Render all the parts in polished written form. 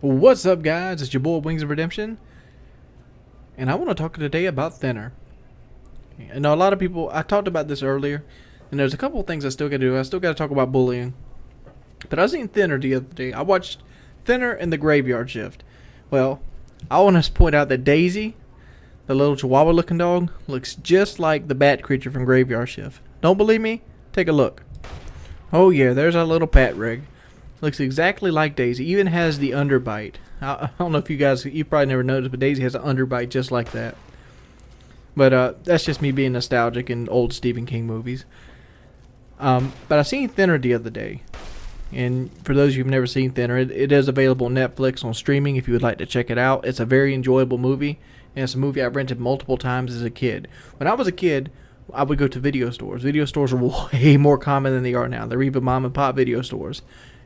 What's up, guys? It's your boy Wings of Redemption, and I want to talk today about thinner. I know a lot of people. I talked about this earlier, and there's a couple of things I still got to do. I still got to talk about bullying, but I was eating thinner the other day. I watched Thinner in the Graveyard Shift. Well, I want to point out that Daisy, the little Chihuahua-looking dog, looks just like the bat creature from Graveyard Shift. Don't believe me? Take a look. Oh yeah, there's our little pat rig. Looks exactly like Daisy. Even has the underbite. I don't know if you probably never noticed, but Daisy has an underbite just like that. But that's just me being nostalgic in old Stephen King movies. But I seen Thinner the other day. And for those of you who've never seen Thinner, it is available on Netflix on streaming if you would like to check it out. It's a very enjoyable movie. And it's a movie I rented multiple times as a kid. When I was a kid, I would go to video stores. Video stores are way more common than they are now. They're even mom and pop video stores.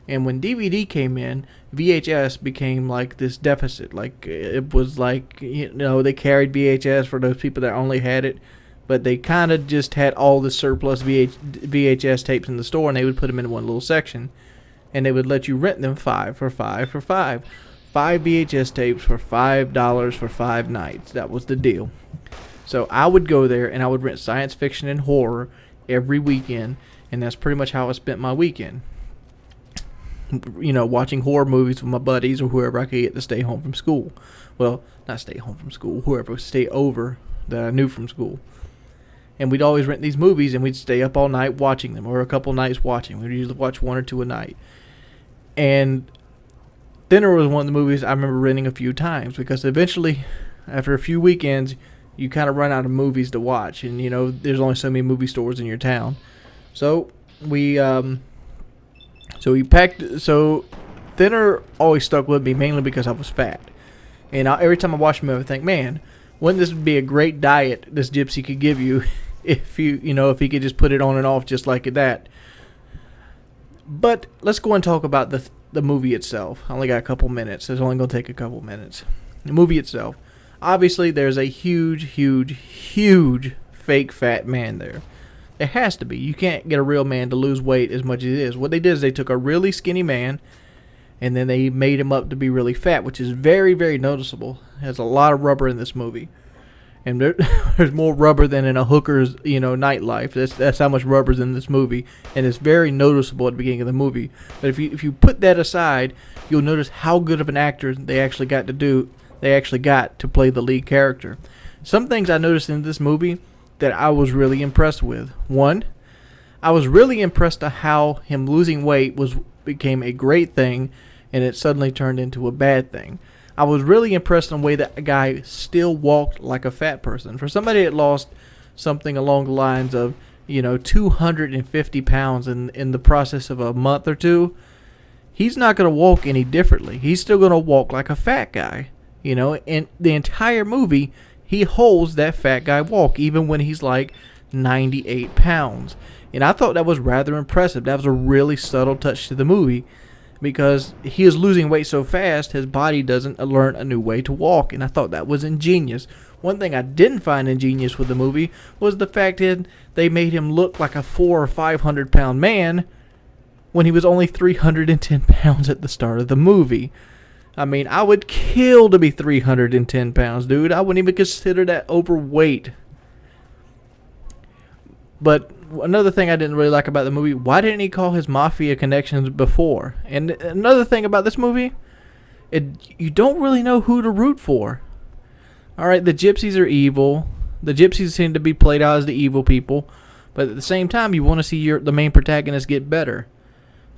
And when DVD came in, VHS became like this deficit. Like it was like, they carried VHS for those people that only had it, but they kind of just had all the surplus VHS tapes in the store, and they would put them in one little section, and they would let you rent them five for five. 5 VHS tapes for $5 for 5 nights. That was the deal. So I would go there and I would rent science fiction and horror every weekend, and that's pretty much how I spent my weekend. Watching horror movies with my buddies or whoever I could get to stay home from school. Well, not stay home from school, whoever would stay over that I knew from school. And we'd always rent these movies and we'd stay up all night watching them, or a couple nights watching. We'd usually watch one or two a night. And Thinner was one of the movies I remember renting a few times, because eventually, after a few weekends, you kind of run out of movies to watch. And, there's only so many movie stores in your town. So So Thinner always stuck with me, mainly because I was fat. And every time I watched him, I would think, man, wouldn't this be a great diet this gypsy could give you if if he could just put it on and off just like that. But let's go and talk about the movie itself. I only got a couple minutes. It's only going to take a couple minutes. The movie itself. Obviously, there's a huge fake fat man there. It has to be. You can't get a real man to lose weight as much as it is. What they did is they took a really skinny man, and then they made him up to be really fat, which is very, very noticeable. There's a lot of rubber in this movie. And there's more rubber than in a hooker's, nightlife. That's how much rubber's in this movie. And it's very noticeable at the beginning of the movie. But if you put that aside, you'll notice how good of an actor they actually got to play the lead character. Some things I noticed in this movie that I was really impressed with. One, I was really impressed at how him losing weight became a great thing, and it suddenly turned into a bad thing. I was really impressed in the way that a guy still walked like a fat person. For somebody that lost something along the lines of 250 pounds in the process of a month or two, he's not going to walk any differently. He's still going to walk like a fat guy. And the entire movie, he holds that fat guy walk, even when he's like 98 pounds. And I thought that was rather impressive. That was a really subtle touch to the movie, because he is losing weight so fast, his body doesn't learn a new way to walk. And I thought that was ingenious. One thing I didn't find ingenious with the movie was the fact that they made him look like a 400 or 500 pound man when he was only 310 pounds at the start of the movie. I mean, I would kill to be 310 pounds, dude. I wouldn't even consider that overweight. But another thing I didn't really like about the movie, why didn't he call his mafia connections before? And another thing about this movie, you don't really know who to root for. Alright, the gypsies are evil. The gypsies seem to be played out as the evil people. But at the same time, you want to see the main protagonist get better.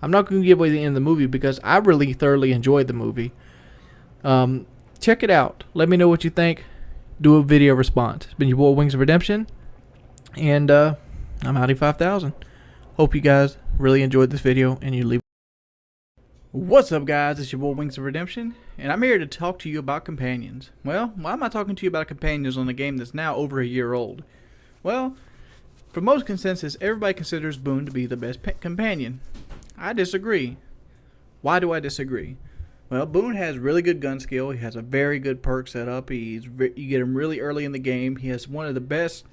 I'm not going to give away the end of the movie, because I really thoroughly enjoyed the movie. Check it out. Let me know what you think. Do a video response. It's been your boy Wings of Redemption, and I'm Howdy 5000. Hope you guys really enjoyed this video, and you leave. What's up, guys? It's your boy Wings of Redemption, and I'm here to talk to you about companions. Well, why am I talking to you about companions on a game that's now over a year old? Well, for most consensus, everybody considers Boone to be the best companion. I disagree. Why do I disagree? Well, Boone has really good gun skill. He has a very good perk setup. You get him really early in the game. He has one of the best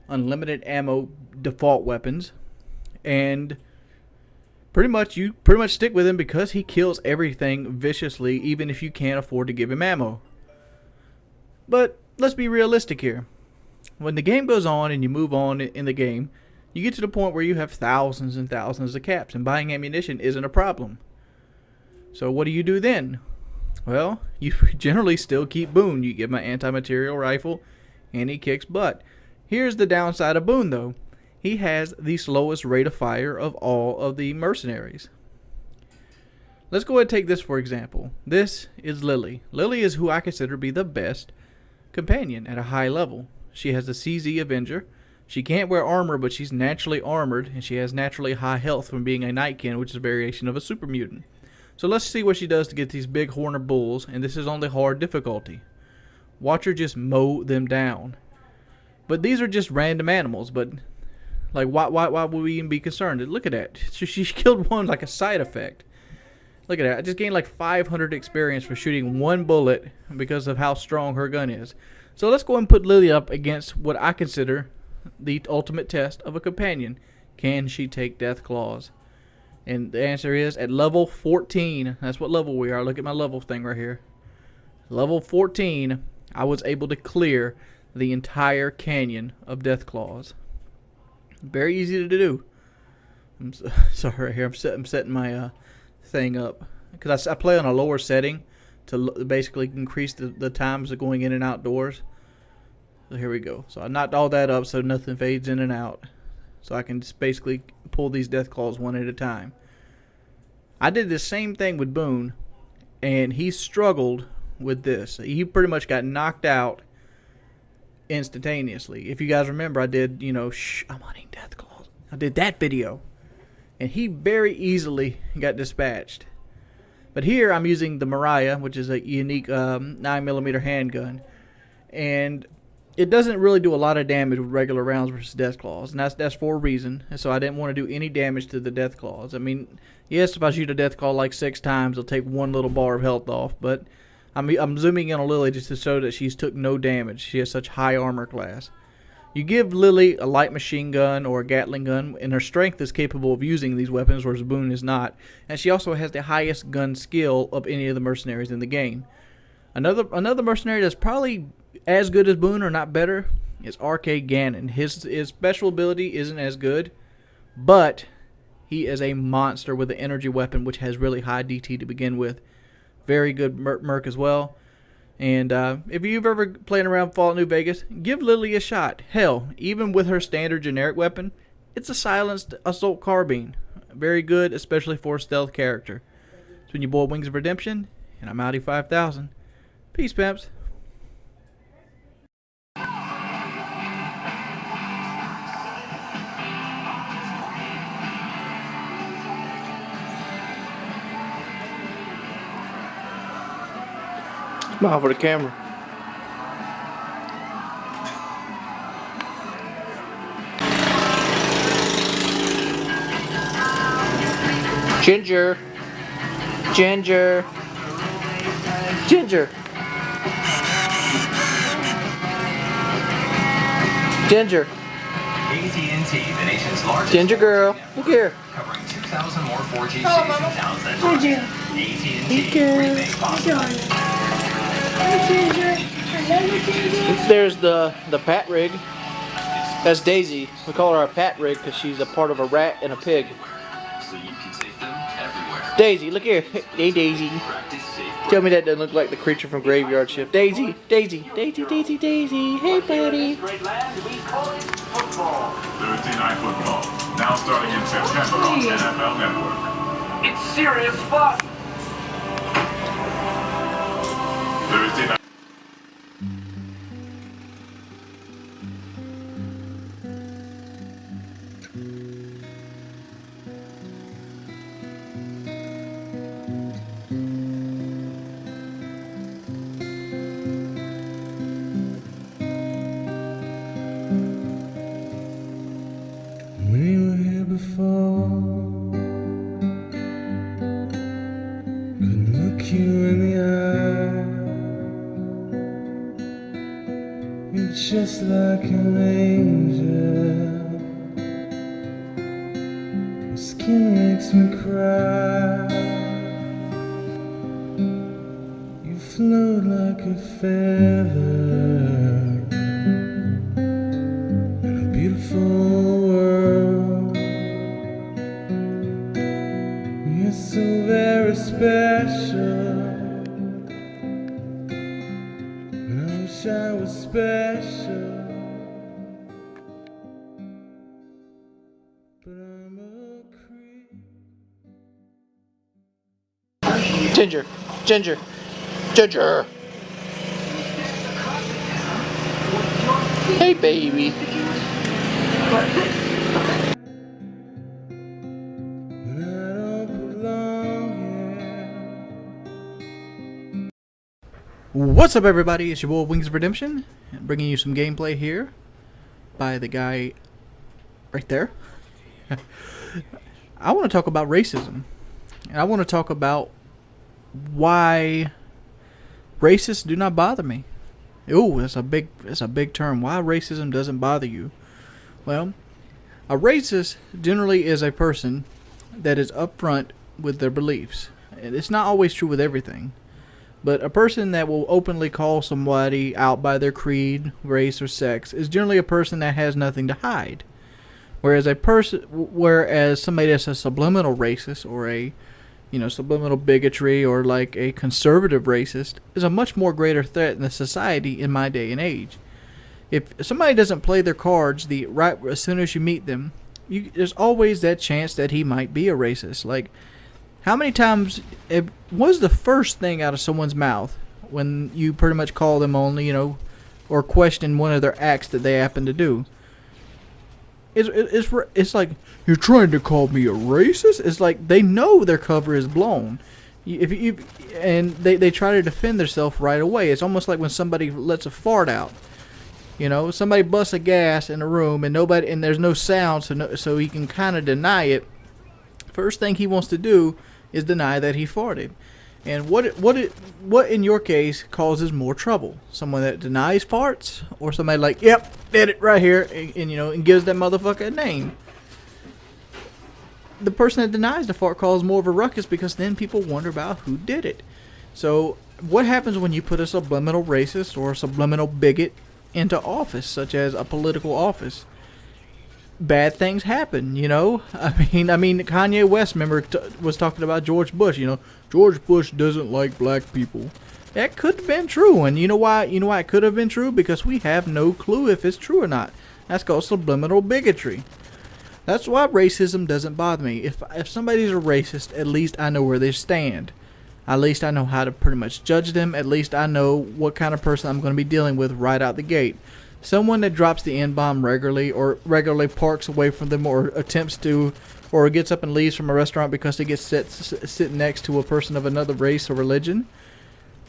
unlimited ammo default weapons. And you stick with him because he kills everything viciously, even if you can't afford to give him ammo. But let's be realistic here. When the game goes on and you move on in the game, you get to the point where you have thousands and thousands of caps, and buying ammunition isn't a problem. So what do you do then? Well, you generally still keep Boone. You give him an anti-material rifle, and he kicks butt. Here's the downside of Boone, though. He has the slowest rate of fire of all of the mercenaries. Let's go ahead and take this for example. This is Lily. Lily is who I consider to be the best companion at a high level. She has the CZ Avenger. She can't wear armor, but she's naturally armored, and she has naturally high health from being a Nightkin, which is a variation of a super mutant. So let's see what she does to get these big horner bulls, and this is on the hard difficulty. Watch her just mow them down. But these are just random animals, but like why would we even be concerned? Look at that. She killed one like a side effect. Look at that. I just gained like 500 experience for shooting one bullet because of how strong her gun is. So let's go ahead and put Lily up against what I consider the ultimate test of a companion. Can she take death claws? And the answer is at level 14. That's what level we are. Look at my level thing right here. Level 14, I was able to clear the entire canyon of death claws. Very easy to do. I'm sorry right here. I'm setting my thing up because I play on a lower setting to basically increase the times of going in and outdoors. So here we go. So I knocked all that up so nothing fades in and out. So I can just basically pull these death claws one at a time. I did the same thing with Boone, and he struggled with this. He pretty much got knocked out instantaneously. If you guys remember, I did, I'm hunting death claws. I did that video, and he very easily got dispatched. But here I'm using the Mariah, which is a unique 9mm handgun, and it doesn't really do a lot of damage with regular rounds versus death claws, and that's for a reason. And so I didn't want to do any damage to the death claws. I mean, yes, if I shoot a death claw like 6 times, it'll take one little bar of health off, but I'm zooming in on Lily just to show that she's took no damage. She has such high armor class. You give Lily a light machine gun or a Gatling gun, and her strength is capable of using these weapons, whereas Boone is not. And she also has the highest gun skill of any of the mercenaries in the game. Another mercenary that's probably as good as Boone or not better is Arcade Gannon. His special ability isn't as good, but he is a monster with an energy weapon which has really high DT to begin with. Very good merc as well. And if you've ever played around Fallout New Vegas, give Lily a shot. Hell, even with her standard generic weapon, it's a silenced assault carbine. Very good, especially for a stealth character. It's been your boy Wings of Redemption, and I'm Audi 5000. Peace, pimps. Smile for the camera. Ginger. Ginger. Ginger. Ginger. AT&T, the nation's largest Ginger girl. Look here. covering 2,000 more 4G stations towns than AT&T remake possible. There's the Pat rig. That's Daisy. We call her a Pat rig because she's a part of a rat and a pig. So you can take them everywhere. Daisy, look here. Hey, Daisy. Practice safe. Tell me that doesn't look like the creature from Graveyard Shift. Daisy, Daisy, Daisy, Daisy, Daisy. Hey, buddy. Thursday Night Football, now starting in September on NFL Network. It's serious fun. Thursday night. We were here before. Couldn't look you in the eye. You're just like an angel. skin makes me cry. You float like a feather in a beautiful world. You're so very special, and I wish I was special. Ginger, Ginger, Ginger. Hey, baby. What's up, everybody? It's your boy Wings of Redemption, bringing you some gameplay here by the guy right there. I want to talk about racism, and I want to talk about why racists do not bother me. Ooh, it's a big term. Why racism doesn't bother you? Well, a racist generally is a person that is upfront with their beliefs. And it's not always true with everything, but a person that will openly call somebody out by their creed, race, or sex is generally a person that has nothing to hide. Whereas somebody that's a subliminal racist or a subliminal bigotry or like a conservative racist is a much more greater threat in the society in my day and age. If somebody doesn't play their cards right as soon as you meet them, there's always that chance that he might be a racist. Like, how many times what was the first thing out of someone's mouth when you pretty much call them on, or question one of their acts that they happen to do? It's like, you're trying to call me a racist? It's like they know their cover is blown. And they try to defend themselves right away. It's almost like when somebody lets a fart out. Somebody busts a gas in a room and there's no sound, so he can kind of deny it. First thing he wants to do is deny that he farted. And what in your case causes more trouble? Someone that denies farts, or somebody like, yep, did it right here, and gives that motherfucker a name? The person that denies the fart causes more of a ruckus because then people wonder about who did it. So what happens when you put a subliminal racist or a subliminal bigot into office, such as a political office? Bad things happen, I mean, Kanye West, was talking about George Bush. George Bush doesn't like black people. That could have been true, and you know why? It could have been true because we have no clue if it's true or not. That's called subliminal bigotry. That's why racism doesn't bother me. If somebody's a racist, at least I know where they stand. At least I know how to pretty much judge them. At least I know what kind of person I'm going to be dealing with right out the gate. Someone that drops the N-bomb regularly, or regularly parks away from them, or attempts to, or gets up and leaves from a restaurant because they get sitting next to a person of another race or religion,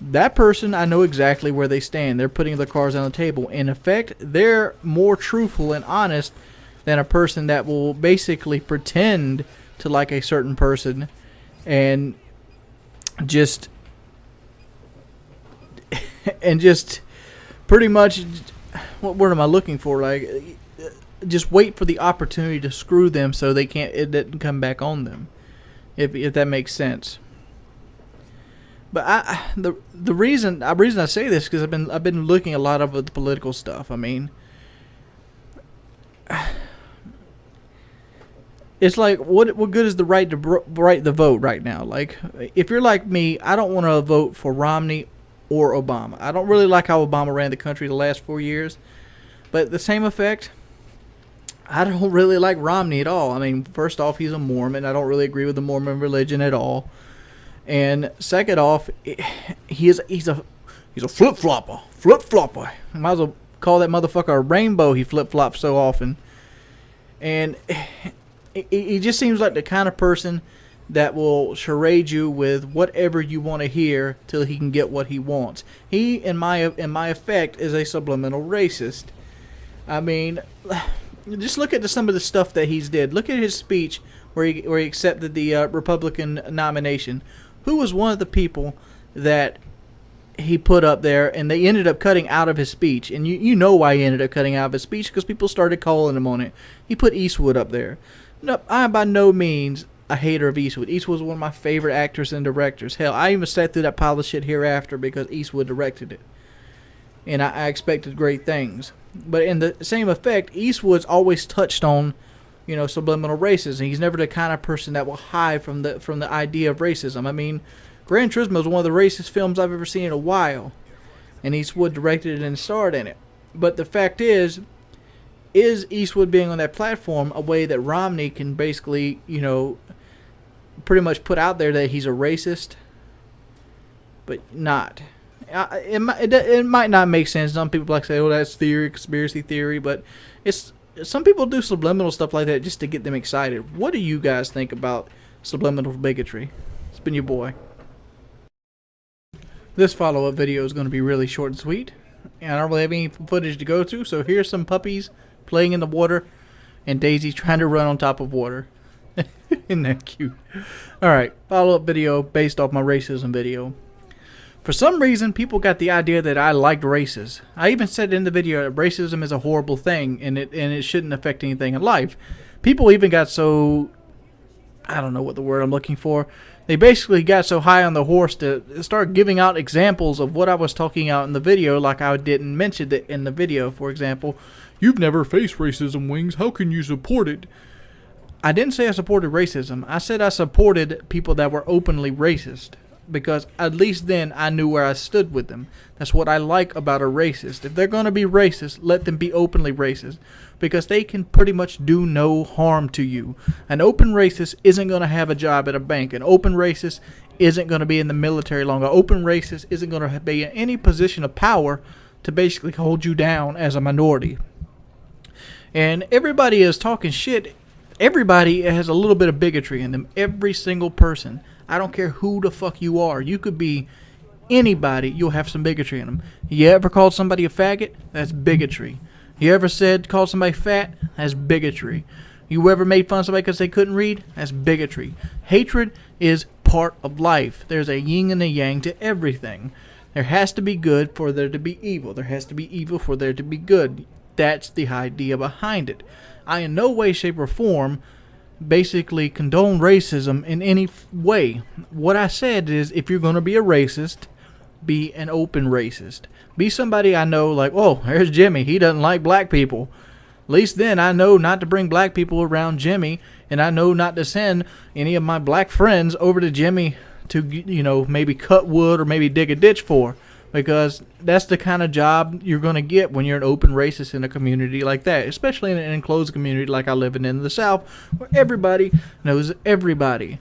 that person, I know exactly where they stand. They're putting their cards on the table. In effect, they're more truthful and honest than a person that will basically pretend to like a certain person and just pretty much, what word am I looking for? Like, just wait for the opportunity to screw them so it doesn't come back on them. If that makes sense. But the reason I say this is because I've been looking a lot of the political stuff. I mean, it's like, what good is the right to vote right now? Like, if you're like me, I don't want to vote for Romney or Obama. I don't really like how Obama ran the country the last 4 years. But the same effect, I don't really like Romney at all. I mean, first off, he's a Mormon. I don't really agree with the Mormon religion at all. And second off, he's a flip-flopper. Flip-flopper. Might as well call that motherfucker a rainbow. He flip-flops so often. And he just seems like the kind of person that will charade you with whatever you want to hear till he can get what he wants. He, in my effect, is a subliminal racist. I mean, just look at some of the stuff that he's did. Look at his speech where he accepted the Republican nomination. Who was one of the people that he put up there, and they ended up cutting out of his speech? And you know why he ended up cutting out of his speech, because people started calling him on it. He put Eastwood up there. No, I am by no means a hater of Eastwood. Eastwood's one of my favorite actors and directors. Hell, I even sat through that pile of shit Hereafter because Eastwood directed it. And I expected great things. But in the same effect, Eastwood's always touched on, you know, subliminal racism. He's never the kind of person that will hide from the idea of racism. I mean, Gran Turismo is one of the racist films I've ever seen in a while. And Eastwood directed it and starred in it. But the fact is Eastwood being on that platform a way that Romney can basically, you know, pretty much put out there that he's a racist, but not. It might not make sense. Some people like to say, "Oh, that's theory, conspiracy theory," but it's some people do subliminal stuff like that just to get them excited. What do you guys think about subliminal bigotry? It's been your boy. This follow-up video is going to be really short and sweet, and I don't really have any footage to go through. So here's some puppies playing in the water, and Daisy trying to run on top of water. Isn't that cute? Alright, follow-up video based off my racism video. For some reason, people got the idea that I liked races. I even said in the video that racism is a horrible thing, and it shouldn't affect anything in life. People even got so... I don't know what the word I'm looking for. They basically got so high on the horse to start giving out examples of what I was talking about in the video, like I didn't mention it in the video. For example, "You've never faced racism, Wings. How can you support it?" I didn't say I supported racism. I said I supported people that were openly racist, because at least then I knew where I stood with them. That's what I like about a racist. If they're going to be racist, let them be openly racist, because they can pretty much do no harm to you. An open racist isn't going to have a job at a bank. An open racist isn't going to be in the military long. An open racist isn't going to be in any position of power to basically hold you down as a minority. And everybody is talking shit. Everybody has a little bit of bigotry in them. Every single person. I don't care who the fuck you are. You could be anybody. You'll have some bigotry in them. You ever called somebody a faggot? That's bigotry. You ever called somebody fat? That's bigotry. You ever made fun of somebody because they couldn't read? That's bigotry. Hatred is part of life. There's a yin and a yang to everything. There has to be good for there to be evil. There has to be evil for there to be good. That's the idea behind it. I in no way, shape, or form basically condone racism in any way. What I said is, if you're going to be a racist, be an open racist. Be somebody I know, like, oh, there's Jimmy. He doesn't like black people. At least then I know not to bring black people around Jimmy, and I know not to send any of my black friends over to Jimmy to, you know, maybe cut wood or maybe dig a ditch for. Because that's the kind of job you're going to get when you're an open racist in a community like that. Especially in an enclosed community like I live in the South, where everybody knows everybody.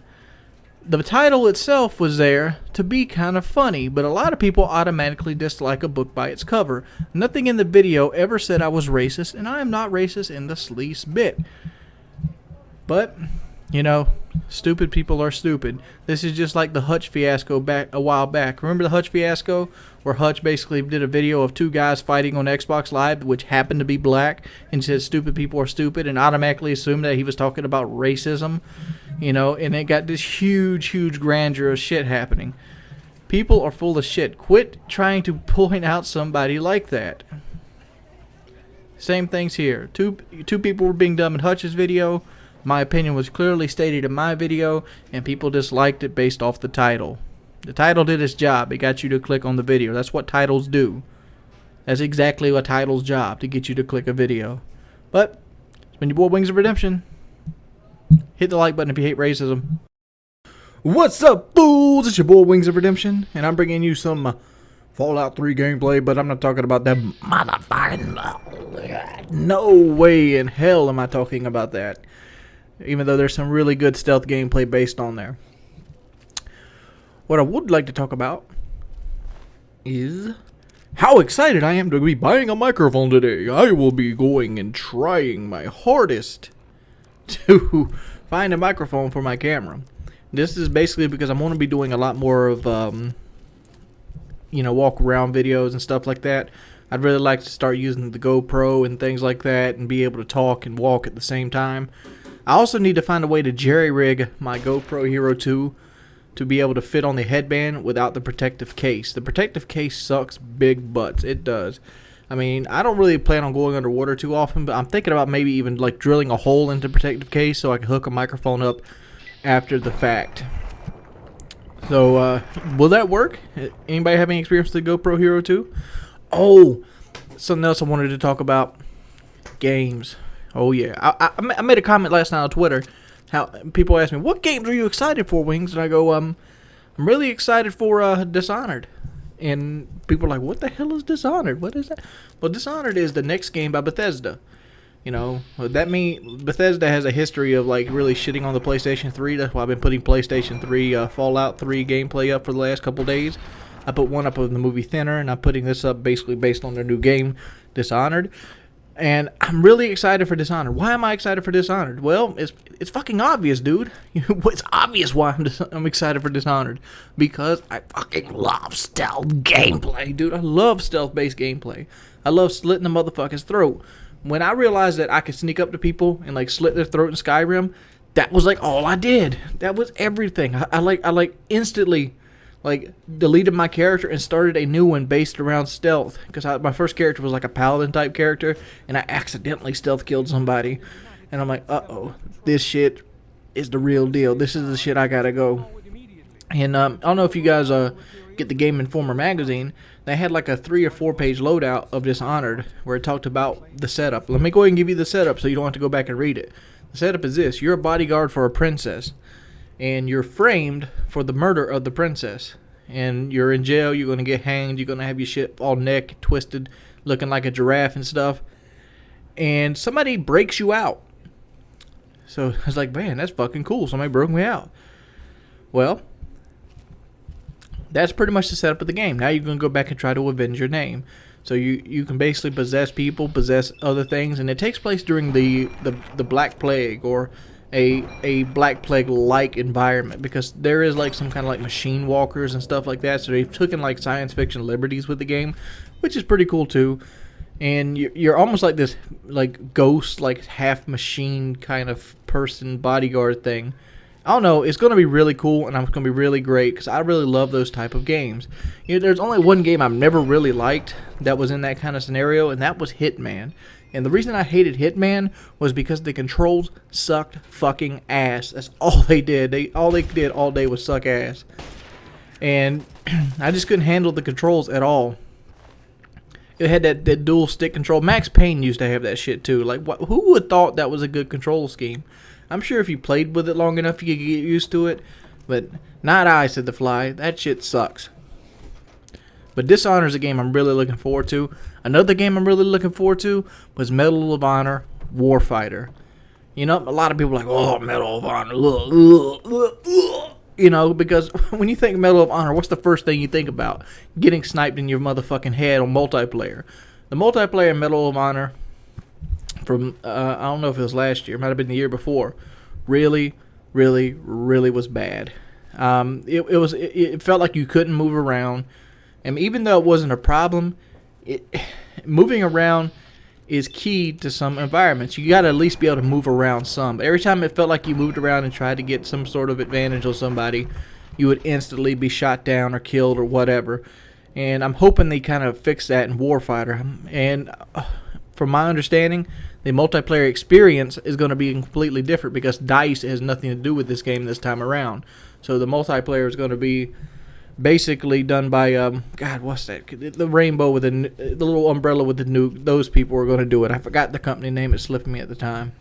The title itself was there to be kind of funny, but a lot of people automatically dislike a book by its cover. Nothing in the video ever said I was racist, and I am not racist in the least bit. But, you know, stupid people are stupid. This is just like the Hutch fiasco back a while back. Remember the Hutch fiasco? Where Hutch basically did a video of two guys fighting on Xbox Live, which happened to be black, and said stupid people are stupid, and automatically assumed that he was talking about racism. You know, and it got this huge grandeur of shit happening. People are full of shit. Quit trying to point out somebody like that. Same things here. Two people were being dumb in Hutch's video. My opinion was clearly stated in my video, and people disliked it based off the title. The title did its job. It got you to click on the video. That's what titles do. That's exactly a title's job, to get you to click a video. But, it's been your boy Wings of Redemption. Hit the like button if you hate racism. What's up, fools? It's your boy Wings of Redemption, and I'm bringing you some Fallout 3 gameplay, but I'm not talking about that motherfucking... No way in hell am I talking about that. Even though there's some really good stealth gameplay based on there. What I would like to talk about is how excited I am to be buying a microphone today. I will be going and trying my hardest to find a microphone for my camera. This is basically because I'm going to be doing a lot more of, you know, walk around videos and stuff like that. I'd really like to start using the GoPro and things like that and be able to talk and walk at the same time. I also need to find a way to jerry-rig my GoPro Hero 2 to be able to fit on the headband without the protective case. The protective case sucks big butts. It does. I mean, I don't really plan on going underwater too often, but I'm thinking about maybe even like drilling a hole into protective case so I can hook a microphone up after the fact. So, will that work? Anybody have any experience with the GoPro Hero 2? Oh, something else I wanted to talk about. Games. Oh, yeah. I made a comment last night on Twitter. How people ask me, what games are you excited for, Wings? And I go, I'm really excited for Dishonored. And people are like, what the hell is Dishonored? What is that? Well, Dishonored is the next game by Bethesda. You know, that means Bethesda has a history of like really shitting on the PlayStation 3. That's why I've been putting PlayStation 3 Fallout 3 gameplay up for the last couple days. I put one up of the movie Thinner, and I'm putting this up basically based on their new game, Dishonored. And I'm really excited for Dishonored. Why am I excited for Dishonored? Well, it's fucking obvious, dude. It's obvious why I'm excited for Dishonored. Because I fucking love stealth gameplay, dude. I love stealth-based gameplay. I love slitting the motherfucker's throat. When I realized that I could sneak up to people and like slit their throat in Skyrim, that was like all I did. That was everything. I like instantly like deleted my character and started a new one based around stealth, because my first character was like a paladin type character, and I accidentally stealth killed somebody, and I'm like, uh-oh, this shit is the real deal. This is the shit I gotta go. And I don't know if you guys get the Game Informer magazine. They had like a 3 or 4 page loadout of Dishonored where it talked about the setup. Let me go ahead and give you the setup so you don't have to go back and read it. The setup is this: you're a bodyguard for a princess, and you're framed for the murder of the princess. And you're in jail, you're going to get hanged, you're going to have your shit all neck twisted, looking like a giraffe and stuff. And somebody breaks you out. So I was like, man, that's fucking cool. Somebody broke me out. Well, that's pretty much the setup of the game. Now you're going to go back and try to avenge your name. So you can basically possess people, possess other things, and it takes place during the Black Plague, or a Black Plague-like environment, because there is like some kind of like machine walkers and stuff like that. So they've taken like science fiction liberties with the game, which is pretty cool too. And you're almost like this like ghost, like half machine kind of person bodyguard thing. I don't know, it's going to be really cool, and it's going to be really great, because I really love those type of games. You know, there's only one game I've never really liked that was in that kind of scenario, and that was Hitman. And the reason I hated Hitman was because the controls sucked fucking ass. That's all they did. All they did all day was suck ass. And I just couldn't handle the controls at all. It had that dual stick control. Max Payne used to have that shit too. Like, who would have thought that was a good control scheme? I'm sure if you played with it long enough, you could get used to it. But not I, said the fly. That shit sucks. But Dishonored is a game I'm really looking forward to. Another game I'm really looking forward to was Medal of Honor Warfighter. You know, a lot of people are like, oh, Medal of Honor. You know, because when you think Medal of Honor, what's the first thing you think about? Getting sniped in your motherfucking head on multiplayer. The multiplayer in Medal of Honor from, I don't know if it was last year, it might have been the year before, really was bad. It felt like you couldn't move around. And even though it wasn't a problem, moving around is key to some environments. You got to at least be able to move around some. Every time it felt like you moved around and tried to get some sort of advantage on somebody, you would instantly be shot down or killed or whatever. And I'm hoping they kind of fix that in Warfighter. And from my understanding, the multiplayer experience is going to be completely different, because DICE has nothing to do with this game this time around. So the multiplayer is going to be basically done by God, what's that? The rainbow with the little umbrella with the nuke. Those people are going to do it. I forgot the company name. It slipped me at the time.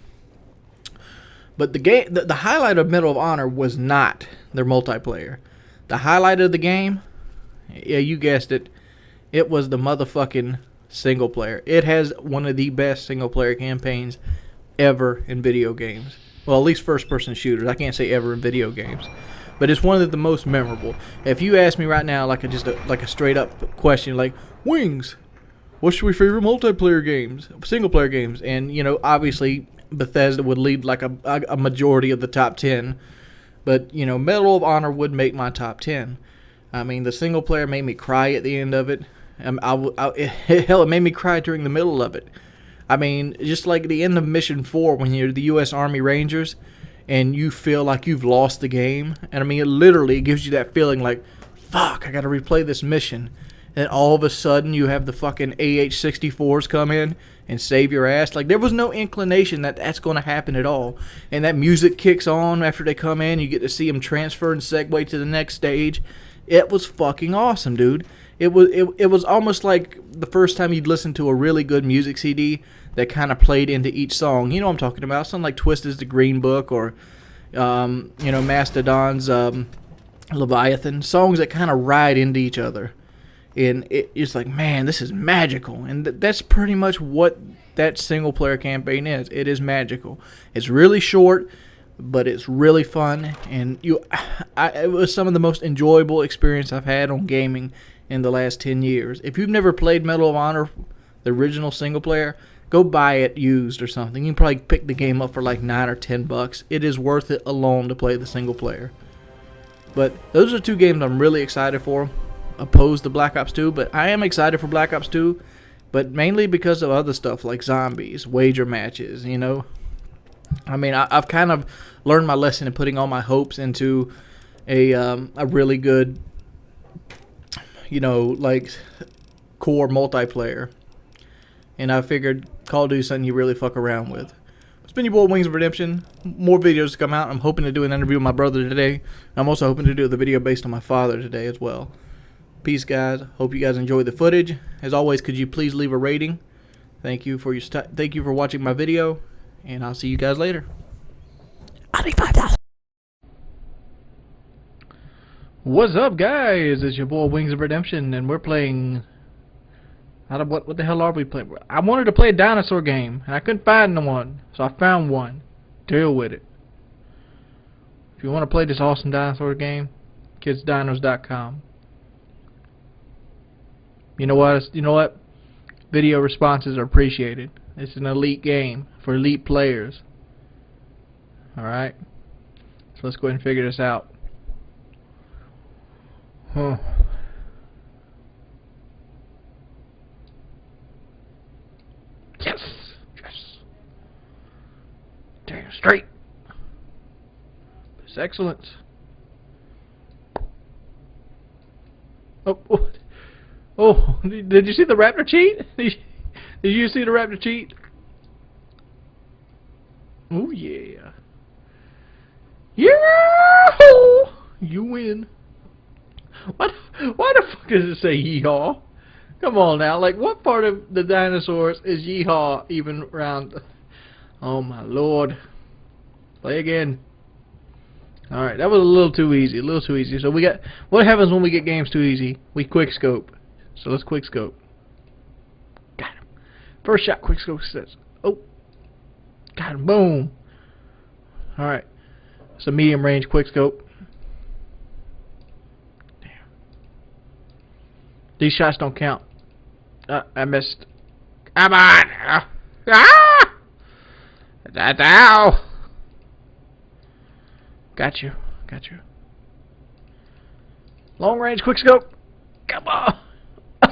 But the game, the highlight of Medal of Honor was not their multiplayer. The highlight of the game, yeah, you guessed it, it was the motherfucking single player. It has one of the best single player campaigns ever in video games. Well, at least first person shooters. I can't say ever in video games. But it's one of the most memorable. If you ask me right now, like a straight up question, like, Wings, what's your favorite multiplayer games, single player games? And you know, obviously Bethesda would lead like a majority of the top 10. But you know, Medal of Honor would make my top 10. I mean, the single player made me cry at the end of it. Hell, it made me cry during the middle of it. I mean, just like the end of Mission 4 when you're the U.S. Army Rangers and you feel like you've lost the game. And I mean, it literally gives you that feeling like, fuck, I got to replay this mission. and all of a sudden you have the fucking AH-64s come in and save your ass. Like, there was no inclination that that's going to happen at all. And that music kicks on after they come in. You get to see them transfer and segue to the next stage. It was fucking awesome, dude. It was almost like the first time you'd listen to a really good music CD that kind of played into each song. You know what I'm talking about. Something like Twisted's The Green Book, or, you know, Mastodon's Leviathan. Songs that kind of ride into each other. And it's like, man, this is magical. And that's pretty much what that single-player campaign is. It is magical. It's really short, but it's really fun. And it was some of the most enjoyable experience I've had on gaming in the last 10 years. If you've never played Medal of Honor, the original single-player, go buy it used or something. You can probably pick the game up for like $9 or $10. It is worth it alone to play the single-player. But those are two games I'm really excited for. Opposed to Black Ops 2, but I am excited for Black Ops 2, but mainly because of other stuff like zombies, wager matches, you know. I mean, I've kind of learned my lesson in putting all my hopes into a really good, you know, like, core multiplayer. And I figured Call of Duty is something you really fuck around with. It's been your boy Wings of Redemption. More videos to come out. I'm hoping to do an interview with my brother today. I'm also hoping to do the video based on my father today as well. Peace, guys. Hope you guys enjoyed the footage. As always, could you please leave a rating? Thank you for watching my video, and I'll see you guys later. What's up, guys? It's your boy Wings of Redemption, and we're playing. What the hell are we playing? I wanted to play a dinosaur game, and I couldn't find one, so I found one. Deal with it. If you want to play this awesome dinosaur game, kidsdinos.com. You know what? Video responses are appreciated. It's an elite game for elite players. Alright? So let's go ahead and figure this out. Huh. Yes! Yes! Damn straight! It's excellent. Oh, what? Oh, did you see the raptor cheat? Did you see the raptor cheat? Oh yeah. Yeah! You win. Why the fuck does it say yeehaw? Come on now, like, what part of the dinosaurs is yeehaw even around? Oh my lord. Play again. Alright, that was a little too easy, So we got, what happens when we get games too easy? We quick scope. So let's quick scope. Got him. First shot, quick scope says. Oh. Got him. Boom. Alright. It's a medium range quick scope. Damn. These shots don't count. I missed. Come on. Ah! Ow. Got you. Long range quick scope. Come on.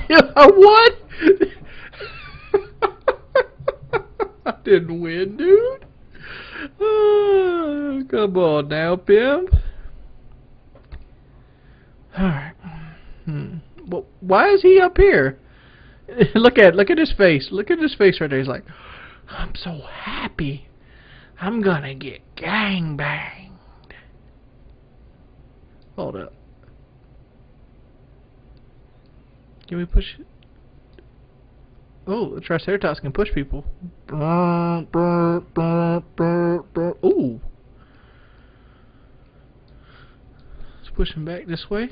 What? I didn't win, dude. Oh, come on now, pimp. Alright. Well, why is he up here? Look at his face. Look at his face right there. He's like, I'm so happy. I'm gonna get gangbanged. Hold up. Can we push it? Oh, the Triceratops can push people. Ooh. Let's push him back this way.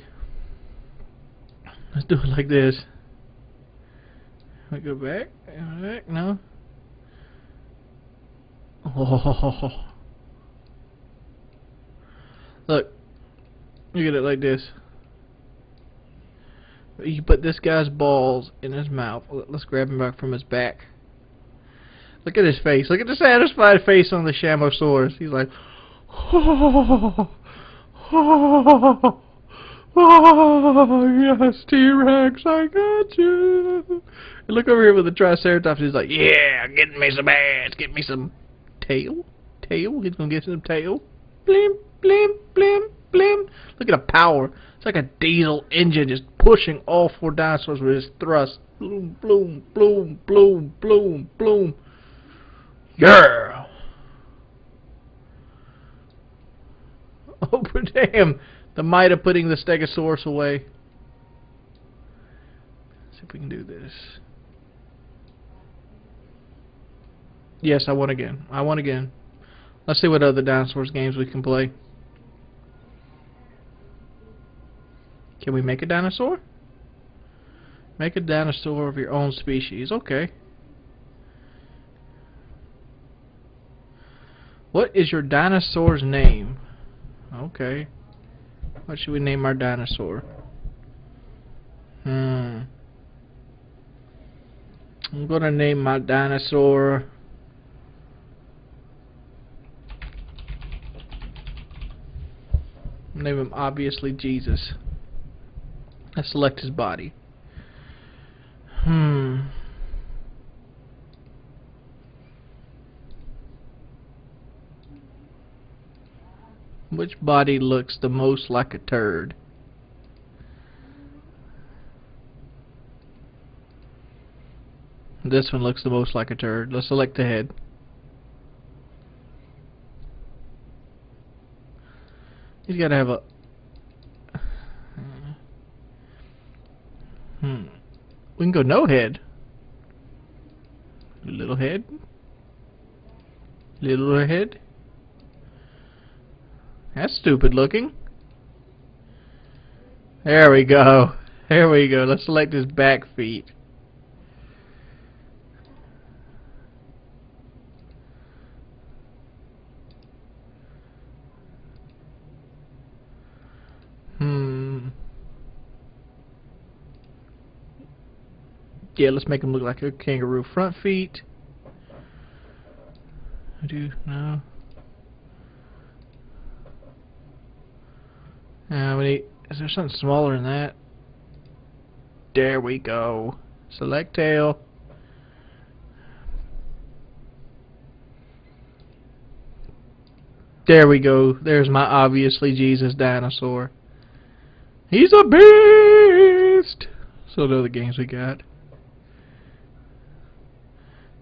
Let's do it like this. We go back. No. Oh. Look. Look at it like this. You put this guy's balls in his mouth. Let's grab him back from his back. Look at his face. Look at the satisfied face on the Shamosaurus. He's like, oh, oh, oh, yes, T-Rex, I got you. And look over here with the Triceratops. He's like, yeah, get me some ass. Get me some tail. Tail? He's going to get some tail. Blim, blim, blim. blim. Look at the power. It's like a diesel engine just pushing all 4 dinosaurs with its thrust. Bloom, bloom, bloom, bloom, bloom, bloom. Yeah. Oh, damn. The might of putting the Stegosaurus away. Let's see if we can do this. Yes, I won again. I won again. Let's see what other Dinosaurs games we can play. Can we make a dinosaur? Make a dinosaur of your own species. Okay. What is your dinosaur's name? Okay. What should we name our dinosaur? I'm gonna name my dinosaur name him obviously Jesus. Let's select his body. Which body looks the most like a turd? This one looks the most like a turd. Let's select the head. He's gotta have a... We can go no head. Little head. Little head. That's stupid looking. There we go. There we go. Let's select his back feet. Yeah, let's make him look like a kangaroo. Front feet. No. Is there something smaller than that? There we go. Select tail. There we go. There's my obviously Jesus dinosaur. He's a beast! So the other games we got.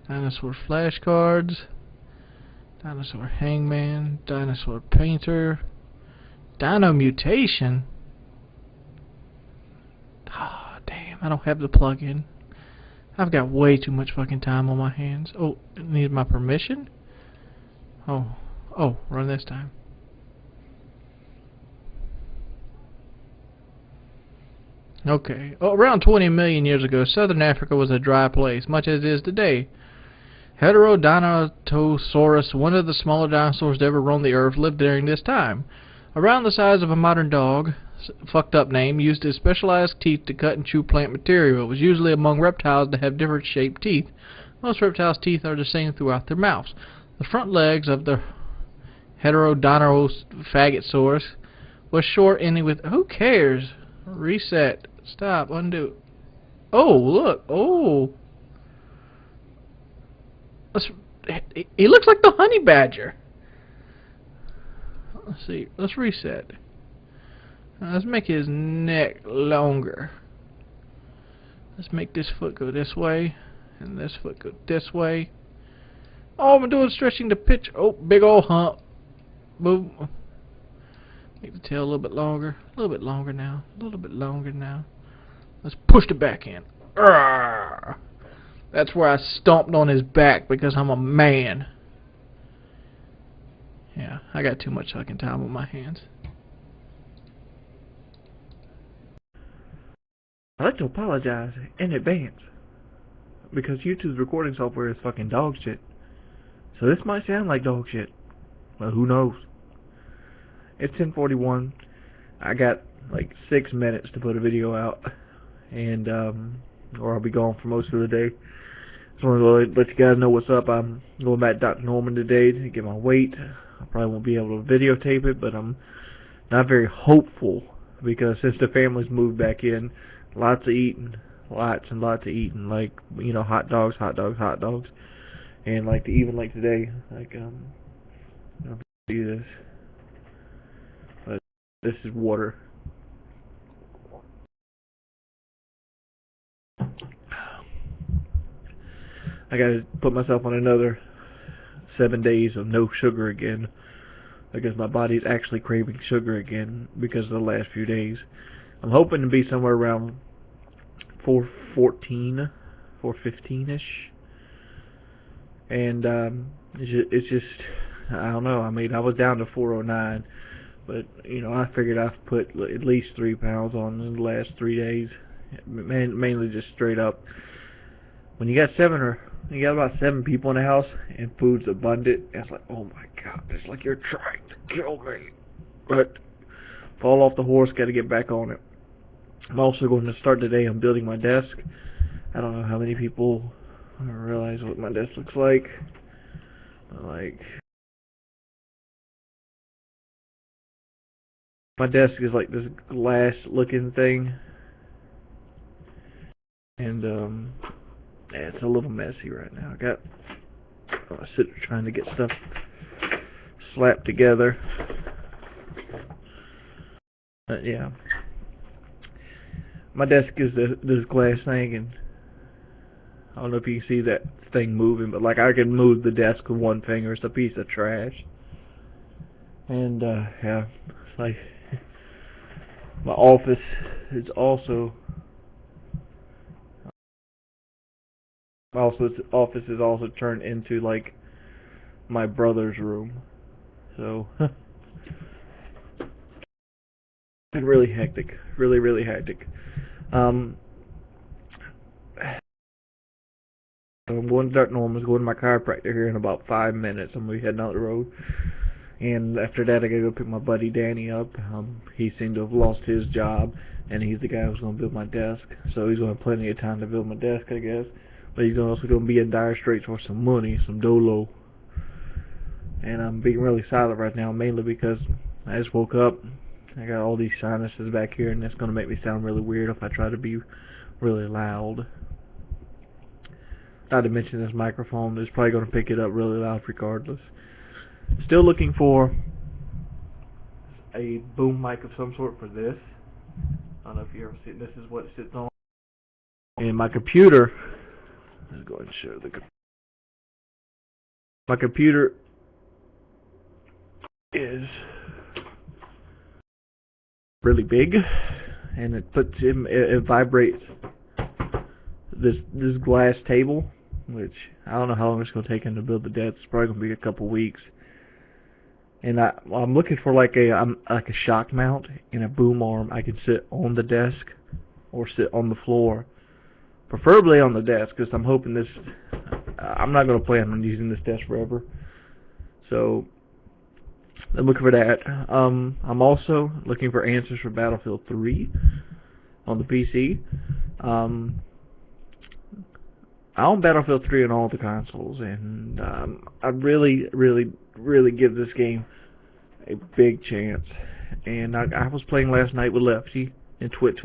Dinosaur flashcards. Dinosaur hangman. Dinosaur painter. Dino mutation. Ah, damn, I don't have the plug-in. I've got way too much fucking time on my hands. Oh, it needed my permission? Oh, run this time. Okay. Oh, around 20 million years ago, southern Africa was a dry place, much as it is today. Heterodinosaurus, one of the smaller dinosaurs to ever roam the earth, lived during this time. Around the size of a modern dog, fucked up name, used his specialized teeth to cut and chew plant material. It was usually among reptiles to have different shaped teeth. Most reptiles' teeth are the same throughout their mouths. The front legs of the Heterodinosaurus was short, ending with, who cares? Reset. Stop. Undo. Oh, look. Oh. He looks like the honey badger. Let's see. Let's reset. Let's make his neck longer. Let's make this foot go this way, and this foot go this way. Oh, I'm doing stretching the pitch. Oh, big old hump. Boom. Make the tail a little bit longer. A little bit longer now. A little bit longer now. Let's push the back in. Arrgh. That's where I stomped on his back because I'm a man. Yeah, I got too much fucking time on my hands. I'd like to apologize in advance because YouTube's recording software is fucking dog shit. So this might sound like dog shit, but who knows? It's 10:41. I got like 6 minutes to put a video out, and or I'll be gone for most of the day. Just wanted to let you guys know what's up. I'm going back to Dr. Norman today to get my weight. I probably won't be able to videotape it, but I'm not very hopeful because since the family's moved back in, lots of eating, lots and lots of eating, like, you know, hot dogs, and like even like today, like I don't know if you can do this. This is water. I gotta put myself on another 7 days of no sugar again, because my body's actually craving sugar again because of the last few days. I'm hoping to be somewhere around 414, 415-ish. And it's just, I don't know. I mean, I was down to 409, but you know, I figured I've put at least 3 pounds on in the last 3 days. Mainly just straight up. When you got about 7 people in the house and food's abundant, it's like, oh my god, it's like you're trying to kill me. But fall off the horse, got to get back on it. I'm also going to start today on building my desk. I don't know how many people realize what my desk looks like. My desk is like this glass looking thing, and yeah, it's a little messy right now. I'm sitting trying to get stuff slapped together. But yeah, my desk is this glass thing, and I don't know if you can see that thing moving, but like I can move the desk with one finger. It's a piece of trash. And yeah, it's like my office is also turned into like my brother's room. So been really hectic, really hectic. I'm going to Dark Norman's, going to my chiropractor here in about 5 minutes. I'm gonna be heading out the road, and after that I gotta go pick my buddy Danny up. He seemed to have lost his job, and he's the guy who's gonna build my desk. So he's gonna have plenty of time to build my desk, I guess. But he's also gonna be in dire straits for some money, some dolo. And I'm being really silent right now, mainly because I just woke up. I got all these sinuses back here, and it's gonna make me sound really weird if I try to be really loud. Not to mention this microphone is probably going to pick it up really loud regardless. Still looking for a boom mic of some sort for this. I don't know if you ever see it. This is what it sits on. And my computer, let's go ahead and show my computer is really big, and it vibrates this glass table, which I don't know how long it's going to take him to build the desk. It's probably going to be a couple weeks. And I'm looking for like a shock mount and a boom arm I can sit on the desk or sit on the floor, preferably on the desk, because I'm hoping this. I'm not going to plan on using this desk forever, so I'm looking for that. I'm also looking for answers for Battlefield 3 on the PC. I own Battlefield 3 on all the consoles, and I really give this game a big chance. And I was playing last night with Lefty and Twit,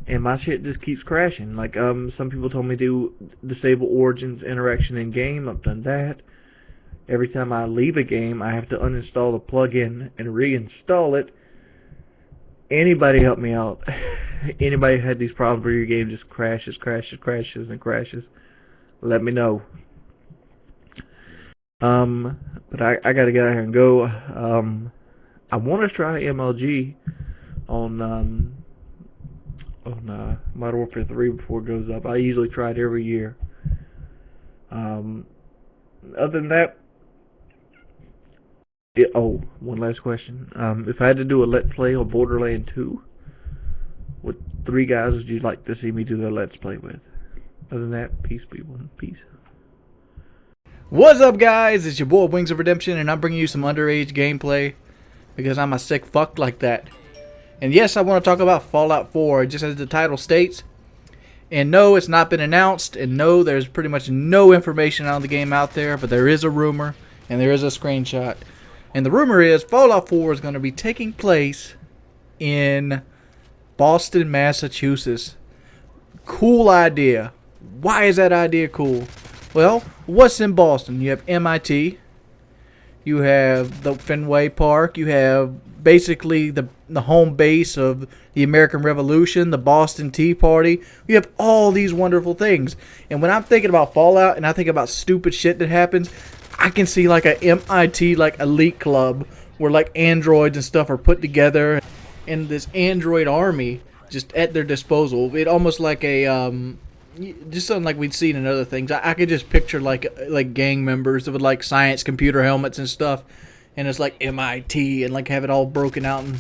and my shit just keeps crashing. Like some people told me to disable Origins interaction in game. I've done that. Every time I leave a game, I have to uninstall the plugin and reinstall it. Anybody help me out? Anybody had these problems where your game just crashes, let me know. But I gotta get out here and go. I want to try MLG on Modern Warfare 3 before it goes up. I usually try it every year. Other than that, one last question. If I had to do a Let's Play on Borderlands 2, what 3 guys would you like to see me do the Let's Play with? Other than that, peace, people. Peace. What's up, guys? It's your boy Wings of Redemption, and I'm bringing you some Underage gameplay because I'm a sick fuck like that. And yes, I want to talk about Fallout 4, just as the title states. And no, it's not been announced, and no, there's pretty much no information on the game out there, but there is a rumor, and there is a screenshot. And the rumor is Fallout 4 is going to be taking place in Boston, Massachusetts. Cool idea. Why is that idea cool? Well, what's in Boston? You have MIT, You have the Fenway Park. You have basically the home base of the American Revolution, the Boston Tea Party. You have all these wonderful things. And when I'm thinking about Fallout and I think about stupid shit that happens, I can see like a MIT like elite club where like androids and stuff are put together and this android army just at their disposal. It almost like a just something like we'd seen in other things. I could just picture like gang members with like science computer helmets and stuff, and it's like MIT and like have it all broken out and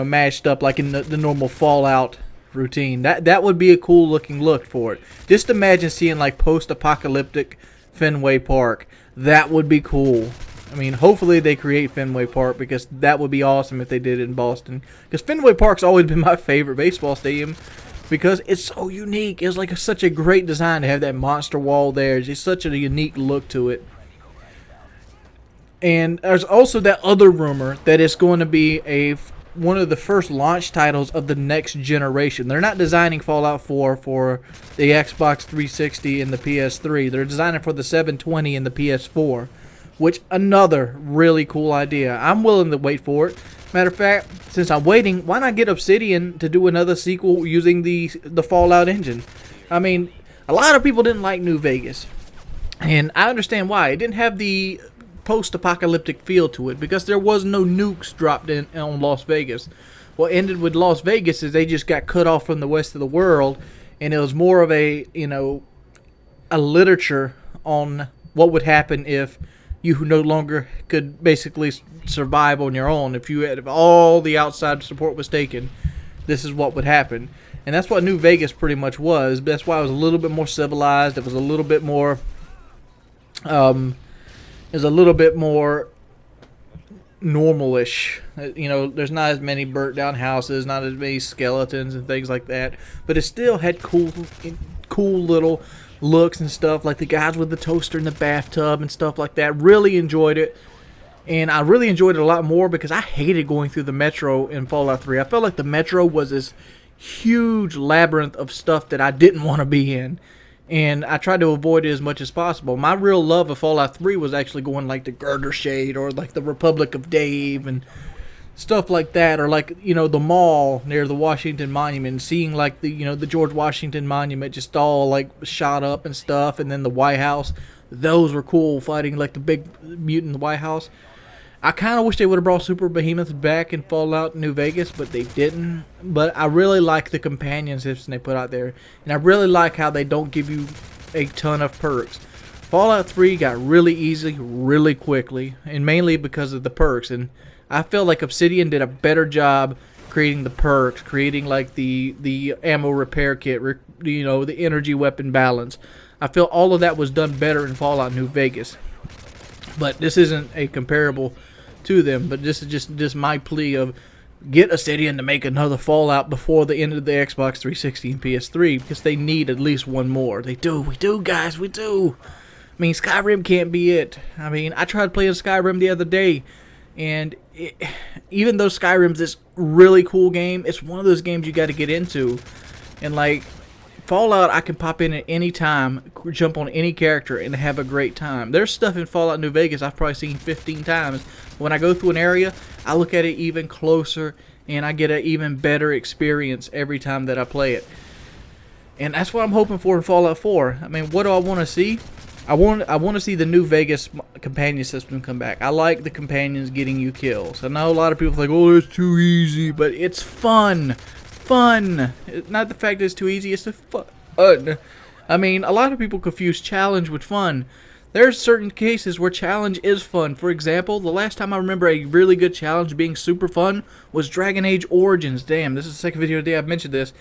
mashed up like in the normal Fallout routine. That would be a cool looking look for it. Just imagine seeing like post-apocalyptic Fenway Park. That would be cool. I mean, hopefully they create Fenway Park because that would be awesome if they did it in Boston. Because Fenway Park's always been my favorite baseball stadium because it's so unique. It's like such a great design to have that monster wall there. It's just such a unique look to it. And there's also that other rumor that it's going to be one of the first launch titles of the next generation. They're not designing Fallout 4 for the Xbox 360 and the PS3. They're designing for the 720 and the PS4. Which, another really cool idea. I'm willing to wait for it. Matter of fact, since I'm waiting, why not get Obsidian to do another sequel using the Fallout engine? I mean, a lot of people didn't like New Vegas. And I understand why. It didn't have the post-apocalyptic feel to it because there was no nukes dropped in on Las Vegas. What ended with Las Vegas is they just got cut off from the rest of the world, and it was more of a literature on what would happen if you no longer could basically survive on your own. If all the outside support was taken, this is what would happen. And that's what New Vegas pretty much was. That's why it was a little bit more civilized. It was a little bit more normalish. There's not as many burnt down houses, not as many skeletons and things like that. But it still had cool little looks and stuff, like the guys with the toaster in the bathtub and stuff like that. Really enjoyed it. And I really enjoyed it a lot more because I hated going through the metro in Fallout 3. I felt like the metro was this huge labyrinth of stuff that I didn't want to be in. And I tried to avoid it as much as possible. My real love of Fallout 3 was actually going like to Girder Shade or like the Republic of Dave and stuff like that, or like the mall near the Washington Monument, seeing like the George Washington Monument just all like shot up and stuff, and then the White House. Those were cool, fighting like the big mutant in the White House. I kind of wish they would have brought Super Behemoths back in Fallout New Vegas, but they didn't. But I really like the companion system they put out there, and I really like how they don't give you a ton of perks. Fallout 3 got really easy really quickly, and mainly because of the perks. And I feel like Obsidian did a better job creating the perks, creating like the ammo repair kit, the energy weapon balance. I feel all of that was done better in Fallout New Vegas. But this isn't a comparable to them, but this is just my plea of get Obsidian to make another Fallout before the end of the Xbox 360 and PS3, because they need at least one more. We do, guys, we do. I mean, Skyrim can't be it. I mean, I tried playing Skyrim the other day, and even though Skyrim's this really cool game, it's one of those games you got to get into. And like Fallout, I can pop in at any time, jump on any character, and have a great time. There's stuff in Fallout New Vegas I've probably seen 15 times. When I go through an area, I look at it even closer, and I get an even better experience every time that I play it. And that's what I'm hoping for in Fallout 4. I mean, what do I want to see? I want to see the New Vegas companion system come back. I like the companions getting you kills. I know a lot of people think, oh, it's too easy, but it's fun. Fun. Not the fact that it's too easy, it's the fun. I mean, a lot of people confuse challenge with fun. There's certain cases where challenge is fun. For example, the last time I remember a really good challenge being super fun was Dragon Age Origins. Damn, this is the second video today I've mentioned this,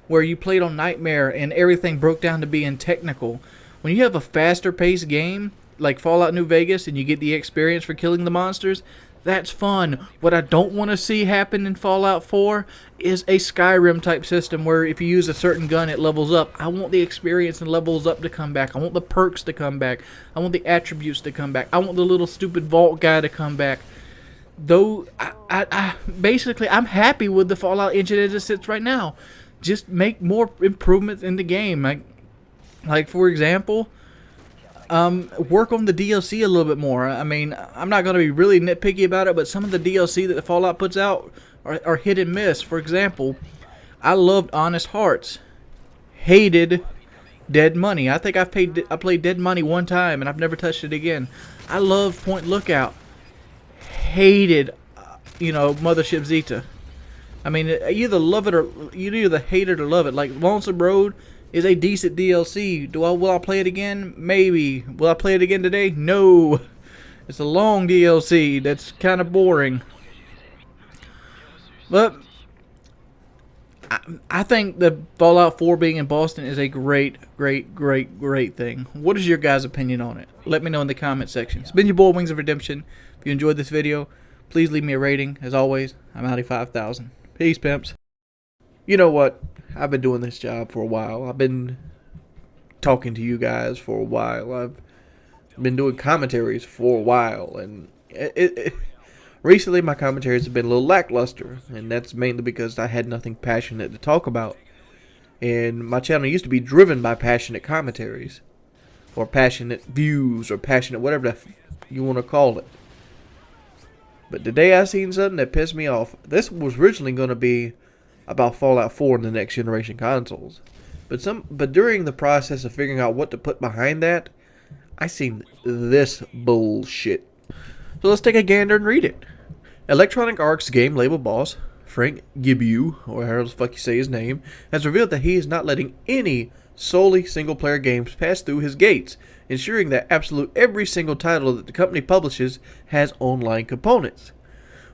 where you played on Nightmare and everything broke down to being technical. When you have a faster paced game like Fallout New Vegas and you get the experience for killing the monsters, that's fun. What I don't want to see happen in Fallout 4 is a Skyrim type system where if you use a certain gun it levels up. I want the experience and levels up to come back. I want the perks to come back. I want the attributes to come back. I want the little stupid vault guy to come back. Though basically I'm happy with the Fallout engine as it sits right now. Just make more improvements in the game. Like for example, work on the DLC a little bit more. I mean, I'm not going to be really nitpicky about it, but some of the DLC that the Fallout puts out are hit and miss. For example, I loved Honest Hearts, hated Dead Money. I think I played Dead Money one time and I've never touched it again. I love Point Lookout, hated, Mothership Zeta. I mean, you either love it or you either hate it or love it. Like Lonesome Road is a decent DLC. Will I play it again? Maybe. Will I play it again today? No. It's a long DLC that's kind of boring. But I think the Fallout 4 being in Boston is a great thing. What is your guys' opinion on it? Let me know in the comment section. It's been your boy, Wings of Redemption. If you enjoyed this video, please leave me a rating. As always, I'm Outie 5000. Peace, pimps. You know what? I've been doing this job for a while. I've been talking to you guys for a while. I've been doing commentaries for a while. And recently my commentaries have been a little lackluster. And that's mainly because I had nothing passionate to talk about. And my channel used to be driven by passionate commentaries. Or passionate views. Or passionate whatever you want to call it. But today I seen something that pissed me off. This was originally going to be about Fallout 4 and the next generation consoles. But during the process of figuring out what to put behind that, I seen this bullshit. So let's take a gander and read it. Electronic Arts game label boss, Frank Gibeau, or however the fuck you say his name, has revealed that he is not letting any solely single-player games pass through his gates, ensuring that absolute every single title that the company publishes has online components.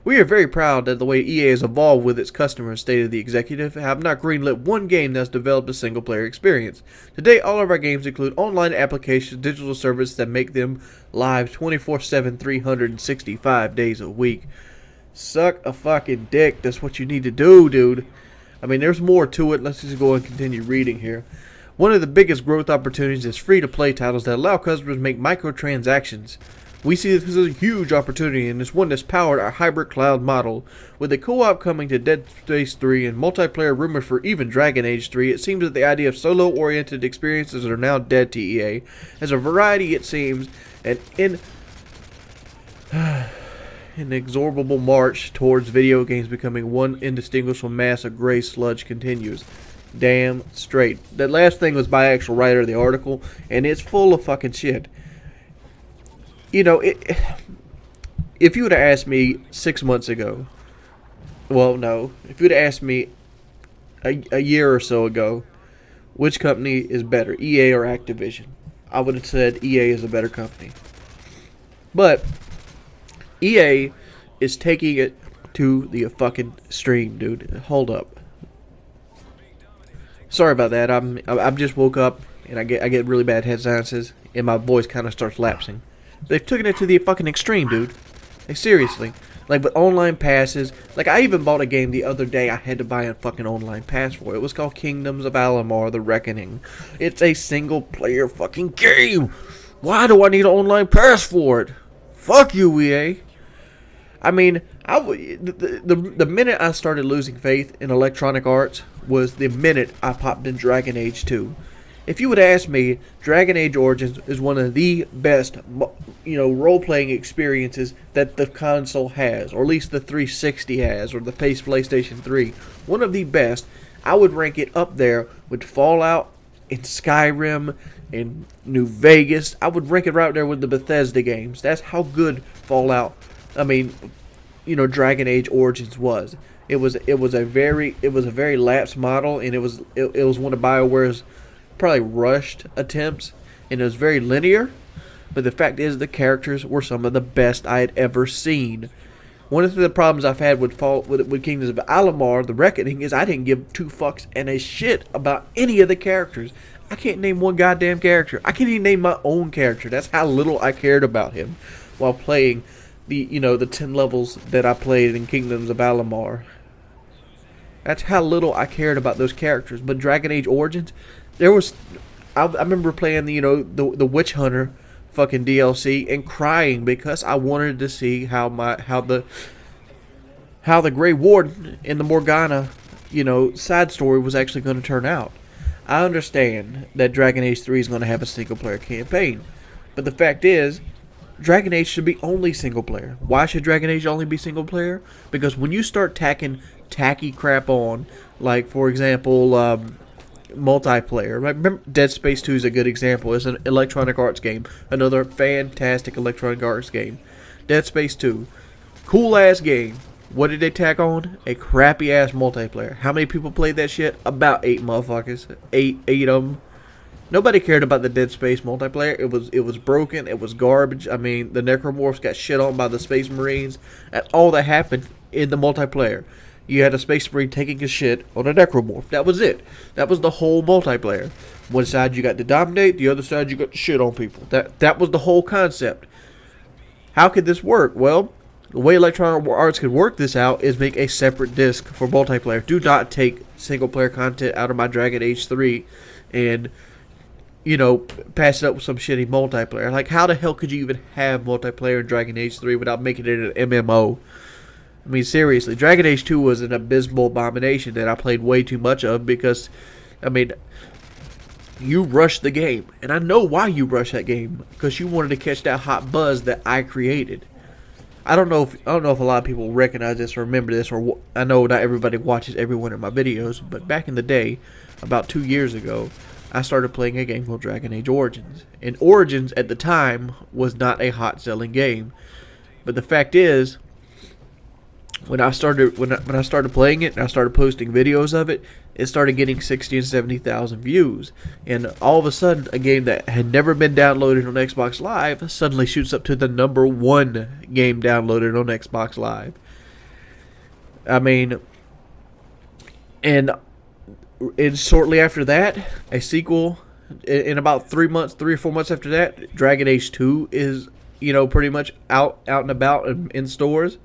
We are very proud that the way EA has evolved with its customers, stated the executive, have not greenlit one game that's developed a single-player experience. Today, all of our games include online applications, digital services that make them live 24/7, 365 days a week. Suck a fucking dick. That's what you need to do, dude. I mean, there's more to it. Let's just go and continue reading here. One of the biggest growth opportunities is free-to-play titles that allow customers to make microtransactions. We see this as a huge opportunity, and it's one that's powered our hybrid cloud model. With the co-op coming to Dead Space 3 and multiplayer rumored for even Dragon Age 3, it seems that the idea of solo-oriented experiences are now dead to EA. As a variety, it seems, an inexorable march towards video games becoming one indistinguishable mass of gray sludge continues. Damn straight. That last thing was by actual writer of the article, and it's full of fucking shit. You know, if you would have asked me 6 months ago, well, no, if you would have asked me a year or so ago, which company is better, EA or Activision, I would have said EA is a better company. But EA is taking it to the fucking stream, dude. Hold up. Sorry about that. I'm just woke up and I get really bad head sinuses and my voice kind of starts lapsing. They've taken it to the fucking extreme, dude. Like, seriously. Like, with online passes. Like, I even bought a game the other day I had to buy a fucking online pass for. It was called Kingdoms of Amalur: The Reckoning. It's a single-player fucking game. Why do I need an online pass for it? Fuck you, EA. I mean, the minute I started losing faith in Electronic Arts was the minute I popped in Dragon Age 2. If you would ask me, Dragon Age Origins is one of the best, role-playing experiences that the console has, or at least the 360 has, or the PlayStation 3. One of the best. I would rank it up there with Fallout and Skyrim and New Vegas. I would rank it right there with the Bethesda games. That's how good Dragon Age Origins was. It was a very lapsed model, and it was one of BioWare's probably rushed attempts, and it was very linear, but the fact is the characters were some of the best I had ever seen. One of the problems I've had with Kingdoms of Amalur: The Reckoning is I didn't give two fucks and a shit about any of the characters. I can't name one goddamn character. I can't even name my own character. That's how little I cared about him while playing the 10 levels that I played in Kingdoms of Amalur. That's how little I cared about those characters. But Dragon Age Origins, I remember playing the Witch Hunter fucking DLC and crying because I wanted to see how the Grey Warden in the Morgana side story was actually going to turn out. I understand that Dragon Age 3 is going to have a single player campaign, But the fact is, Dragon Age should be only single player. Why should Dragon Age only be single player? Because when you start tacking tacky crap on, like for example, multiplayer. Right? Remember, Dead Space 2 is a good example. It's an Electronic Arts game. Another fantastic Electronic Arts game. Dead Space 2. Cool ass game. What did they tack on? A crappy ass multiplayer. How many people played that shit? About 8 motherfuckers. Eight of them. Nobody cared about the Dead Space multiplayer. It was broken. It was garbage. I mean, the Necromorphs got shit on by the Space Marines. And all that happened in the multiplayer. You had a Space Marine taking a shit on a Necromorph. That was it. That was the whole multiplayer. One side you got to dominate. The other side you got to shit on people. That was the whole concept. How could this work? Well, the way Electronic Arts could work this out is make a separate disc for multiplayer. Do not take single player content out of my Dragon Age 3 and, you know, pass it up with some shitty multiplayer. Like, how the hell could you even have multiplayer in Dragon Age 3 without making it an MMO? I mean, seriously, Dragon Age 2 was an abysmal abomination that I played way too much of because, I mean, you rushed the game. And I know why you rushed that game. Because you wanted to catch that hot buzz that I created. I don't know if a lot of people recognize this or remember this, or I know not everybody watches every one of my videos, but back in the day, about 2 years ago, I started playing a game called Dragon Age Origins. And Origins at the time was not a hot selling game. But the fact is, when I started playing it and I started posting videos of it, it started getting 60 and 70,000 views. And all of a sudden, a game that had never been downloaded on Xbox Live suddenly shoots up to the #1 game downloaded on Xbox Live. I mean, and shortly after that, a sequel. In about 3 or 4 months after that, Dragon Age 2 is, you know, pretty much out and about in stores.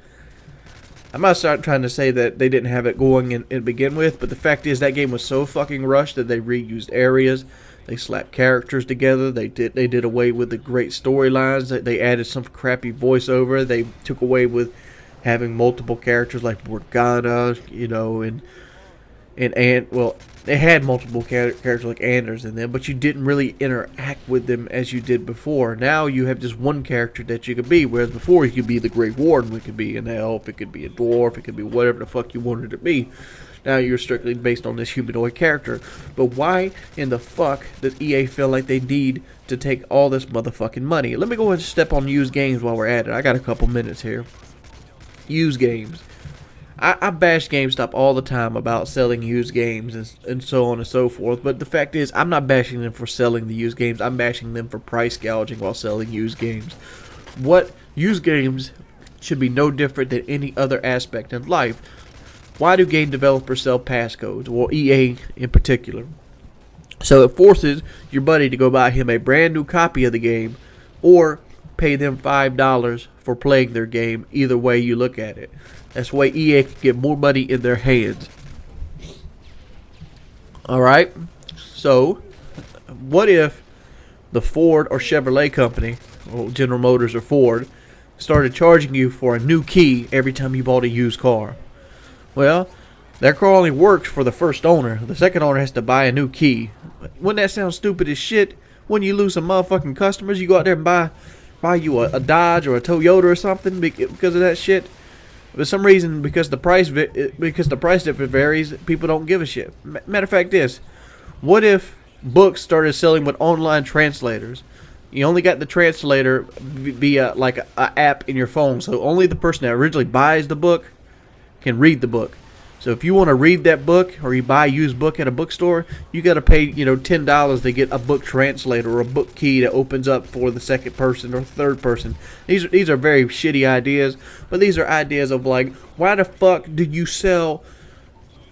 I'm not trying to say that they didn't have it going in begin with, but the fact is that game was so fucking rushed that they reused areas, they slapped characters together, they did away with the great storylines, they added some crappy voiceover, they took away with having multiple characters like Morgana, you know, and well, they had multiple characters like Anders in them, but you didn't really interact with them as you did before. Now you have just one character that you could be, whereas before you could be the Great Warden, it could be an elf, it could be a dwarf, it could be whatever the fuck you wanted to be. Now you're strictly based on this humanoid character. But why in the fuck does EA feel like they need to take all this motherfucking money? Let me go ahead and step on used games while we're at it. I got a couple minutes here. Used games. I bash GameStop all the time about selling used games and so on and so forth, but the fact is, I'm not bashing them for selling the used games, I'm bashing them for price gouging while selling used games. What used games should be no different than any other aspect in life. Why do game developers sell passcodes? Well, EA in particular. So it forces your buddy to go buy him a brand new copy of the game, or pay them $5 for playing their game, either way you look at it. That's the way EA can get more money in their hands. Alright? So, what if the Ford or Chevrolet company, or General Motors or Ford, started charging you for a new key every time you bought a used car? Well, that car only works for the first owner. The second owner has to buy a new key. Wouldn't that sound stupid as shit? When you lose some motherfucking customers, you go out there and buy you a Dodge or a Toyota or something because of that shit? For some reason, because the price difference varies, people don't give a shit. Matter of fact, what if books started selling with online translators? You only got the translator via like a app in your phone, so only the person that originally buys the book can read the book. So if you want to read that book, or you buy a used book at a bookstore, you got to pay, you know, $10 to get a book translator or a book key that opens up for the second person or third person. These are very shitty ideas, but these are ideas of like, why the fuck do you sell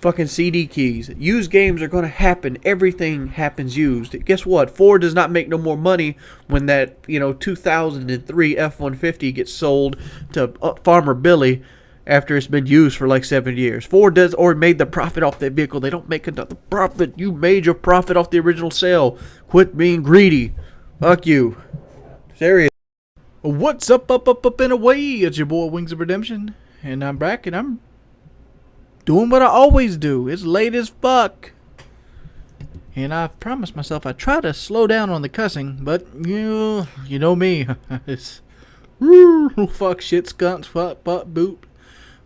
fucking CD keys? Used games are going to happen. Everything happens used. Guess what? Ford does not make no more money when that, you know, 2003 F-150 gets sold to Farmer Billy after it's been used for like 7 years. Ford does or made the profit off that vehicle. They don't make another profit. You made your profit off the original sale. Quit being greedy. Fuck you. Serious. What's up and away? It's your boy Wings of Redemption, and I'm back and I'm doing what I always do. It's late as fuck. And I've promised myself I'd try to slow down on the cussing, but you know me. It's fuck, shit, skunks, fuck, boot.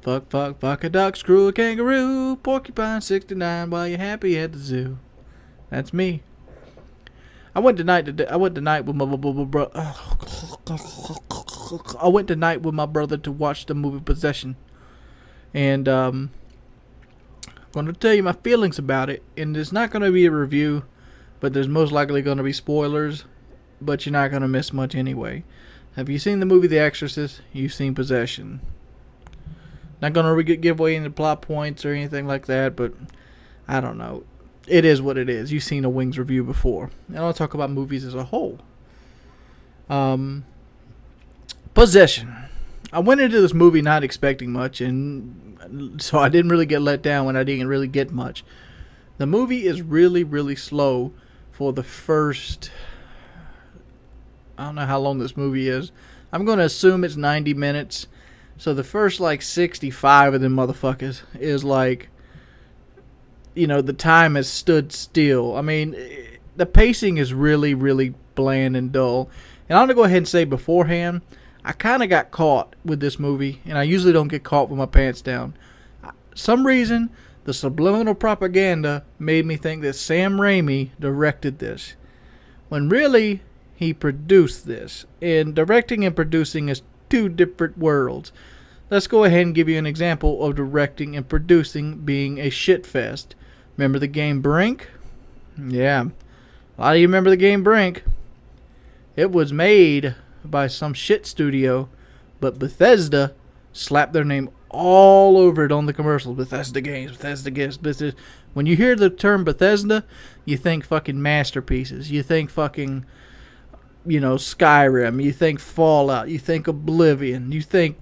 Fuck a duck, screw a kangaroo, porcupine 69 while you're happy at the zoo. That's me. I went tonight with my brother to watch the movie Possession. And I'm going to tell you my feelings about it. And it's not going to be a review, but there's most likely going to be spoilers. But you're not going to miss much anyway. Have you seen the movie The Exorcist? You've seen Possession. Not going to give away any plot points or anything like that, but I don't know. It is what it is. You've seen a Wings review before. And I'll talk about movies as a whole. Possession. I went into this movie not expecting much, and so I didn't really get let down when I didn't really get much. The movie is really, really slow for the first... I don't know how long this movie is. I'm going to assume it's 90 minutes. So the first, 65 of them motherfuckers is the time has stood still. I mean, the pacing is really, really bland and dull. And I'm going to go ahead and say beforehand, I kind of got caught with this movie, and I usually don't get caught with my pants down. Some reason, the subliminal propaganda made me think that Sam Raimi directed this, when really, he produced this. And directing and producing is two different worlds. Let's go ahead and give you an example of directing and producing being a shit fest. Remember the game Brink? Yeah. A lot of you remember the game Brink. It was made by some shit studio, but Bethesda slapped their name all over it on the commercials. Bethesda Games, Bethesda Games, Bethesda. When you hear the term Bethesda, you think fucking masterpieces. You think fucking, Skyrim. You think Fallout. You think Oblivion. You think,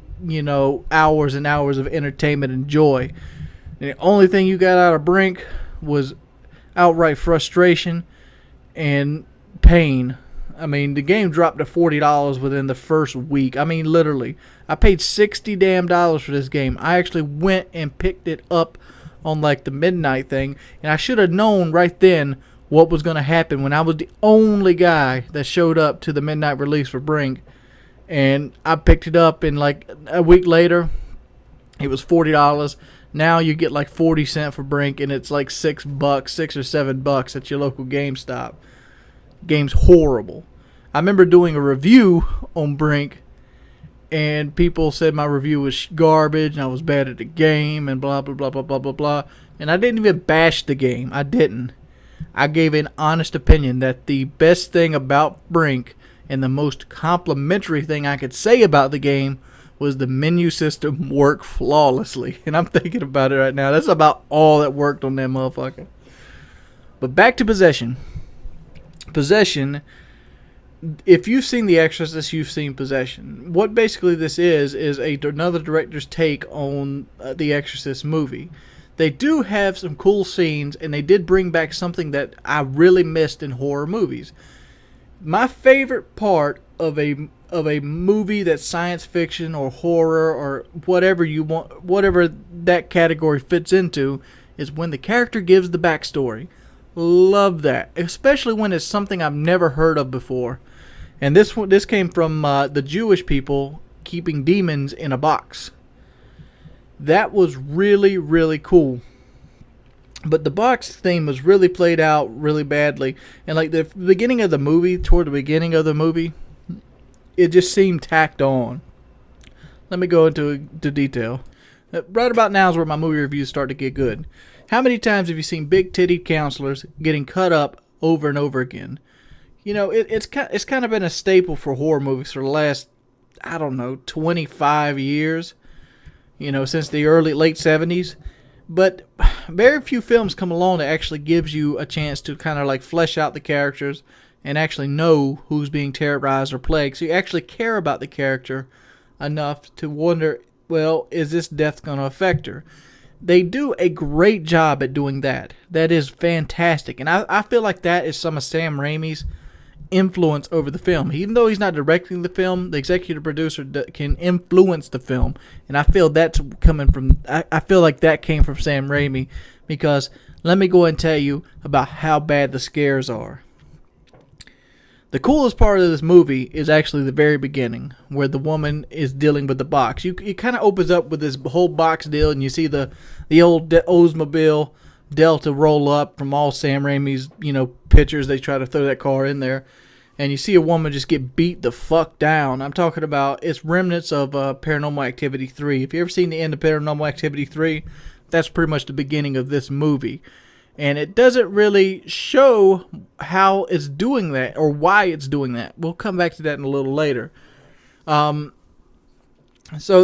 hours and hours of entertainment and joy. And the only thing you got out of Brink was outright frustration and pain. I mean, the game dropped to $40 within the first week. I mean, literally. I paid $60 damn for this game. I actually went and picked it up on the midnight thing, and I should have known right then what was going to happen when I was the only guy that showed up to the midnight release for Brink. And I picked it up, and a week later, it was $40. Now you get 40 cents for Brink, and it's $6, $6 or $7 at your local GameStop. Game's horrible. I remember doing a review on Brink, and people said my review was garbage, and I was bad at the game, and blah, blah, blah, blah, blah, blah, blah. And I didn't even bash the game. I didn't. I gave an honest opinion that the best thing about Brink and the most complimentary thing I could say about the game was the menu system worked flawlessly. And I'm thinking about it right now. That's about all that worked on that motherfucker. But back to Possession. Possession, if you've seen The Exorcist, you've seen Possession. What basically this is another director's take on the Exorcist movie. They do have some cool scenes, and they did bring back something that I really missed in horror movies. My favorite part of a movie that's science fiction or horror or whatever you want, whatever that category fits into, is when the character gives the backstory. Love that, especially when it's something I've never heard of before. And this came from the Jewish people keeping demons in a box. That was really, really cool. But the box theme was really played out really badly. And the beginning of the movie, toward the beginning of the movie, it just seemed tacked on. Let me go into detail. Right about now is where my movie reviews start to get good. How many times have you seen big-titted counselors getting cut up over and over again? It's kind of been a staple for horror movies for the last, 25 years. Since the late 70s. But very few films come along that actually gives you a chance to kind of flesh out the characters and actually know who's being terrorized or plagued. So you actually care about the character enough to wonder, well, is this death going to affect her? They do a great job at doing that. That is fantastic. And I feel like that is some of Sam Raimi's influence over the film. Even though he's not directing the film, the executive producer can influence the film. And I feel that's coming from, I feel like that came from Sam Raimi. because let me go and tell you about how bad the scares are. The coolest part of this movie is actually the very beginning, where the woman is dealing with the box. It kind of opens up with this whole box deal, and you see the old Oldsmobile Delta roll up from all Sam Raimi's, pictures. They try to throw that car in there, and you see a woman just get beat the fuck down. I'm talking about, it's remnants of Paranormal Activity 3. If you ever seen the end of Paranormal Activity 3, that's pretty much the beginning of this movie. And it doesn't really show how it's doing that or why it's doing that. We'll come back to that in a little later. So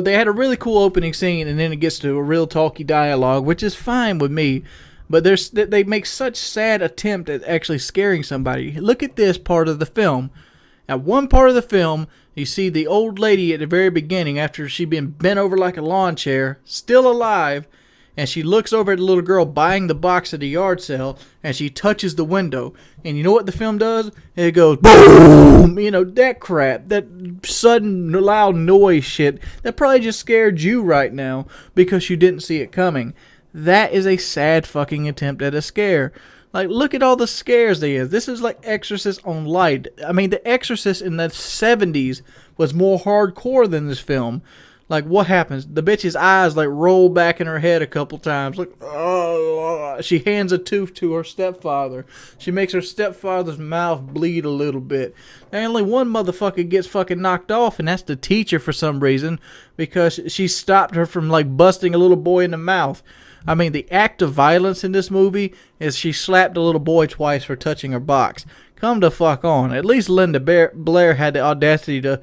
they had a really cool opening scene, and then it gets to a real talky dialogue, which is fine with me. But they make such sad attempt at actually scaring somebody. Look at this part of the film. At one part of the film, you see the old lady at the very beginning, after she'd been bent over like a lawn chair, still alive. And she looks over at the little girl buying the box at the yard sale, and she touches the window. And you know what the film does? It goes boom! That crap. That sudden loud noise shit. That probably just scared you right now because you didn't see it coming. That is a sad fucking attempt at a scare. Like, look at all the scares they have. This is like Exorcist on light. I mean, The Exorcist in the 70s was more hardcore than this film. Like, what happens? The bitch's eyes, roll back in her head a couple times. Like, oh, she hands a tooth to her stepfather. She makes her stepfather's mouth bleed a little bit. And only one motherfucker gets fucking knocked off, and that's the teacher for some reason, because she stopped her from, busting a little boy in the mouth. I mean, the act of violence in this movie is she slapped a little boy twice for touching her box. Come the fuck on. At least Linda Blair had the audacity to,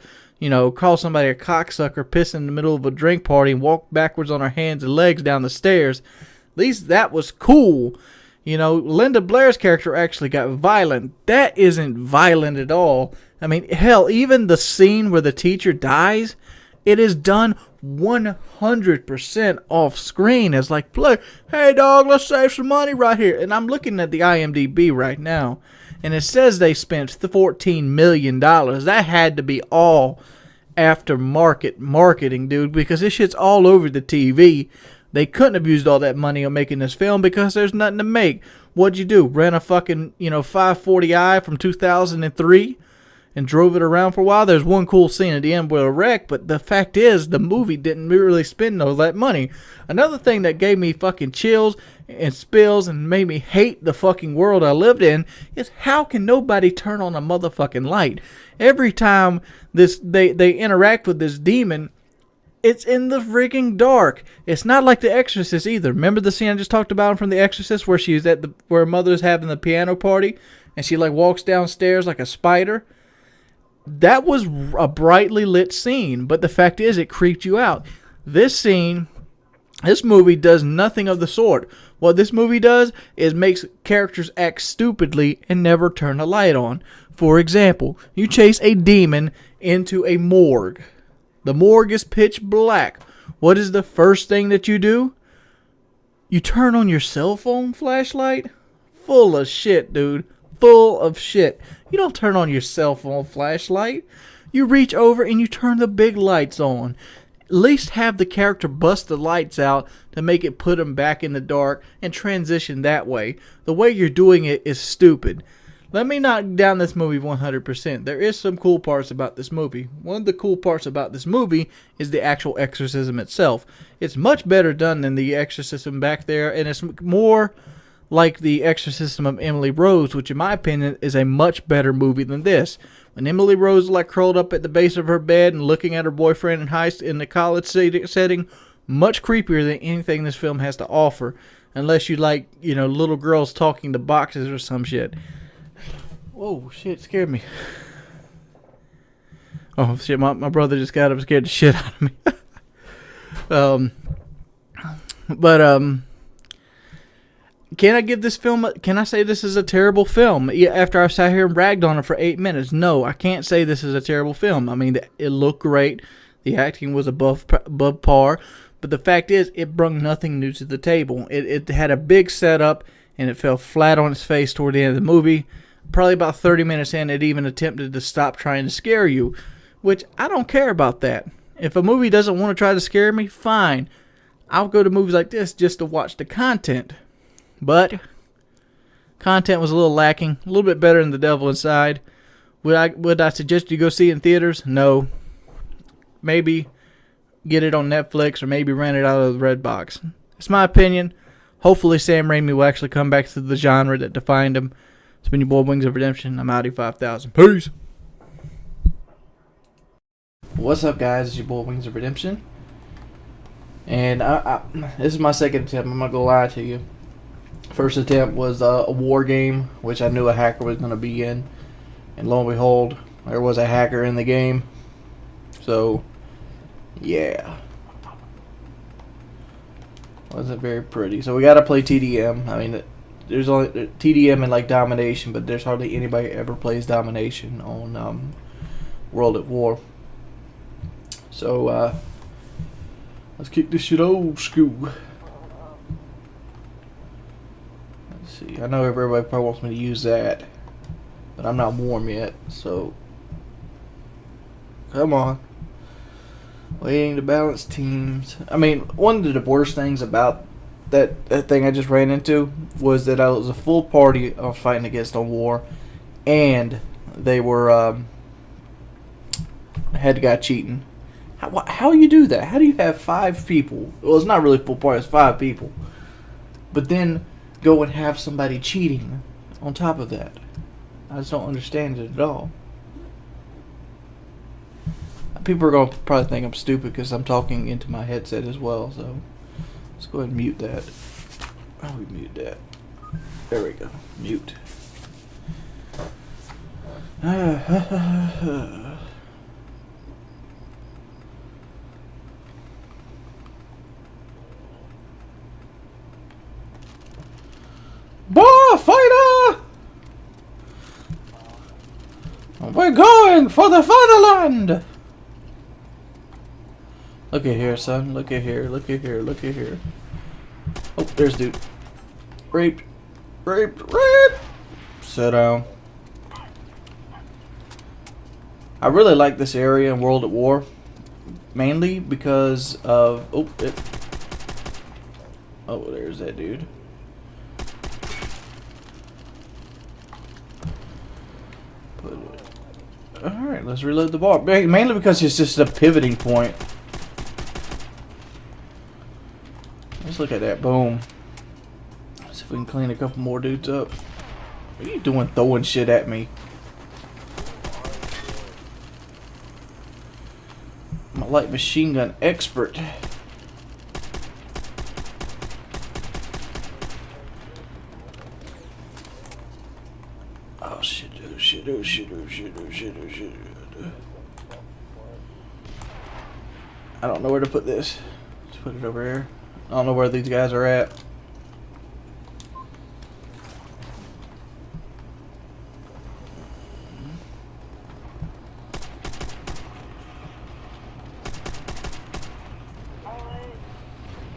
call somebody a cocksucker, piss in the middle of a drink party, and walk backwards on her hands and legs down the stairs. At least that was cool. Linda Blair's character actually got violent. That isn't violent at all. I mean, hell, even the scene where the teacher dies, it is done 100% off screen. It's like, play, hey dog, let's save some money right here. And I'm looking at the IMDb right now, and it says they spent $14 million. That had to be all aftermarket marketing, dude, because this shit's all over the TV. They couldn't have used all that money on making this film because there's nothing to make. What'd you do? Rent a fucking, 540i from 2003 and drove it around for a while? There's one cool scene at the end with a wreck, but the fact is the movie didn't really spend all that money. Another thing that gave me fucking chills and spills and made me hate the fucking world I lived in is how can nobody turn on a motherfucking light? Every time they interact with this demon, it's in the freaking dark. It's not like The Exorcist either. Remember the scene I just talked about from The Exorcist where she's where her mother's having the piano party and she walks downstairs like a spider? That was a brightly lit scene, but the fact is it creeped you out. This movie does nothing of the sort. What this movie does is makes characters act stupidly and never turn the light on. For example, you chase a demon into a morgue. The morgue is pitch black. What is the first thing that you do? You turn on your cell phone flashlight? Full of shit, dude. Full of shit. You don't turn on your cell phone flashlight. You reach over and you turn the big lights on. At least have the character bust the lights out to make it put them back in the dark and transition that way. The way you're doing it is stupid. Let me knock down this movie 100%. There is some cool parts about this movie. One of the cool parts about this movie is the actual exorcism itself. It's much better done than the exorcism back there, and it's more like the exorcism of Emily Rose, which in my opinion is a much better movie than this. When Emily Rose is curled up at the base of her bed and looking at her boyfriend in the college setting, much creepier than anything this film has to offer. Unless you like, little girls talking to boxes or some shit. Whoa, shit, scared me. Oh, shit, my brother just got up and scared the shit out of me. Can I give this film, can I say this is a terrible film? After I sat here and ragged on it for 8 minutes, no, I can't say this is a terrible film. I mean, it looked great. The acting was above par. But the fact is, it brought nothing new to the table. It had a big setup, and it fell flat on its face toward the end of the movie. Probably about 30 minutes in, it even attempted to stop trying to scare you, which I don't care about that. If a movie doesn't want to try to scare me, fine. I'll go to movies like this just to watch the content. but content was a little lacking. A little bit better than The Devil Inside. Would I suggest you go see it in theaters? No. Maybe get it on Netflix or maybe rent it out of the Red Box. It's my opinion. Hopefully Sam Raimi will actually come back to the genre that defined him. It's been your boy Wings of Redemption. I'm Audi 5000. Peace. What's up, guys? It's your boy Wings of Redemption. And this is my second attempt. I'm not going to lie to you. First attempt was a war game, which I knew a hacker was going to be in. And lo and behold, there was a hacker in the game. So, yeah. Wasn't very pretty. So we got to play TDM. I mean, there's only TDM and like Domination, but there's hardly anybody ever plays Domination on World at War. So, let's kick this shit old school. Let's see. I know everybody probably wants me to use that, but I'm not warm yet, so come on. Waiting to balance teams. I mean, one of the worst things about that thing I just ran into was that I was a full party I was fighting against on war, and they were had the guy cheating. How you do that? How do you have 5 people? Well, it's not really full party. It's 5 people, but then go and have somebody cheating on top of that. I just don't understand it at all. People are going to probably think I'm stupid because I'm talking into my headset as well, so let's go ahead and mute that. How do we mute that? There we go. Mute. Bar fighter! We're going for the fatherland! Look at here, son. Look at here. Look at here. Look at here. Oh, there's dude. Raped. Raped. Raped. Sit down. I really like this area in World at War. Mainly because of... Oh, there's that dude. Put it... Alright, let's reload the bar. Mainly because it's just a pivoting point. Let's look at that. Boom. Let's see if we can clean a couple more dudes up. What are you doing throwing shit at me? I'm a light machine gun expert. Oh shit, oh shit, oh shit, oh shit, oh shit, oh shit. I don't know where to put this. Let's put it over here. I don't know where these guys are at.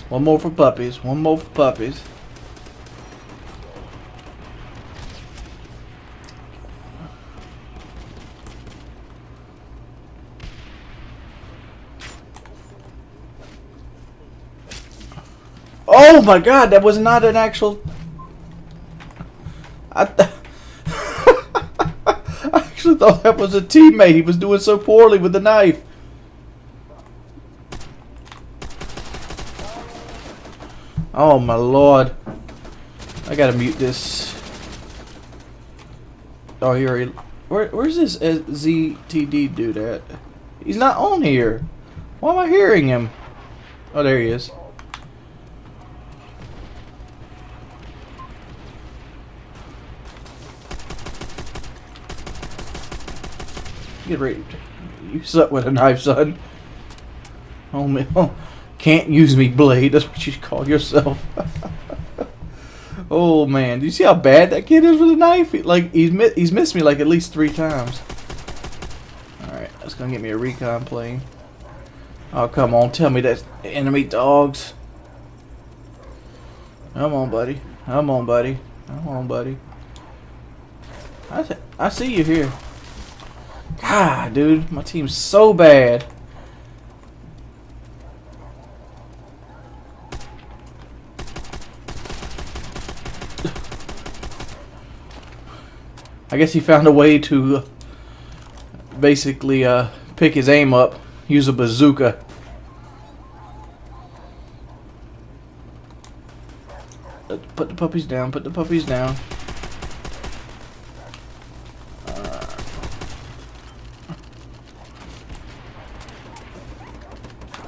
One more for puppies. One more for puppies. Oh my god, that was not an actual... I actually thought that was a teammate. He was doing so poorly with the knife. Oh my lord. I gotta mute this. Oh, here he... Where's this ZTD dude at? He's not on here. Why am I hearing him? Oh, there he is. Get raped. You suck with a knife, son. Oh man, can't use me, Blade. That's what you call yourself. Oh man, do you see how bad that kid is with a knife? Like he's missed me like at least 3 times. All right, that's gonna get me a recon plane. Oh come on, tell me that's enemy dogs. Come on, buddy. Come on, buddy. Come on, buddy. I see you here. God, dude, my team's so bad. I guess he found a way to basically pick his aim up, use a bazooka. Put the puppies down, put the puppies down.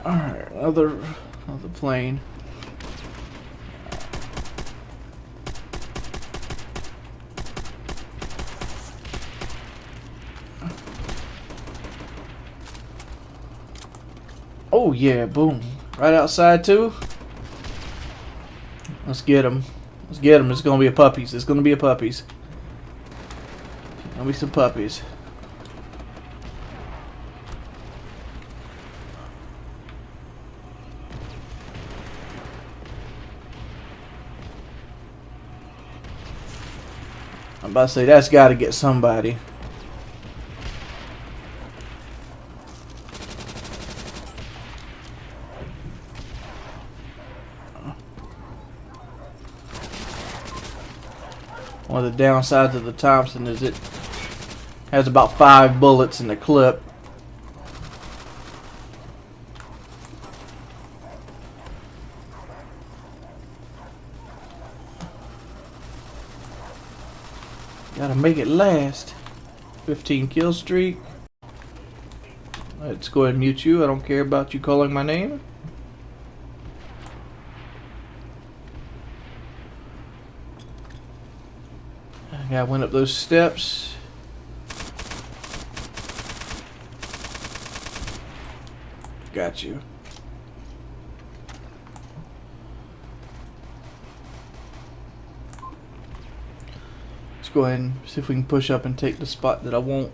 Alright, another plane. Oh yeah, boom. Right outside too. Let's get him. Let's get him. It's gonna be a puppies. It's gonna be a puppies. Gonna be some puppies. I'm about to say that's got to get somebody. One of the downsides of the Thompson is it has about 5 bullets in the clip. Gotta make it last. 15 kill streak. Let's go ahead and mute you. I don't care about you calling my name. I gotta went up those steps. Got you. Let's go ahead and see if we can push up and take the spot that I want.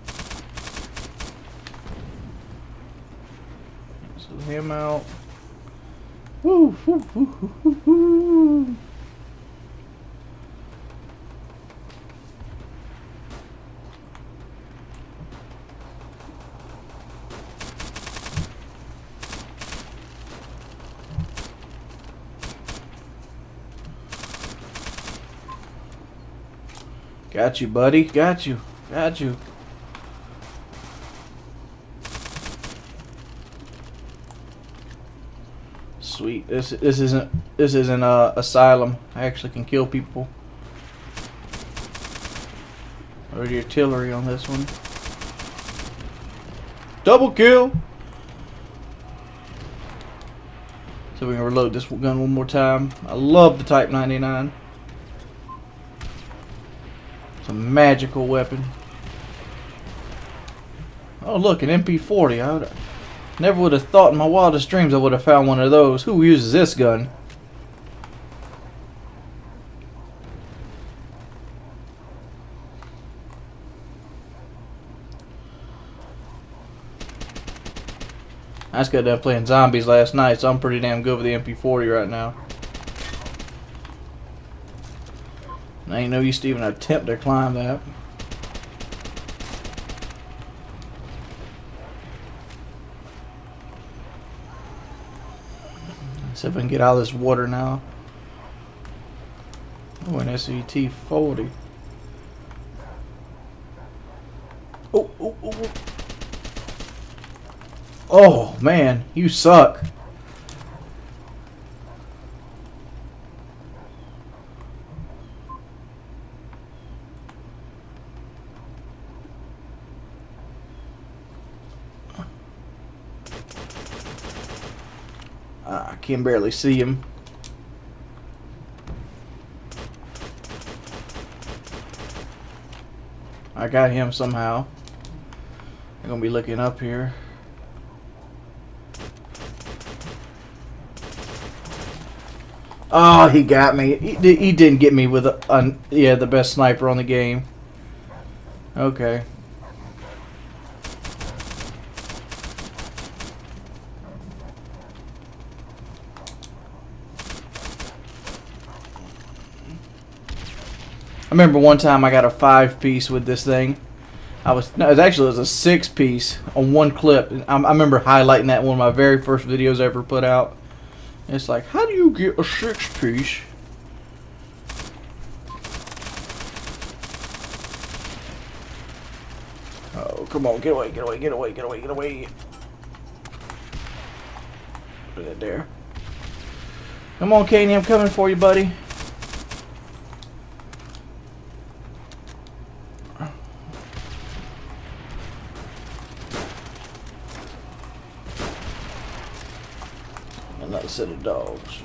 So him out. Woo, woo, woo, woo, woo. Got you, buddy. Got you. Got you. Sweet. This isn't asylum. I actually can kill people. Already artillery on this one. Double kill. So we can reload this gun one more time. I love the Type 99. It's a magical weapon. Oh look, an MP40. I never would have thought in my wildest dreams I would have found one of those. Who uses this gun? I just got done playing zombies last night, so I'm pretty damn good with the MP40 right now. I ain't no use to even attempt to climb that. Let's see if I can get out of this water now. Oh, an SVT 40. Oh, oh, oh, oh. Oh, man, you suck. I can barely see him. I got him somehow. I'm gonna be looking up here. Oh, he got me. He didn't get me with the best sniper on the game. Okay. I remember one time I got a 5-piece with this thing. It was a 6-piece on one clip. I remember highlighting that in one of my very first videos I ever put out. It's like, how do you get a 6-piece? Oh, come on, get away, get away, get away, get away, get away. Put it there. Come on, Katie, I'm coming for you, buddy. Another set of dogs.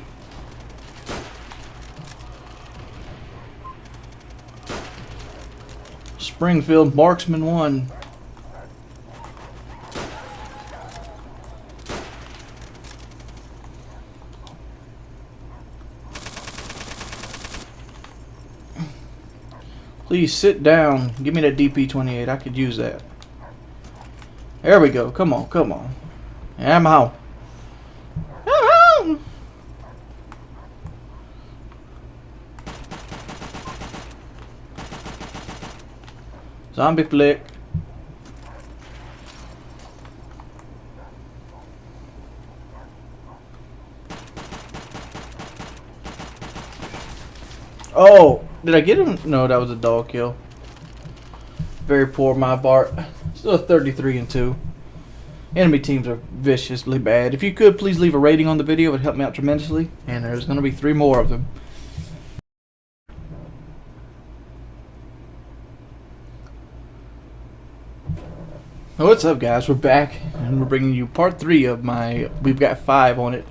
Springfield Marksman 1. Please sit down. Give me that DP-28. I could use that. There we go. Come on, come on. Ammo. Ammo. Zombie flick. Oh, did I get him? No, that was a dog kill. Very poor my part. Still 33-2. Enemy teams are viciously bad. If you could, please leave a rating on the video. It would help me out tremendously. And there's going to be 3 more of them. What's up, guys? We're back, and we're bringing you part 3 of my, we've got 5 on it,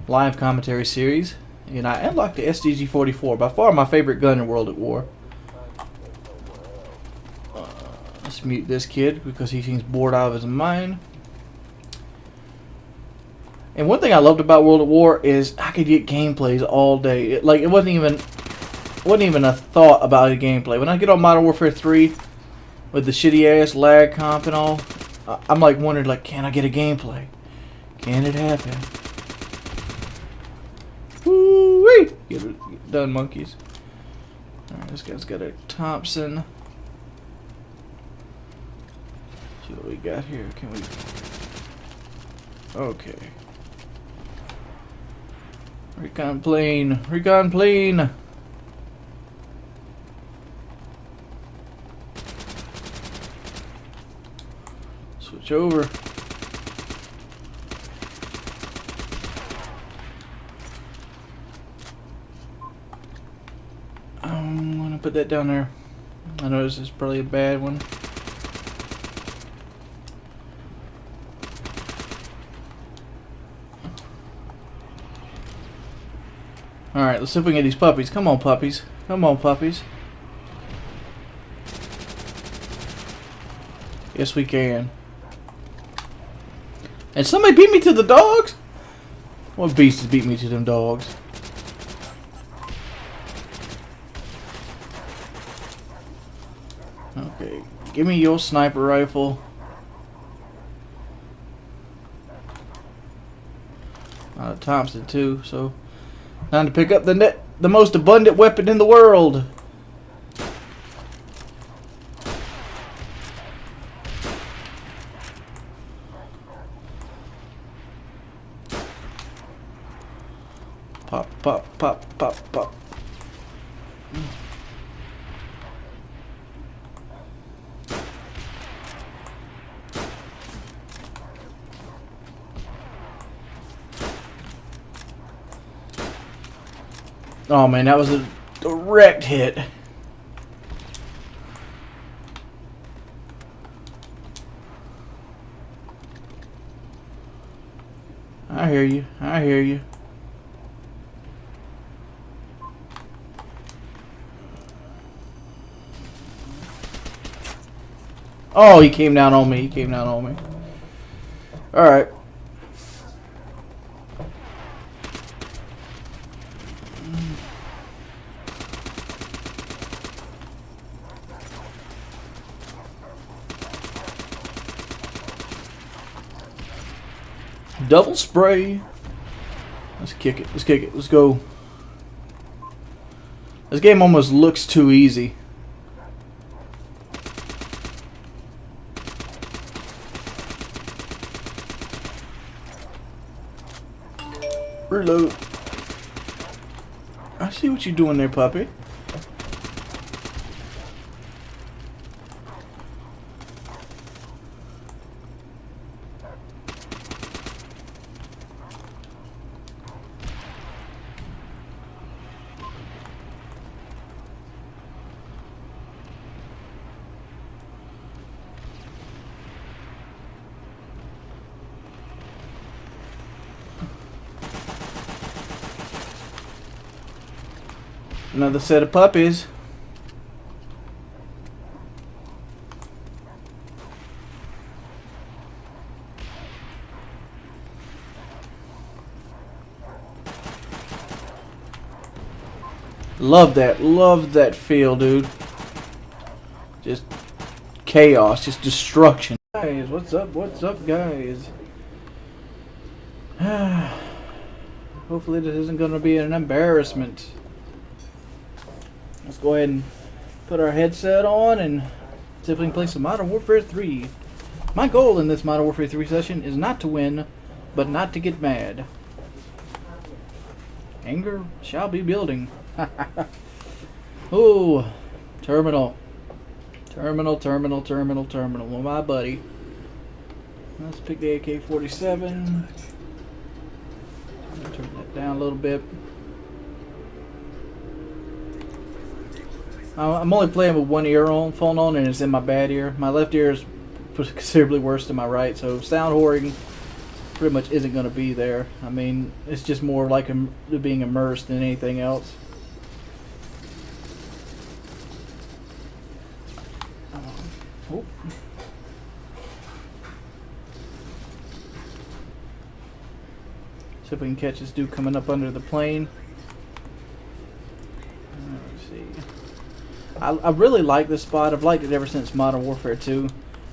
live commentary series. And I unlocked the SDG-44, by far my favorite gun in World at War. Let's mute this kid because he seems bored out of his mind. And one thing I loved about World at War is I could get gameplays all day. It wasn't even a thought about a gameplay. When I get on Modern Warfare 3 with the shitty ass lag comp and all, I'm like wondering, like, can I get a gameplay? Can it happen? Woo-wee! Get it done, monkeys. Alright, this guy's got a Thompson. See what we got here. Can we... Okay. Recon plane. Recon plane. Switch over. I'm gonna put that down there. I know this is probably a bad one. Alright, let's see if we can get these puppies. Come on, puppies. Come on, puppies. Yes, we can. And somebody beat me to the dogs? What beasts beat me to them dogs? Okay, give me your sniper rifle. Thompson too, so time to pick up the most abundant weapon in the world. Pop, pop, pop, pop, pop. Oh man, that was a direct hit. I hear you. I hear you. Oh, he came down on me. He came down on me. Alright. Double spray. Let's kick it. Let's kick it. Let's go. This game almost looks too easy. Reload. I see what you're doing there, puppy. Another set of puppies. Love that feel, dude. Just chaos, just destruction. Guys, what's up, guys? Hopefully this isn't going to be an embarrassment. Let's go ahead and put our headset on and see if we can play some Modern Warfare 3. My goal in this Modern Warfare 3 session is not to win, but not to get mad. Anger shall be building. Ooh, terminal. Well, my buddy. Let's pick the AK-47. Turn that down a little bit. I'm only playing with one earphone on, and it's in my bad ear. My left ear is considerably worse than my right, so sound whoring pretty much isn't going to be there. I mean, it's just more like being immersed than anything else. Oh. See if we can catch this dude coming up under the plane. Let's see. I really like this spot. I've liked it ever since Modern Warfare 2.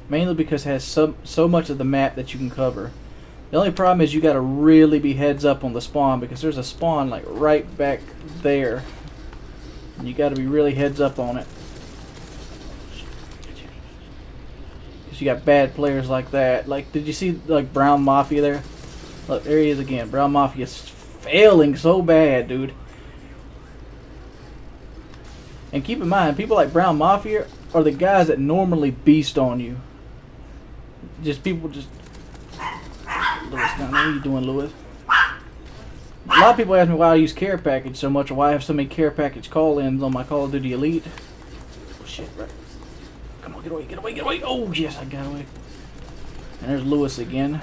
Mainly because it has so much of the map that you can cover. The only problem is you got to really be heads up on the spawn, because there's a spawn like right back there. And you got to be really heads up on it. Because you got bad players like that. Like, did you see like Brown Mafia there? Look, there he is again. Brown Mafia is failing so bad, dude. And keep in mind, people like Brown Mafia are the guys that normally beast on you. Just people just... Lewis, now, what are you doing, Lewis? A lot of people ask me why I use care package so much, or why I have so many care package call-ins on my Call of Duty Elite. Oh shit, right. Come on, get away, get away, get away. Oh yes, I got away. And there's Lewis again.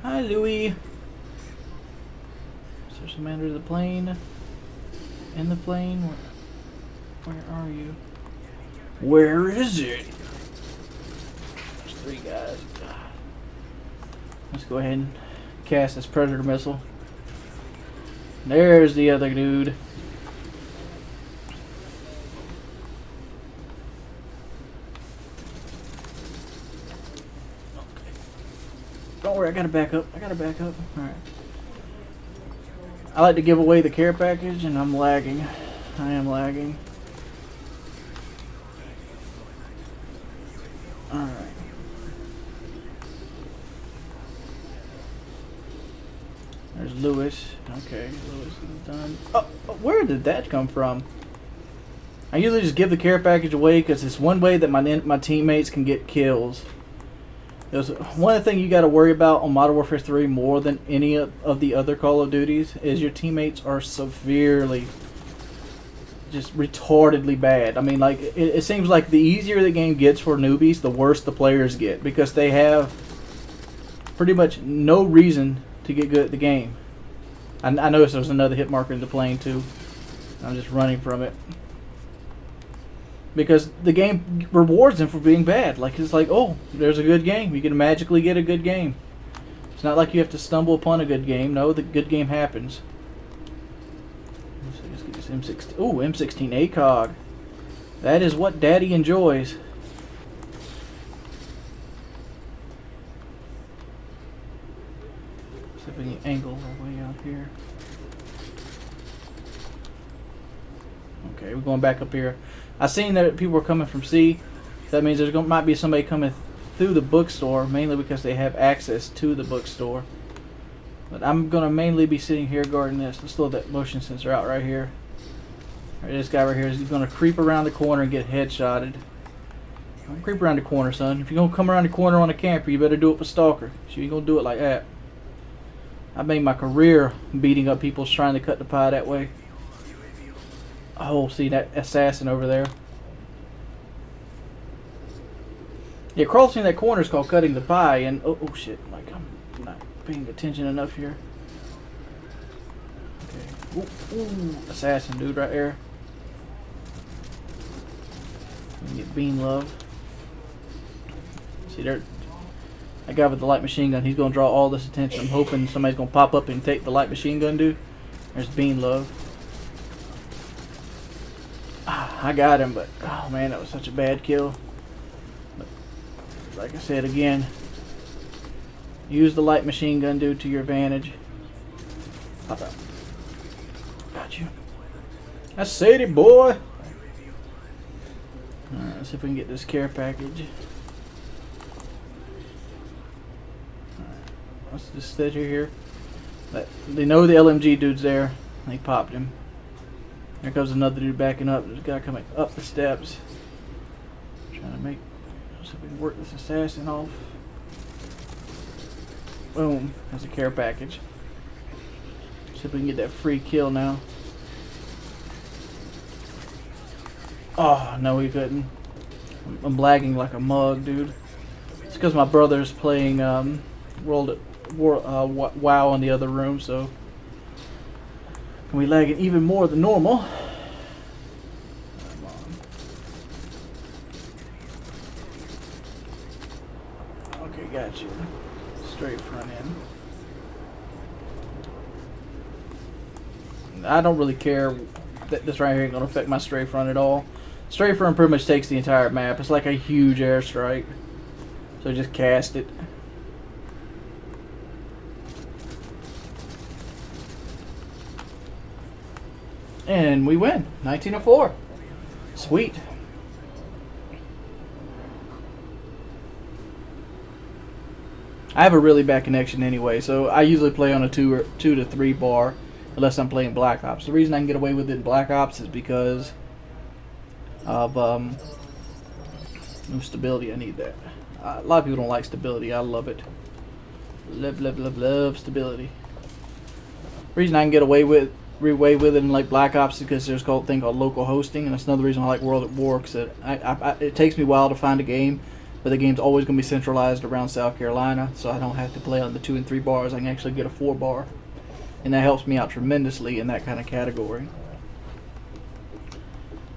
Hi, Louie. Is there some under the plane? In the plane? Where are you? Where is it? There's 3 guys. Let's go ahead and cast this Predator missile. There's the other dude. Okay. Don't worry, I gotta back up. Alright. I like to give away the care package, and I'm lagging. I am lagging. Alright. There's Lewis. Okay, Lewis is done. Oh, where did that come from? I usually just give the care package away because it's one way that my teammates can get kills. There's one of the things you got to worry about on Modern Warfare 3 more than any of the other Call of Duties is your teammates are severely, just retardedly bad. I mean, like, it seems like the easier the game gets for newbies, the worse the players get, because they have pretty much no reason to get good at the game. I noticed there was another hit marker in the plane too. I'm just running from it. Because the game rewards them for being bad. Like, it's like, oh, there's a good game. You can magically get a good game. It's not like you have to stumble upon a good game. No, the good game happens. Let's get this M16. Ooh, M16 ACOG. That is what Daddy enjoys. See if we can angle our way out here. Okay, we're going back up here. I seen that people were coming from C. That means there might be somebody coming through the bookstore, mainly because they have access to the bookstore. But I'm going to mainly be sitting here guarding this. Let's throw that motion sensor out right here. Alright, this guy right here is going to creep around the corner and get headshotted. Don't creep around the corner, son. If you're going to come around the corner on a camper, you better do it with Stalker. So you ain't going to do it like that. I made my career beating up people trying to cut the pie that way. Oh, see that assassin over there. Yeah, crossing that corner is called cutting the pie, and oh shit, like I'm not paying attention enough here. Okay, Ooh, assassin dude right there. Get bean love. See there, that guy with the light machine gun, he's gonna draw all this attention. I'm hoping somebody's gonna pop up and take the light machine gun dude. There's bean love. I got him, but oh man, that was such a bad kill. But like I said again, use the light machine gun dude to your advantage. Pop out. Got you. That's Sadie boy. Alright, let's see if we can get this care package. Alright, let's just sit here. They know the LMG dude's there. They popped him. There comes another dude backing up. There's a guy coming up the steps. Trying to make. See if we can work this assassin off. Boom. That's a care package. See if we can get that free kill now. Oh, no, we couldn't. I'm lagging like a mug, dude. It's because my brother's playing WoW in the other room, so we lagging even more than normal. Come on. Okay, got you. Straight front end. I don't really care that this right here ain't gonna affect my straight front at all. Straight front pretty much takes the entire map. It's like a huge airstrike. So just cast it. And we win. 19-4. Sweet. I have a really bad connection anyway, so I usually play on a 2 to 3 bar unless I'm playing Black Ops. The reason I can get away with it in Black Ops is because of stability. I need that. A lot of people don't like stability. I love it. Love stability. The reason I can get away with it in like Black Ops is because there's a thing called local hosting, and that's another reason I like World at War, because it takes me a while to find a game, but the game's always going to be centralized around South Carolina, so I don't have to play on the 2 and 3 bars. I can actually get a 4 bar, and that helps me out tremendously in that kind of category.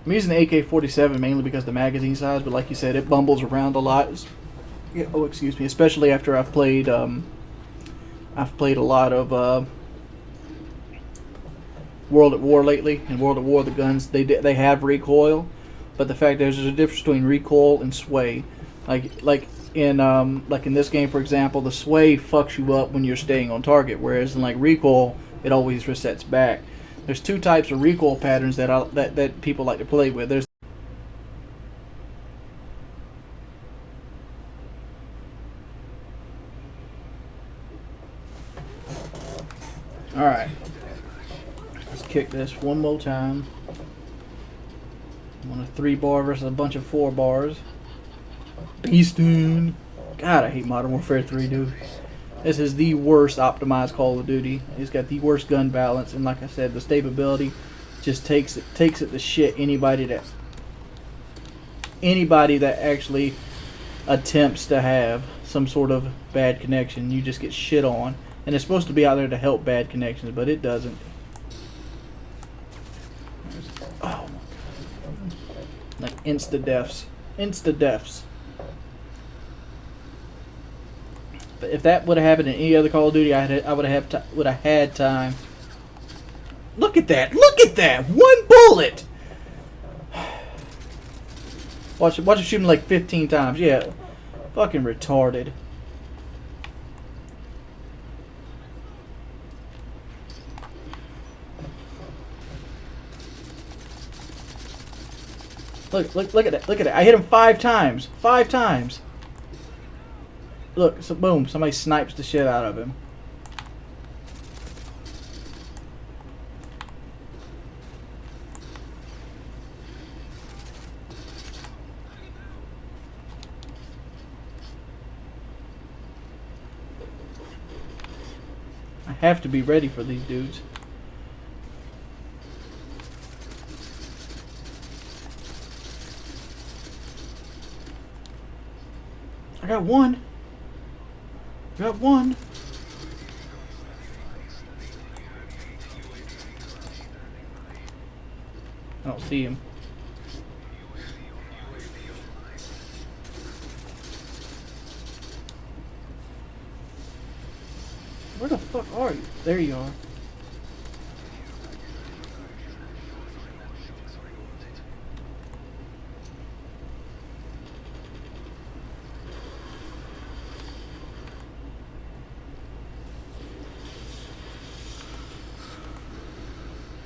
I'm using the AK-47 mainly because of the magazine size, but like you said, it bumbles around a lot. Oh, excuse me. Especially after I've played a lot of World at War lately. In World at War, the guns they have recoil, but the fact there's a difference between recoil and sway. Like in this game, for example, the sway fucks you up when you're staying on target, whereas in like recoil, it always resets back. There's 2 types of recoil patterns that people like to play with. There's alright. Let's kick this one more time. I'm on a 3 bar versus a bunch of 4 bars. Beastin'. God, I hate Modern Warfare 3, dude. This is the worst optimized Call of Duty. It's got the worst gun balance, and like I said, the stability just takes it to shit anybody that actually attempts to have some sort of bad connection. You just get shit on, and it's supposed to be out there to help bad connections, but it doesn't. Oh my God. Like insta deaths. But if that would have happened in any other Call of Duty, I would have had time. Look at that! Look at that! 1 bullet. Watch him shoot him like 15 times. Yeah, fucking retarded. Look at that! Look at it! I hit him 5 times. 5 times. Look, so boom, somebody snipes the shit out of him. I have to be ready for these dudes. I got one. Got one. don't see him. Where the fuck are you? There you are.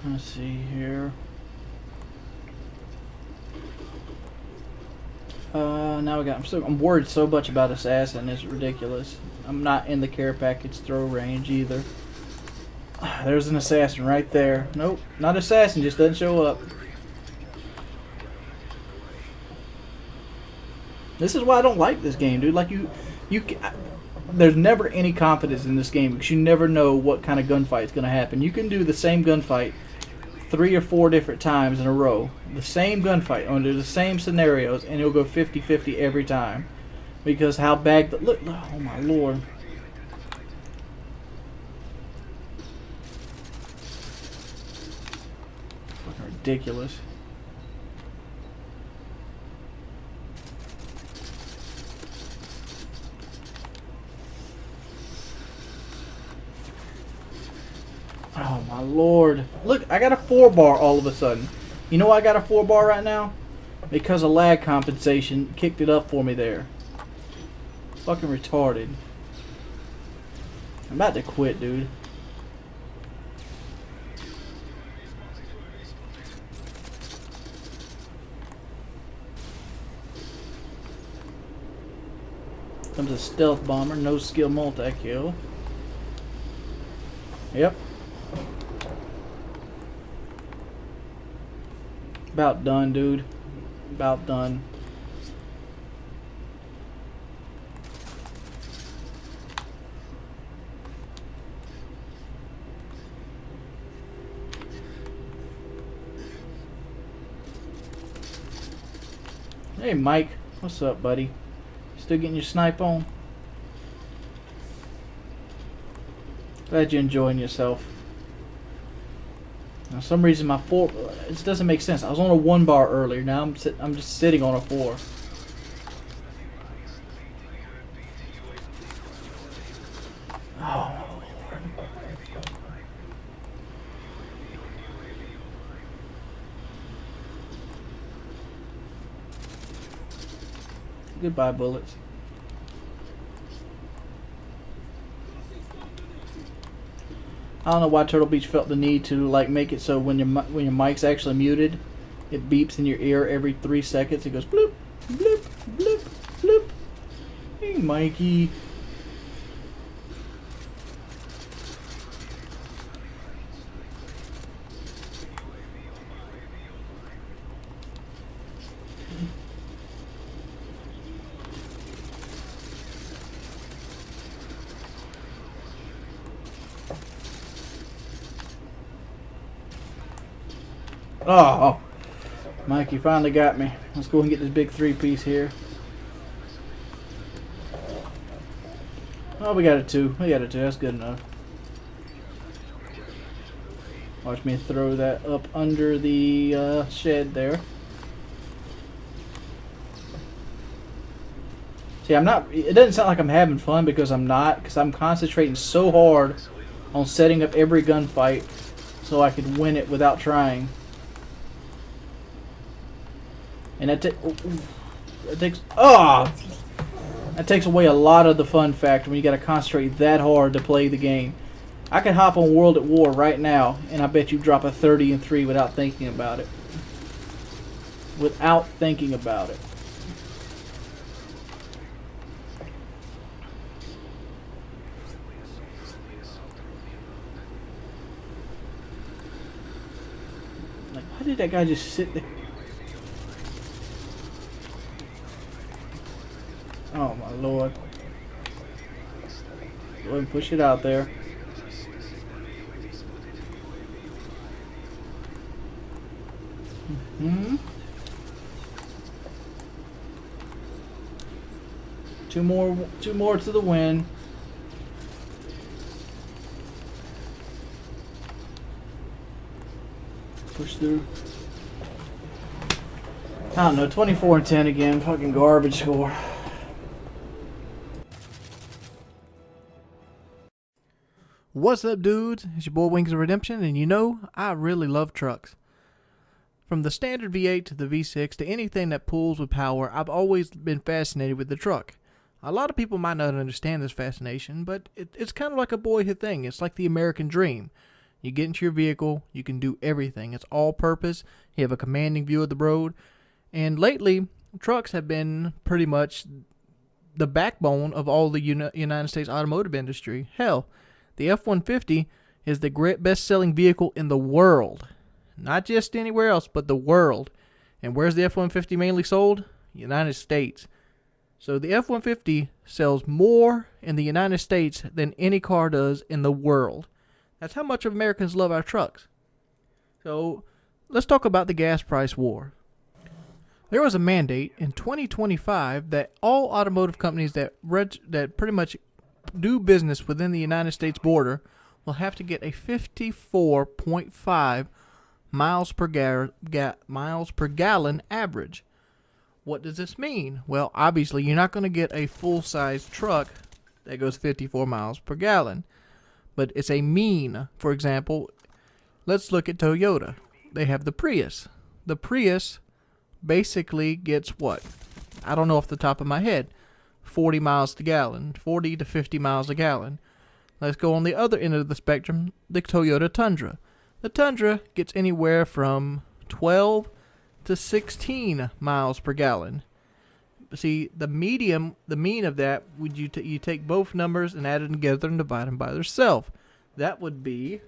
Let's see here. Now we got. I'm worried so much about assassin. It's ridiculous. I'm not in the care package throw range either. There's an assassin right there. Nope, not assassin. Just doesn't show up. This is why I don't like this game, dude. Like there's never any confidence in this game because you never know what kind of gunfight is gonna happen. You can do the same gunfight 3 or 4 different times in a row. The same gunfight under the same scenarios, and it'll go 50-50 every time. Because how bad... Look, oh my lord. Fucking ridiculous. Oh my lord. Look, I got a 4-bar all of a sudden. You know why I got a 4-bar right now? Because of lag compensation kicked it up for me there. Fucking retarded. I'm about to quit, dude. Comes a stealth bomber, no skill multi-kill. Yep. About done, dude. About done. Hey, Mike. What's up, buddy? Still getting your snipe on? Glad you're enjoying yourself. For some reason my 4, it doesn't make sense. I was on a 1-bar earlier. Now I'm just sitting on a 4. Oh. Goodbye, bullets. I don't know why Turtle Beach felt the need to like make it so when your mic's actually muted, it beeps in your ear every 3 seconds. It goes bloop, bloop, bloop, bloop. Hey, Mikey. Oh, Mike, you finally got me. Let's go and get this big 3-piece here. Oh, we got a 2. We got a 2. That's good enough. Watch me throw that up under the shed there. See, I'm not... It doesn't sound like I'm having fun because I'm not. Because I'm concentrating so hard on setting up every gunfight so I could win it without trying. And that takes away a lot of the fun factor when you got to concentrate that hard to play the game. I could hop on World at War right now, and I bet you drop a 30 and 3 without thinking about it. Without thinking about it. Like, why did that guy just sit there? Oh my lord. Go ahead and push it out there. Mm-hmm. 2 more to the win. Push through. I don't know, 24-10 again. Fucking garbage score. What's up, dudes? It's your boy Wings of Redemption, and you know, I really love trucks. From the standard V8 to the V6 to anything that pulls with power, I've always been fascinated with the truck. A lot of people might not understand this fascination, but it's kind of like a boyhood thing. It's like the American dream. You get into your vehicle, you can do everything. It's all purpose. You have a commanding view of the road. And lately, trucks have been pretty much the backbone of all the United States automotive industry. Hell, the F-150 is the best-selling vehicle in the world. Not just anywhere else, but the world. And where's the F-150 mainly sold? United States. So the F-150 sells more in the United States than any car does in the world. That's how much Americans love our trucks. So let's talk about the gas price war. There was a mandate in 2025 that all automotive companies that pretty much do business within the United States border will have to get a 54.5 miles per gallon average. What does this mean? Well, obviously you're not going to get a full-size truck that goes 54 miles per gallon, but it's a mean. For example, let's look at Toyota. They have the Prius. The Prius basically gets what? I don't know off the top of my head. 40 miles to gallon, 40 to 50 miles a gallon. Let's go on the other end of the spectrum, the Toyota Tundra. The Tundra gets anywhere from 12 to 16 miles per gallon. See, the mean of that, would you take both numbers and add them together and divide them by themselves. That would be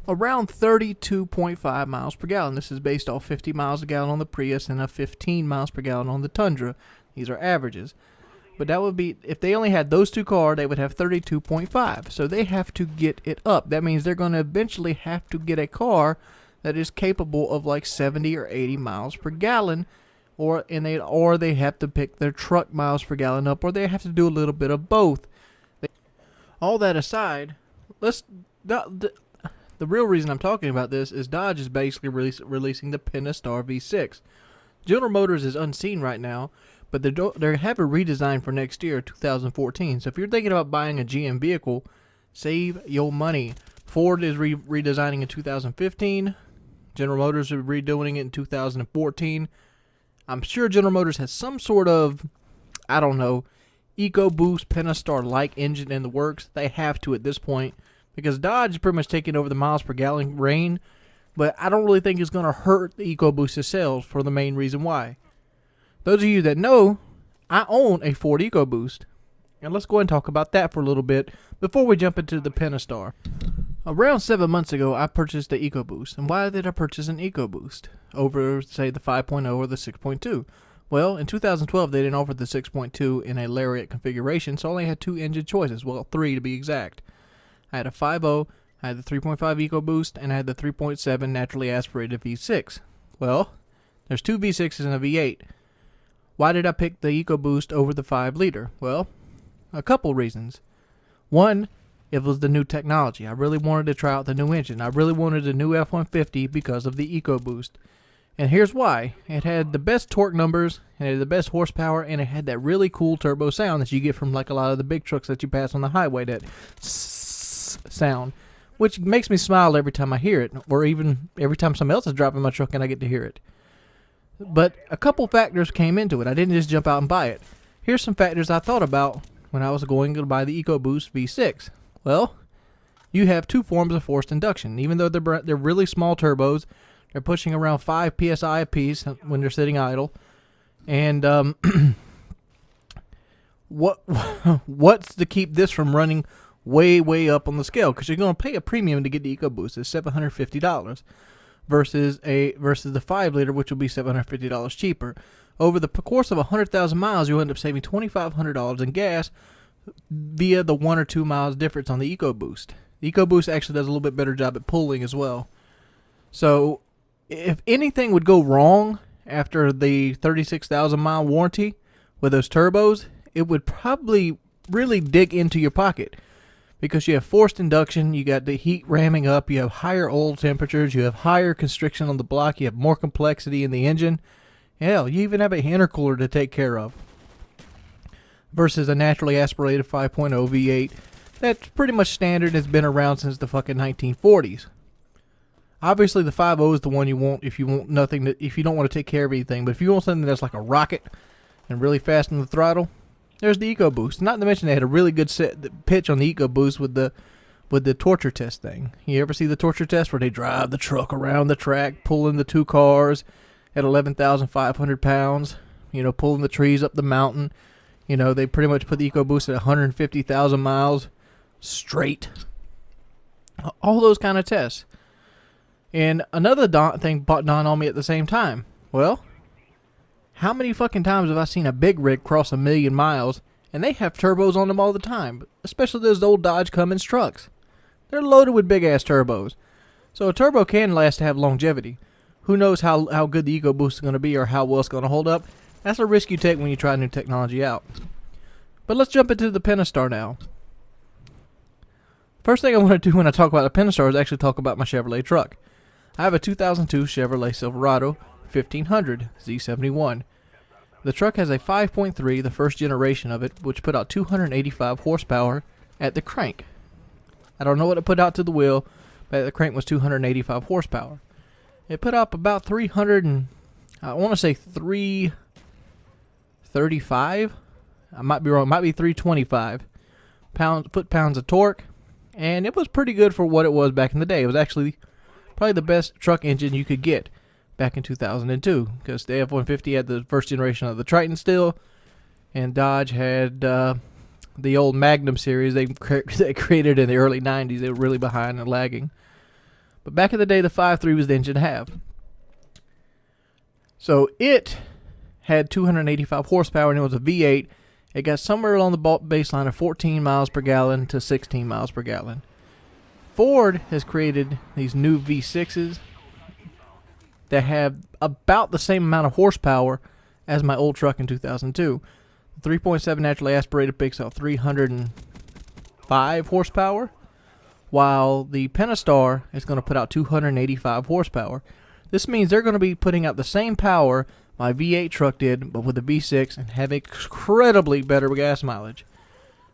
around 32.5 miles per gallon. This is based off 50 miles a gallon on the Prius and 15 miles per gallon on the Tundra. These are averages. But that would be, if they only had those two cars, they would have 32.5. So they have to get it up. That means they're going to eventually have to get a car that is capable of like 70 or 80 miles per gallon. Or they have to pick their truck miles per gallon up, or they have to do a little bit of both. All that aside, the real reason I'm talking about this is Dodge is basically releasing the Pentastar V6. General Motors is unseen right now, but they have a redesign for next year, 2014. So if you're thinking about buying a GM vehicle, save your money. Ford is redesigning in 2015. General Motors are redoing it in 2014. I'm sure General Motors has some sort of, I don't know, Ecoboost Pentastar-like engine in the works. They have to at this point, because Dodge is pretty much taking over the miles per gallon reign, but I don't really think it's going to hurt the EcoBoost's sales for the main reason why. Those of you that know, I own a Ford EcoBoost, and let's go ahead and talk about that for a little bit before we jump into the Pentastar. Around 7 months ago, I purchased the EcoBoost. And why did I purchase an EcoBoost over, say, the 5.0 or the 6.2? Well, in 2012, they didn't offer the 6.2 in a Lariat configuration, so I only had two engine choices. Well, three to be exact. I had a 5.0, I had the 3.5 EcoBoost, and I had the 3.7 naturally aspirated V6. Well, there's two V6s and a V8. Why did I pick the EcoBoost over the 5-liter? Well, a couple reasons. One, it was the new technology. I really wanted to try out the new engine. I really wanted a new F-150 because of the EcoBoost. And here's why. It had the best torque numbers, it had the best horsepower, and it had that really cool turbo sound that you get from like a lot of the big trucks that you pass on the highway, that sound, which makes me smile every time I hear it, or even every time somebody else is driving my truck and I get to hear it. But a couple factors came into it. I didn't just jump out and buy it. Here's some factors I thought about when I was going to buy the EcoBoost V6. Well, you have two forms of forced induction. Even though they're really small turbos, they're pushing around 5 psi a piece when they're sitting idle. And what's to keep this from running way up on the scale? Because you're going to pay a premium to get the EcoBoost. It's $750 versus the 5-liter, which will be $750 cheaper. Over the course of 100,000 miles, you'll end up saving $2,500 in gas via the 1 or 2 miles difference on the EcoBoost. The EcoBoost actually does a little bit better job at pulling as well. So if anything would go wrong after the 36,000 mile warranty with those turbos, it would probably really dig into your pocket. because you have forced induction, you got the heat ramming up, you have higher oil temperatures, you have higher constriction on the block, you have more complexity in the engine. Hell, you even have a intercooler to take care of. Versus a naturally aspirated 5.0 V8 that's pretty much standard, has been around since the fucking 1940s. Obviously, the 5.0 is the one you want if you want nothing, if you don't want to take care of anything. But if you want something that's like a rocket and really fast on the throttle, there's the Ecoboost. Not to mention they had a really good pitch on the Ecoboost with the torture test thing. You ever see the torture test where they drive the truck around the track, pulling the two cars at 11,500 pounds, you know, pulling the trees up the mountain? You know, they pretty much put the Ecoboost at 150,000 miles straight. All those kind of tests. And another thing dawned on me at the same time. Well, how many fucking times have I seen a big rig cross 1,000,000 miles, and they have turbos on them all the time, especially those old Dodge Cummins trucks. They're loaded with big-ass turbos. So a turbo can last to have longevity. Who knows how good the Ecoboost is going to be or how well it's going to hold up. That's a risk you take when you try new technology out. But let's jump into the Pentastar now. First thing I want to do when I talk about the Pentastar is actually talk about my Chevrolet truck. I have a 2002 Chevrolet Silverado 1500 Z71. The truck has a 5.3, the first generation of it, which put out 285 horsepower at the crank. I don't know what it put out to the wheel, but at the crank was 285 horsepower. It put up about 300 and, I want to say 335. I might be wrong. It might be 325 foot-pounds of torque, and it was pretty good for what it was back in the day. It was actually probably the best truck engine you could get back in 2002, because the F-150 had the first generation of the Triton still, and Dodge had the old Magnum series they created in the early 90s. They were really behind and lagging. But back in the day, the 5.3 was the engine to have. So it had 285 horsepower, and it was a V8. It got somewhere along the baseline of 14 miles per gallon to 16 miles per gallon. Ford has created these new V6s that have about the same amount of horsepower as my old truck in 2002. The 3.7 naturally aspirated picks out 305 horsepower, while the Pentastar is going to put out 285 horsepower. This means they're going to be putting out the same power my V8 truck did, but with a V6, and have incredibly better gas mileage.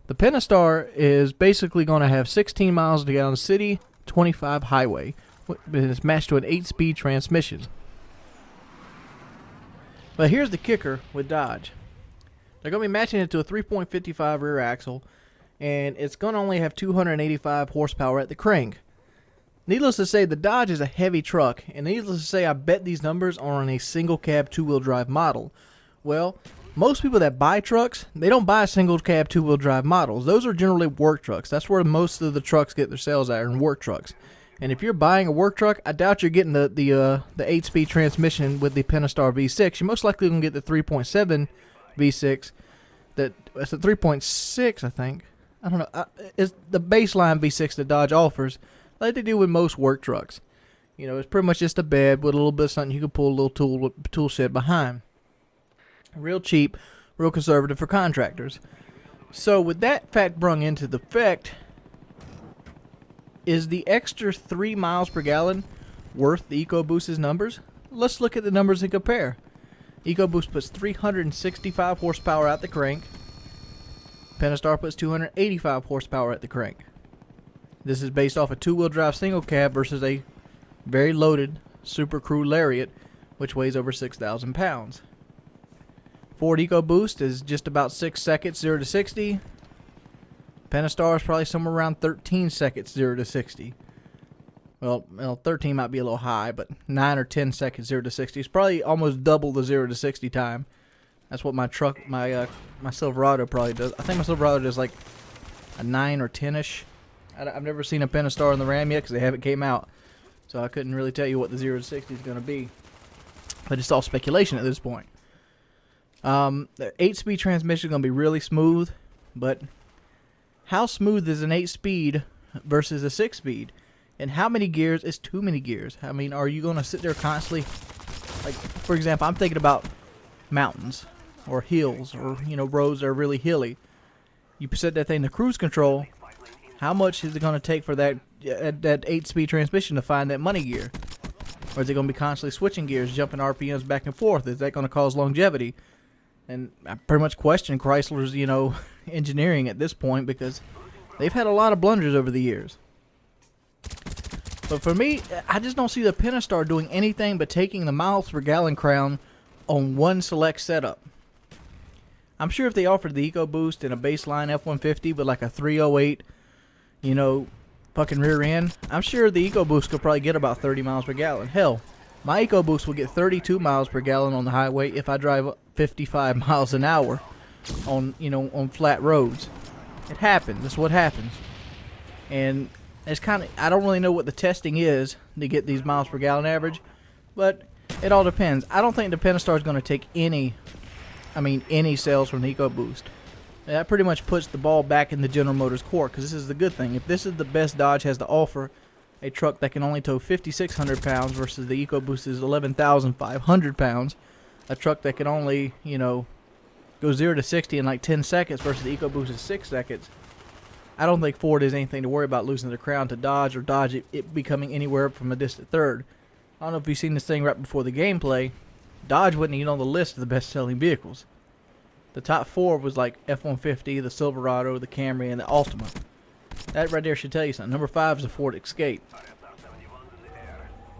The Pentastar is basically going to have 16 miles to gallon city, 25 highway. It's matched to an 8-speed transmission. But here's the kicker with Dodge. They're going to be matching it to a 3.55 rear axle, and it's going to only have 285 horsepower at the crank. Needless to say, the Dodge is a heavy truck, and needless to say, I bet these numbers are on a single cab 2-wheel drive model. Well, most people that buy trucks, they don't buy single cab 2-wheel drive models. Those are generally work trucks. That's where most of the trucks get their sales at, in work trucks. And if you're buying a work truck, I doubt you're getting the 8-speed transmission with the Pentastar V6. You're most likely going to get the 3.7 V6. That's a 3.6, I think. I don't know. It's the baseline V6 that Dodge offers, like they do with most work trucks. You know, it's pretty much just a bed with a little bit of something you can pull a little tool shed behind. Real cheap, real conservative for contractors. So with that fact brung into the effect, is the extra 3 miles per gallon worth the Ecoboost's numbers? Let's look at the numbers and compare. Ecoboost puts 365 horsepower at the crank. Pentastar puts 285 horsepower at the crank. This is based off a 2-wheel drive single cab versus a very loaded Super Crew Lariat, which weighs over 6,000 pounds. Ford Ecoboost is just about 6 seconds 0 to 60. Pentastar is probably somewhere around 13 seconds 0 to 60. Well, 13 might be a little high, but 9 or 10 seconds 0 to 60 is probably almost double the 0 to 60 time. That's what my truck, my Silverado probably does. I think my Silverado does like a 9 or 10-ish. I've never seen a Pentastar in the Ram yet because they haven't came out. So I couldn't really tell you what the 0 to 60 is going to be. But it's all speculation at this point. The 8-speed transmission is going to be really smooth. But how smooth is an 8-speed versus a 6-speed? And how many gears is too many gears? I mean, are you going to sit there constantly? Like, for example, I'm thinking about mountains or hills or, you know, roads that are really hilly. You set that thing to cruise control, How much is it going to take for that 8-speed transmission to find that money gear? Or is it going to be constantly switching gears, jumping RPMs back and forth? Is that going to cause longevity? And I pretty much question Chrysler's, you know, engineering at this point, because they've had a lot of blunders over the years. But for me, I just don't see the Pentastar doing anything but taking the miles per gallon crown on one select setup. I'm sure if they offered the Ecoboost and a baseline F-150 with like a 308, you know, fucking rear end, I'm sure the Ecoboost could probably get about 30 miles per gallon. Hell, my Ecoboost will get 32 miles per gallon on the highway if I drive 55 miles an hour on, you know, on flat roads. It happens. That's what happens. And it's kind of, I don't really know what the testing is to get these miles per gallon average, but it all depends. I don't think the Pentastar is going to take any sales from the Ecoboost. That pretty much puts the ball back in the General Motors court, because this is the good thing. If this is the best Dodge has to offer, a truck that can only tow 5,600 pounds versus the Ecoboost is 11,500 pounds, a truck that can only, you know, go 0 to 60 in like 10 seconds versus the Ecoboost is 6 seconds, I don't think Ford has anything to worry about losing the crown to Dodge, or Dodge it becoming anywhere up from a distant third. I don't know if you've seen this thing right before the gameplay. Dodge wasn't even on the list of the best-selling vehicles. The top 4 was like F-150, the Silverado, the Camry, and the Altima. That right there should tell you something. Number 5 is the Ford Escape.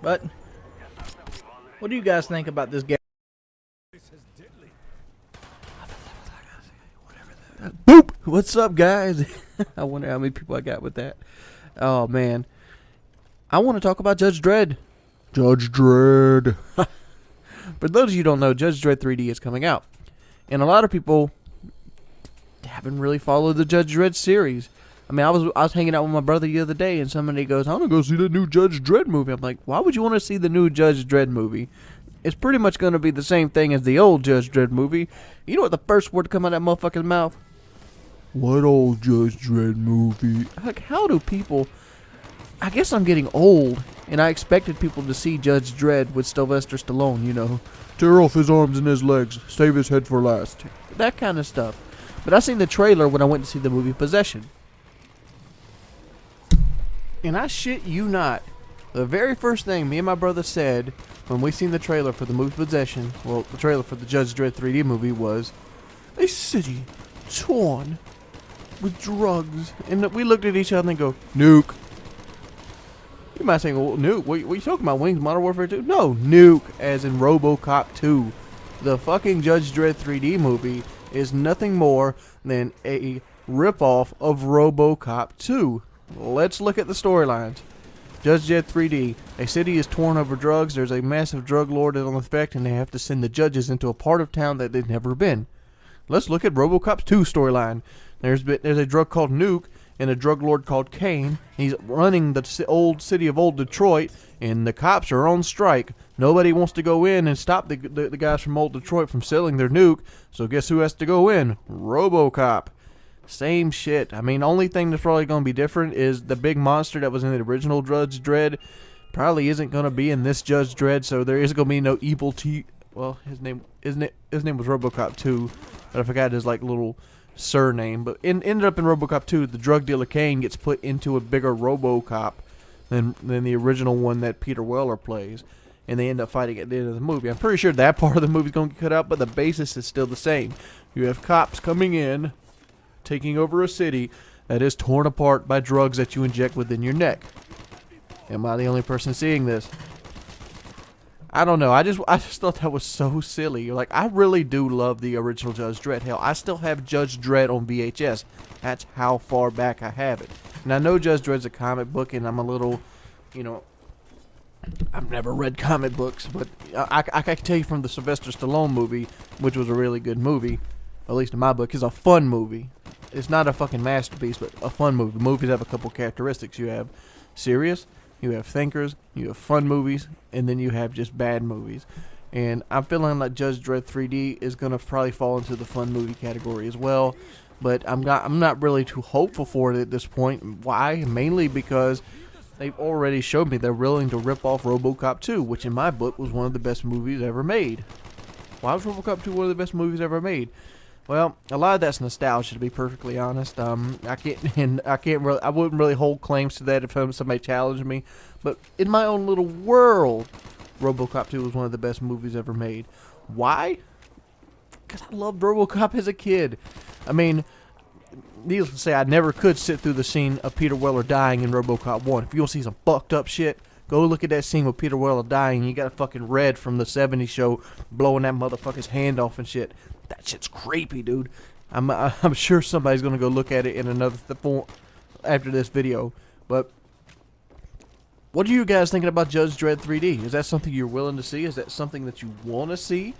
But what do you guys think about this game? Boop! What's up, guys? I wonder how many people I got with that. Oh, man. I want to talk about Judge Dredd. Judge Dredd. For those of you who don't know, Judge Dredd 3D is coming out. And a lot of people haven't really followed the Judge Dredd series. I mean, I was hanging out with my brother the other day, and somebody goes, "I want to go see the new Judge Dredd movie." I'm like, why would you want to see the new Judge Dredd movie? It's pretty much going to be the same thing as the old Judge Dredd movie. You know what the first word to come out of that motherfucker's mouth? What old Judge Dredd movie? Like, how do people... I guess I'm getting old, and I expected people to see Judge Dredd with Sylvester Stallone, you know. Tear off his arms and his legs, save his head for last. That kind of stuff. But I seen the trailer when I went to see the movie Possession. And I shit you not, the very first thing me and my brother said when we seen the trailer for the movie Possession, well, the trailer for the Judge Dredd 3D movie was, "A city torn with drugs." And we looked at each other and go, "Nuke." You might say, "Well, Nuke, what are you talking about? Wings Modern Warfare 2? No, Nuke, as in Robocop 2. The fucking Judge Dredd 3D movie is nothing more than a ripoff of Robocop 2. Let's look at the storylines. Judge Dredd 3D. A city is torn over drugs. There's a massive drug lord on effect, and they have to send the judges into a part of town that they've never been. Let's look at Robocop 2 storyline. There's a drug called Nuke and a drug lord called Kane. He's running the old city of old Detroit, and the cops are on strike. Nobody wants to go in and stop the guys from old Detroit from selling their nuke, so guess who has to go in? Robocop. Same shit. I mean, only thing that's probably going to be different is the big monster that was in the original Judge Dredd probably isn't going to be in this Judge Dredd, so there is going to be no evil well, his name was Robocop 2, but I forgot his like little surname. But ended up in Robocop 2, the drug dealer Kane gets put into a bigger Robocop than the original one that Peter Weller plays, and they end up fighting at the end of the movie. I'm pretty sure that part of the movie is going to get cut out, but the basis is still the same. You have cops coming in, taking over a city that is torn apart by drugs that you inject within your neck. Am I the only person seeing this? I don't know. I just thought that was so silly. Like, I really do love the original Judge Dredd. Hell, I still have Judge Dredd on VHS. That's how far back I have it. And I know Judge Dredd's a comic book, and I'm a little, you know, I've never read comic books, but I can tell you from the Sylvester Stallone movie, which was a really good movie, at least in my book, is a fun movie. It's not a fucking masterpiece, but a fun movie. Movies have a couple characteristics. You have serious, you have thinkers, you have fun movies, and then you have just bad movies. And I'm feeling like Judge Dredd 3D is going to probably fall into the fun movie category as well. But I'm not really too hopeful for it at this point. Why? Mainly because they've already showed me they're willing to rip off Robocop 2, which in my book was one of the best movies ever made. Why was Robocop 2 one of the best movies ever made? Well, a lot of that's nostalgia, to be perfectly honest. I can't really, I wouldn't really hold claims to that if somebody challenged me. But in my own little world, RoboCop 2 was one of the best movies ever made. Why? Because I loved RoboCop as a kid. I mean, needless to say, I never could sit through the scene of Peter Weller dying in RoboCop 1. If you want to see some fucked up shit, go look at that scene with Peter Weller dying. You got a fucking Red from the 70s show blowing that motherfucker's hand off and shit. That shit's creepy, dude. I'm sure somebody's gonna go look at it in another after this video. But what are you guys thinking about Judge Dredd 3D? Is that something you're willing to see? Is that something that you want to see?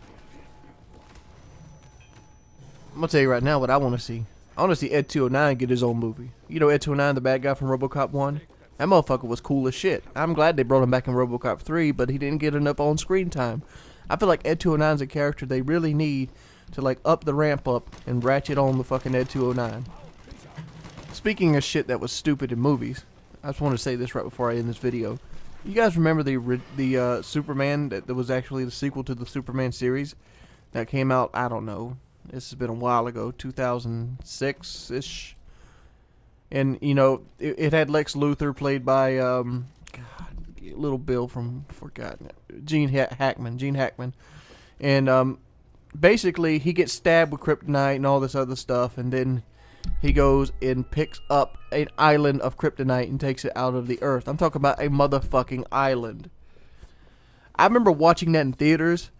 I'm gonna tell you right now what I want to see. I want to see Ed 209 get his own movie. You know Ed 209, the bad guy from RoboCop 1? That motherfucker was cool as shit. I'm glad they brought him back in RoboCop 3, but he didn't get enough on screen time. I feel like Ed 209 is a character they really need to like up the ramp up and ratchet on the fucking Ed 209. Speaking of shit that was stupid in movies, I just want to say this right before I end this video. You guys remember the Superman that was actually the sequel to the Superman series that came out, I don't know, this has been a while ago, 2006-ish. And, you know, it had Lex Luthor played by, God, little Bill from, forgotten, Gene Hackman. And, basically, he gets stabbed with kryptonite and all this other stuff, and then he goes and picks up an island of kryptonite and takes it out of the earth. I'm talking about a motherfucking island. I remember watching that in theaters,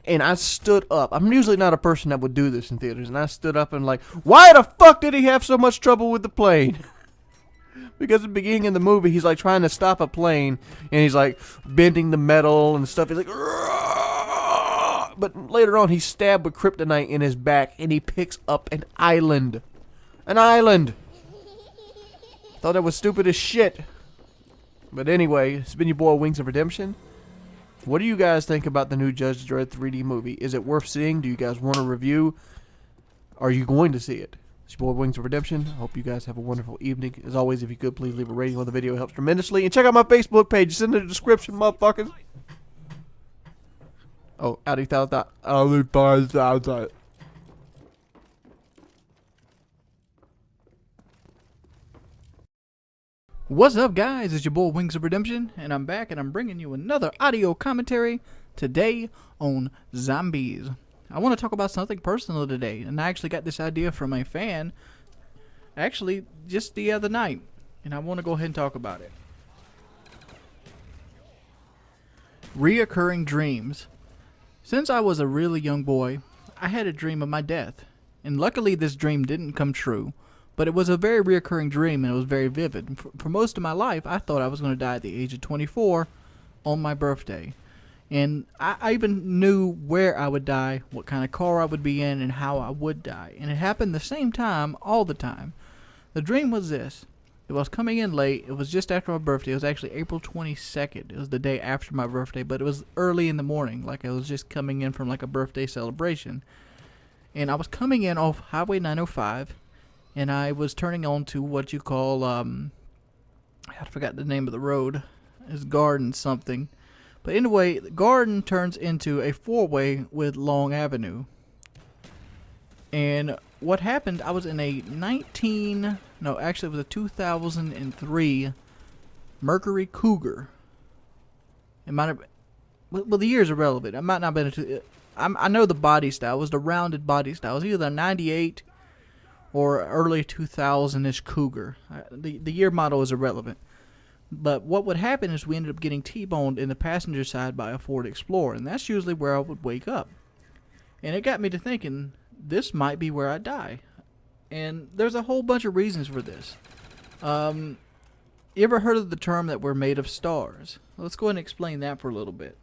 and I stood up. I'm usually not a person that would do this in theaters, and I stood up and like, why the fuck did he have so much trouble with the plane? Because at the beginning of the movie, he's like trying to stop a plane, and he's like bending the metal and stuff. He's like, but later on, he's stabbed with kryptonite in his back, and he picks up an island. An island! Thought that was stupid as shit. But anyway, it's been your boy Wings of Redemption. What do you guys think about the new Judge Dredd 3D movie? Is it worth seeing? Do you guys want a review? Are you going to see it? It's your boy Wings of Redemption. I hope you guys have a wonderful evening. As always, if you could, please leave a rating on the video. It helps tremendously. And check out my Facebook page. It's in the description, motherfuckers. Oh, Audi thought that. What's up, guys? It's your boy Wings of Redemption, and I'm back, and I'm bringing you another audio commentary today on zombies. I want to talk about something personal today, and I actually got this idea from a fan, actually, just the other night, and I want to go ahead and talk about it. Reoccurring dreams. Since I was a really young boy, I had a dream of my death, and luckily this dream didn't come true. But it was a very reoccurring dream, and it was very vivid. For most of my life, I thought I was going to die at the age of 24 on my birthday. And I even knew where I would die, what kind of car I would be in, and how I would die. And it happened the same time, all the time. The dream was this. It was coming in late. It was just after my birthday. It was actually April 22nd. It was the day after my birthday, but it was early in the morning. Like I was just coming in from like a birthday celebration. And I was coming in off Highway 905. And I was turning on to what you call, I forgot the name of the road. It's Garden something. But anyway, Garden turns into a four-way with Long Avenue. And what happened, I was in a it was a 2003 Mercury Cougar. It might have, well, the year's irrelevant. It might not have been I know the body style. It was the rounded body style. It was either a 98 or early 2000-ish Cougar. The year model is irrelevant. But what would happen is we ended up getting T-boned in the passenger side by a Ford Explorer, and that's usually where I would wake up. And it got me to thinking, this might be where I die. And there's a whole bunch of reasons for this. You ever heard of the term that we're made of stars? Let's go ahead and explain that for a little bit.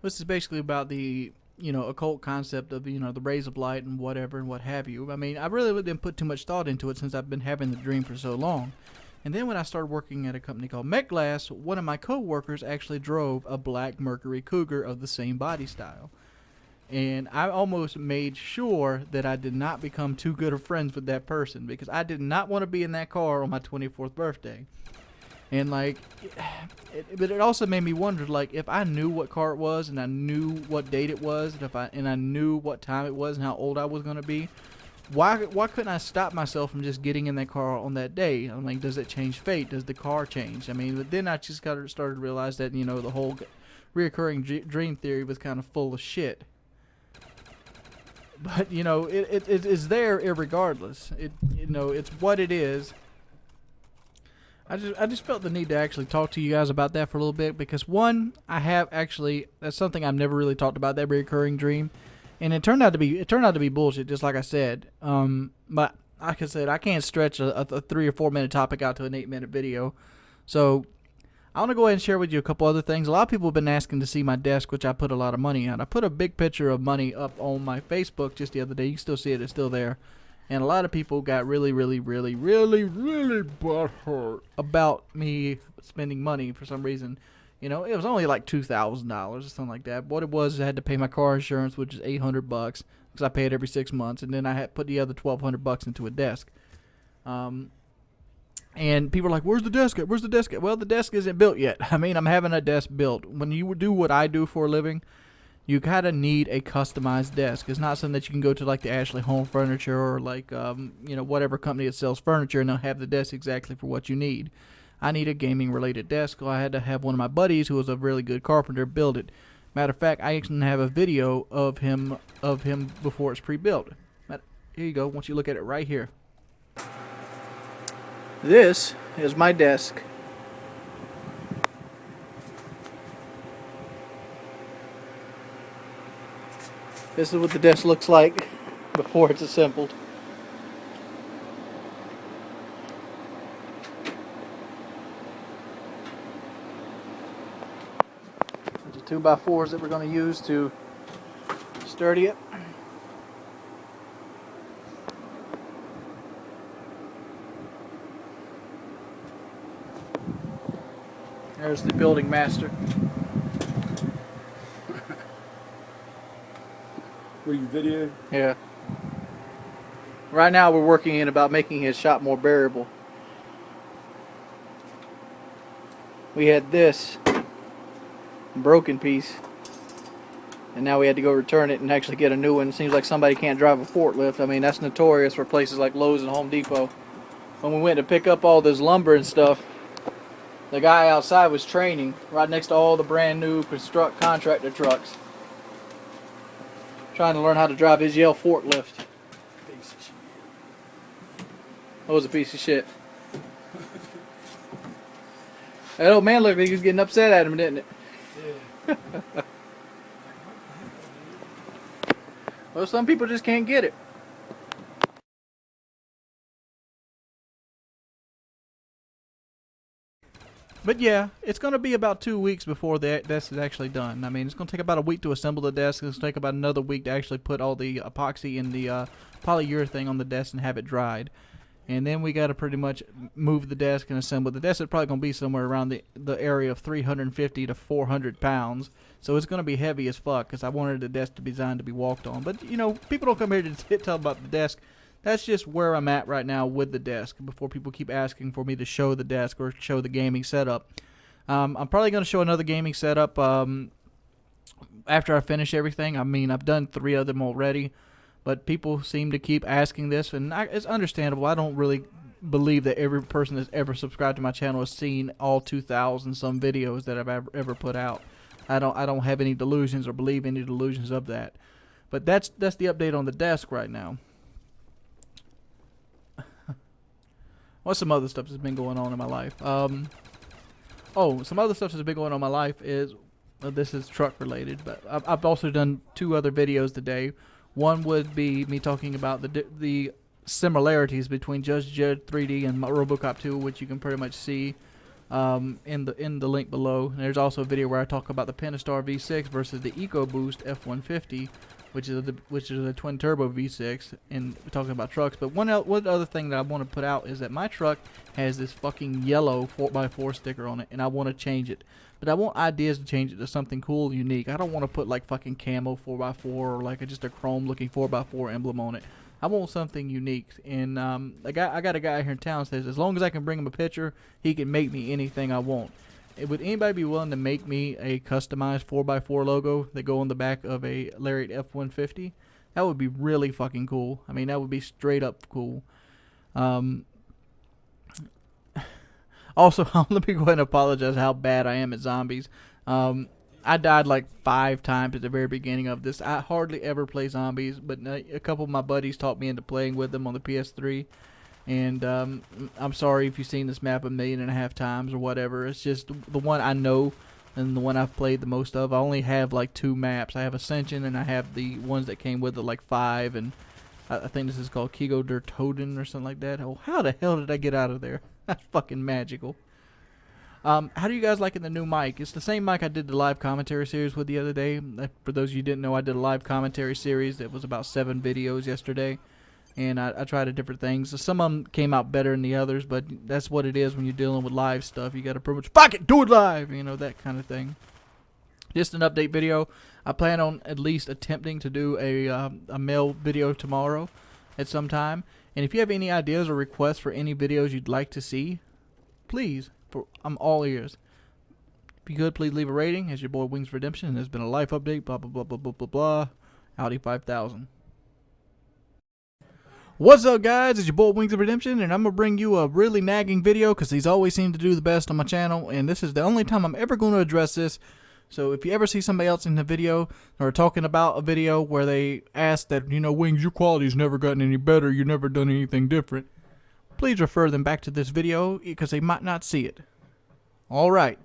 This is basically about the occult concept of, the rays of light and whatever and what have you. I mean, I really didn't put too much thought into it since I've been having the dream for so long. And then when I started working at a company called MechGlass, one of my co-workers actually drove a black Mercury Cougar of the same body style. And I almost made sure that I did not become too good of friends with that person because I did not want to be in that car on my 24th birthday. And like, but it also made me wonder, like, if I knew what car it was and I knew what date it was, and I knew what time it was and how old I was gonna be, why couldn't I stop myself from just getting in that car on that day? I'm like, does it change fate? Does the car change? I mean, but then I just started to realize that, you know, the whole reoccurring dream theory was kind of full of shit. But you know, it's there irregardless. You know, it's what it is. I just felt the need to actually talk to you guys about that for a little bit, because one, that's something I've never really talked about, that recurring dream, and it turned out to be bullshit, just like I said. But like I said, I can't stretch a 3 or 4 minute topic out to an 8-minute video, so I want to go ahead and share with you a couple other things. A lot of people have been asking to see my desk, which I put a lot of money on. I put a big picture of money up on my Facebook just the other day. You can still see it; it's still there. And a lot of people got really butthurt about me spending money for some reason. You know, it was only like $2,000 or something like that. What it was, I had to pay my car insurance, which is $800 because I pay it every 6 months, and then I had put the other $1,200 into a desk. And people are like, "Where's the desk at? Where's the desk at?" Well, the desk isn't built yet. I mean, I'm having a desk built. When you do what I do for a living, you kind of need a customized desk. It's not something that you can go to like the Ashley Home Furniture or like, you know, whatever company that sells furniture, and they'll have the desk exactly for what you need. I need a gaming related desk, so I had to have one of my buddies who was a really good carpenter build it. Matter of fact, I even have a video of him before it's pre-built. Here you go. Once you look at it right here. This is my desk. This is what the desk looks like before it's assembled. The 2x4s that we're going to use to sturdy it. There's the building master. Were you videoing? Yeah. Right now we're working in about making his shop more bearable. We had this broken piece, and now we had to go return it and actually get a new one. It seems like somebody can't drive a forklift. I mean, that's notorious for places like Lowe's and Home Depot. When we went to pick up all this lumber and stuff, the guy outside was training right next to all the brand new contractor trucks, trying to learn how to drive his Yale forklift. Piece of shit. That was a piece of shit. That old man looked like he was getting upset at him, didn't it? Yeah. Well, some people just can't get it. But yeah, it's going to be about 2 weeks before the desk is actually done. I mean, it's going to take about a week to assemble the desk. It's going to take about another week to actually put all the epoxy and the polyurethane on the desk and have it dried. And then we got to pretty much move the desk and assemble. The desk is probably going to be somewhere around the area of 350 to 400 pounds. So it's going to be heavy as fuck, because I wanted the desk to be designed to be walked on. But, you know, people don't come here to tell about the desk. That's just where I'm at right now with the desk, before people keep asking for me to show the desk or show the gaming setup. I'm probably going to show another gaming setup after I finish everything. I mean, I've done 3 of them already, but people seem to keep asking this, and it's understandable. I don't really believe that every person that's ever subscribed to my channel has seen all 2,000 some videos that I've ever put out. I don't have any delusions or believe any delusions of that. But that's the update on the desk right now. What's some other stuff that's been going on in my life? Some other stuff that's been going on in my life is, this is truck related, but I've also done 2 other videos today. One would be me talking about the similarities between Judge Dredd 3D and Robocop 2, which you can pretty much see in the link below. And there's also a video where I talk about the Pentastar V6 versus the Ecoboost F150, which is a twin turbo V6, and we're talking about trucks. But one other thing that I want to put out is that my truck has this fucking yellow 4x4 sticker on it, and I want to change it. But I want ideas to change it to something cool, unique. I don't want to put like fucking camo 4x4 or like just a chrome looking 4x4 emblem on it. I want something unique. And I got a guy here in town says as long as I can bring him a picture, he can make me anything I want. Would anybody be willing to make me a customized 4x4 logo that go on the back of a Lariat F-150? That would be really fucking cool. I mean, that would be straight up cool. Also, let me go ahead and apologize how bad I am at zombies. I died like 5 times at the very beginning of this. I hardly ever play zombies, but a couple of my buddies taught me into playing with them on the PS3. And I'm sorry if you've seen this map 1.5 million times or whatever. It's just the one I know and the one I've played the most of. I only have like 2 maps. I have Ascension and I have the ones that came with it, like 5. And I think this is called Kigo der Toten or something like that. Oh, how the hell did I get out of there? That's fucking magical. How do you guys like the new mic? It's the same mic I did the live commentary series with the other day. For those of you who didn't know, I did a live commentary series that was about 7 videos yesterday. And I tried different things. Some of them came out better than the others, but that's what it is when you're dealing with live stuff. You got to pretty much, fuck it, do it live, you know, that kind of thing. Just an update video. I plan on at least attempting to do a mail video tomorrow at some time. And if you have any ideas or requests for any videos you'd like to see, please, I'm all ears. If you could, please leave a rating. As your boy Wings of Redemption, and there's been a life update, blah, blah, blah, blah, blah, blah, blah. Audi 5000. What's up, guys? It's your boy Wings of Redemption, and I'm going to bring you a really nagging video because these always seem to do the best on my channel, and this is the only time I'm ever going to address this. So if you ever see somebody else in the video or talking about a video where they ask that, you know, Wings, your quality's never gotten any better, you've never done anything different, please refer them back to this video because they might not see it. Alright,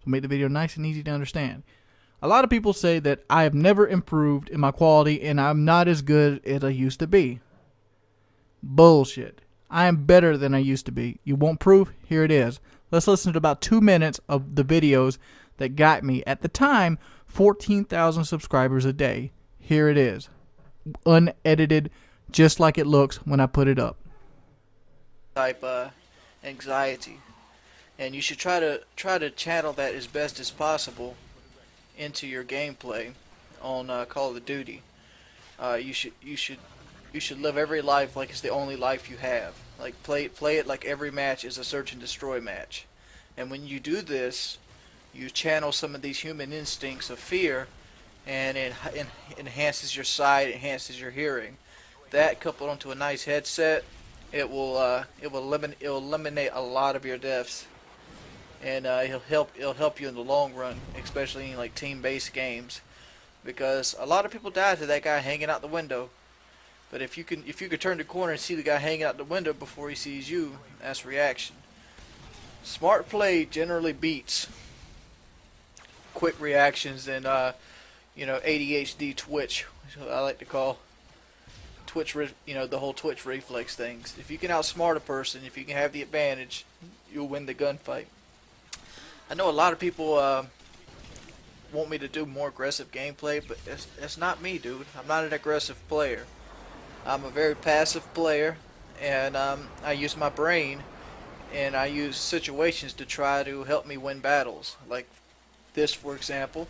so make the video nice and easy to understand. A lot of people say that I have never improved in my quality and I'm not as good as I used to be. Bullshit. I am better than I used to be. You want proof? Here it is. Let's listen to about 2 minutes of the videos that got me, at the time, 14,000 subscribers a day. Here it is. Unedited, just like it looks when I put it up. Type anxiety. And you should try to channel that as best as possible into your gameplay on Call of Duty. You should live every life like it's the only life you have. Like play it like every match is a search and destroy match. And when you do this, you channel some of these human instincts of fear, and it enhances your sight, enhances your hearing. That coupled onto a nice headset, it will eliminate a lot of your deaths, and it'll help you in the long run, especially in like team-based games, because a lot of people die to that guy hanging out the window. But if you could turn the corner and see the guy hanging out the window before he sees you, that's reaction. Smart play generally beats quick reactions and you know, ADHD twitch, which I like to call twitch. You know, the whole twitch reflex things. If you can outsmart a person, if you can have the advantage, you'll win the gunfight. I know a lot of people want me to do more aggressive gameplay, but that's not me, dude. I'm not an aggressive player. I'm a very passive player, and I use my brain, and I use situations to try to help me win battles. Like this, for example,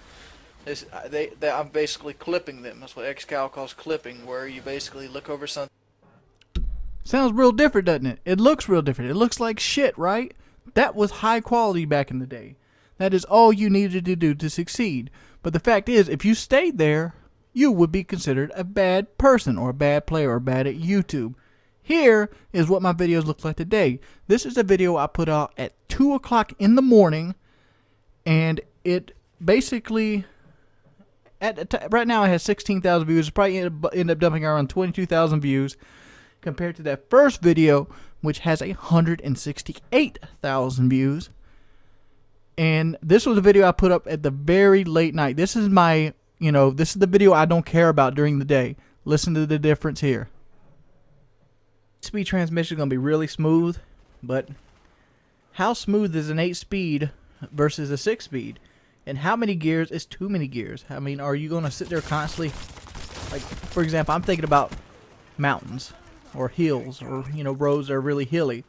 I'm basically clipping them. That's what XCal calls clipping, where you basically look over something. Sounds real different, doesn't it? It looks real different. It looks like shit, right? That was high quality back in the day. That is all you needed to do to succeed. But the fact is, if you stayed there, you would be considered a bad person or a bad player or bad at YouTube. Here is what my videos look like today. This is a video I put out at 2 o'clock in the morning, and it basically, right now it has 16,000 views. It's probably end up dumping around 22,000 views compared to that first video, which has 168,000 views. And this was a video I put up at the very late night. This is my, you know, this is the video I don't care about during the day. Listen to the difference here. Speed transmission is going to be really smooth, but how smooth is an 8-speed versus a 6-speed? And how many gears is too many gears? I mean, are you going to sit there constantly, like, for example, I'm thinking about mountains or hills or, you know, roads that are really hilly.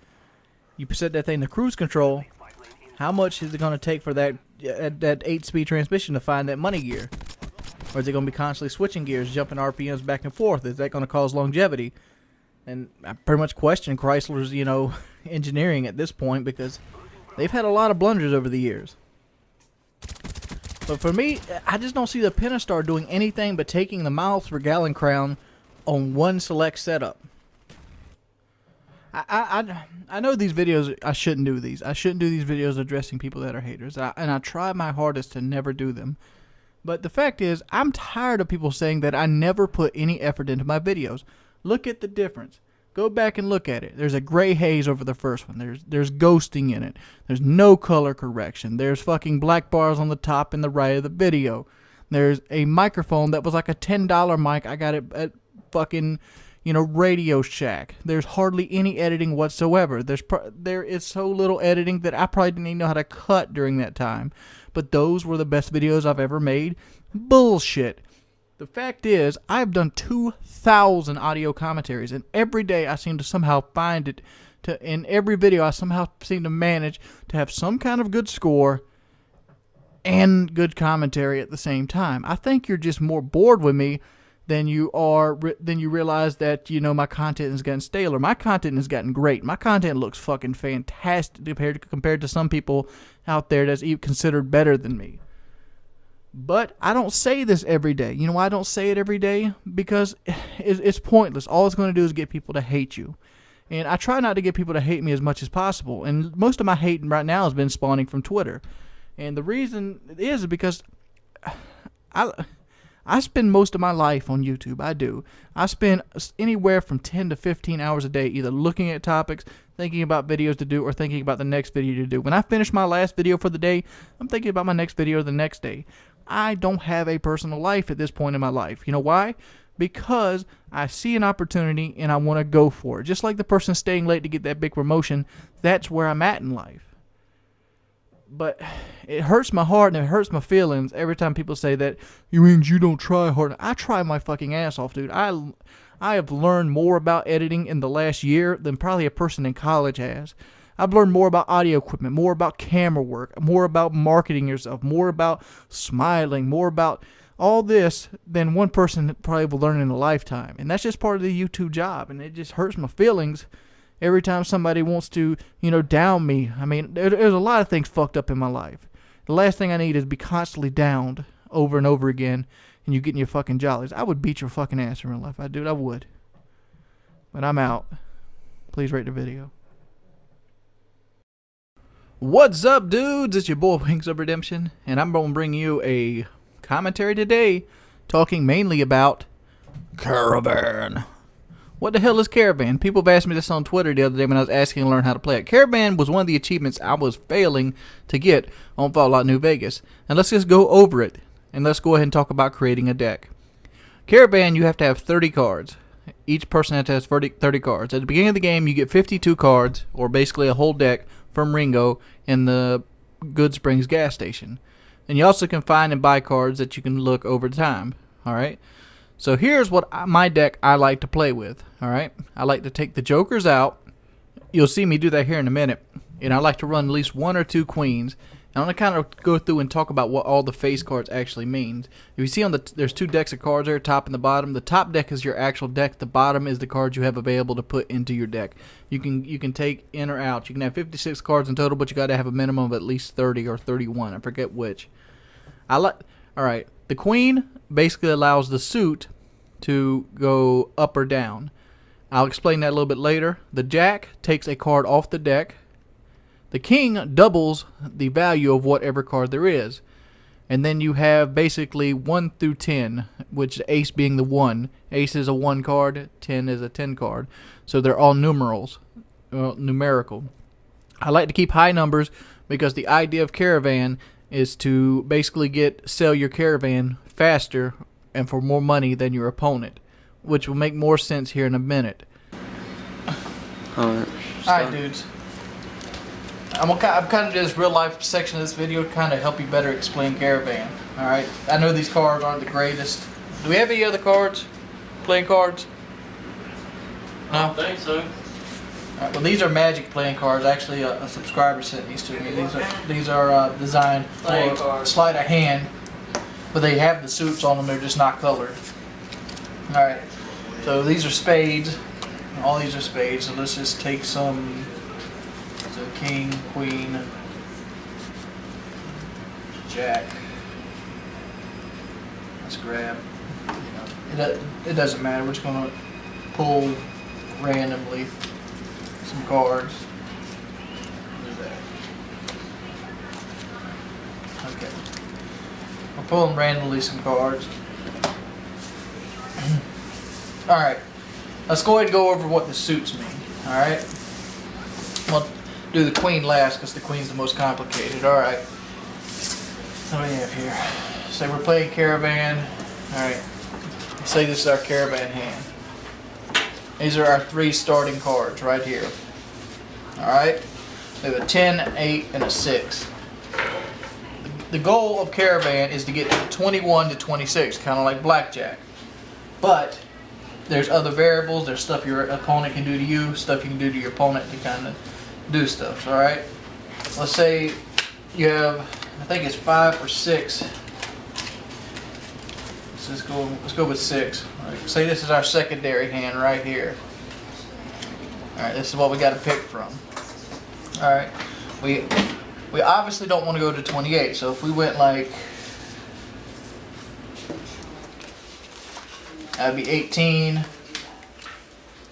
You set that thing to cruise control. How much is it going to take for that 8-speed transmission to find that money gear? Or is it going to be constantly switching gears, jumping RPMs back and forth? Is that going to cause longevity? And I pretty much question Chrysler's, you know, engineering at this point because they've had a lot of blunders over the years. But for me, I just don't see the Pentastar doing anything but taking the miles per gallon crown on one select setup. I know these videos, I shouldn't do these. I shouldn't do these videos addressing people that are haters. And I try my hardest to never do them. But the fact is, I'm tired of people saying that I never put any effort into my videos. Look at the difference. Go back and look at it. There's a gray haze over the first one. There's ghosting in it. There's no color correction. There's fucking black bars on the top and the right of the video. There's a microphone that was like a $10 mic. I got it at fucking, you know, Radio Shack. There's hardly any editing whatsoever. There is so little editing that I probably didn't even know how to cut during that time. But those were the best videos I've ever made. Bullshit. The fact is, I've done 2,000 audio commentaries, and every day I seem to somehow find it. In every video, I somehow seem to manage to have some kind of good score and good commentary at the same time. I think you're just more bored with me than you realize that, you know, my content has gotten staler. My content has gotten great. My content looks fucking fantastic compared to some people out there that's even considered better than me. But I don't say this every day. You know why I don't say it every day? Because it's pointless. All it's going to do is get people to hate you. And I try not to get people to hate me as much as possible. And most of my hate right now has been spawning from Twitter. And the reason is because I spend most of my life on YouTube. I do. I spend anywhere from 10 to 15 hours a day either looking at topics, thinking about videos to do, or thinking about the next video to do. When I finish my last video for the day, I'm thinking about my next video the next day. I don't have a personal life at this point in my life. You know why? Because I see an opportunity and I want to go for it. Just like the person staying late to get that big promotion, that's where I'm at in life. But it hurts my heart and it hurts my feelings every time people say that, you don't try hard. I try my fucking ass off, dude. I have learned more about editing in the last year than probably a person in college has. I've learned more about audio equipment, more about camera work, more about marketing yourself, more about smiling, more about all this than one person probably will learn in a lifetime. And that's just part of the YouTube job. And it just hurts my feelings every time somebody wants to, down me. I mean, there's a lot of things fucked up in my life. The last thing I need is be constantly downed over and over again and you getting your fucking jollies. I would beat your fucking ass in real life. I would. But I'm out. Please rate the video. What's up, dudes? It's your boy WingsofRedemption, and I'm going to bring you a commentary today talking mainly about Caravan. What the hell is Caravan? People have asked me this on Twitter the other day when I was asking to learn how to play it. Caravan was one of the achievements I was failing to get on Fallout New Vegas. And let's just go over it, and let's go ahead and talk about creating a deck. Caravan, you have to have 30 cards. Each person has to have 30 cards. At the beginning of the game, you get 52 cards, or basically a whole deck, from Ringo in the Good Springs gas station. And you also can find and buy cards that you can look over time. Alright? So here's what my deck I like to play with. Alright? I like to take the jokers out. You'll see me do that here in a minute. And I like to run at least one or two queens. And I'm going to kind of go through and talk about what all the face cards actually means. If you see there's two decks of cards there, top and the bottom. The top deck is your actual deck. The bottom is the cards you have available to put into your deck. You can take in or out. You can have 56 cards in total, but you got to have a minimum of at least 30 or 31. I forget which. Alright, the queen basically allows the suit to go up or down. I'll explain that a little bit later. The jack takes a card off the deck. The king doubles the value of whatever card there is. And then you have basically 1 through 10, which ace being the 1. Ace is a 1 card, 10 is a 10 card. So they're all numerical. I like to keep high numbers because the idea of Caravan is to basically sell your Caravan faster and for more money than your opponent, which will make more sense here in a minute. Alright, dudes. I'm kind of do this real life section of this video to kind of help you better explain Caravan. Alright, I know these cards aren't the greatest. Do we have any other cards? Playing cards? No? I don't think so. Alright, well these are Magic playing cards. Actually a subscriber sent these to me. These are designed for sleight of hand. But they have the suits on them, they're just not colored. Alright, so these are spades. All these are spades, so let's just take some. So king, queen, jack. Let's grab. It doesn't matter. We're just gonna pull randomly some cards. What is that? Okay. We're pulling randomly some cards. Alright. Let's go ahead and go over what the suits mean. Alright. We'll do the queen last because the queen's the most complicated. Alright. What do we have here? Say we're playing Caravan. Alright. Say this is our Caravan hand. These are our 3 starting cards right here. Alright. We have a 10, 8, and a 6. The goal of Caravan is to get to 21 to 26, kind of like blackjack. But there's other variables, there's stuff your opponent can do to you, stuff you can do to your opponent to kind of do stuff, alright? Let's say you have, I think it's 5 or 6. Let's go with 6. Right. Say this is our secondary hand right here. Alright, this is what we got to pick from. Alright, we obviously don't want to go to 28, so if we went like, that would be 18,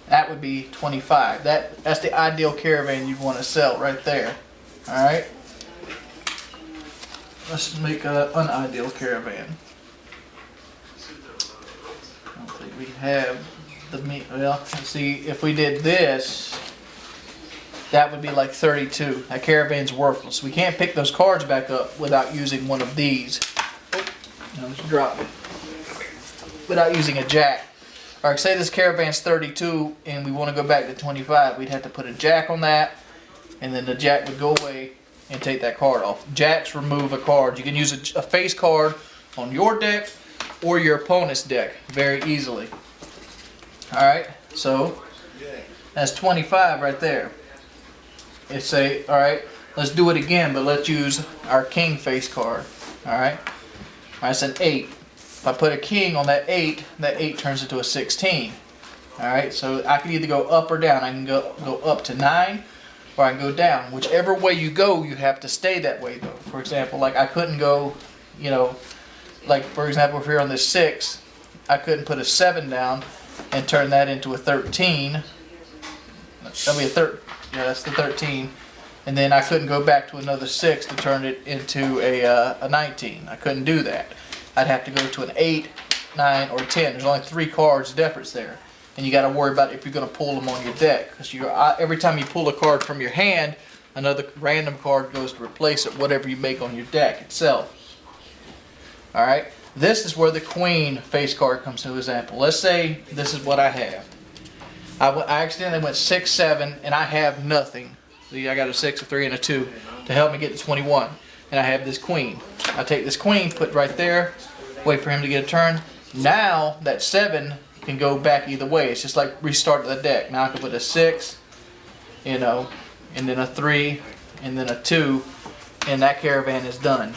that would be 25. That's the ideal Caravan you'd want to sell right there. Alright, let's make an unideal Caravan. I don't think we have the meat. Well, let's see, if we did this, that would be like 32. That Caravan's worthless. We can't pick those cards back up without using one of these. Oh, no, just drop it. Without using a jack. Alright, say this Caravan's 32 and we want to go back to 25. We'd have to put a jack on that, and then the jack would go away and take that card off. Jacks remove a card. You can use a face card on your deck or your opponent's deck very easily. Alright, so that's 25 right there. It's say, alright, let's do it again, but let's use our king face card. Alright, that's an 8. If I put a king on that 8 turns into a 16. Alright, so I can either go up or down. I can go up to 9, or I can go down. Whichever way you go, you have to stay that way though. For example, like I couldn't go, like for example, if you're on this 6, I couldn't put a 7 down and turn that into a 13. That'll be a 13. Yeah, that's the 13. And then I couldn't go back to another 6 to turn it into a 19. I couldn't do that. I'd have to go to an 8, 9, or 10. There's only 3 cards difference there. And you got to worry about if you're going to pull them on your deck. Because every time you pull a card from your hand, another random card goes to replace it, whatever you make on your deck itself. Alright, this is where the queen face card comes to example. Let's say this is what I have. I accidentally went 6, 7, and I have nothing. See, I got a 6, a 3, and a 2 to help me get to 21. And I have this queen. I take this queen, put it right there, wait for him to get a turn. Now that 7 can go back either way. It's just like restart the deck. Now I can put a 6, and then a 3, and then a 2, and that Caravan is done.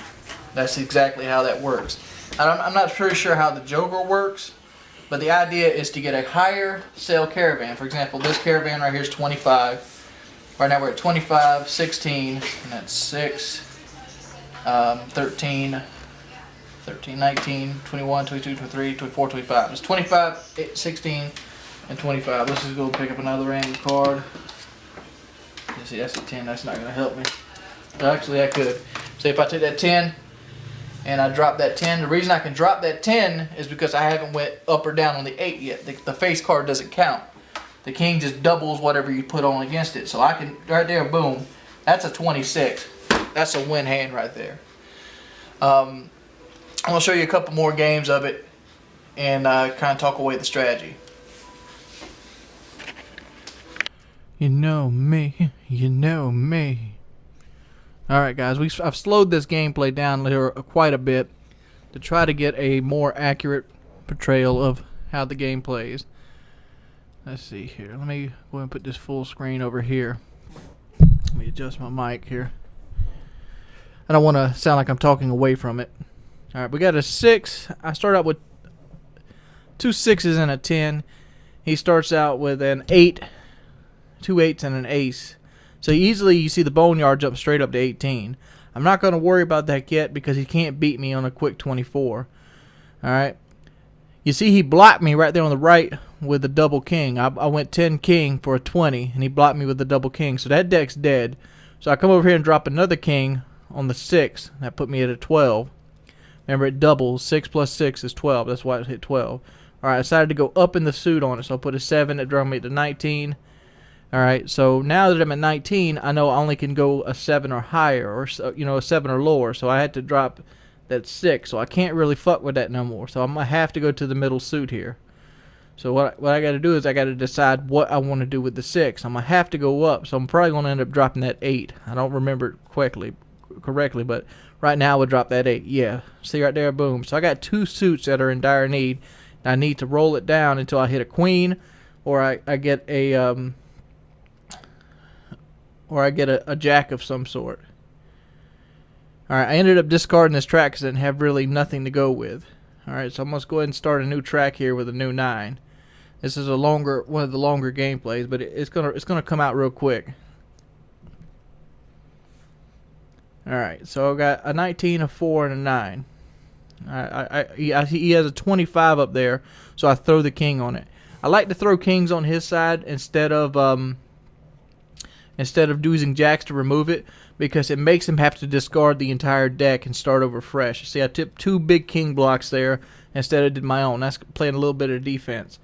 That's exactly how that works. I'm not pretty sure how the Joker works, but the idea is to get a higher sale Caravan. For example, this Caravan right here is 25. Right now we're at 25, 16, and that's 6, 13, 19, 21, 22, 23, 24, 25. It's 25, 16, and 25. Let's just go pick up another random card. You see, that's a 10. That's not going to help me. Actually, I could. Say if I take that 10 and I drop that 10. The reason I can drop that 10 is because I haven't went up or down on the 8 yet. The face card doesn't count. The king just doubles whatever you put on against it. So I can, right there, boom. That's a 26. That's a win hand right there. I'm going to show you a couple more games of it and kind of talk away the strategy. You know me. You know me. Alright guys, I've slowed this gameplay down here quite a bit to try to get a more accurate portrayal of how the game plays. Let's see here. Let me go ahead and put this full screen over here. Let me adjust my mic here. I don't want to sound like I'm talking away from it. Alright, we got a 6. I start out with 2 6s and a 10. he starts out with an 8, 2 8s, and an ace. So easily you see the boneyard jump straight up to 18. I'm not going to worry about that yet because he can't beat me on a quick 24. Alright. You see he blocked me right there on the right with the double king. I went 10 king for a 20 and he blocked me with the double king. So that deck's dead. So I come over here and drop another king on the 6. That put me at a 12. Remember it doubles. 6 plus 6 is 12. That's why it hit 12. Alright, I decided to go up in the suit on it. So I put a 7 that drove me to 19. Alright, so now that I'm at 19, I know I only can go a 7 or higher, or a 7 or lower. So I had to drop that 6. So I can't really fuck with that no more. So I'm going to have to go to the middle suit here. So what I got to do is I got to decide what I want to do with the 6. I'm going to have to go up. So I'm probably going to end up dropping that 8. I don't remember it correctly, but right now I would drop that 8. Yeah, see right there, boom. So I got 2 suits that are in dire need. I need to roll it down until I hit a queen, or I get a a jack of some sort. Alright, I ended up discarding this track because I didn't have really nothing to go with. Alright, so I'm going to go ahead and start a new track here with a new 9. This is one of the longer gameplays, but it's gonna come out real quick. Alright, so I got a 19, a 4, and a 9. He has a 25 up there, so I throw the king on it. I like to throw kings on his side instead of using jacks to remove it, because it makes him have to discard the entire deck and start over fresh. See, I tipped 2 big king blocks there instead of did my own. That's playing a little bit of defense.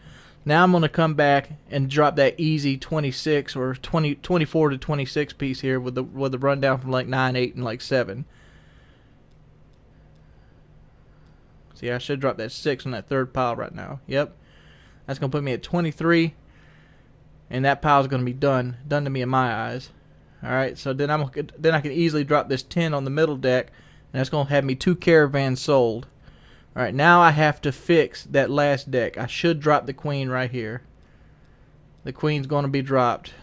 Now I'm going to come back and drop that easy 26 or 24 to 26 piece here with the rundown from like 9, 8, and like 7. See, I should drop that 6 on that third pile right now. Yep. That's going to put me at 23. And that pile's going to be done to me in my eyes. Alright, so then I can easily drop this 10 on the middle deck, and that's going to have me 2 caravans sold. Alright, now I have to fix that last deck. I should drop the queen right here. The queen's going to be dropped.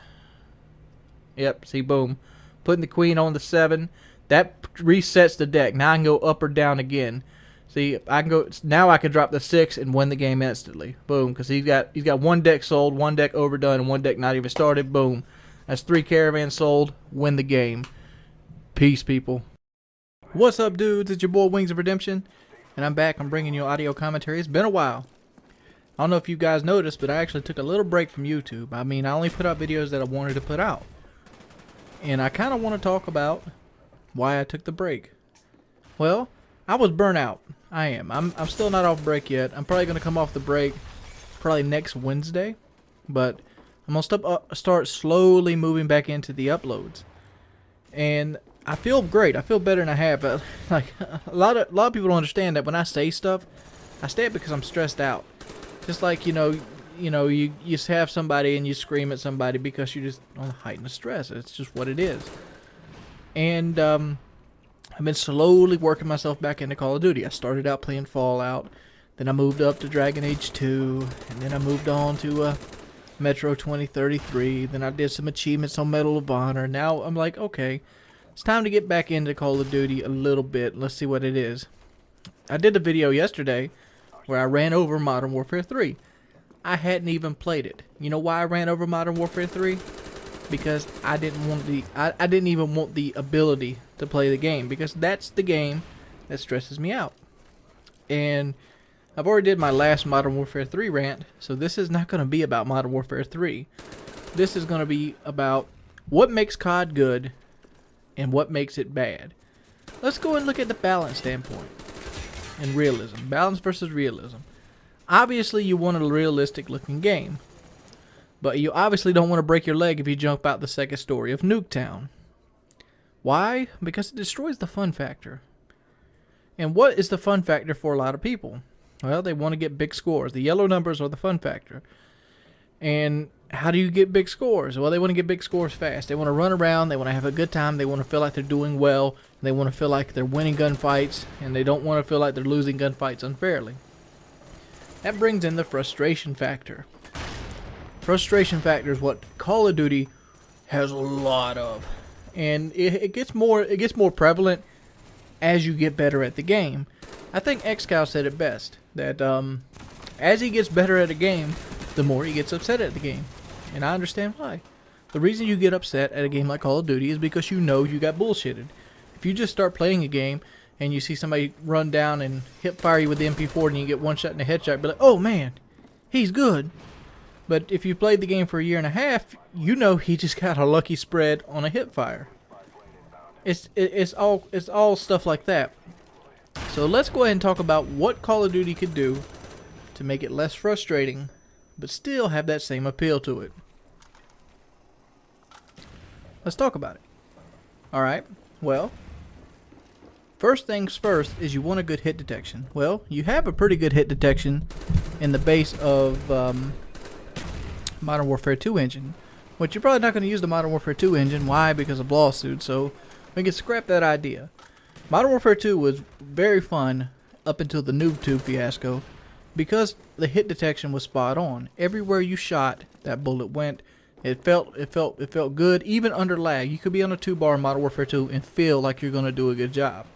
Yep, see, boom. Putting the queen on the 7. That resets the deck. Now I can go up or down again. See, I can go now. I can drop the 6 and win the game instantly. Boom, because he's got 1 deck sold, 1 deck overdone, and 1 deck not even started. Boom, that's 3 caravans sold. Win the game. Peace, people. What's up, dudes? It's your boy Wings of Redemption, and I'm back. I'm bringing you audio commentary. It's been a while. I don't know if you guys noticed, but I actually took a little break from YouTube. I mean, I only put out videos that I wanted to put out, and I kind of want to talk about why I took the break. Well, I was burnt out. I am. I'm still not off break yet. I'm probably going to come off the break probably next Wednesday. But I'm going to start slowly moving back into the uploads. And I feel great. I feel better than I have. But like a lot of people don't understand that when I say stuff, I say it because I'm stressed out. Just like, you just have somebody and you scream at somebody because you're just on heightened stress. It's just what it is. And I've been slowly working myself back into Call of Duty. I started out playing Fallout, then I moved up to Dragon Age 2, and then I moved on to Metro 2033, then I did some achievements on Medal of Honor. Now I'm like, okay, it's time to get back into Call of Duty a little bit. Let's see what it is. I did a video yesterday where I ran over Modern Warfare 3. I hadn't even played it. You know why I ran over Modern Warfare 3? Because I didn't even want the ability to play the game, because that's the game that stresses me out. And I've already did my last Modern Warfare 3 rant, so this is not going to be about Modern Warfare 3. This is going to be about what makes COD good and what makes it bad. Let's go and look at the balance standpoint and realism. Balance versus realism. Obviously, you want a realistic looking game. But you obviously don't want to break your leg if you jump out the second story of Nuketown. Why? Because it destroys the fun factor. And what is the fun factor for a lot of people? Well, they want to get big scores. The yellow numbers are the fun factor. And how do you get big scores? Well, they want to get big scores fast. They want to run around. They want to have a good time. They want to feel like they're doing well. They want to feel like they're winning gunfights. And they don't want to feel like they're losing gunfights unfairly. That brings in the frustration factor. Frustration factor is what Call of Duty has a lot of, and it gets more prevalent as you get better at the game. I think XCOW said it best, that as he gets better at a game, the more he gets upset at the game. And I understand why. The reason you get upset at a game like Call of Duty is because you know you got bullshitted. If you just start playing a game and you see somebody run down and hip fire you with the MP4 and you get one shot in the headshot, be like, oh man, he's good. But if you played the game for a year and a half, you know he just got a lucky spread on a hip fire. It's all stuff like that. So let's go ahead and talk about what Call of Duty could do to make it less frustrating, but still have that same appeal to it. Let's talk about it. Alright, well, first things first is you want a good hit detection. Well, you have a pretty good hit detection in the base of Modern Warfare 2 engine. But you're probably not going to use the Modern Warfare 2 engine. Why? Because of lawsuits. So we can scrap that idea. Modern Warfare 2 was very fun up until the Nuketown fiasco because the hit detection was spot on. Everywhere you shot, that bullet went. It felt good, even under lag. You could be on a 2-bar in Modern Warfare 2 and feel like you're going to do a good job.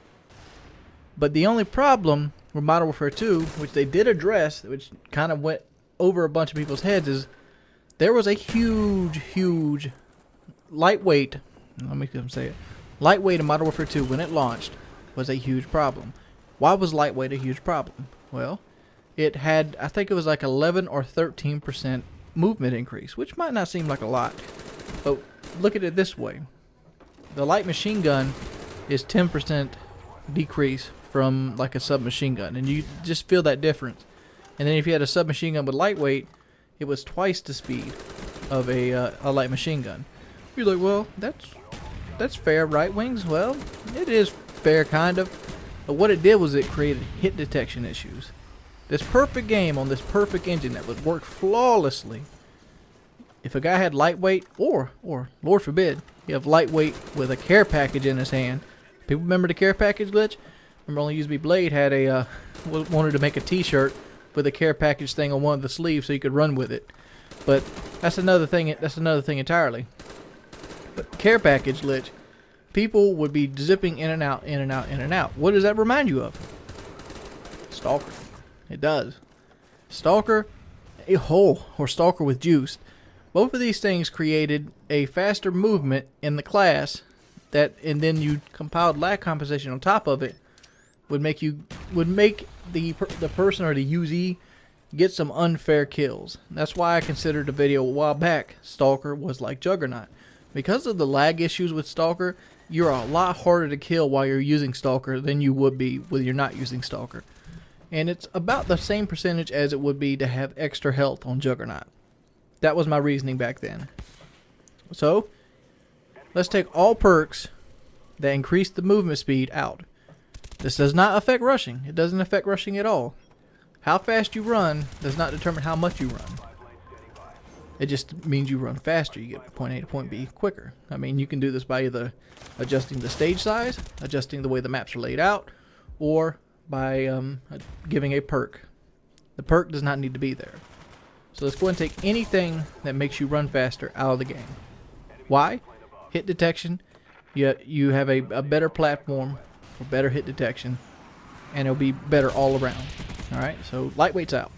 But the only problem with Modern Warfare 2, which they did address, which kind of went over a bunch of people's heads, is there was a huge lightweight. Let me say it. Lightweight in Modern Warfare 2 when it launched was a huge problem. Why was lightweight a huge problem? Well, it had, I think it was like 11 or 13% movement increase, which might not seem like a lot, but look at it this way. The light machine gun is 10% decrease from like a submachine gun, and you just feel that difference. And then if you had a submachine gun with lightweight, it was twice the speed of a light machine gun. You're like, well, that's fair, right, Wings? Well, it is fair, kind of. But what it did was it created hit detection issues. This perfect game on this perfect engine that would work flawlessly. If a guy had lightweight, or Lord forbid, you have lightweight with a care package in his hand. People remember the care package glitch? Remember only USB Blade had a wanted to make a T-shirt with a care package thing on one of the sleeves so you could run with it. But that's another thing. That's another thing entirely. But care package glitch, people would be zipping in and out, in and out, in and out. What does that remind you of? Stalker. It does. Stalker, or Stalker with juice. Both of these things created a faster movement in the class that, and then you compiled lag compensation on top of it, would make the person or the UZ get some unfair kills. That's why I considered a video a while back, Stalker was like Juggernaut. Because of the lag issues with Stalker, you're a lot harder to kill while you're using Stalker than you would be when you're not using Stalker. And it's about the same percentage as it would be to have extra health on Juggernaut. That was my reasoning back then. So, let's take all perks that increase the movement speed out. This does not affect rushing. It doesn't affect rushing at all. How fast you run does not determine how much you run. It just means you run faster. You get from point A to point B quicker. I mean, you can do this by either adjusting the stage size, adjusting the way the maps are laid out, or by giving a perk. The perk does not need to be there. So let's go ahead and take anything that makes you run faster out of the game. Why? Hit detection. You have a better platform for better hit detection, and it'll be better all around. Alright, so lightweight's out.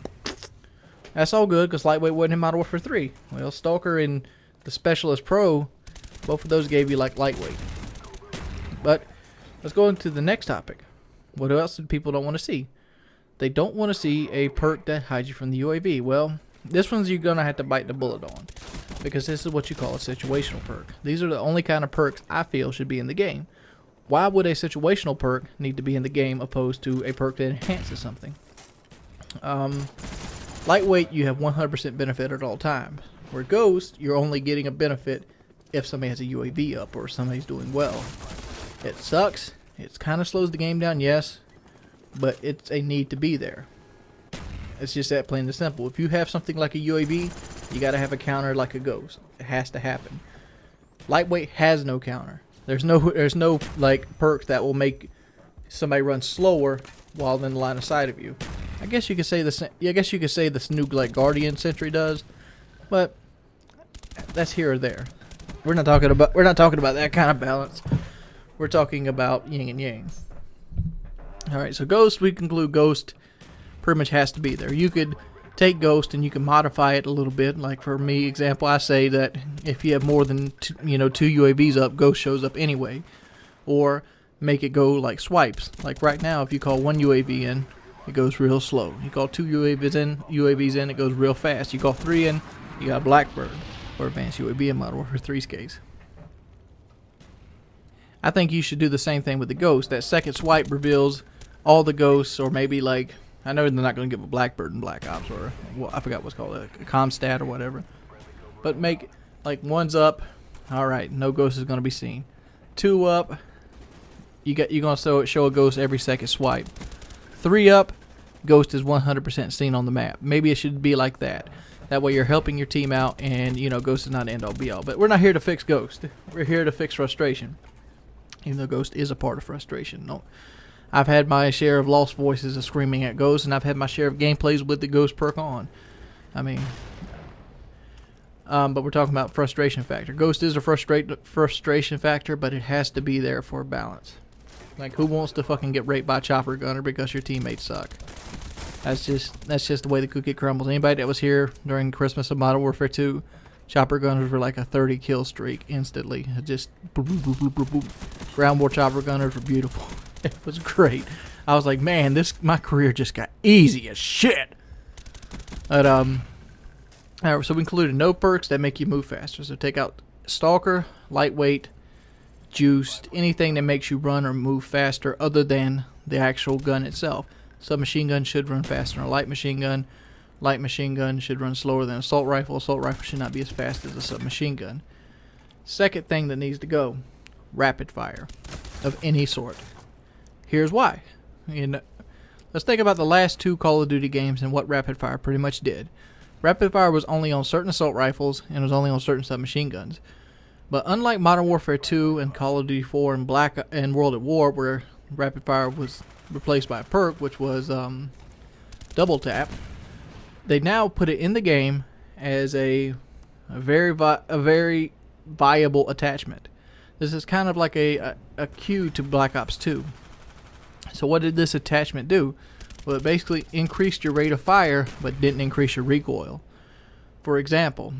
That's all good, because lightweight wasn't in Modern Warfare 3. Well, Stalker and the Specialist Pro, both of those gave you like lightweight. But let's go into the next topic. What else do people don't want to see? They don't want to see a perk that hides you from the UAV. Well, this one's you're going to have to bite the bullet on, because this is what you call a situational perk. These are the only kind of perks I feel should be in the game. Why would a situational perk need to be in the game opposed to a perk that enhances something? Lightweight, you have 100% benefit at all times. Where Ghost, you're only getting a benefit if somebody has a UAV up or somebody's doing well. It sucks. It kind of slows the game down, yes, but it's a need to be there. It's just that plain and simple. If you have something like a UAV, you got to have a counter like a Ghost. It has to happen. Lightweight has no counter. There's no like perk that will make somebody run slower while in the line of sight of you. I guess you could say the Nuke like Guardian Sentry does, but that's here or there. We're not talking about that kind of balance. We're talking about yin and yang. All right, so Ghost, we conclude Ghost pretty much has to be there. You could take Ghost and you can modify it a little bit. Like for me, example, I say that if you have more than two UAVs up, Ghost shows up anyway. Or make it go like swipes. Like right now, if you call one UAV in, it goes real slow. You call two UAVs in, it goes real fast. You call three in, you got Blackbird or Advanced UAV in Modern Warfare 3's case. I think you should do the same thing with the Ghost. That second swipe reveals all the Ghosts, or maybe like, I know they're not going to give a Blackbird in Black Ops, or well, I forgot what's called, a Comstat or whatever. But make like one's up, alright, no Ghost is going to be seen. Two up, you're going to show a Ghost every second swipe. Three up, Ghost is 100% seen on the map. Maybe it should be like that. That way you're helping your team out, and Ghost is not end all be all. But we're not here to fix Ghost. We're here to fix frustration. Even though Ghost is a part of frustration. No, I've had my share of lost voices of screaming at Ghost, and I've had my share of gameplays with the Ghost perk on. I mean, but we're talking about frustration factor. Ghost is a frustration factor, but it has to be there for a balance. Like, who wants to fucking get raped by a chopper gunner because your teammates suck? That's just the way the cookie crumbles. Anybody that was here during Christmas of Modern Warfare 2, chopper gunners were like a 30 kill streak instantly. It just boop, boop, boop, boop, boop, boop. Ground war chopper gunners were beautiful. It was great. I was like, man, my career just got easy as shit. But alright, so we included no perks that make you move faster. So take out Stalker, Lightweight, Juiced, anything that makes you run or move faster other than the actual gun itself. Submachine gun should run faster than a light machine gun. Light machine gun should run slower than an assault rifle. Assault rifle should not be as fast as a submachine gun. Second thing that needs to go, rapid fire of any sort. Here's why. Let's think about the last two Call of Duty games and what rapid fire pretty much did. Rapid fire was only on certain assault rifles and was only on certain submachine guns. But unlike Modern Warfare 2 and Call of Duty 4 and World at War, where rapid fire was replaced by a perk, which was double tap, they now put it in the game as a very viable attachment. This is kind of like a cue to Black Ops 2. So what did this attachment do? Well, it basically increased your rate of fire, but didn't increase your recoil. For example,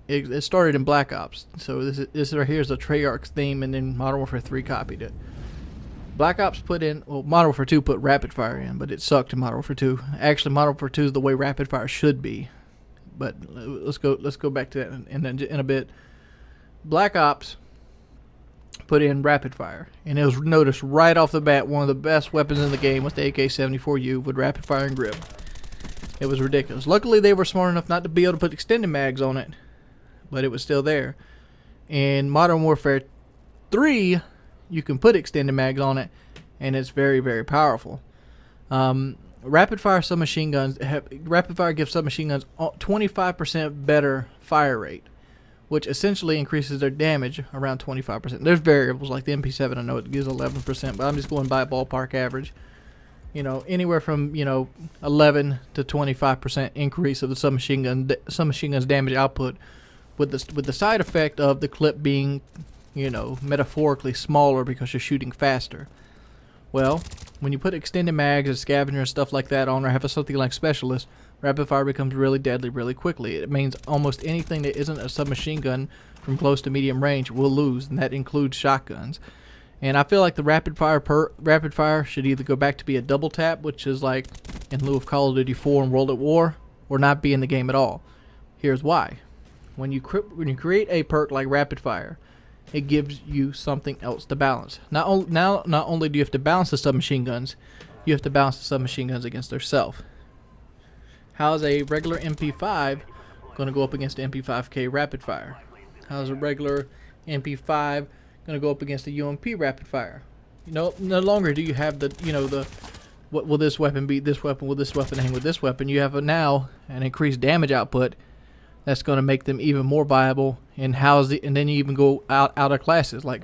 it started in Black Ops. So this right here is the Treyarch's theme, and then Modern Warfare 3 copied it. Black Ops Modern Warfare 2 put rapid fire in, but it sucked in Modern Warfare 2. Actually, Modern Warfare 2 is the way rapid fire should be. But let's go back to that in a bit. Black Ops put in rapid fire, and it was noticed right off the bat one of the best weapons in the game was the AK-74U with rapid fire and grip. It was ridiculous. Luckily, they were smart enough not to be able to put extended mags on it, but it was still there. In Modern Warfare 3, you can put extended mags on it, and it's very, very powerful. Rapid fire submachine guns. Rapid fire gives submachine guns 25% better fire rate, which essentially increases their damage around 25%. There's variables like the MP7. I know it gives 11%, but I'm just going by a ballpark average. Anywhere from 11 to 25% increase of the submachine gun's damage output, with the side effect of the clip being metaphorically smaller because you're shooting faster. Well, when you put extended mags and scavenger and stuff like that on, or have something like specialist, rapid fire becomes really deadly really quickly. It means almost anything that isn't a submachine gun from close to medium range will lose, and that includes shotguns. And I feel like the rapid fire should either go back to be a double tap, which is like in lieu of Call of Duty 4 and World at War, or not be in the game at all. Here's why. When you create a perk like rapid fire, it gives you something else to balance. Not only do you have to balance the submachine guns, you have to balance the submachine guns against themselves. How is a regular MP5 going to go up against an MP5K rapid fire? How is a regular MP5 going to go up against a UMP rapid fire? No longer do you have what will this weapon beat this weapon? Will this weapon hang with this weapon? You have now an increased damage output that's going to make them even more viable. And then you even go out of classes. Like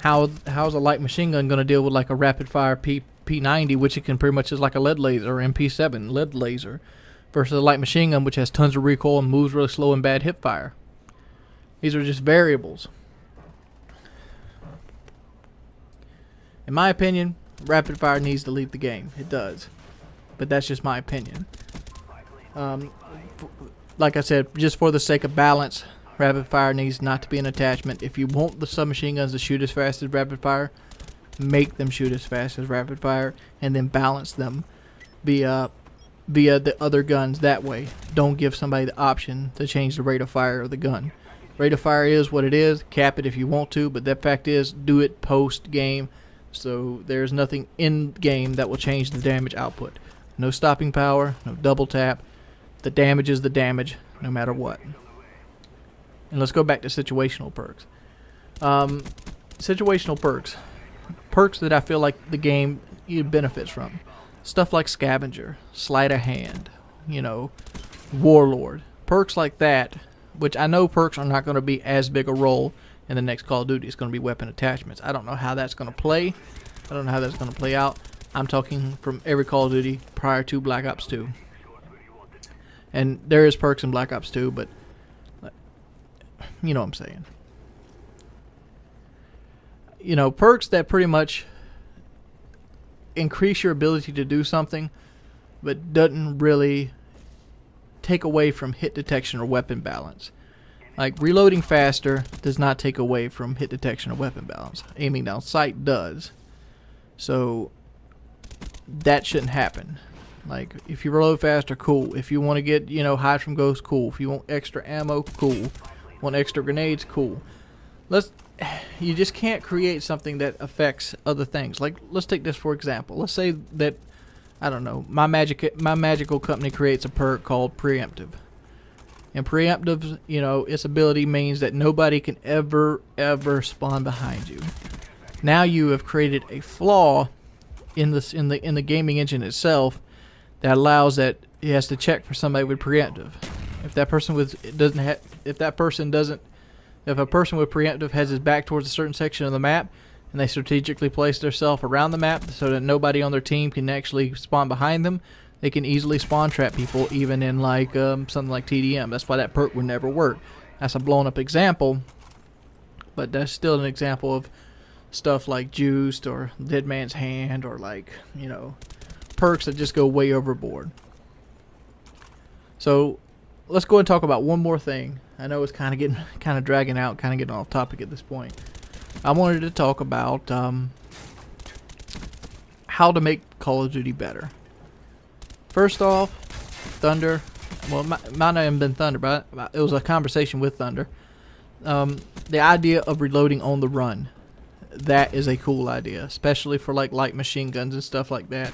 how's a light machine gun going to deal with like a rapid fire P90, which it can pretty much is like a lead laser, or MP7 lead laser, versus a light machine gun which has tons of recoil and moves really slow and bad hip fire. These are just variables. In my opinion, rapid fire needs to leave the game. It does. But that's just my opinion. Like I said, just for the sake of balance, rapid fire needs not to be an attachment. If you want the submachine guns to shoot as fast as rapid fire, make them shoot as fast as rapid fire, and then balance them via the other guns that way. Don't give somebody the option to change the rate of fire of the gun. Rate of fire is what it is. Cap it if you want to, but the fact is, do it post game. So there's nothing in game that will change the damage output. No stopping power, no double tap. The damage is the damage, no matter what. And let's go back to situational perks. Situational perks. Perks that I feel like the game benefits from. Stuff like Scavenger, Sleight of Hand, you know, Warlord. Perks like that, which I know perks are not going to be as big a role in the next Call of Duty. It's going to be weapon attachments. I don't know how that's going to play. I don't know how that's going to play out. I'm talking from every Call of Duty prior to Black Ops 2. And there is perks in Black Ops 2, but you know what I'm saying. You know, perks that pretty much increase your ability to do something, but doesn't really take away from hit detection or weapon balance. Like, reloading faster does not take away from hit detection or weapon balance. Aiming down sight does. So that shouldn't happen. Like, if you reload faster, cool. If you want to get, you know, hide from ghosts, cool. If you want extra ammo, cool. Want extra grenades, cool. You just can't create something that affects other things. Like, let's take this for example. Let's say that, I don't know, my magical company creates a perk called Preemptive. And Preemptive, you know, its ability means that nobody can ever spawn behind you. Now you have created a flaw in the gaming engine itself that allows that it has to check for somebody with Preemptive. If a person with Preemptive has his back towards a certain section of the map, and they strategically place themselves around the map so that nobody on their team can actually spawn behind them, they can easily spawn trap people, even in like something like TDM. That's why that perk would never work. That's a blown up example, but that's still an example of stuff like Juiced or Dead Man's Hand, or like, you know, perks that just go way overboard. So let's go and talk about one more thing. I know it's kind of dragging out, kind of getting off topic at this point. I wanted to talk about how to make Call of Duty better. First off, Thunder. Well, mine hasn't been Thunder, but it was a conversation with Thunder. The idea of reloading on the run. That is a cool idea, especially for like light machine guns and stuff like that.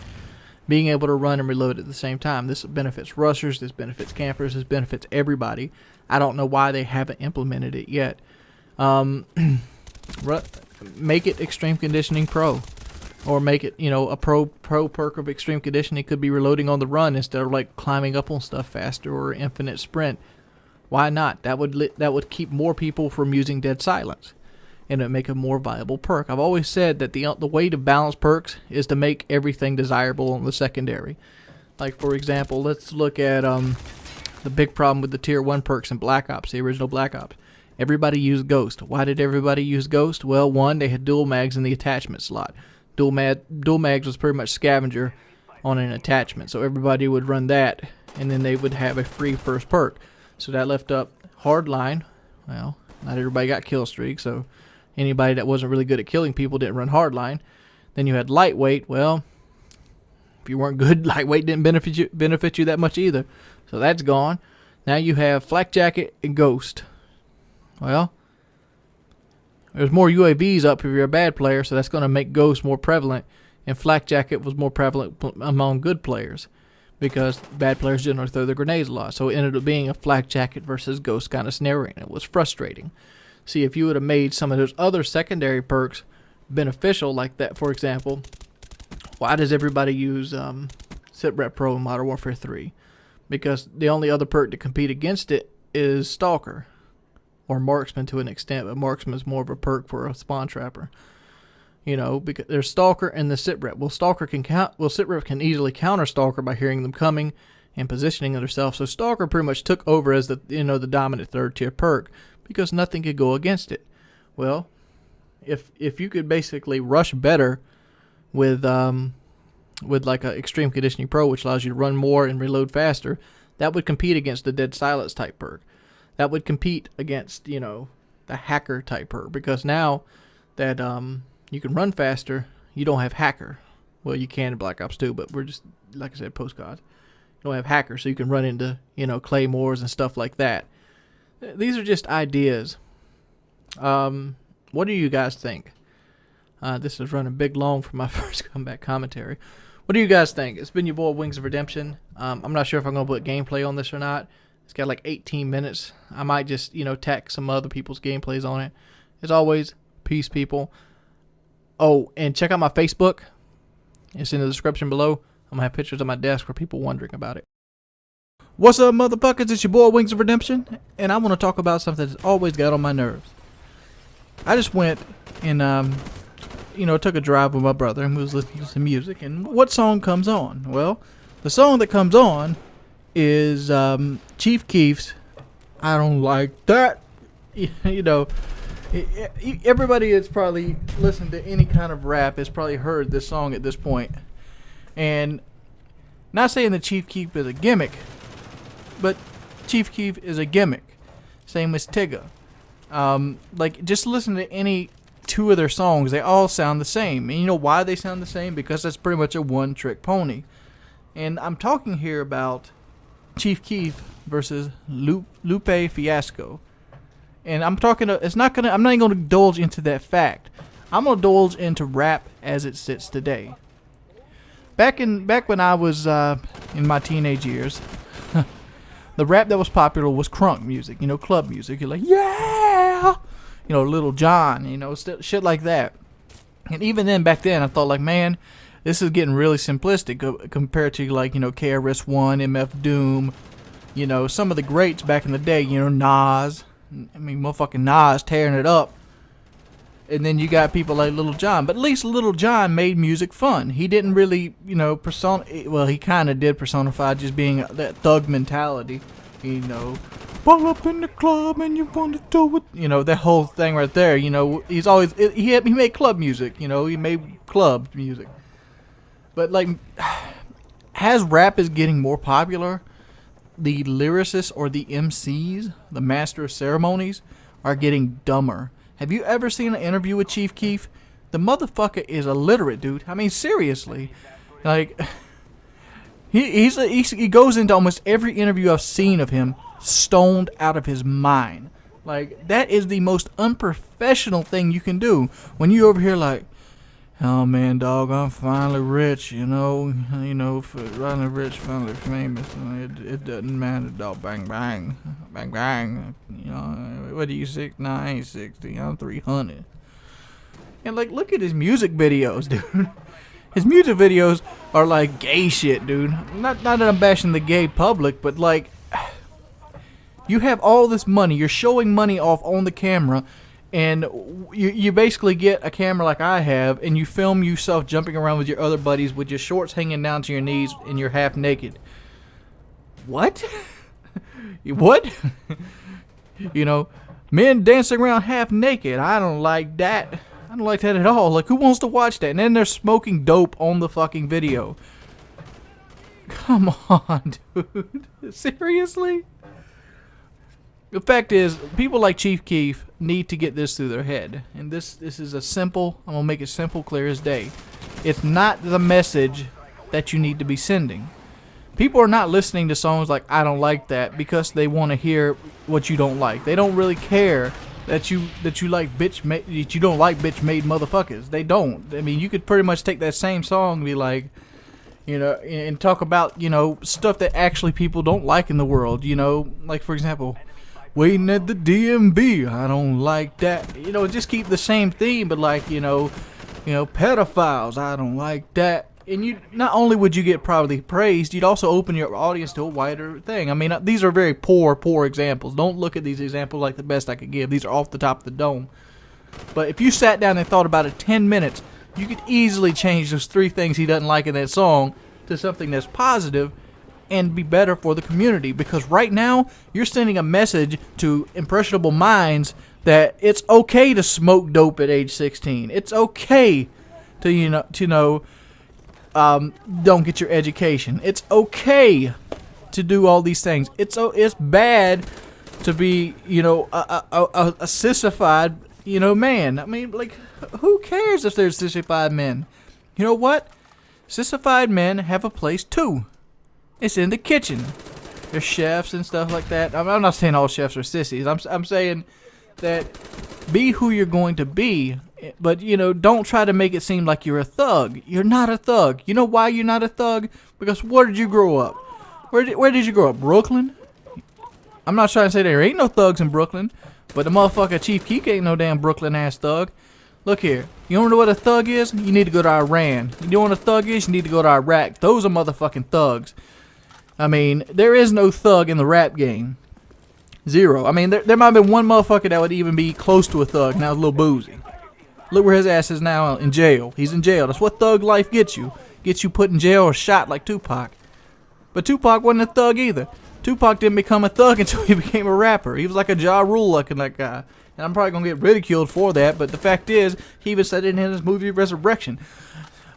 Being able to run and reload at the same time. This benefits rushers, this benefits campers, this benefits everybody. I don't know why they haven't implemented it yet. Make it Extreme Conditioning Pro. Or make it, you know, a pro perk of Extreme Conditioning could be reloading on the run instead of like climbing up on stuff faster, or infinite sprint. Why not? That would keep more people from using Dead Silence, and it would make a more viable perk. I've always said that the way to balance perks is to make everything desirable on the secondary. Like, for example, let's look at the big problem with the Tier 1 perks in Black Ops, the original Black Ops. Everybody used Ghost. Why did everybody use Ghost? Well, one, they had dual mags in the attachment slot. Dual mags was pretty much Scavenger on an attachment, so everybody would run that, and then they would have a free first perk. So that left up Hardline. Well, not everybody got kill streak, so anybody that wasn't really good at killing people didn't run Hardline. Then you had Lightweight. Well, if you weren't good, Lightweight didn't benefit you that much either. So that's gone. Now you have Flak Jacket and Ghost. Well, there's more UAVs up if you're a bad player, so that's going to make Ghost more prevalent. And Flak Jacket was more prevalent among good players, because bad players generally throw their grenades a lot. So it ended up being a Flak Jacket versus Ghost kind of scenario, and it was frustrating. See, if you would have made some of those other secondary perks beneficial, like that, for example, why does everybody use SitRep Pro in Modern Warfare 3? Because the only other perk to compete against it is Stalker, or Marksman to an extent, but Marksman is more of a perk for a spawn trapper. You know, because there's Stalker and the SitRep. Well, SitRep can easily counter Stalker by hearing them coming and positioning themselves. So Stalker pretty much took over as the dominant third tier perk, because nothing could go against it. Well, if you could basically rush better with like a Extreme Conditioning Pro, which allows you to run more and reload faster, That would compete against the Dead Silence type perk. That would compete against, you know, the hacker type perk. Because now that you can run faster, you don't have hacker. Well, you can in Black Ops 2, but we're just, like I said, post-COD. You don't have hacker, so you can run into, you know, claymores and stuff like that. These are just ideas. What do you guys think? This is running big long for my first comeback commentary. What do you guys think? It's been your boy Wings of Redemption. I'm not sure if I'm going to put gameplay on this or not. It's got like 18 minutes. I might just, you know, tack some other people's gameplays on it. As always, peace, people. Oh, and check out my Facebook. It's in the description below. I'm going to have pictures on my desk for people wondering about it. What's up, motherfuckers? It's your boy Wings of Redemption. And I want to talk about something that's always got on my nerves. I just went and, you know, took a drive with my brother and we was listening to some music. And what song comes on? Well, the song that comes on is Chief Keef's I Don't Like That. You know, everybody that's probably listened to any kind of rap has probably heard this song at this point. And not saying that Chief Keef is a gimmick, but Chief Keef is a gimmick. Same as Tigga. Like, just listen to any two of their songs. They all sound the same. And you know why they sound the same? Because that's pretty much a one-trick pony. And I'm talking here about Chief Keef versus Lupe Fiasco. And I'm talking to, I'm not even going to indulge into that fact. I'm going to indulge into rap as it sits today. Back when I was in my teenage years, the rap that was popular was crunk music, you know, club music. You're like, yeah, you know, Little John, you know, shit like that. And even then, back then, I thought like, man, this is getting really simplistic compared to like, you know, KRS-One, MF Doom, you know, some of the greats back in the day, you know, Nas. I mean, motherfucking Nas tearing it up. And then you got people like Little John. But at least Little John made music fun. He didn't really, you know, well, he kind of did personify just being that thug mentality. You know, pull up in the club and you want to do it. You know, that whole thing right there. You know, he's always, he made club music. You know, he made club music. But, like, as rap is getting more popular, the lyricists or the MCs, the master of ceremonies, are getting dumber. Have you ever seen an interview with Chief Keef? The motherfucker is illiterate, dude. I mean, seriously. Like, he goes into almost every interview I've seen of him stoned out of his mind. Like, that is the most unprofessional thing you can do. When you over here like, oh man, dog, I'm finally rich, you know, finally rich, finally famous. It doesn't matter, dog. Bang, bang, bang, bang. You know, what are you, 6'9", 6'60"? I'm 300. And like, look at his music videos, dude. His music videos are like gay shit, dude. Not that I'm bashing the gay public, but like, you have all this money, you're showing money off on the camera. And you basically get a camera like I have, and you film yourself jumping around with your other buddies with your shorts hanging down to your knees and you're half naked. What? What? You know, men dancing around half naked. I don't like that. I don't like that at all. Like, who wants to watch that? And then they're smoking dope on the fucking video. Come on, dude. Seriously? The fact is, people like Chief Keef need to get this through their head. And this is a simple, I'm going to make it simple, clear as day. It's not the message that you need to be sending. People are not listening to songs like I Don't Like That because they want to hear what you don't like. They don't really care that you like that you don't like bitch made motherfuckers. They don't. I mean, you could pretty much take that same song and be like, you know, and talk about, you know, stuff that actually people don't like in the world. You know, like for example, waiting at the DMV, I don't like that. You know, just keep the same theme, but like, you know, pedophiles, I don't like that. And you, not only would you get probably praised, you'd also open your audience to a wider thing. I mean, these are very poor examples. Don't look at these examples like the best I could give. These are off the top of the dome. But if you sat down and thought about it 10 minutes, you could easily change those 3 things he doesn't like in that song to something that's positive and be better for the community. Because right now, you're sending a message to impressionable minds that it's okay to smoke dope at age 16. It's okay to don't get your education. It's okay to do all these things. It's bad to be, you know, a sissified, you know, man. I mean, like, who cares if there's sissified men? You know what? Sissified men have a place too. It's in the kitchen. There's chefs and stuff like that. I'm not saying all chefs are sissies. I'm saying that be who you're going to be, but, you know, don't try to make it seem like you're a thug. You're not a thug. You know why you're not a thug? Because where did you grow up? Where did you grow up? Brooklyn? I'm not trying to say there ain't no thugs in Brooklyn, but the motherfucker Chief Keef ain't no damn Brooklyn ass thug. Look here. You don't know what a thug is? You need to go to Iran. You know what a thug is? You need to go to Iraq. Those are motherfucking thugs. I mean, there is no thug in the rap game. Zero. I mean, there might have been one motherfucker that would even be close to a thug. Now, Lil Boozy. Look where his ass is now, in jail. He's in jail. That's what thug life gets you. Gets you put in jail or shot like Tupac. But Tupac wasn't a thug either. Tupac didn't become a thug until he became a rapper. He was like a Ja Rule looking like guy. And I'm probably going to get ridiculed for that, but the fact is, he even said it in his movie Resurrection.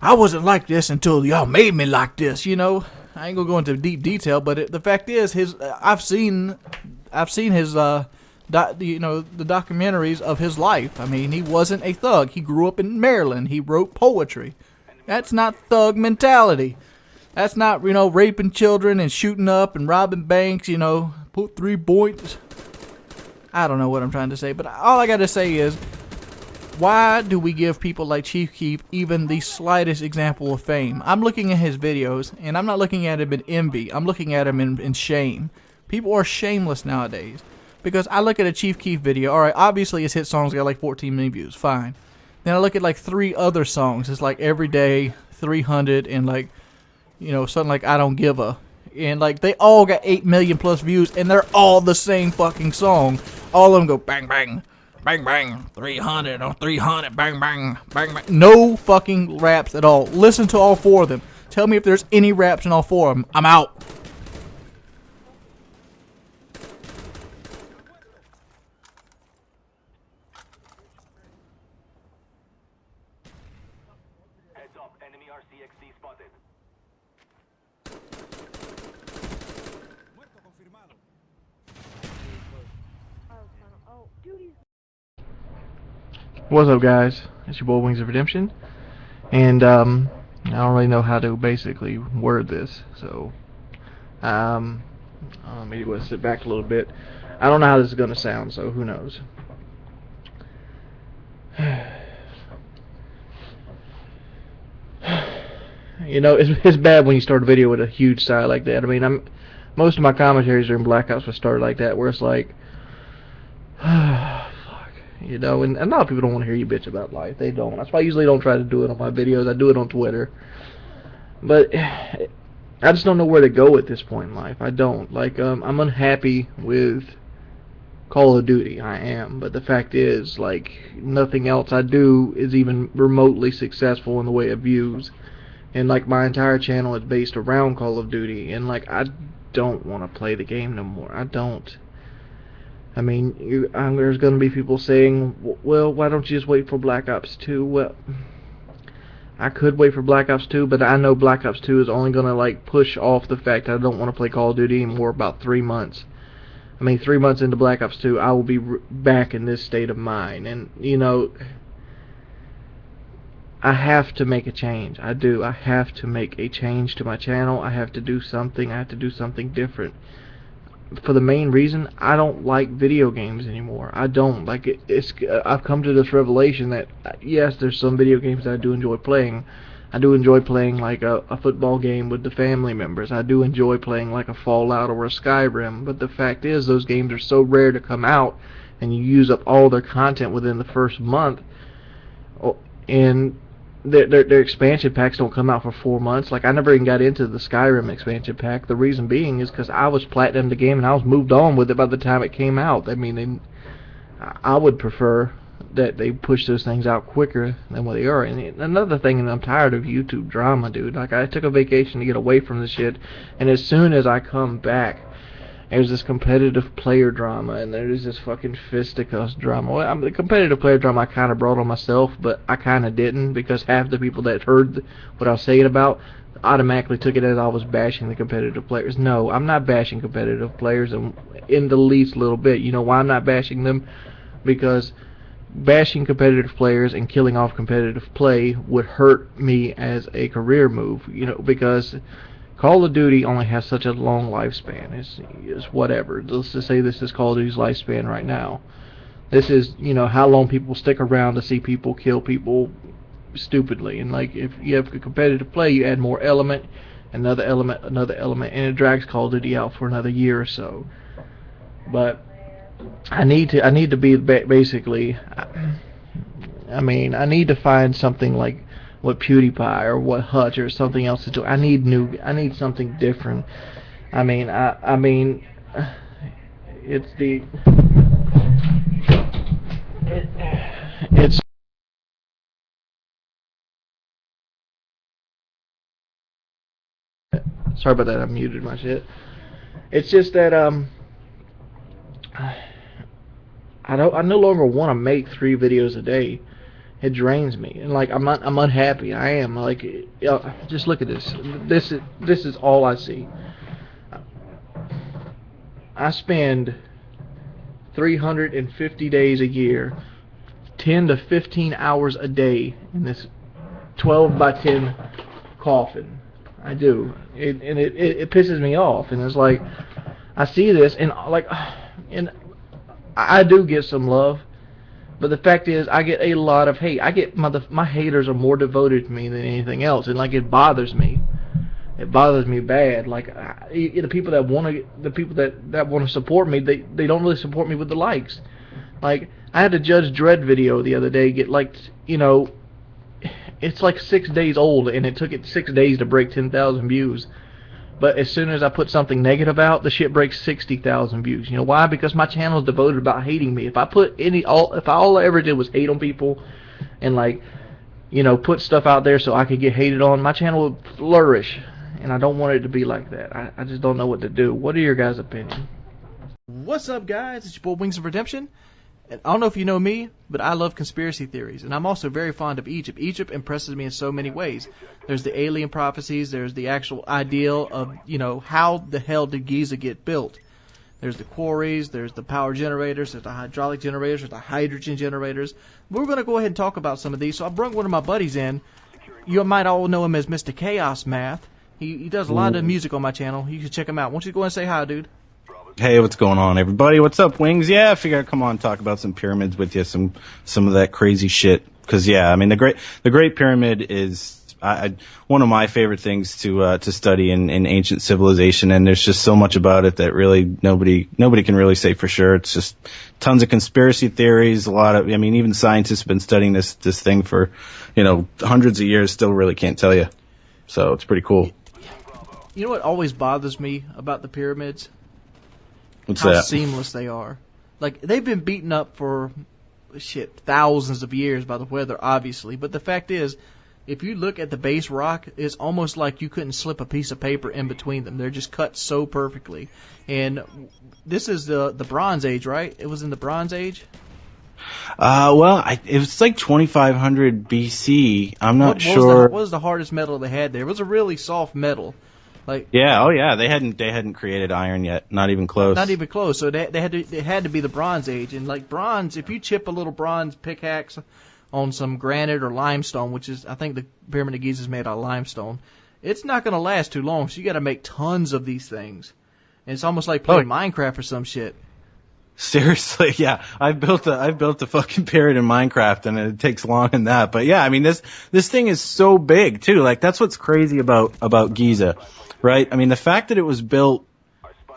I wasn't like this until y'all made me like this, you know. I ain't going to go into deep detail, but the fact is, I've seen his, the documentaries of his life. I mean, he wasn't a thug. He grew up in Maryland. He wrote poetry. That's not thug mentality. That's not, you know, raping children and shooting up and robbing banks, you know, put 3 points. I don't know what I'm trying to say, but all I got to say is, why do we give people like Chief Keef even the slightest example of fame? I'm looking at his videos, and I'm not looking at him in envy. I'm looking at him in shame. People are shameless nowadays. Because I look at a Chief Keef video, alright, obviously his hit songs got like 14 million views, fine. Then I look at like 3 other songs, it's like Everyday, 300, and like, you know, something like I Don't Give a. And like, they all got 8 million plus views, and they're all the same fucking song. All of them go bang bang, bang bang, 300 on 300, bang bang, bang bang. No fucking raps at all. Listen to all 4 of them. Tell me if there's any raps in all 4 of them. I'm out. Heads up, enemy RCXD spotted. What's up, guys? It's your boy Wings of Redemption, and I don't really know how to basically word this, so maybe we'll sit back a little bit. I don't know how this is gonna sound, so who knows. You know, it's bad when you start a video with a huge sigh like that. I mean, most of my commentaries are in Black Ops, started like that, where it's like, fuck, you know, and a lot of people don't want to hear you bitch about life. They don't. That's why I usually don't try to do it on my videos. I do it on Twitter. But I just don't know where to go at this point in life. I don't. Like, I'm unhappy with Call of Duty. I am. But the fact is, like, nothing else I do is even remotely successful in the way of views. And, like, my entire channel is based around Call of Duty. And, like, I don't want to play the game no more. I don't. I mean, there's going to be people saying, well, why don't you just wait for Black Ops 2? Well, I could wait for Black Ops 2, but I know Black Ops 2 is only going to, like, push off the fact that I don't want to play Call of Duty anymore about 3 months. I mean, 3 months into Black Ops 2, I will be back in this state of mind. And, you know, I have to make a change. I do. I have to make a change to my channel. I have to do something. I have to do something different. For the main reason, I don't like video games anymore. I don't. Like, I've come to this revelation that, yes, there's some video games that I do enjoy playing. I do enjoy playing, like, a football game with the family members. I do enjoy playing, like, a Fallout or a Skyrim. But the fact is, those games are so rare to come out, and you use up all their content within the first month. And their expansion packs don't come out for 4 months. Like, I never even got into the Skyrim expansion pack. The reason being is because I was platinum the game and I was moved on with it by the time it came out. I mean, I would prefer that they push those things out quicker than what they are. And another thing, and I'm tired of YouTube drama, dude. Like, I took a vacation to get away from this shit, and as soon as I come back, there's this competitive player drama, and there's this fucking fisticuffs drama. Well, the competitive player drama I kind of brought on myself, but I kind of didn't, because half the people that heard what I was saying about automatically took it as I was bashing the competitive players. No, I'm not bashing competitive players in the least little bit. You know why I'm not bashing them? Because bashing competitive players and killing off competitive play would hurt me as a career move. You know, because Call of Duty only has such a long lifespan. It's whatever. Let's just say this is Call of Duty's lifespan right now. This is, you know, how long people stick around to see people kill people stupidly. And like, if you have a competitive play, you add more element, another element, and it drags Call of Duty out for another year or so. But I need to be basically, I mean, I need to find something like what PewDiePie or what Hutch or something else to do. I need something different. I mean, it's sorry about that, I muted my shit. It's just that I no longer want to make 3 videos a day. It drains me, and like I'm unhappy. I am like, just look at this. This is all I see. I spend 350 days a year, 10 to 15 hours a day in this 12 by 10 coffin. I do, and it pisses me off. And it's like, I see this, and like, and I do get some love, but the fact is, I get a lot of hate. I get my haters are more devoted to me than anything else, and like, it bothers me. It bothers me bad. Like, the people that want to support me, they don't really support me with the likes. Like, I had a Judge Dredd video the other day get like, you know, it's like 6 days old, and it took it 6 days to break 10,000 views. But as soon as I put something negative out, the shit breaks 60,000 views. You know why? Because my channel is devoted about hating me. If I all I ever did was hate on people, and like, you know, put stuff out there so I could get hated on, my channel would flourish. And I don't want it to be like that. I just don't know what to do. What are your guys' opinions? What's up, guys? It's your boy Wings of Redemption. And I don't know if you know me, but I love conspiracy theories, and I'm also very fond of Egypt. Egypt impresses me in so many ways. There's the alien prophecies, there's the actual ideal of, you know, how the hell did Giza get built? There's the quarries, there's the power generators, there's the hydraulic generators, there's the hydrogen generators. We're going to go ahead and talk about some of these, so I brought one of my buddies in. You might all know him as Mr. Chaos Math. He does a lot of music on my channel. You can check him out. Why don't you go and say hi, dude? Hey, what's going on, everybody? What's up, Wings? Yeah, I figured I'd come on and talk about some pyramids with you, some of that crazy shit. Because yeah, I mean, the Great Pyramid is one of my favorite things to study in ancient civilization, and there's just so much about it that really nobody can really say for sure. It's just tons of conspiracy theories, I mean, even scientists have been studying this thing for, you know, hundreds of years, still really can't tell you. So it's pretty cool. You know what always bothers me about the pyramids? What's How that? seamless they are. Like, they've been beaten up for, thousands of years by the weather, obviously. But the fact is, if you look at the base rock, it's almost like you couldn't slip a piece of paper in between them. They're just cut so perfectly. And this is the Bronze Age, right? It was in the Bronze Age? Well, it was like 2500 BC. I'm not sure. What was the hardest metal they had there? It was a really soft metal. Like, yeah, oh yeah, they hadn't created iron yet, not even close. Not even close. So it had to be the Bronze Age, and like bronze, if you chip a little bronze pickaxe on some granite or limestone, which is, I think the Pyramid of Giza is made out of limestone, it's not going to last too long. So you got to make tons of these things, and it's almost like playing Minecraft or some shit. Seriously, yeah. I've built a fucking pyramid in Minecraft, and it takes longer than that. But yeah, I mean, this thing is so big too. Like, that's what's crazy about Giza, right? I mean, the fact that it was built.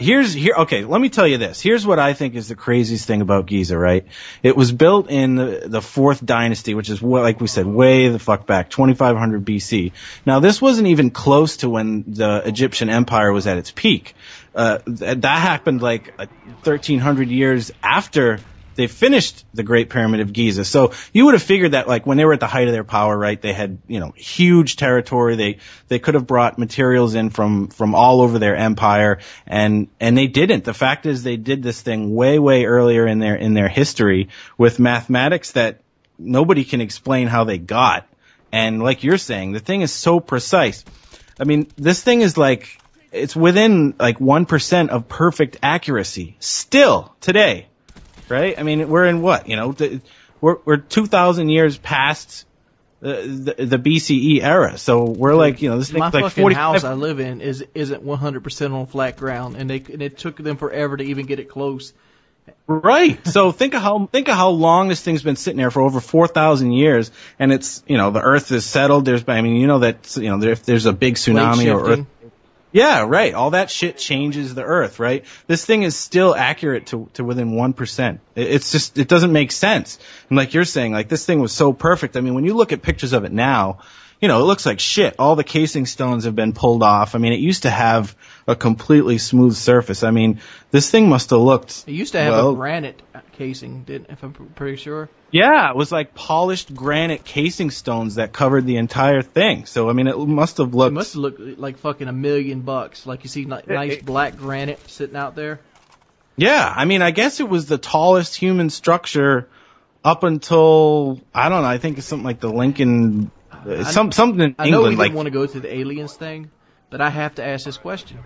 Okay, let me tell you this. Here's what I think is the craziest thing about Giza, right? It was built in the 4th dynasty, which is, like we said, way the fuck back, 2500 BC. Now, this wasn't even close to when the Egyptian Empire was at its peak. That happened like 1300 years after they finished the Great Pyramid of Giza. So you would have figured that, like, when they were at the height of their power, right, they had, you know, huge territory. They could have brought materials in from all over their empire, and they didn't. The fact is, they did this thing way earlier in their history with mathematics that nobody can explain how they got. And like you're saying, the thing is so precise. I mean, this thing is like, it's within like 1% of perfect accuracy still today, right? I mean, we're in what, you know, we're 2,000 years past the BCE era, so we're like, you know, this thing's My like fucking 45. house I live in isn't 100% on flat ground, and it took them forever to even get it close. Right. So think of how long this thing's been sitting there for over 4,000 years, and it's, you know, the Earth is settled. I mean, you know that, you know, if there's a big tsunami or Earth. Yeah, right. All that shit changes the Earth, right? This thing is still accurate to within 1%. It's just, it doesn't make sense. And like you're saying, like this thing was so perfect. I mean, when you look at pictures of it now, you know, it looks like shit. All the casing stones have been pulled off. I mean, it used to have a completely smooth surface. I mean, this thing must have looked. It used to have a granite casing, if I'm pretty sure. Yeah, it was like polished granite casing stones that covered the entire thing. So I mean, it must have looked. It must have looked like fucking $1 million. Like you see, nice black granite sitting out there. Yeah, I mean, I guess it was the tallest human structure up until, I don't know. I think it's something like the Lincoln. Something in England. I know we like, didn't want to go to the aliens thing, but I have to ask this question: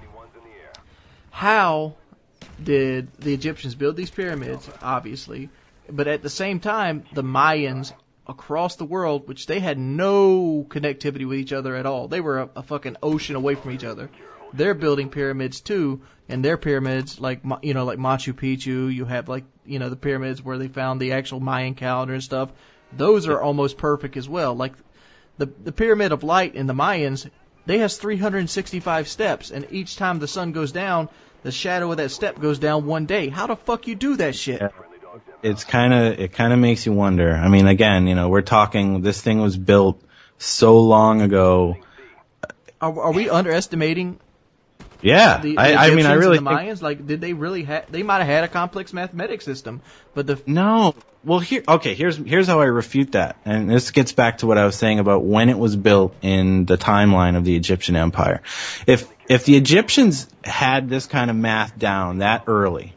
how did the Egyptians build these pyramids? Obviously, but at the same time, the Mayans across the world, which they had no connectivity with each other at all, they were a fucking ocean away from each other. They're building pyramids too, and their pyramids, like, you know, like Machu Picchu, you have like, you know, the pyramids where they found the actual Mayan calendar and stuff. Those are almost perfect as well. Like the Pyramid of Light in the Mayans, they has 365 steps, and each time the sun goes down, the shadow of that step goes down 1 day. How the fuck you do that shit? It kind of makes you wonder. I mean, again, you know, we're talking, this thing was built so long ago. Are we underestimating? Yeah, The I mean, I really the Mayans, like, did they really have? They might have had a complex mathematic system, but no. Well, here's how I refute that, and this gets back to what I was saying about when it was built in the timeline of the Egyptian Empire. If the Egyptians had this kind of math down that early,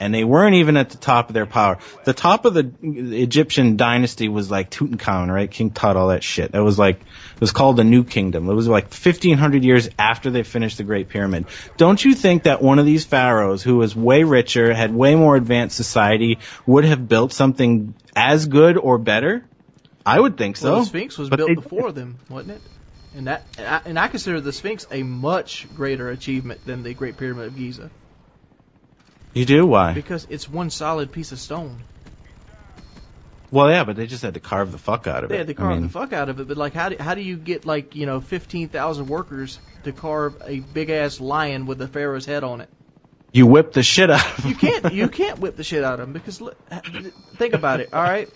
and they weren't even at the top of their power. The top of the Egyptian dynasty was like Tutankhamun, right? King Tut, all that shit. It was called the New Kingdom. It was like 1,500 years after they finished the Great Pyramid. Don't you think that one of these pharaohs, who was way richer, had way more advanced society, would have built something as good or better? I would think so. Well, the Sphinx was built before them, wasn't it? And I consider the Sphinx a much greater achievement than the Great Pyramid of Giza. You do? Why? Because it's one solid piece of stone. Well, yeah, but they just had to carve the fuck out of it. They had to carve the fuck out of it, but like, how do you get, like, you know, 15,000 workers to carve a big ass lion with the pharaoh's head on it? You whip the shit out of them. You can't whip the shit out of them, because look, think about it. All right,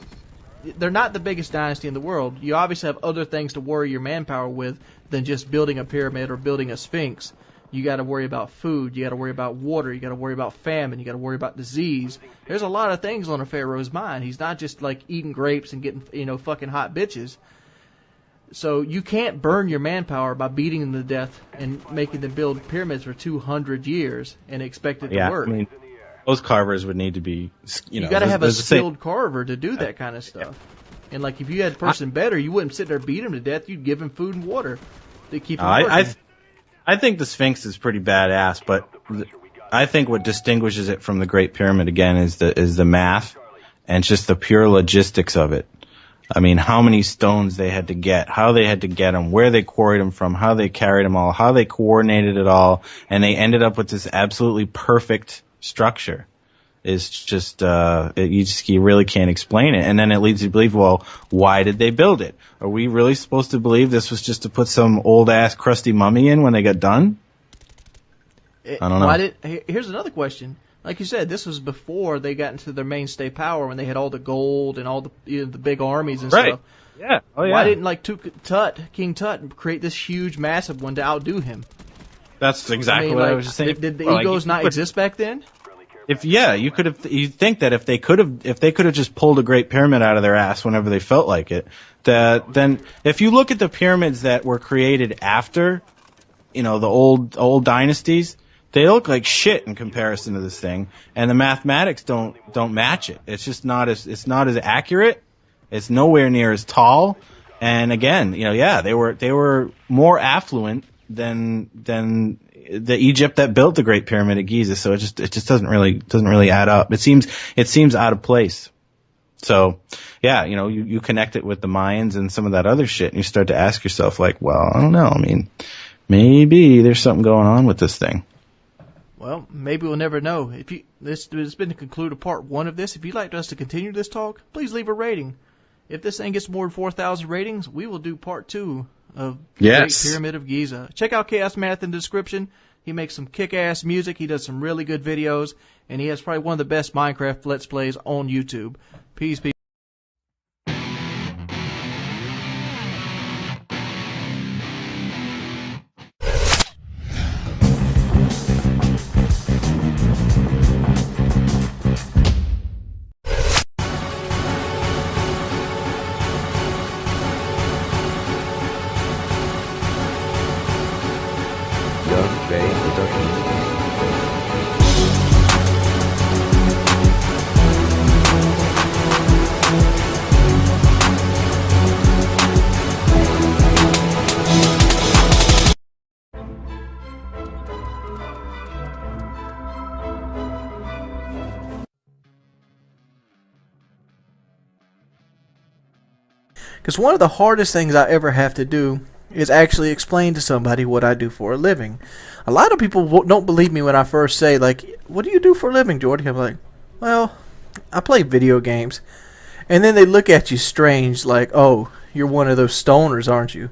they're not the biggest dynasty in the world. You obviously have other things to worry your manpower with than just building a pyramid or building a sphinx. You got to worry about food. You got to worry about water. You got to worry about famine. You got to worry about disease. There's a lot of things on a pharaoh's mind. He's not just like eating grapes and getting, you know, fucking hot bitches. So you can't burn your manpower by beating them to death and making them build pyramids for 200 years and expect it to work. I mean, those carvers would need to be, you know. You got to have a skilled carver to do that kind of stuff. And like, if you had a person better, you wouldn't sit there and beat him to death. You'd give him food and water to keep him working. I think the Sphinx is pretty badass, but I think what distinguishes it from the Great Pyramid again is the math and just the pure logistics of it. I mean, how many stones they had to get, how they had to get them, where they quarried them from, how they carried them all, how they coordinated it all, and they ended up with this absolutely perfect structure. Is just you really can't explain it, and then it leads you to believe, well, why did they build it? Are we really supposed to believe this was just to put some old ass crusty mummy in when they got done? I don't know. Here's another question. Like you said, this was before they got into their mainstay power, when they had all the gold and all the, you know, the big armies and stuff. Yeah. Oh yeah. Why didn't like King Tut create this huge, massive one to outdo him? That's exactly what I was just saying. Did the egos not exist back then? You think that if they could have just pulled a Great Pyramid out of their ass whenever they felt like it, then if you look at the pyramids that were created after, you know, the old dynasties, they look like shit in comparison to this thing, and the mathematics don't match it. It's not as accurate. It's nowhere near as tall. And again, you know, yeah, they were more affluent than the Egypt that built the Great Pyramid at Giza. So it just doesn't really add up. It seems out of place. So yeah, you know, you connect it with the Mayans and some of that other shit, and you start to ask yourself, like, well, I don't know. I mean, maybe there's something going on with this thing. Well, maybe we'll never know. This has been the concluded part 1 of this. If you'd like us to continue this talk, please leave a rating. If this thing gets more than 4,000 ratings, we will do part 2 of the Great Pyramid of Giza. Check out Chaos Math in the description. He makes some kick-ass music. He does some really good videos, and he has probably one of the best Minecraft Let's Plays on YouTube. Peace, peace. Because one of the hardest things I ever have to do is actually explain to somebody what I do for a living. A lot of people don't believe me when I first say, like, what do you do for a living, Jordy? I'm like, well, I play video games. And then they look at you strange, like, oh, you're one of those stoners, aren't you?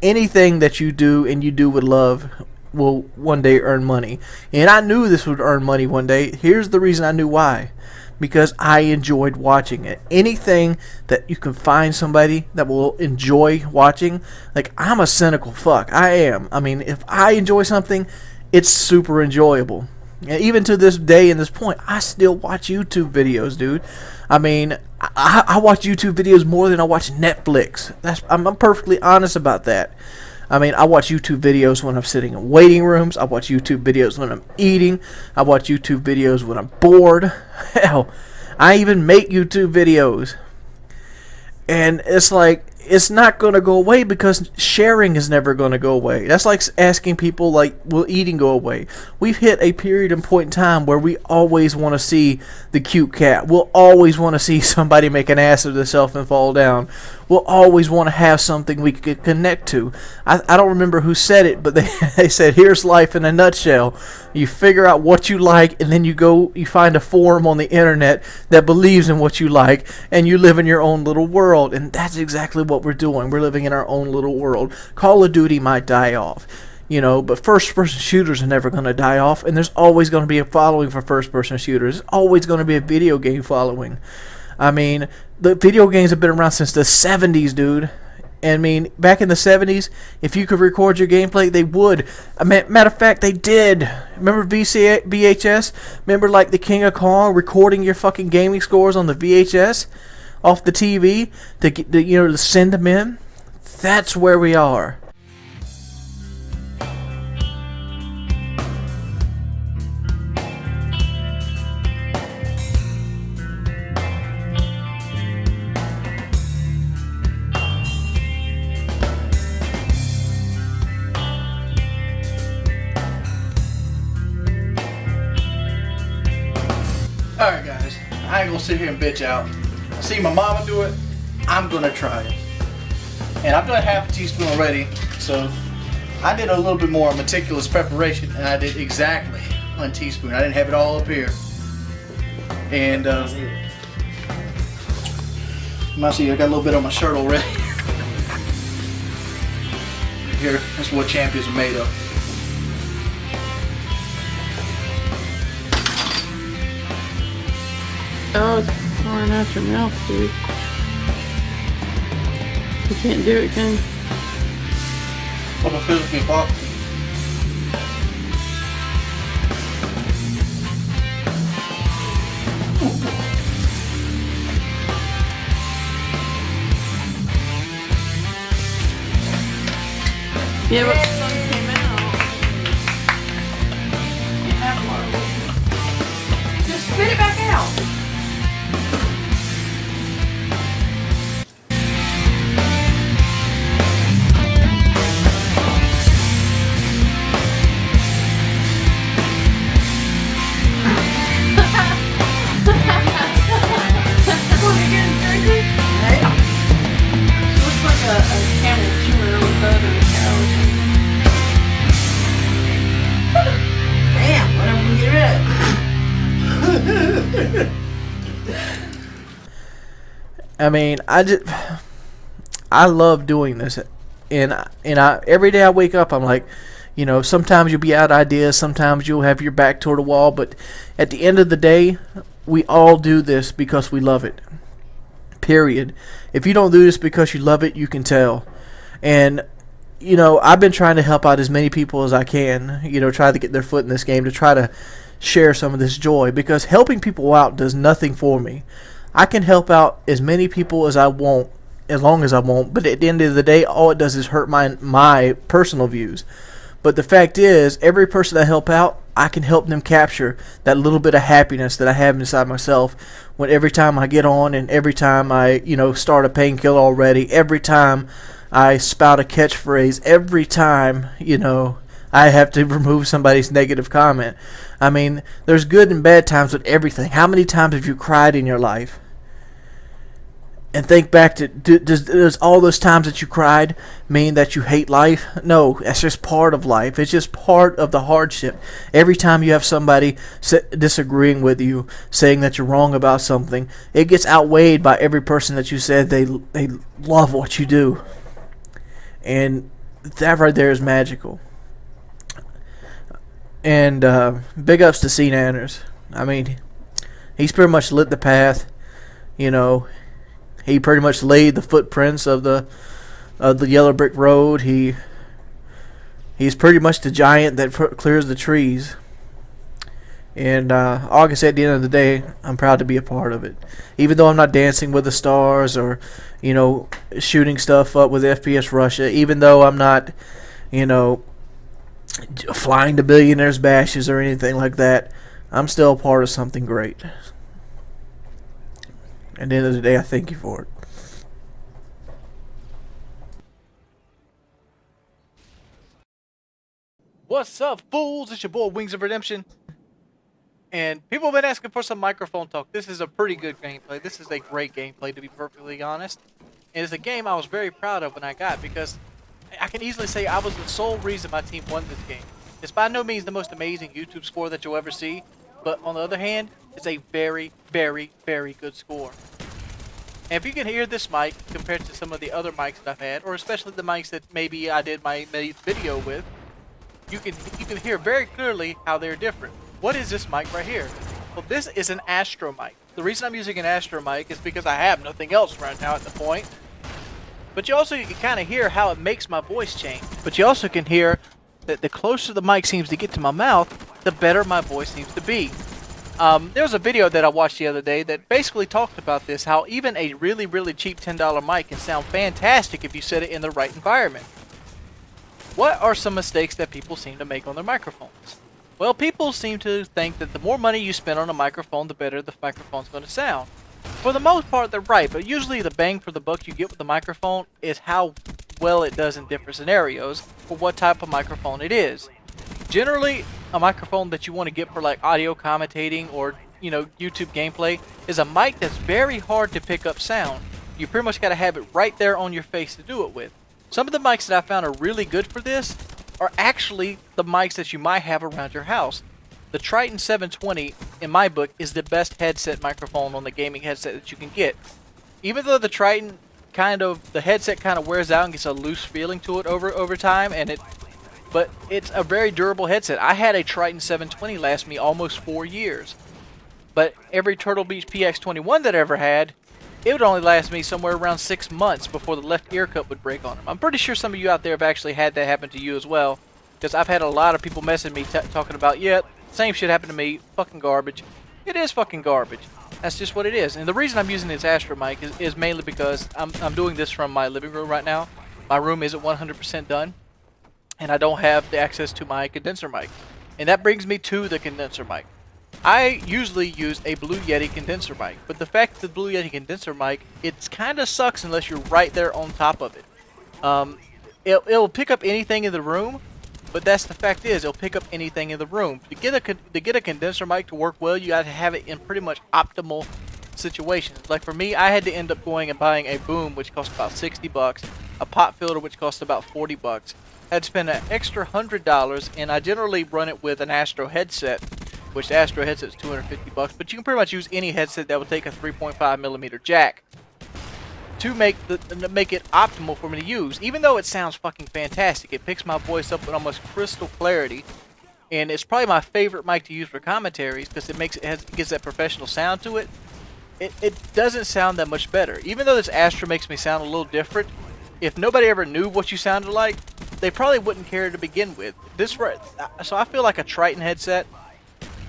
Anything that you do and you do with love will one day earn money. And I knew this would earn money one day. Here's the reason I knew why. Because I enjoyed watching it. Anything that you can find somebody that will enjoy watching, like, I'm a cynical fuck. I am. I mean, if I enjoy something, it's super enjoyable. And even to this day and this point, I still watch YouTube videos, dude. I mean, I watch YouTube videos more than I watch Netflix. I'm perfectly honest about that. I mean, I watch YouTube videos when I'm sitting in waiting rooms. I watch YouTube videos when I'm eating. I watch YouTube videos when I'm bored. Hell, I even make YouTube videos. And it's like, it's not going to go away because sharing is never going to go away. That's like asking people, like, will eating go away? We've hit a period and point in time where we always want to see the cute cat. We'll always want to see somebody make an ass of themselves and fall down. We'll always want to have something we could connect to. I don't remember who said it, but they said, here's life in a nutshell. You figure out what you like, and then you find a forum on the internet that believes in what you like, and you live in your own little world. And that's exactly what we're doing. We're living in our own little world. Call of Duty might die off, you know, but first-person shooters are never going to die off, and there's always going to be a following for first-person shooters. There's always going to be a video game following. I mean, the video games have been around since the 70s, dude. I mean, back in the 70s, if you could record your gameplay, they would. Matter of fact, they did. Remember VHS? Remember, like, the King of Kong recording your fucking gaming scores on the VHS off the TV to send them in? That's where we are. Alright guys, I ain't gonna sit here and bitch out. I see my mama do it, I'm gonna try it. And I've done half a teaspoon already, so I did a little bit more meticulous preparation, and I did exactly 1 teaspoon. I didn't have it all up here. And you might see I got a little bit on my shirt already. Here, that's what champions are made of. Oh, it's pouring out your mouth, dude. You can't do it, can you? I'm a physically possible. Yeah, but some came out. You have one. Just spit it back out. I mean, I love doing this, and every day I wake up, I'm like, sometimes you'll be out of ideas, sometimes you'll have your back toward a wall, but at the end of the day, we all do this because we love it. Period. If you don't do this because you love it, you can tell. And I've been trying to help out as many people as I can, try to get their foot in this game, to try to share some of this joy, because helping people out does nothing for me. I can help out as many people as I want, as long as I want, but at the end of the day, all it does is hurt my personal views. But the fact is, every person I help out, I can help them capture that little bit of happiness that I have inside myself when every time I get on, and every time I, start a painkiller already, every time I spout a catchphrase, every time, I have to remove somebody's negative comment. I mean, there's good and bad times with everything. How many times have you cried in your life? And think back to, does all those times that you cried mean that you hate life? No, that's just part of life. It's just part of the hardship. Every time you have somebody disagreeing with you, saying that you're wrong about something, it gets outweighed by every person that you said they love what you do. And that right there is magical. And big ups to C. Nanners. I mean, he's pretty much lit the path. He pretty much laid the footprints of the yellow brick road. He's pretty much the giant that clears the trees. And August, at the end of the day, I'm proud to be a part of it. Even though I'm not dancing with the stars or, shooting stuff up with FPS Russia. Even though I'm not, flying to billionaires' bashes or anything like that, I'm still a part of something great. At the end of the day, I thank you for it. What's up, fools? It's your boy, Wings of Redemption. And people have been asking for some microphone talk. This is a pretty good gameplay. This is a great gameplay, to be perfectly honest. And it's a game I was very proud of when I got, because I can easily say I was the sole reason my team won this game. It's by no means the most amazing YouTube score that you'll ever see, but on the other hand, it's a very, very, very good score. And if you can hear this mic compared to some of the other mics that I've had, or especially the mics that maybe I did my video with, you can hear very clearly how they're different. What is this mic right here? Well, this is an Astro mic. The reason I'm using an Astro mic is because I have nothing else right now at the point. But you also can kind of hear how it makes my voice change. But you also can hear that the closer the mic seems to get to my mouth, the better my voice seems to be. There was a video that I watched the other day that basically talked about this, how even a really, really cheap $10 mic can sound fantastic if you set it in the right environment. What are some mistakes that people seem to make on their microphones? Well, people seem to think that the more money you spend on a microphone, the better the microphone's going to sound. For the most part, they're right, but usually the bang for the buck you get with the microphone is how well it does in different scenarios for what type of microphone it is. Generally, a microphone that you want to get for like audio commentating or, you know, YouTube gameplay is a mic that's very hard to pick up sound. You pretty much got to have it right there on your face to do it with. Some of the mics that I found are really good for this are actually the mics that you might have around your house. The Triton 720, in my book, is the best headset microphone on the gaming headset that you can get. Even though the Triton the headset kind of wears out and gets a loose feeling to it over time, but it's a very durable headset. I had a Triton 720 last me almost 4 years. But every Turtle Beach PX21 that I ever had, it would only last me somewhere around 6 months before the left ear cup would break on them. I'm pretty sure some of you out there have actually had that happen to you as well, because I've had a lot of people messaging me talking about, yeah, same shit happened to me, fucking garbage. It is fucking garbage. That's just what it is. And the reason I'm using this Astro mic is mainly because I'm doing this from my living room right now. My room isn't 100% done, and I don't have the access to my condenser mic. And that brings me to the condenser mic. I usually use a Blue Yeti condenser mic, but the fact that the Blue Yeti condenser mic, it kind of sucks unless you're right there on top of it. It'll pick up anything in the room, but that's the fact is, it'll pick up anything in the room. To get a condenser mic to work well, you got to have it in pretty much optimal situations. Like for me, I had to end up going and buying a boom, which cost about $60, a pop filter, which cost about $40. I had to spend an extra $100, and I generally run it with an Astro headset, which the Astro headset is $250, but you can pretty much use any headset that will take a 3.5mm jack to make it optimal for me to use. Even though it sounds fucking fantastic, it picks my voice up with almost crystal clarity, and it's probably my favorite mic to use for commentaries because it gives that professional sound to it. It doesn't sound that much better. Even though this Astro makes me sound a little different, if nobody ever knew what you sounded like, they probably wouldn't care to begin with. So I feel like a Triton headset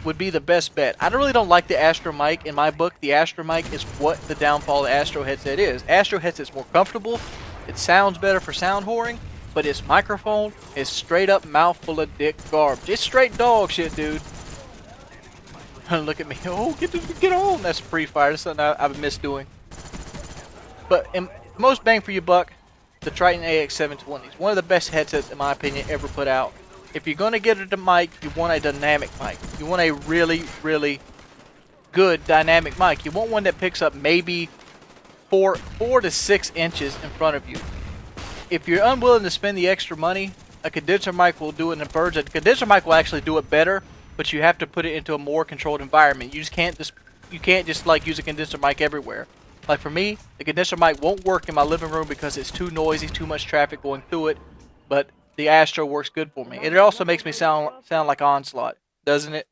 would be the best bet. I really don't like the Astro mic. In my book, the Astro mic is what the downfall of the Astro headset is. Astro headset's more comfortable, it sounds better for sound whoring, but its microphone is straight up mouthful of dick garbage. It's straight dog shit, dude. Look at me. Oh, get on. That's pre-fire. That's something I've missed doing. But in most bang for your buck, the Triton AX720 is one of the best headsets, in my opinion, ever put out. If you're going to get a mic, you want a dynamic mic. You want a really, really good dynamic mic. You want one that picks up maybe 4 to 6 inches in front of you. If you're unwilling to spend the extra money, a condenser mic will do it in a bird. A condenser mic will actually do it better, but you have to put it into a more controlled environment. You can't just like use a condenser mic everywhere. Like for me, the condenser mic won't work in my living room because it's too noisy, too much traffic going through it. But the Astro works good for me. And it also makes me sound like Onslaught, doesn't it?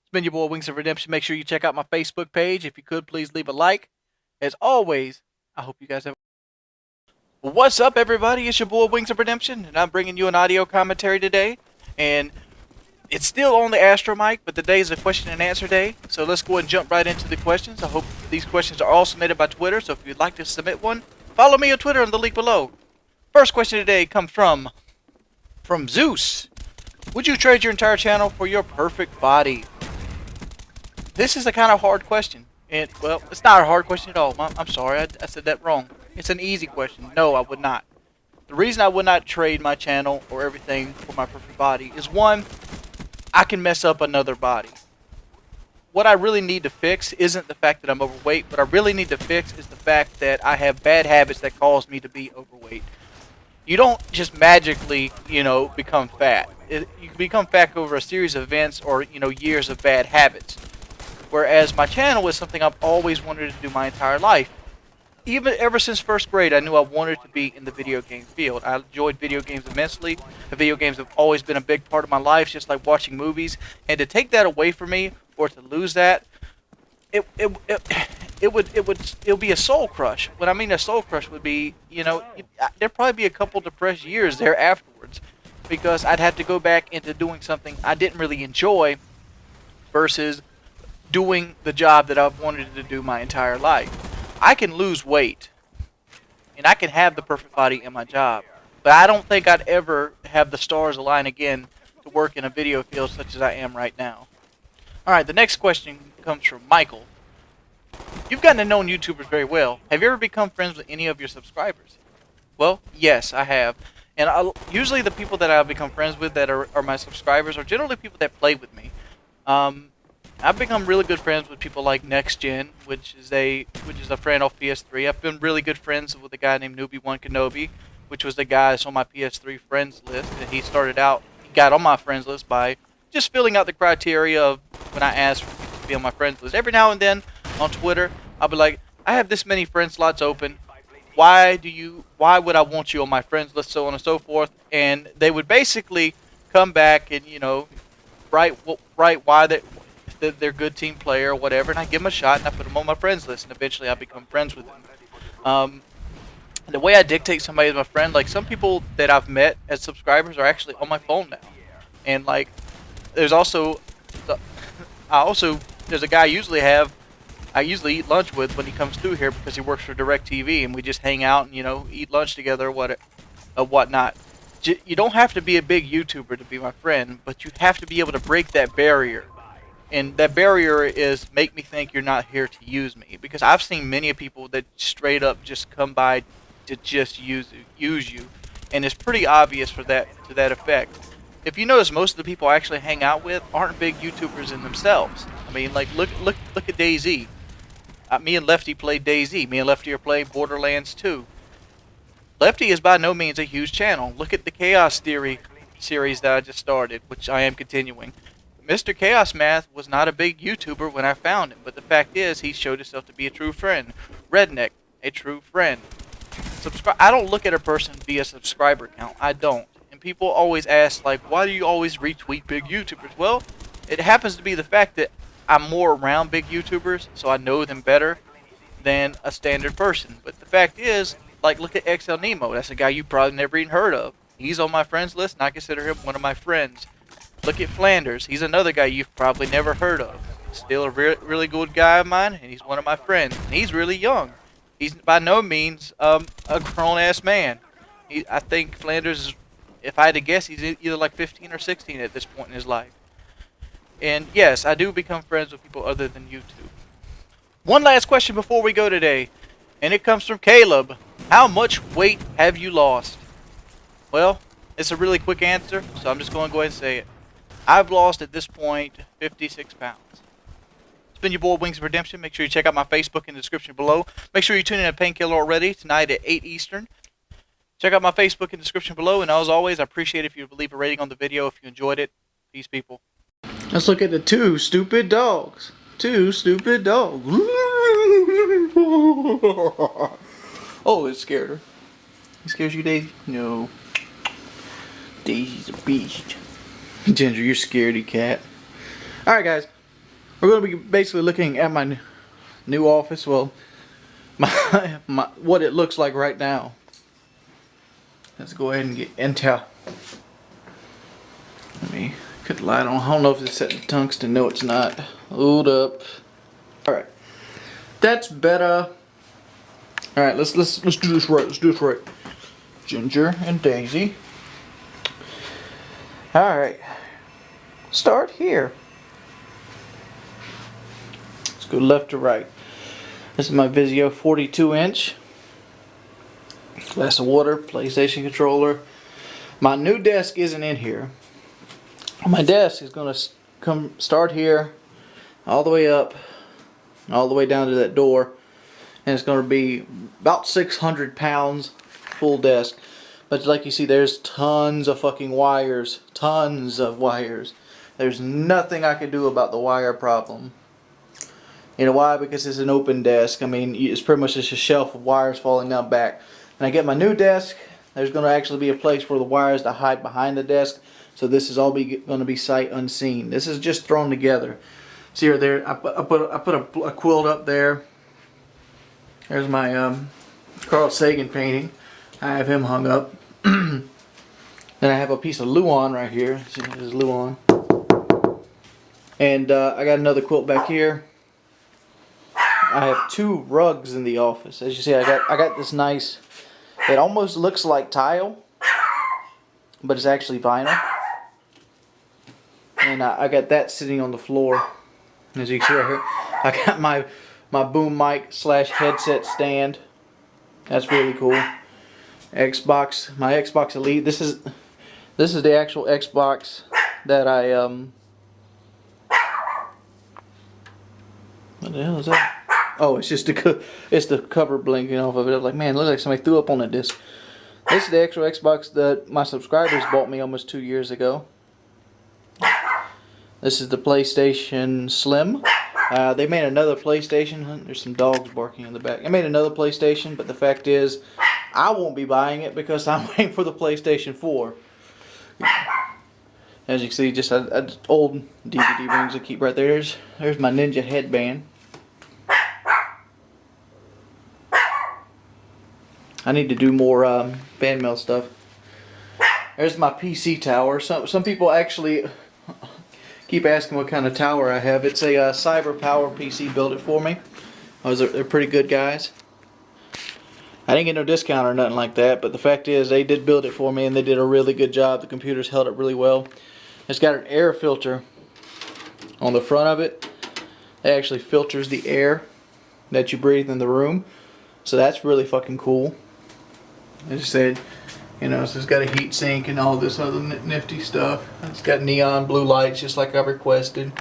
It's been your boy Wings of Redemption. Make sure you check out my Facebook page. If you could, please leave a like. As always, I hope you guys have... What's up, everybody? It's your boy Wings of Redemption, and I'm bringing you an audio commentary today. And it's still on the Astro mic, but today is a question and answer day. So let's go and jump right into the questions. I hope these questions are all submitted by Twitter. So if you'd like to submit one, follow me on Twitter in the link below. First question today comes from Zeus. Would you trade your entire channel for your perfect body? This is a kind of hard question. And, well, it's not a hard question at all. I'm sorry, I said that wrong. It's an easy question. No, I would not. The reason I would not trade my channel or everything for my perfect body is, one, I can mess up another body. What I really need to fix isn't the fact that I'm overweight. What I really need to fix is the fact that I have bad habits that cause me to be overweight. You don't just magically, become fat. You become fat over a series of events or, years of bad habits. Whereas my channel is something I've always wanted to do my entire life. Ever since first grade, I knew I wanted to be in the video game field. I enjoyed video games immensely. The video games have always been a big part of my life, just like watching movies. And to take that away from me, or to lose that, it'll be a soul crush. What I mean a soul crush would be, there'd probably be a couple depressed years there afterwards, because I'd have to go back into doing something I didn't really enjoy versus doing the job that I've wanted to do my entire life. I can lose weight and I can have the perfect body in my job, but I don't think I'd ever have the stars align again to work in a video field such as I am right now. Alright, the next question comes from Michael. You've gotten to know YouTubers very well. Have you ever become friends with any of your subscribers? Well, yes, I have. And usually the people that I've become friends with that are my subscribers are generally people that play with me. I've become really good friends with people like NextGen, which is a friend off PS3. I've been really good friends with a guy named Newbie1 Kenobi, which was the guy that's on my PS3 friends list. And he got on my friends list by just filling out the criteria of when I asked to be on my friends list. Every now and then on Twitter, I'll be like, I have this many friend slots open. Why would I want you on my friends list, so on and so forth? And they would basically come back and, write why they're a good team player or whatever, and I give them a shot and I put them on my friends list, and eventually I become friends with them. The way I dictate somebody as my friend, like some people that I've met as subscribers are actually on my phone now. And like, there's also, there's a guy I usually eat lunch with when he comes through here because he works for DirecTV, and we just hang out and, eat lunch together or whatnot. You don't have to be a big YouTuber to be my friend, but you have to be able to break that barrier. And that barrier is make me think you're not here to use me. Because I've seen many people that straight up just come by to just use you. And it's pretty obvious to that effect. If you notice, most of the people I actually hang out with aren't big YouTubers in themselves. I mean, like, look at DayZ. Me and Lefty played DayZ. Me and Lefty are playing Borderlands 2. Lefty is by no means a huge channel. Look at the Chaos Theory series that I just started, which I am continuing. Mr. Chaos Math was not a big YouTuber when I found him, but the fact is he showed himself to be a true friend. Redneck, a true friend. I don't look at a person via subscriber count. I don't. And people always ask, like, why do you always retweet big YouTubers? Well, it happens to be the fact that I'm more around big YouTubers, so I know them better than a standard person. But the fact is, like, look at XL Nemo. That's a guy you probably never even heard of. He's on my friends list, and I consider him one of my friends. Look at Flanders. He's another guy you've probably never heard of. Still a really good guy of mine, and he's one of my friends. And he's really young. He's by no means a grown-ass man. I think Flanders is, if I had to guess, he's either like 15 or 16 at this point in his life. And yes, I do become friends with people other than YouTube. One last question before we go today, and it comes from Caleb. How much weight have you lost? Well, it's a really quick answer, so I'm just going to go ahead and say it. I've lost at this point 56 pounds. It's been your boy Wings of Redemption. Make sure you check out my Facebook in the description below. Make sure you tune in to Painkiller already tonight at 8 Eastern. Check out my Facebook in the description below, and as always, I appreciate it if you leave a rating on the video if you enjoyed it. Peace, people. Let's look at the two stupid dogs. Two stupid dogs. Oh, it scared her. It scares you, Daisy? No. Daisy's a beast. Ginger, you're scaredy cat. Alright, guys. We're going to be basically looking at my new office. Well, my what it looks like right now. Let's go ahead and get intel. Let me put the light on. I don't know if it's set to tungsten. No, it's not. Hold up. Alright. That's better. Alright, let's do this right. Let's do this right. Ginger and Daisy. Alright. Start here. Let's go left to right. This is my Vizio 42-inch. Glass of water, PlayStation controller. My new desk isn't in here. My desk is going to start here, all the way up, all the way down to that door. And it's going to be about 600 pounds, full desk. But like you see, there's tons of fucking wires. Tons of wires. There's nothing I can do about the wire problem. You know why? Because it's an open desk. I mean, it's pretty much just a shelf of wires falling down back. When I get my new desk, there's going to actually be a place for the wires to hide behind the desk. So this is all going to be sight unseen. This is just thrown together. See right there, I put a quilt up there. There's my Carl Sagan painting. I have him hung up. Then I have a piece of Luan right here. See, this is Luan. And I got another quilt back here. I have 2 rugs in the office. As you see, I got this nice. It almost looks like tile, but it's actually vinyl. And I got that sitting on the floor. As you can see right here, I got my boom mic / headset stand. That's really cool. Xbox, my Xbox Elite. This is the actual Xbox that I What the hell is that? Oh, it's just the cover blinking off of it. I was like, man, it looks like somebody threw up on that disc. This is the actual Xbox that my subscribers bought me almost 2 years ago. This is the PlayStation Slim. They made another PlayStation. There's some dogs barking in the back. I made another PlayStation, but the fact is, I won't be buying it because I'm waiting for the PlayStation 4. As you can see, just old DVD rings I keep right there. There's my Ninja headband. I need to do more fan mail stuff. There's my PC tower. Some people actually keep asking what kind of tower I have. It's a Cyber Power PC built it for me. They're pretty good guys. I didn't get no discount or nothing like that, but the fact is they did build it for me and they did a really good job. The computer's held up really well. It's got an air filter on the front of it. It actually filters the air that you breathe in the room. So that's really fucking cool. As I said, you know, so it's got a heat sink and all this other nifty stuff. It's got neon blue lights just like I requested.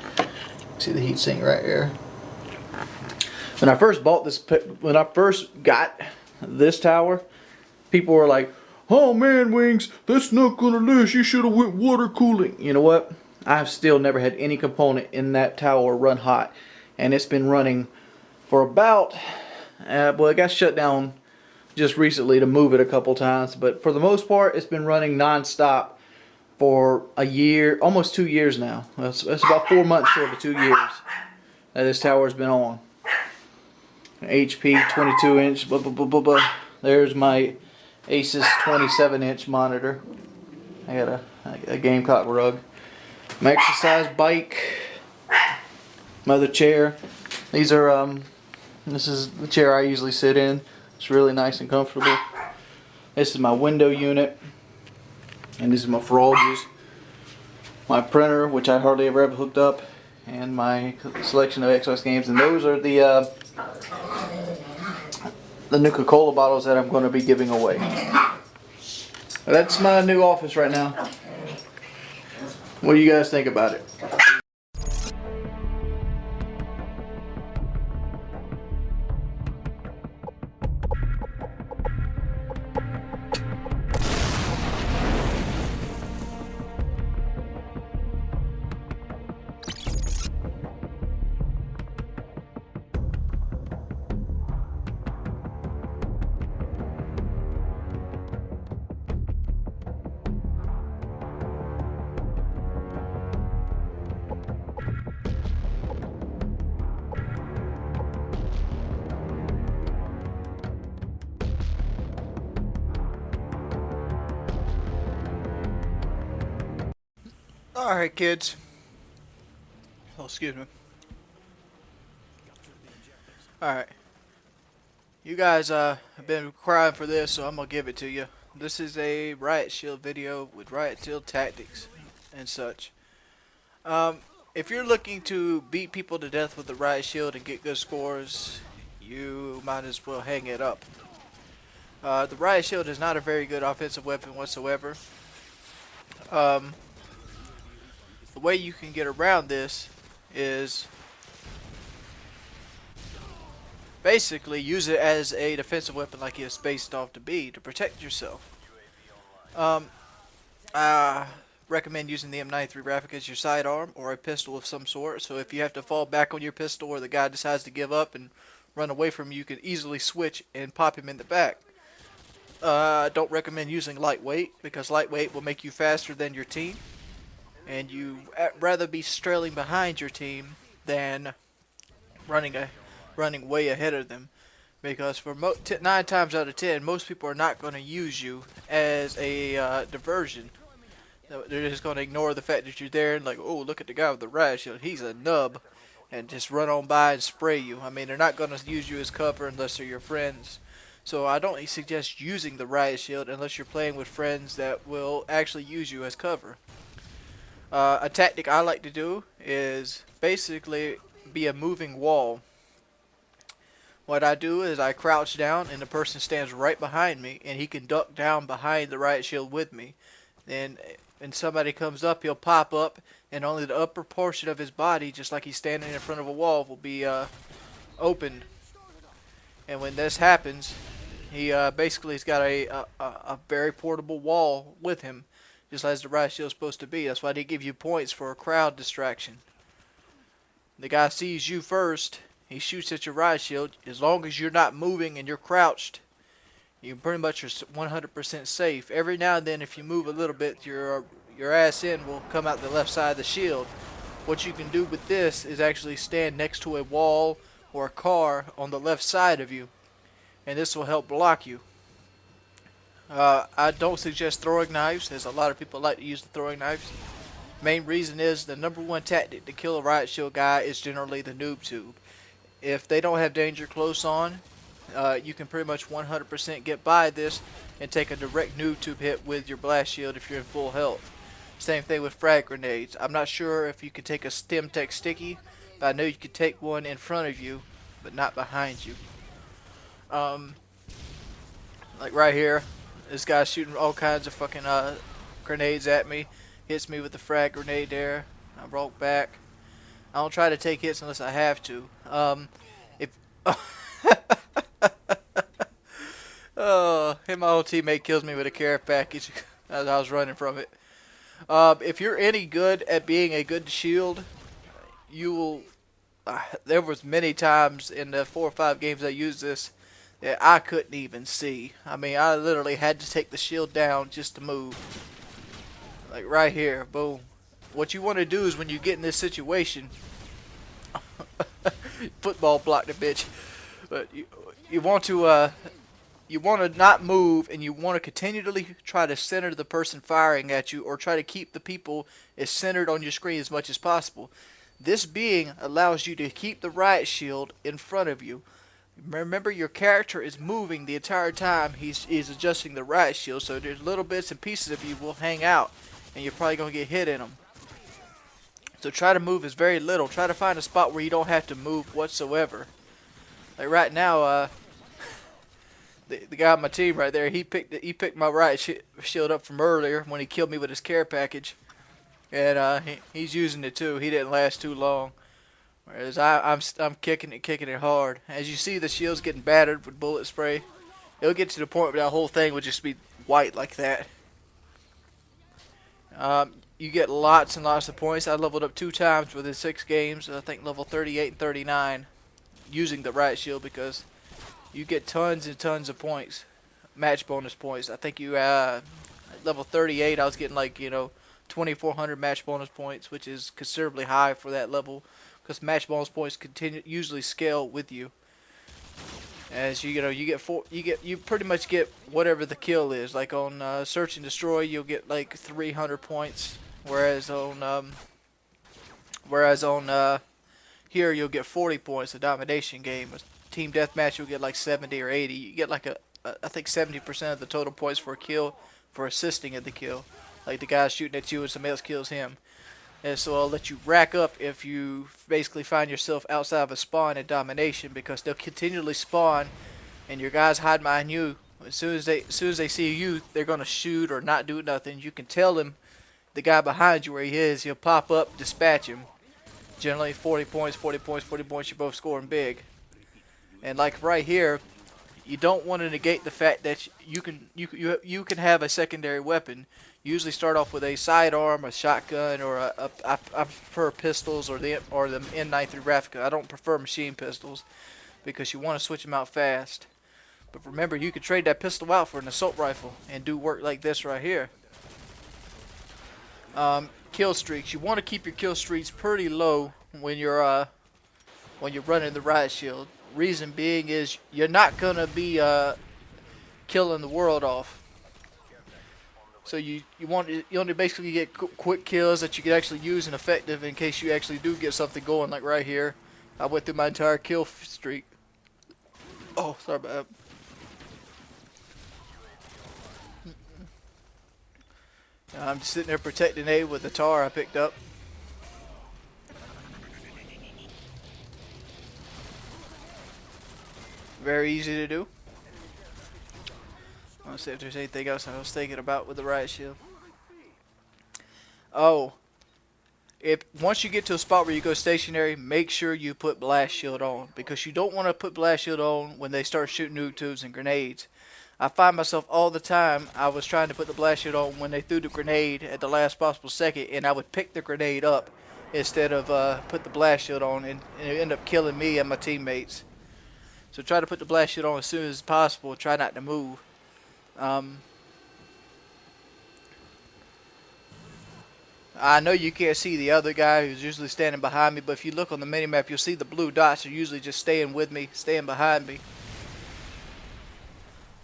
See the heat sink right here. When I first bought this, when I first got this tower, people were like, oh man, Wings, that's not gonna last. You should have went water cooling. You know what? I've still never had any component in that tower run hot. And it's been running for about, well, it got shut down just recently to move it a couple times. But for the most part, it's been running non-stop for a year, almost 2 years now. That's about 4 months short of 2 years that this tower's been on. HP 22 inch, blah, blah, blah, blah, blah. There's my Asus 27-inch monitor. I got a Gamecock rug. My exercise bike. My other chair. These are this is the chair I usually sit in. It's really nice and comfortable. This is my window unit. And this is my frogs. My printer, which I hardly ever have hooked up. And my selection of Xbox games. And those are the Nuka-Cola bottles that I'm going to be giving away. That's my new office right now. What do you guys think about it? Alright, kids. Oh, excuse me. Alright. You guys have been crying for this, so I'm going to give it to you. This is a Riot Shield video with Riot Shield tactics and such. If you're looking to beat people to death with the Riot Shield and get good scores, you might as well hang it up. The Riot Shield is not a very good offensive weapon whatsoever. The way you can get around this is basically use it as a defensive weapon like it's based off to be to protect yourself. I recommend using the M93 Rapid as your sidearm or a pistol of some sort. So if you have to fall back on your pistol or the guy decides to give up and run away from you, you can easily switch and pop him in the back. I don't recommend using lightweight because lightweight will make you faster than your team. And you rather be trailing behind your team than running way ahead of them. Because for 9 times out of 10, most people are not going to use you as a diversion. They're just going to ignore the fact that you're there and like, oh, look at the guy with the riot shield. He's a nub. And just run on by and spray you. I mean, they're not going to use you as cover unless they're your friends. So I don't suggest using the riot shield unless you're playing with friends that will actually use you as cover. A tactic I like to do is basically be a moving wall. What I do is I crouch down and the person stands right behind me and he can duck down behind the riot shield with me. Then when somebody comes up, he'll pop up and only the upper portion of his body, just like he's standing in front of a wall, will be opened. And when this happens, he basically has got a very portable wall with him, just as the riot shield is supposed to be. That's why they give you points for a crowd distraction. The guy sees you first, he shoots at your riot shield. As long as you're not moving and you're crouched, you pretty much are 100% safe. Every now and then, if you move a little bit, your ass end will come out the left side of the shield. What you can do with this is actually stand next to a wall or a car on the left side of you, and this will help block you. I don't suggest throwing knives, as a lot of people like to use the throwing knives. Main reason is the #1 tactic to kill a riot shield guy is generally the noob tube. If they don't have danger close on, you can pretty much 100% get by this and take a direct noob tube hit with your blast shield if you're in full health. Same thing with frag grenades. I'm not sure if you could take a stim tech sticky, but I know you could take one in front of you, but not behind you. Like right here, this guy's shooting all kinds of fucking grenades at me. Hits me with the frag grenade there. I broke back. I don't try to take hits unless I have to. If and my old teammate kills me with a care package as I was running from it. If you're any good at being a good shield, you will. There was many times in the 4 or 5 games I used this that I couldn't even see. I mean, I literally had to take the shield down just to move. Like right here, boom. What you want to do is when you get in this situation, football block the bitch. But you want to not move, and you want to continually try to center the person firing at you, or try to keep the people as centered on your screen as much as possible. This being allows you to keep the riot shield in front of you. Remember, your character is moving the entire time he's adjusting the riot shield, so there's little bits and pieces of you will hang out, and you're probably going to get hit in them. So try to move as very little. Try to find a spot where you don't have to move whatsoever. Like right now, the guy on my team right there, he picked my riot shield up from earlier when he killed me with his care package, and he's using it too. He didn't last too long, whereas I'm kicking it hard. As you see, the shield's getting battered with bullet spray. It'll get to the point where that whole thing would just be white like that. You get lots and lots of points. I leveled up 2 times within 6 games. I think level 38 and 39 using the riot shield, because you get tons and tons of points, match bonus points. I think you at level 38 I was getting like 2,400 match bonus points, which is considerably high for that level, because match bonus points usually scale with you. As you pretty much get whatever the kill is. Like on Search and Destroy, you'll get like 300 points, whereas on here you'll get 40 points. A Domination game, a team deathmatch, you'll get like 70 or 80. You get like I think 70% of the total points for a kill for assisting at the kill. Like the guy shooting at you and somebody else kills him. And so I'll let you rack up if you basically find yourself outside of a spawn in Domination, because they'll continually spawn and your guys hide behind you. As soon as they see you, they're gonna shoot or not do nothing. You can tell them the guy behind you where he is. He'll pop up, dispatch him. Generally 40 points, 40 points, 40 points. You're both scoring big. And like right here, you don't want to negate the fact that you can have a secondary weapon. Usually start off with a sidearm, a shotgun, or I prefer pistols or the N93 Raffica. I don't prefer machine pistols because you want to switch them out fast. But remember, you can trade that pistol out for an assault rifle and do work like this right here. Kill streaks. You want to keep your kill streaks pretty low when you're running the riot shield. Reason being is you're not gonna be killing the world off. So you only basically get quick kills that you can actually use and effective in case you actually do get something going. Like right here, I went through my entire kill streak. Oh, sorry about that. I'm just sitting there protecting A with the tar I picked up. Very easy to do. Let's see if there's anything else I was thinking about with the riot shield. Oh, once you get to a spot where you go stationary, make sure you put blast shield on, because you don't want to put blast shield on when they start shooting nuke tubes and grenades. I find myself all the time, I was trying to put the blast shield on when they threw the grenade at the last possible second, and I would pick the grenade up instead of put the blast shield on, and it ended up killing me and my teammates. So try to put the blast shield on as soon as possible. Try not to move. I know you can't see the other guy who's usually standing behind me, but if you look on the minimap, you'll see the blue dots are usually just staying with me, staying behind me.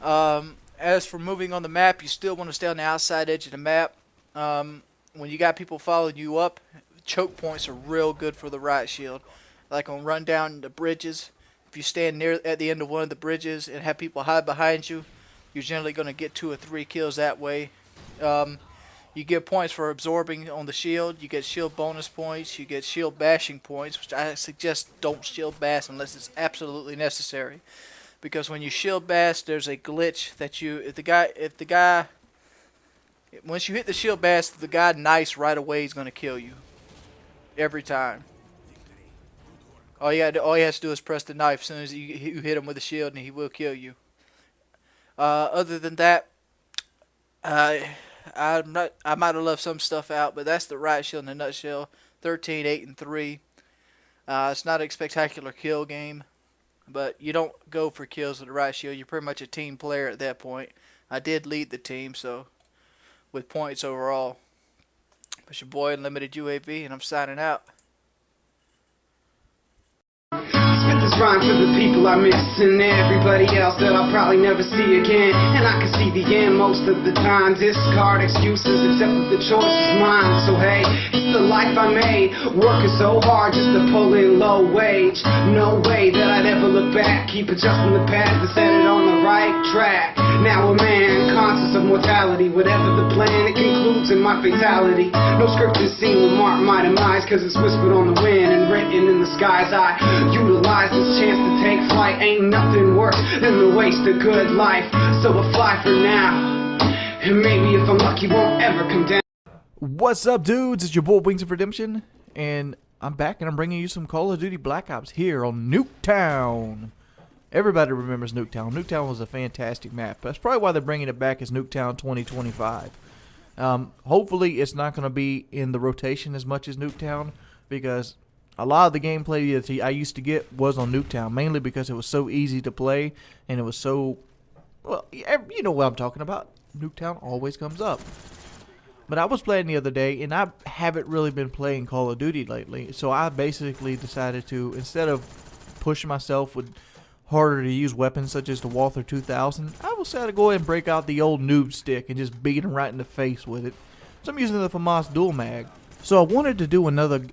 As for moving on the map, you still want to stay on the outside edge of the map. When you got people following you up, choke points are real good for the riot shield. Like on run down the bridges, if you stand near at the end of one of the bridges and have people hide behind you, you're generally going to get 2 or 3 kills that way. You get points for absorbing on the shield. You get shield bonus points. You get shield bashing points, which I suggest don't shield bash unless it's absolutely necessary. Because when you shield bash, there's a glitch that once you hit the shield bash, the guy nice right away is going to kill you. Every time. All he has to do is press the knife as soon as you hit him with the shield, and he will kill you. Other than that, I might have left some stuff out, but that's the riot shield in a nutshell. 13, 8, and 3. It's not a spectacular kill game, but you don't go for kills with the riot shield. You're pretty much a team player at that point. I did lead the team, so with points overall. It's your boy Unlimited UAV, and I'm signing out. Spit this rhyme for the people I miss and everybody else that I'll probably never see again. And I can see the end most of the time. Discard excuses except that the choice is mine. So hey, it's the life I made, working so hard just to pull in low wage. No way that I'd ever look back. Keep adjusting the path to set it on the right track. Now a man, conscious of mortality. Whatever the plan, it concludes in my fatality. No scripted scene will mark my demise, cause it's whispered on the wind and written in the skies. I utilize this chance to take flight. Ain't nothing worse than to waste a good life. So I fly for now, and maybe if I'm lucky won't ever come down. What's up, dudes? It's your boy Wings of Redemption, and I'm back, and I'm bringing you some Call of Duty Black Ops here on Nuketown. Everybody remembers Nuketown. Nuketown was a fantastic map. That's probably why they're bringing it back as Nuketown 2025. Hopefully, it's not going to be in the rotation as much as Nuketown, because a lot of the gameplay that I used to get was on Nuketown, mainly because it was so easy to play, and it was so, well, you know what I'm talking about. Nuketown always comes up. But I was playing the other day, and I haven't really been playing Call of Duty lately, so I basically decided to, instead of pushing myself with harder to use weapons such as the Walther 2000, I decided to go ahead and break out the old noob stick and just beat him right in the face with it. So I'm using the FAMAS dual mag. So I wanted to do another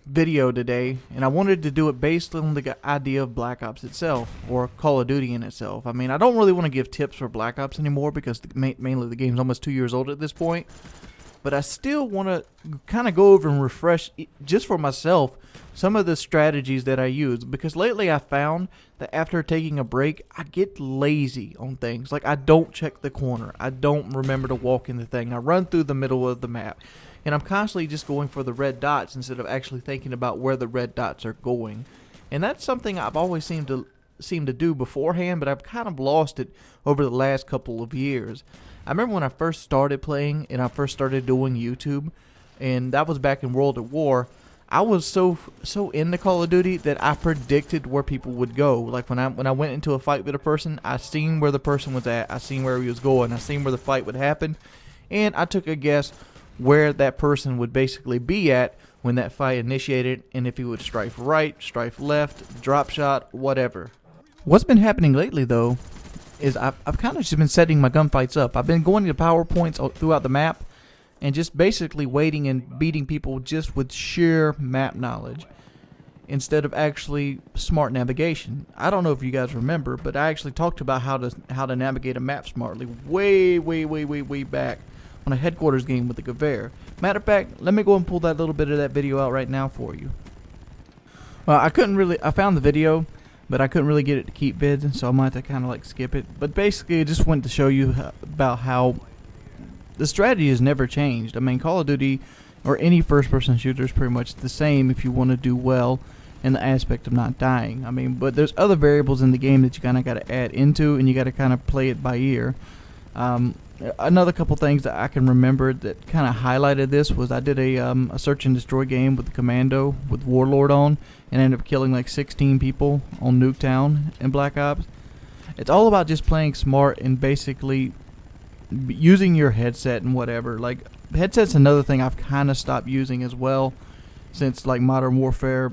video today, and I wanted to do it based on the idea of Black Ops itself, or Call of Duty in itself. I mean, I don't really want to give tips for Black Ops anymore because mainly the game's almost 2 years old at this point, but I still want to kind of go over and refresh, just for myself, some of the strategies that I use, because lately I found that after taking a break, I get lazy on things. Like, I don't check the corner, I don't remember to walk in the thing, I run through the middle of the map, and I'm constantly just going for the red dots instead of actually thinking about where the red dots are going. And that's something I've always seemed to do beforehand, but I've kind of lost it over the last couple of years. I remember when I first started playing and I first started doing YouTube, and that was back in World at War. I was so into Call of Duty that I predicted where people would go. Like when I went into a fight with a person, I seen where the person was at, I seen where he was going, I seen where the fight would happen, and I took a guess where that person would basically be at when that fight initiated, and if he would strafe right, strafe left, drop shot, whatever. What's been happening lately, though, is I've kind of just been setting my gunfights up. I've been going to PowerPoints throughout the map and just basically waiting and beating people just with sheer map knowledge instead of actually smart navigation. I don't know if you guys remember, but I actually talked about how to navigate a map smartly way back on a headquarters game with the Gewehr. Matter of fact, let me go and pull that little bit of that video out right now for you. Well, I found the video, but I couldn't really get it to keep vids, so I might have to kind of like skip it. But basically, I just wanted to show you about how the strategy has never changed. I mean, Call of Duty or any first-person shooter is pretty much the same if you want to do well in the aspect of not dying. I mean, but there's other variables in the game that you kind of got to add into, and you got to kind of play it by ear. Another couple things that I can remember that kind of highlighted this was I did a search and destroy game with the Commando with Warlord on, and ended up killing like 16 people on Nuketown in Black Ops. It's all about just playing smart and basically using your headset and whatever. Like, headset's another thing I've kind of stopped using as well since like Modern Warfare.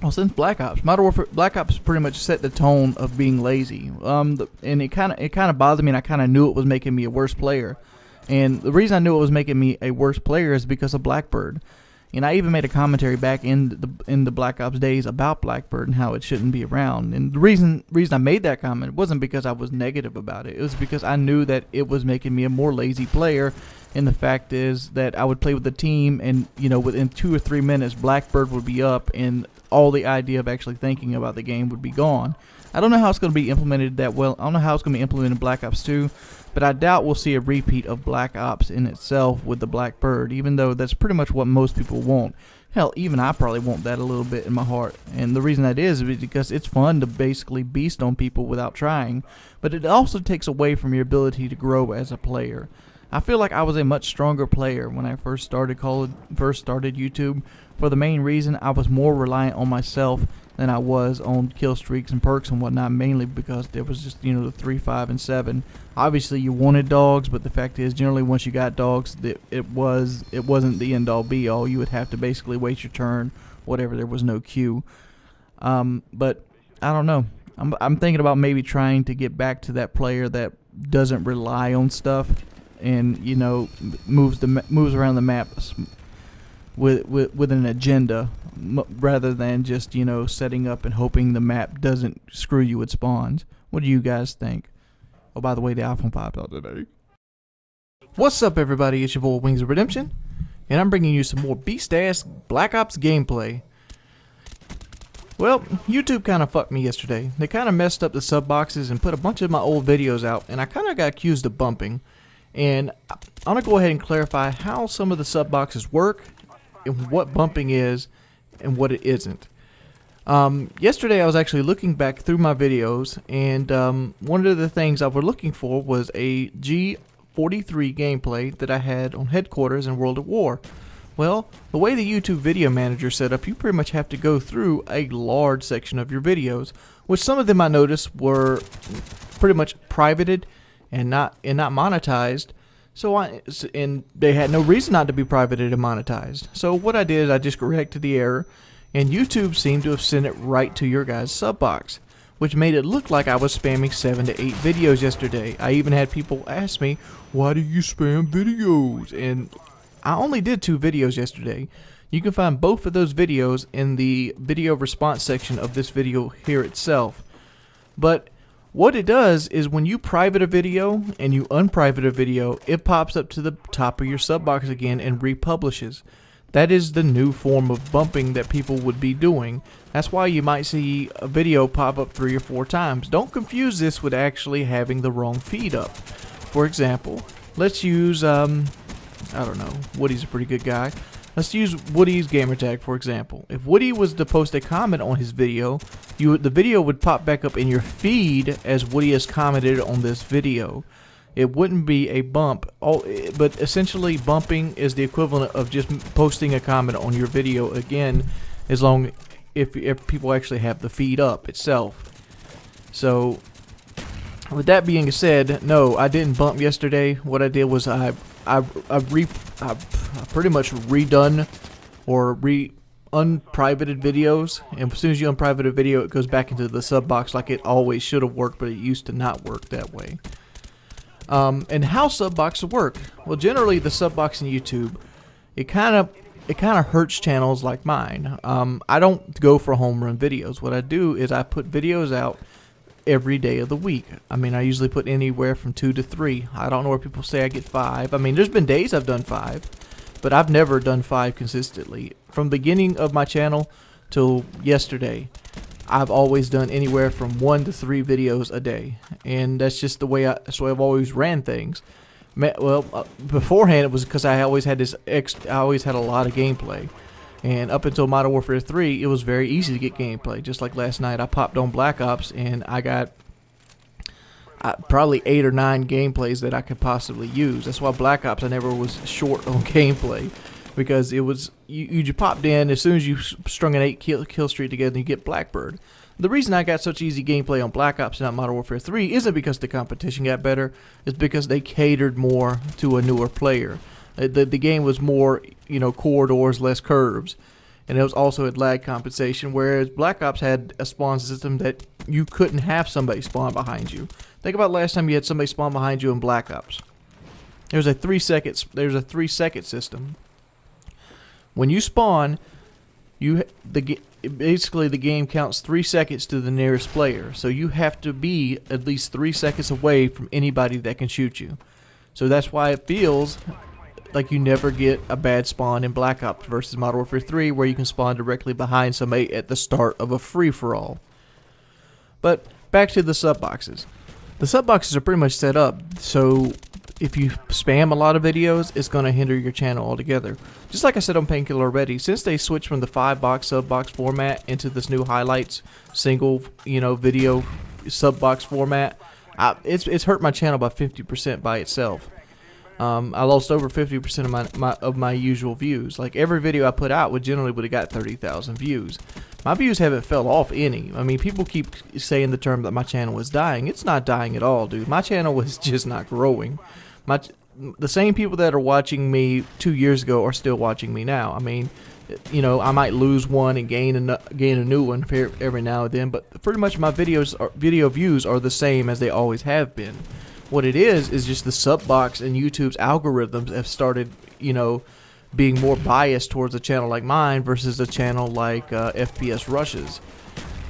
Well, since Black Ops, Black Ops pretty much set the tone of being lazy. And it kind of bothered me, and I kind of knew it was making me a worse player. And the reason I knew it was making me a worse player is because of Blackbird. And I even made a commentary back in the Black Ops days about Blackbird and how it shouldn't be around. And the reason I made that comment wasn't because I was negative about it. It was because I knew that it was making me a more lazy player. And the fact is that I would play with the team, and you know, within 2 or 3 minutes, Blackbird would be up, and all the idea of actually thinking about the game would be gone. I don't know how it's going to be implemented that well. I don't know how it's going to be implemented in Black Ops 2, but I doubt we'll see a repeat of Black Ops in itself with the Blackbird, even though that's pretty much what most people want. Hell, even I probably want that a little bit in my heart. And the reason that is because it's fun to basically beast on people without trying, but it also takes away from your ability to grow as a player. I feel like I was a much stronger player when I first started YouTube, for the main reason I was more reliant on myself than I was on kill streaks and perks and whatnot, mainly because there was just, you know, the 3, 5, and 7. Obviously you wanted dogs, but the fact is generally once you got dogs, it wasn't the end all be all. You would have to basically wait your turn, whatever, there was no queue. But I don't know. I'm thinking about maybe trying to get back to that player that doesn't rely on stuff and, you know, moves around the map with an agenda, rather than just, you know, setting up and hoping the map doesn't screw you with spawns. What do you guys think? Oh, by the way, the iPhone 5 out today. What's up, everybody? It's your boy Wings of Redemption, and I'm bringing you some more beast-ass Black Ops gameplay. Well, YouTube kind of fucked me yesterday. They kind of messed up the sub boxes and put a bunch of my old videos out, and I kind of got accused of bumping. And I'm going to go ahead and clarify how some of the sub boxes work, and what bumping is, and what it isn't. Yesterday I was actually looking back through my videos, and one of the things I was looking for was a G43 gameplay that I had on Headquarters in World at War. Well, the way the YouTube video manager set up, you pretty much have to go through a large section of your videos, which some of them I noticed were pretty much privated and not monetized. And they had no reason not to be privated and monetized. So what I did is I just corrected the error, and YouTube seemed to have sent it right to your guys' sub box, which made it look like I was spamming 7 to 8 videos yesterday. I even had people ask me, why do you spam videos? And I only did 2 videos yesterday. You can find both of those videos in the video response section of this video here itself. But what it does is when you private a video and you unprivate a video, it pops up to the top of your sub box again and republishes. That is the new form of bumping that people would be doing. That's why you might see a video pop up 3 or 4 times. Don't confuse this with actually having the wrong feed up. For example, let's use, I don't know, Woody's a pretty good guy. Let's use Woody's gamertag, for example. If Woody was to post a comment on his video, the video would pop back up in your feed as Woody has commented on this video. It wouldn't be a bump, but essentially bumping is the equivalent of just posting a comment on your video again, as long if people actually have the feed up itself. So, with that being said, no, I didn't bump yesterday. What I did was I pretty much redone or unprivated videos, and as soon as you unprivate a video, it goes back into the sub box like it always should have worked, but it used to not work that way. And how sub boxes work? Well, generally the sub box in YouTube, it kind of hurts channels like mine. I don't go for home run videos. What I do is I put videos out every day of the week. I mean, I usually put anywhere from 2 to 3. I don't know where people say I get 5. I mean, there's been days I've done 5, but I've never done 5 consistently. From the beginning of my channel till yesterday, I've always done anywhere from 1 to 3 videos a day, and that's just the way I've always ran things. Well, beforehand it was because I always had I always had a lot of gameplay. And up until Modern Warfare 3, it was very easy to get gameplay. Just like last night, I popped on Black Ops, and I got probably 8 or 9 gameplays that I could possibly use. That's why Black Ops, I never was short on gameplay. Because it was, you just popped in, as soon as you strung an 8 kill streak together, you get Blackbird. The reason I got such easy gameplay on Black Ops and not Modern Warfare 3 isn't because the competition got better. It's because they catered more to a newer player. The game was more, corridors, less curves. And it was also at lag compensation, whereas Black Ops had a spawn system that you couldn't have somebody spawn behind you. Think about last time you had somebody spawn behind you in Black Ops. There's a 3 second system. When you spawn, basically the game counts 3 seconds to the nearest player. So you have to be at least 3 seconds away from anybody that can shoot you. So that's why it feels like you never get a bad spawn in Black Ops versus Modern Warfare 3, where you can spawn directly behind somebody at the start of a free-for-all. But back to the sub boxes. The sub boxes are pretty much set up, so if you spam a lot of videos, it's going to hinder your channel altogether. Just like I said on Painkiller already, since they switched from the 5-box sub box format into this new highlights single video sub box format, it's hurt my channel by 50% by itself. I lost over 50% of my usual views. Like every video I put out would have got 30,000 views. My views haven't fell off any. I mean, people keep saying the term that my channel was dying. It's not dying at all, dude. My channel was just not growing. The same people that are watching me 2 years ago are still watching me now. I mean, I might lose one and gain a new one every now and then, but pretty much my video views are the same as they always have been. What it is just the sub box and YouTube's algorithms have started, being more biased towards a channel like mine versus a channel like FPS Rushes.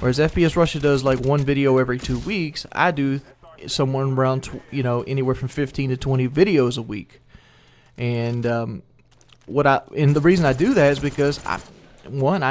Whereas FPS Rushes does like one video every 2 weeks, I do somewhere around anywhere from 15 to 20 videos a week. And the reason I do that is because I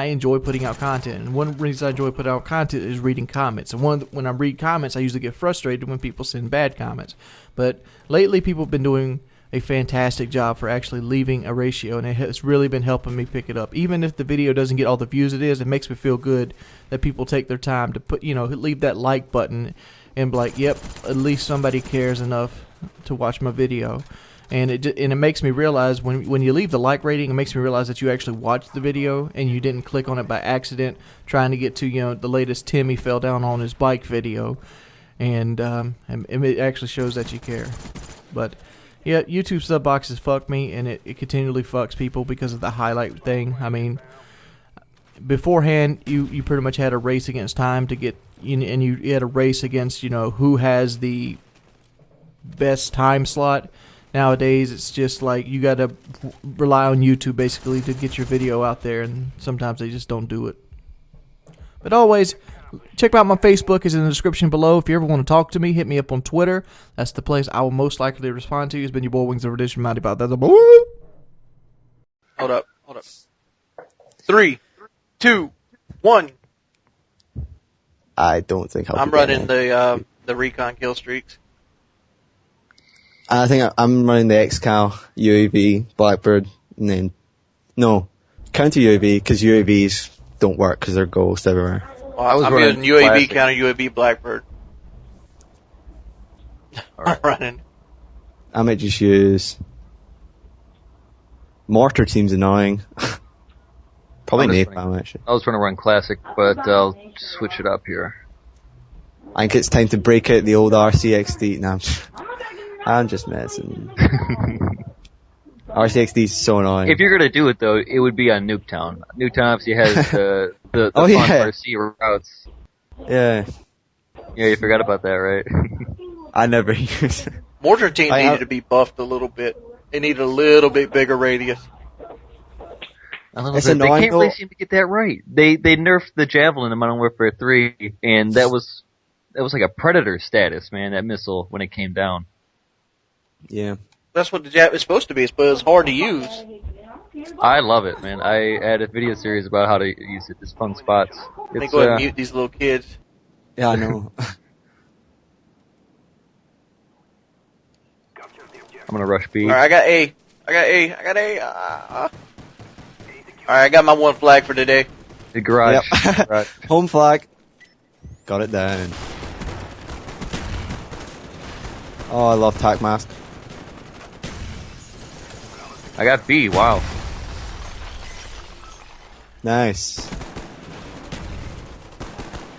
enjoy putting out content, and one reason I enjoy putting out content is reading comments. And when I read comments, I usually get frustrated when people send bad comments. But lately, people have been doing a fantastic job for actually leaving a ratio, and it has really been helping me pick it up. Even if the video doesn't get all the views it makes me feel good that people take their time to leave that like button and be like, yep, at least somebody cares enough to watch my video. And it makes me realize when you leave the like rating, it makes me realize that you actually watched the video and you didn't click on it by accident, trying to get to the latest Timmy fell down on his bike video, and it actually shows that you care. But yeah, YouTube sub boxes fuck me, and it continually fucks people because of the highlight thing. I mean, beforehand you pretty much had a race against time to get, and you had a race against who has the best time slot. Nowadays, it's just like you got to rely on YouTube basically to get your video out there, and sometimes they just don't do it. But always, check out my Facebook, is in the description below. If you ever want to talk to me, hit me up on Twitter. That's the place I will most likely respond to. It's been your boy Wings of Redemption. Mighty about that. Hold up. 3, 2, 1. I don't think I'm running the recon kill streaks. I think I'm running the XCal, UAV, Blackbird, and then counter UAV, because UAVs don't work because they're ghosts everywhere. Well, I'm using UAV counter UAV Blackbird. Right. I'm running. I might just use Mortar. Seems annoying. Probably Napalm actually. I was trying to run Classic, but I'll switch it up here. I think it's time to break out the old RCXD. No, I'm just messing. RCXD is so annoying. If you're gonna do it though, it would be on Nuketown. Nuketown obviously has the Oh, fun yeah. RC routes. Yeah. Yeah, you forgot about that, right? I never use it. Mortar team needed to be buffed a little bit. They need a little bit bigger radius. It's They annoying, can't really though. seem to get that right. They nerfed the Javelin in Modern Warfare 3, and that was like a Predator status, man, that missile, when it came down. Yeah. That's what the Jap is supposed to be, but it's hard to use. I love it, man. I had a video series about how to use it. It's fun spots. They It's, go ahead and mute these little kids. Yeah, I know. I'm gonna rush B. Alright, I got A. Alright, I got my one flag for today. The garage. Yep. Garage. Home flag. Got it down. Oh, I love Tac Mask. I got B, wow. Nice.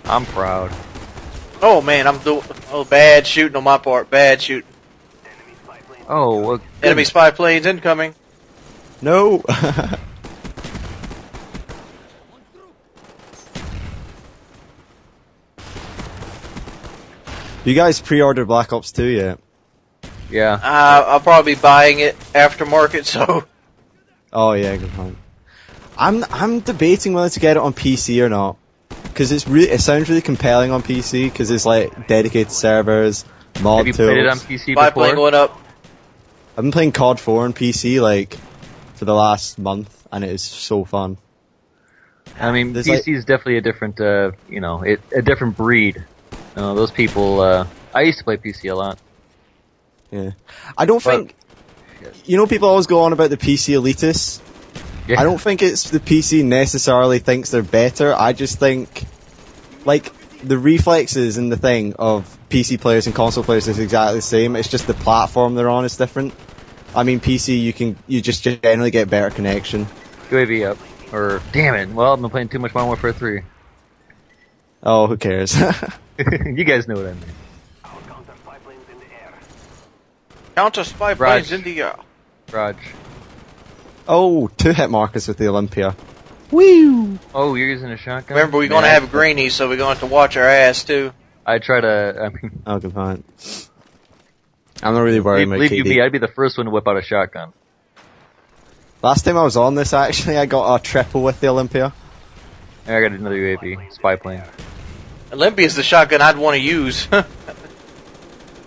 I'm proud. Oh man, bad shooting on my part. Bad shooting. Oh, well, Enemy spy planes incoming. No. You guys pre-ordered Black Ops 2 yet? Yeah. I'll probably be buying it aftermarket, so. Oh yeah, good point. I'm debating whether to get it on PC or not, because it sounds really compelling on PC because it's like dedicated servers, mod Have you tools. played it on PC Spy plane before? going up. I've been playing COD 4 on PC like for the last month, and it is so fun. I mean, There's, PC is definitely a different, a different breed. Those people, I used to play PC a lot. Yeah, I don't think. You know, people always go on about the PC elitists. Yeah. I don't think it's the PC necessarily thinks they're better. I just think, like, the reflexes and the thing of PC players and console players is exactly the same. It's just the platform they're on is different. I mean, PC you just generally get better connection. UAV up. Or, damn it, well, I've been playing too much Modern Warfare 3. Oh, who cares? You guys know what I mean. Counter spy planes in the air. Raj. Oh, 2-hit markers with the Olympia. Woo! Oh, you're using a shotgun? Remember, we're gonna have greenies, so we're gonna have to watch our ass too. I try to, Oh, good point. I'm not really worried about leave you KD. be, I'd be the first one to whip out a shotgun. Last time I was on this, actually, I got a triple with the Olympia. I got another UAV, spy plane. Olympia's the shotgun I'd want to use.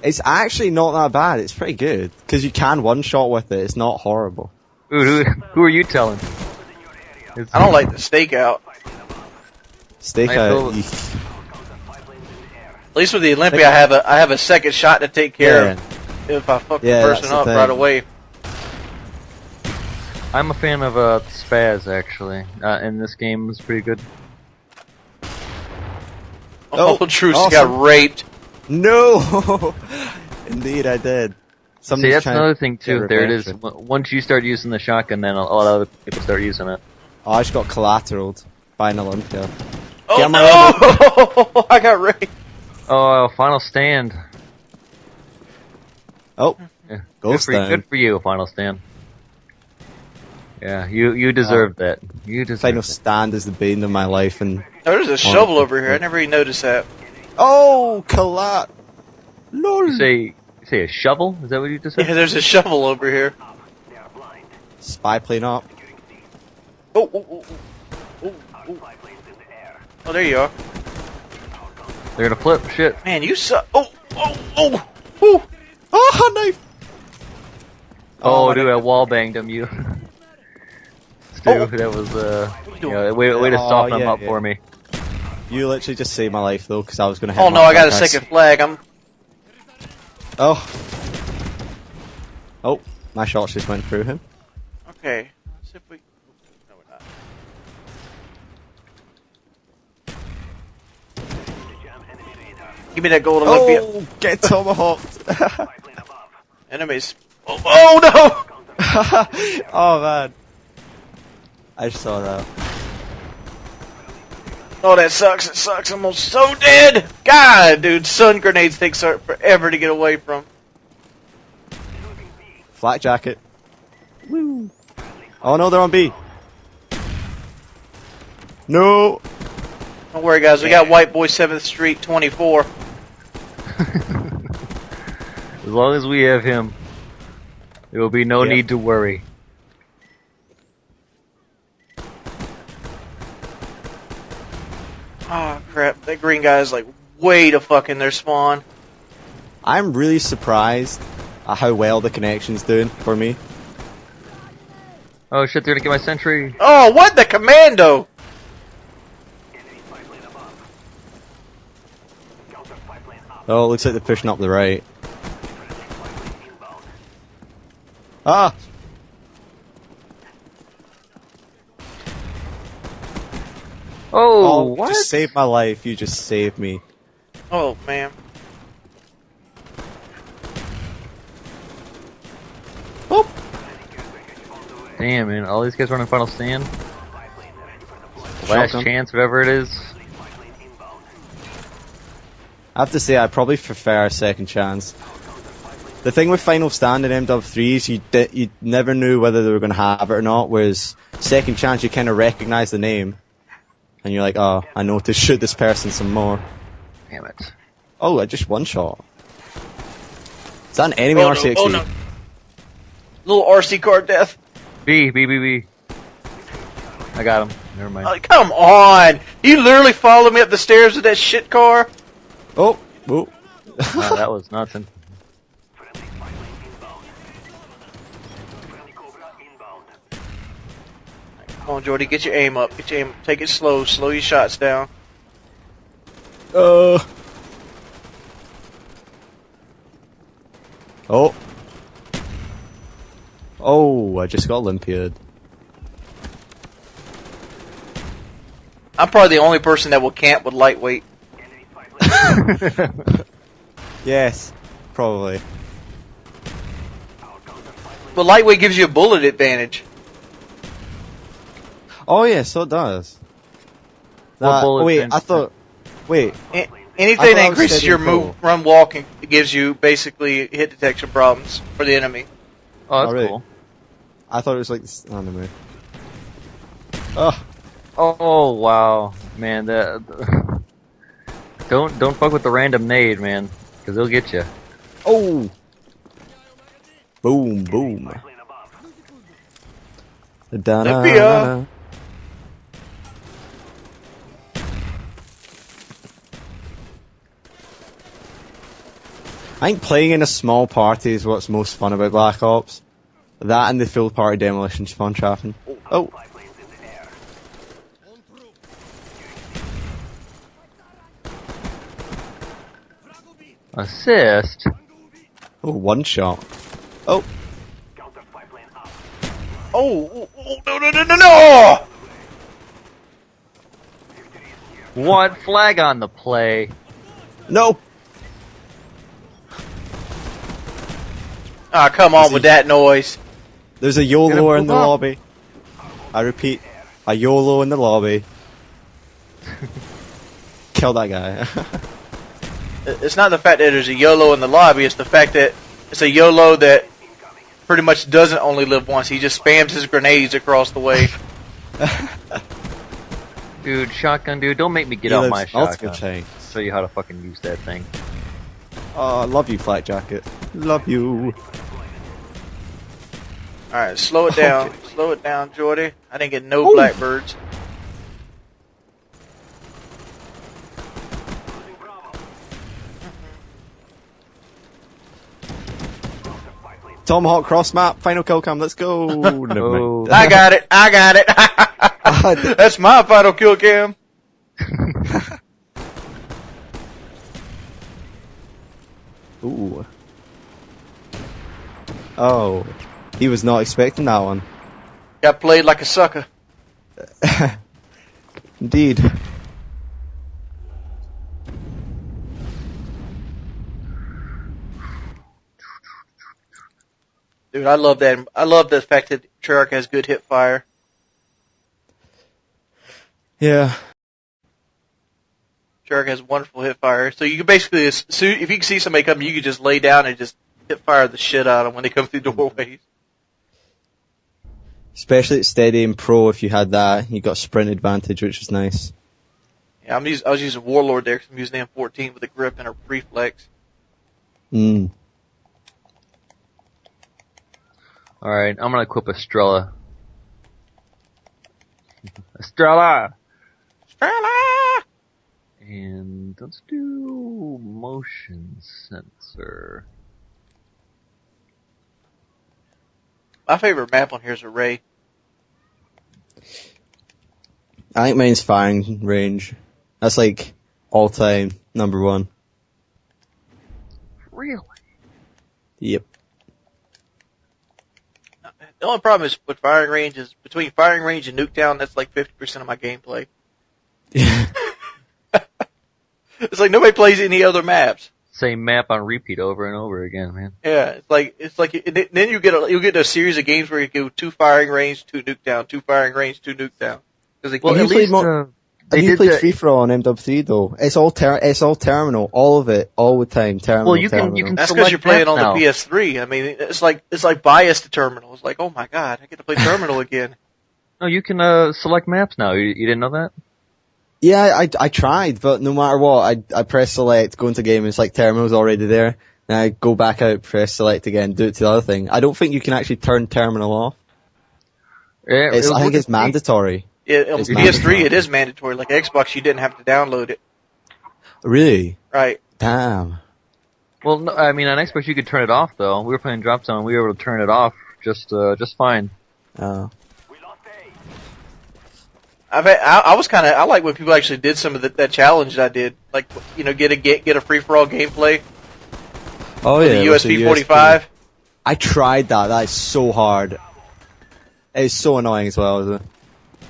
It's actually not that bad. It's pretty good because you can one-shot with it. It's not horrible. Ooh, who are you telling? I don't like the stakeout. Stakeout. At least with the Olympia, I have a second shot to take care of if I fuck the person up right away. I'm a fan of Spaz actually. In this game, it's pretty good. Oh, Truce awesome. got raped. No! Indeed, I did. See, that's another thing too. There it is. Once you start using the shotgun, then a lot of other people start using it. Oh, I just got collateraled by an Olympia. Oh no! I got raped. Oh, final stand. Oh, yeah. Ghost Good for you, final stand. Yeah, you deserved that. You deserved Final it. stand is the bane of my life, and Oh, there's a shovel over here. I never even noticed that. oh, collat. Lol. You say a shovel? Is that what you just said? Yeah, there's a shovel over here. Spy plane up. Oh, there you are. They're gonna flip. Shit. Man, you suck. Oh, Knife. Oh, dude, I wall banged him. You. Stu, that was way to soften him up for me. You literally just saved my life though, because I was gonna. Hit Oh no, I got a second flag. Oh, my shots just went through him. Okay. Let's see if we. No, we're not. Give me that gold Olympia. Oh, get tomahawked. Enemies. Oh no! Oh man, I just saw that. Oh, that sucks. It sucks. I'm almost so dead. God, dude, sun grenades take forever to get away from. Flak jacket. Woo. Oh no, they're on B. No. Don't worry, guys. We got White Boy 7th Street 24. As long as we have him, there will be no need to worry. Oh crap! That green guy is like way to fuck in their spawn. I'm really surprised at how well the connection's doing for me. Oh shit, they're gonna get my sentry. Oh, what the commando? Oh, it looks like they're pushing up the right. Ah! Oh, what? You just saved my life. You just saved me. Oh man. Oh! Damn, man, all these guys running Final Stand? Last chance, whatever it is. I have to say, I probably prefer a second chance. The thing with Final Stand in MW3 is you never knew whether they were going to have it or not, whereas second chance you kind of recognise the name. And you're like, oh, I know to shoot this person some more. Damn it. Oh, I just one shot. Is that an enemy RCXD? Oh no. Little RC car death. B. I got him. Never mind. Oh, come on! You literally followed me up the stairs with that shit car? Oh. No, that was nothing. Come on, Jordy, get your aim up. Get your aim. Take it slow. Slow your shots down. Oh, I just got Olympiad. I'm probably the only person that will camp with lightweight. Yes, probably. But lightweight gives you a bullet advantage. Oh yeah, so it does. What bullet wait, advantage? I thought. Wait. Anything that increases steady your and move, run, walk, and gives you basically hit detection problems for the enemy. Oh, that's really? cool. I thought it was like this anime. Oh wow, man! Don't fuck with the random nade, man, because they'll get you. Oh! Boom, boom. Da-da-da-da. I think playing in a small party is what's most fun about Black Ops. That and the full party demolition's fun trapping. Oh! Assist? Oh, one shot. Oh! Oh, no! What? Flag on the play. No! Ah, come on with that noise. There's a YOLO in the lobby. I repeat, a YOLO in the lobby. Kill that guy. It's not the fact that there's a YOLO in the lobby, it's the fact that it's a YOLO that pretty much doesn't only live once. He just spams his grenades across the way. Dude, shotgun dude, don't make me get out my shotgun. Show you how to fucking use that thing. Oh, I love you, Flak Jacket. Love you. Alright, slow it down. Okay. Slow it down, Jordy. I didn't get no blackbirds. Tomahawk cross map, final kill cam, let's go. No. I got it. That's my final kill cam. Ooh. Oh, he was not expecting that one. Got played like a sucker. Indeed. Dude, I love that. I love the fact that Treyarch has good hip fire. Yeah. Treyarch has wonderful hip fire. So you can basically, if you can see somebody coming, you can just lay down and just hip fire the shit out of them when they come through doorways. Especially at Steady and Pro, if you had that, you got sprint advantage, which was nice. Yeah, I was using Warlord there because I'm using M14 with a grip and a reflex. Mm. Alright, I'm gonna equip Estrella. Estrella! Estrella! And let's do motion sensor. My favorite map on here is Array. I think mine's firing range. That's like all time number one. Really? Yep. The only problem is with firing range is between firing range and Nuketown, that's like 50% of my gameplay. It's like nobody plays any other maps. Same map on repeat over and over again, man. Yeah, it's like then you get a series of games where you go 2 firing range, 2 Nuketown, 2 firing range, 2 Nuketown. Well, at least Have you played free for all on MW3 though? It's all terminal, all of it, all the time. Terminal. Well, you can That's because you're playing on the PS3. I mean, it's like biased to terminal. It's like, oh my god, I get to play terminal again. No, you can select maps now. You didn't know that? Yeah, I tried, but no matter what, I press select, go into game, and it's like terminal's already there. And I go back out, press select again, do it to the other thing. I don't think you can actually turn terminal off. Yeah, I think it's mandatory. Yeah, on PS3 it is mandatory. Like Xbox, you didn't have to download it. Really? Right. Damn. Well, no, I mean, on Xbox you could turn it off though. We were playing Drop Zone, we were able to turn it off just fine. Oh. I like when people actually did some of that challenge that I did, like get a free for all gameplay. Oh yeah, the USB 45. I tried that. That is so hard. It's so annoying as well, isn't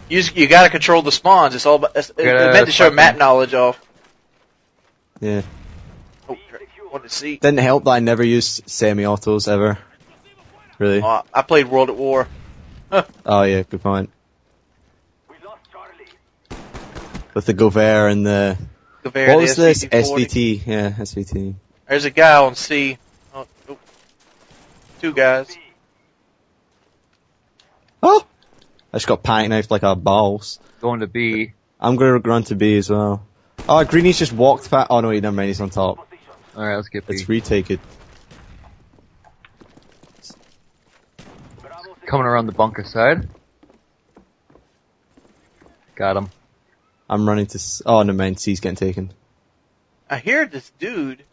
it? You gotta control the spawns. It's all about, it's meant to show map knowledge off. Yeah. Oh, what to see? Didn't help that I never used semi-autos ever. Really? Oh, I played World at War. Oh yeah, good point. With the Gover and the... Gover, what was this? SVT? SVT. Yeah, SVT. There's a guy on C. Oh, 2 guys. Oh! I just got panic knifed like a boss. Going to B. I'm going to run to B as well. Oh, Greenie's just walked past... Oh no, never mind, he's on top. Alright, let's get B. Let's retake it. Coming around the bunker side. Got him. I'm running to... Oh, no mind, C's getting taken. I hear this dude.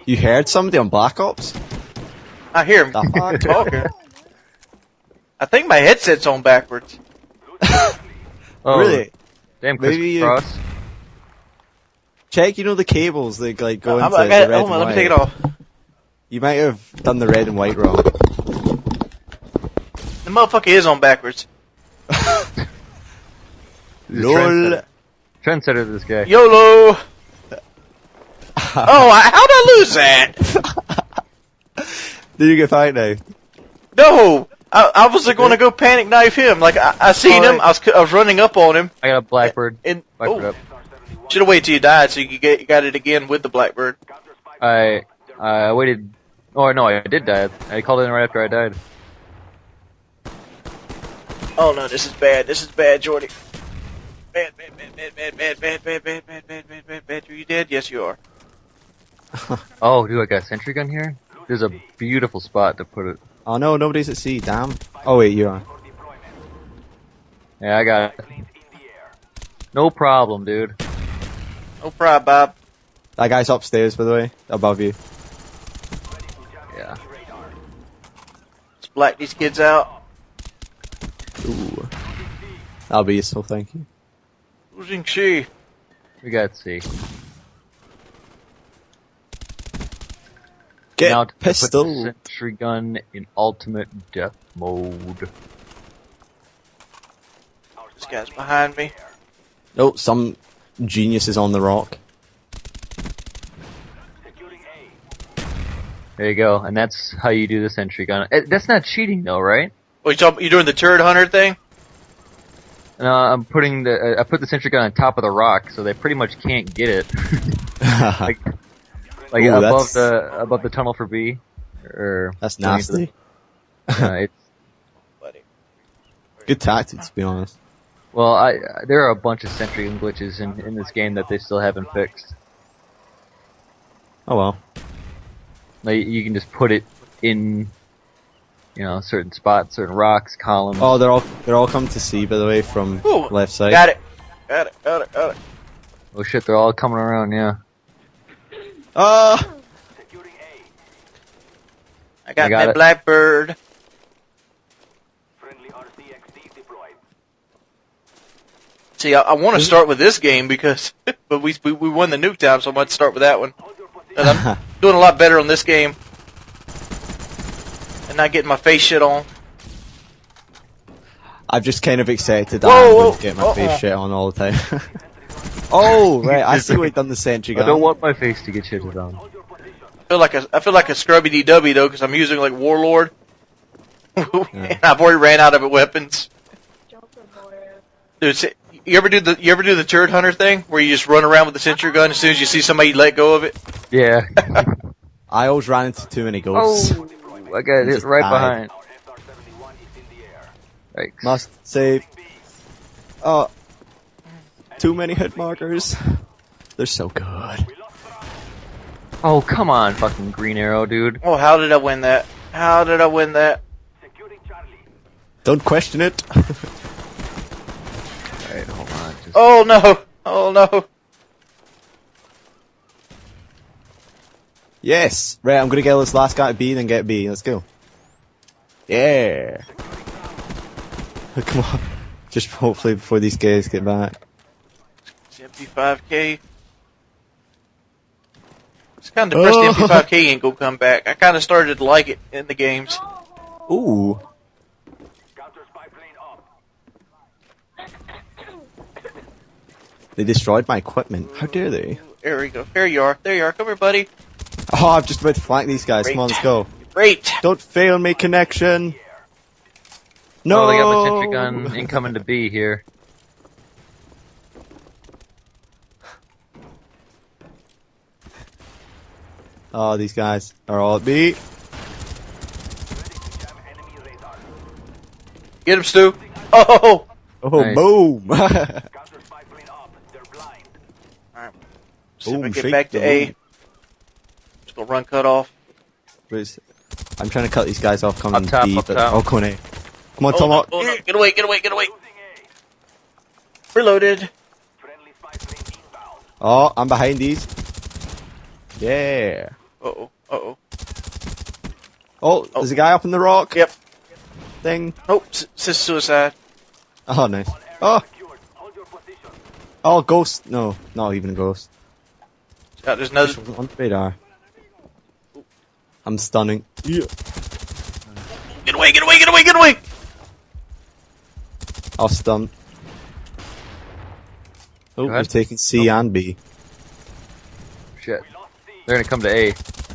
You heard somebody on Black Ops? I hear him talking. I think my headset's on backwards. Oh, really? Damn, Maybe Cross. Check, the cables that like go into the red and let white. me take it off. You might have done the red and white wrong. The motherfucker is on backwards. LOL. Trendsetter, this guy. YOLO! How'd I lose that? Did you get fight now? No! I was going to go panic knife him. Like, I seen him, I was running up on him. I got a Blackbird. Blackbird up. Should've waited till you died so you got it again with the Blackbird. I waited. Oh, no, I did die. I called it in right after I died. Oh no, this is bad. This is bad, Jordy. Bad. Are you dead? Yes, you are. Oh, dude, I got a sentry gun here? There's a beautiful spot to put it. Oh no, nobody's at sea, damn. Oh wait, you are. Yeah, I got it. No problem, dude. No problem, Bob. That guy's upstairs, by the way, above you. Yeah. Let's black these kids out. Ooh. That'll be useful, thank you. Losing Cheif. We got C. Get now to pistol. Put the sentry gun in ultimate death mode. This guy's behind me. Oh, some genius is on the rock. There you go, and that's how you do the sentry gun. That's not cheating though, right? Oh, you doing the turret hunter thing? No, I'm putting I put the sentry gun on top of the rock, so they pretty much can't get it. like Ooh, above the tunnel for B, or that's nasty. It's buddy. Good tactics, to be honest. Well, there are a bunch of sentry glitches in this game that they still haven't fixed. Oh well. Like, you can just put it in, certain spots, certain rocks, columns. Oh, they're all coming to C, by the way, from Ooh, left side. Got it. Oh shit, they're all coming around, yeah. I got got that it. Blackbird. See, I want to start with this game because, but we won the Nuketown, so I might start with that one. And I'm doing a lot better on this game, and not getting my face shit on. I've just kind of accepted that Whoa, I'm going whoa, to get my face shit on all the time. Oh, right, I see what you've done the sentry gun. I don't want my face to get shitted on. I feel like a scrubby DW though, because I'm using like Warlord, and I've already ran out of weapons. Dude, you ever do the turd hunter thing where you just run around with the sentry gun as soon as you see somebody, you let go of it? Yeah. I always ran into too many ghosts. Oh, I got hit right behind. Thanks. Must save. Oh, too many hit markers. They're so good. Oh, come on, fucking green arrow, dude. Oh, how did I win that? How did I win that? Don't question it. Alright, hold on. Oh no! Oh no! Yes! Right, I'm gonna get this last guy to B, then get B. Let's go. Yeah! Come on. Just hopefully before these guys get back. 75k. It's kind of depressed the MP5K ain't gonna come back. I kind of started to like it in the games. Ooh. They destroyed my equipment. How dare they? There we go. There you are. There you are. Come here, buddy. Oh, I'm just about to flank these guys. Come on, let's go. Great. Don't fail me, connection. No. Oh, they got my sentry gun incoming to B here. Oh, these guys are all at B. Get him, Stu. Oh! Oh, Nice. boom! Alright. See if I Boom, get shake back to the A. boom. Just gonna run cut off. I'm trying to cut these guys off coming Up top, B, up but top. oh, going A. Come on, Oh, Tomahawk. no, no. Get away, get away, get away. Reloaded. Oh, I'm behind these. Yeah. Uh-oh, uh-oh. Oh, there's a guy up in the rock. Yep. Thing. Nope, suicide. Oh, nice. Oh. Oh, ghost. No, not even a ghost. There's another. Just on the radar. I'm stunning. Yeah. Get away, get away, get away, get away! I'll stun. Oh, we're taking C and B. Shit. They're gonna come to A.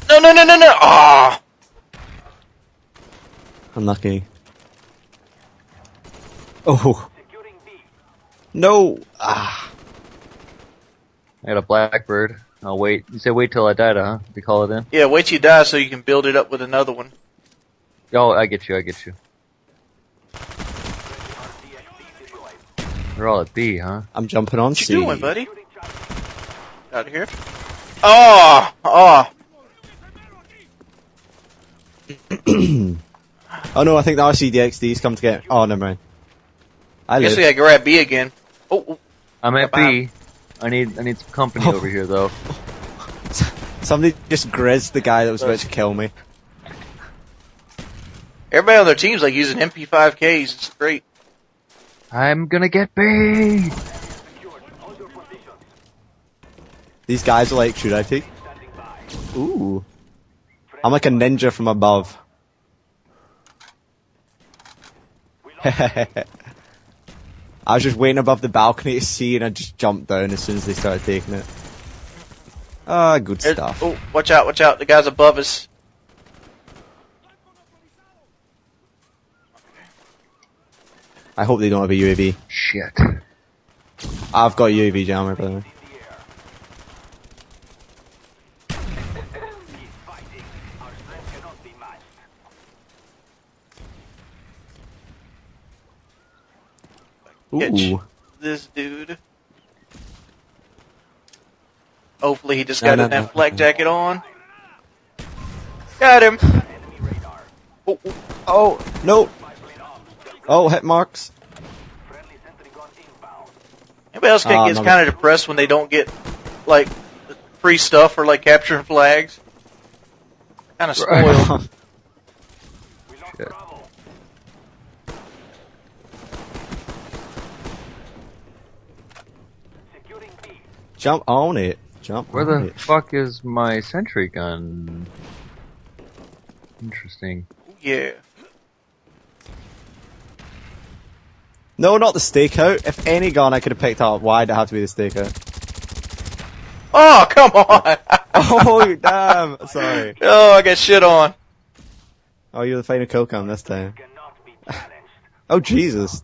No, no, no, no, no! Ah! Unlucky. Oh. No. Ah. I got a blackbird. I'll wait. You said wait till I died, huh? You call it in? Yeah, wait till you die so you can build it up with another one. Oh, I get you, I get you. They're all at B, huh? I'm jumping on What C. you doing, buddy? Out of here. Oh! Oh! Oh no, I think the RCDXD's come to get. Oh, never mind. I guess we gotta grab B again. Oh! I'm at B. I need some company over here, though. Somebody just grizzed the guy that was about to kill me. Everybody on their team's like using MP5Ks. It's great. I'm gonna get B! These guys are like, should I take? Ooh. I'm like a ninja from above. I was just waiting above the balcony to see, and I just jumped down as soon as they started taking it. Ah, good stuff. Oh, watch out, watch out. The guy's above us. I hope they don't have a UAV. Shit. I've got a UAV jammer, by the way. catch this dude. Hopefully he just got that flak jacket on. Got him. Oh, no. Oh, hit marks. Anybody else gets kind of depressed when they don't get, like, free stuff or, like, capturing flags? Kind of spoiled. Jump on it. Jump Where on the it. fuck is my sentry gun? Interesting. Yeah. No, not the stakeout. If any gun I could have picked up, why'd it have to be the stakeout? Oh, come on! Oh, damn. Sorry. Oh, I got shit on. Oh, you're the final kill cam this time. Oh, Jesus.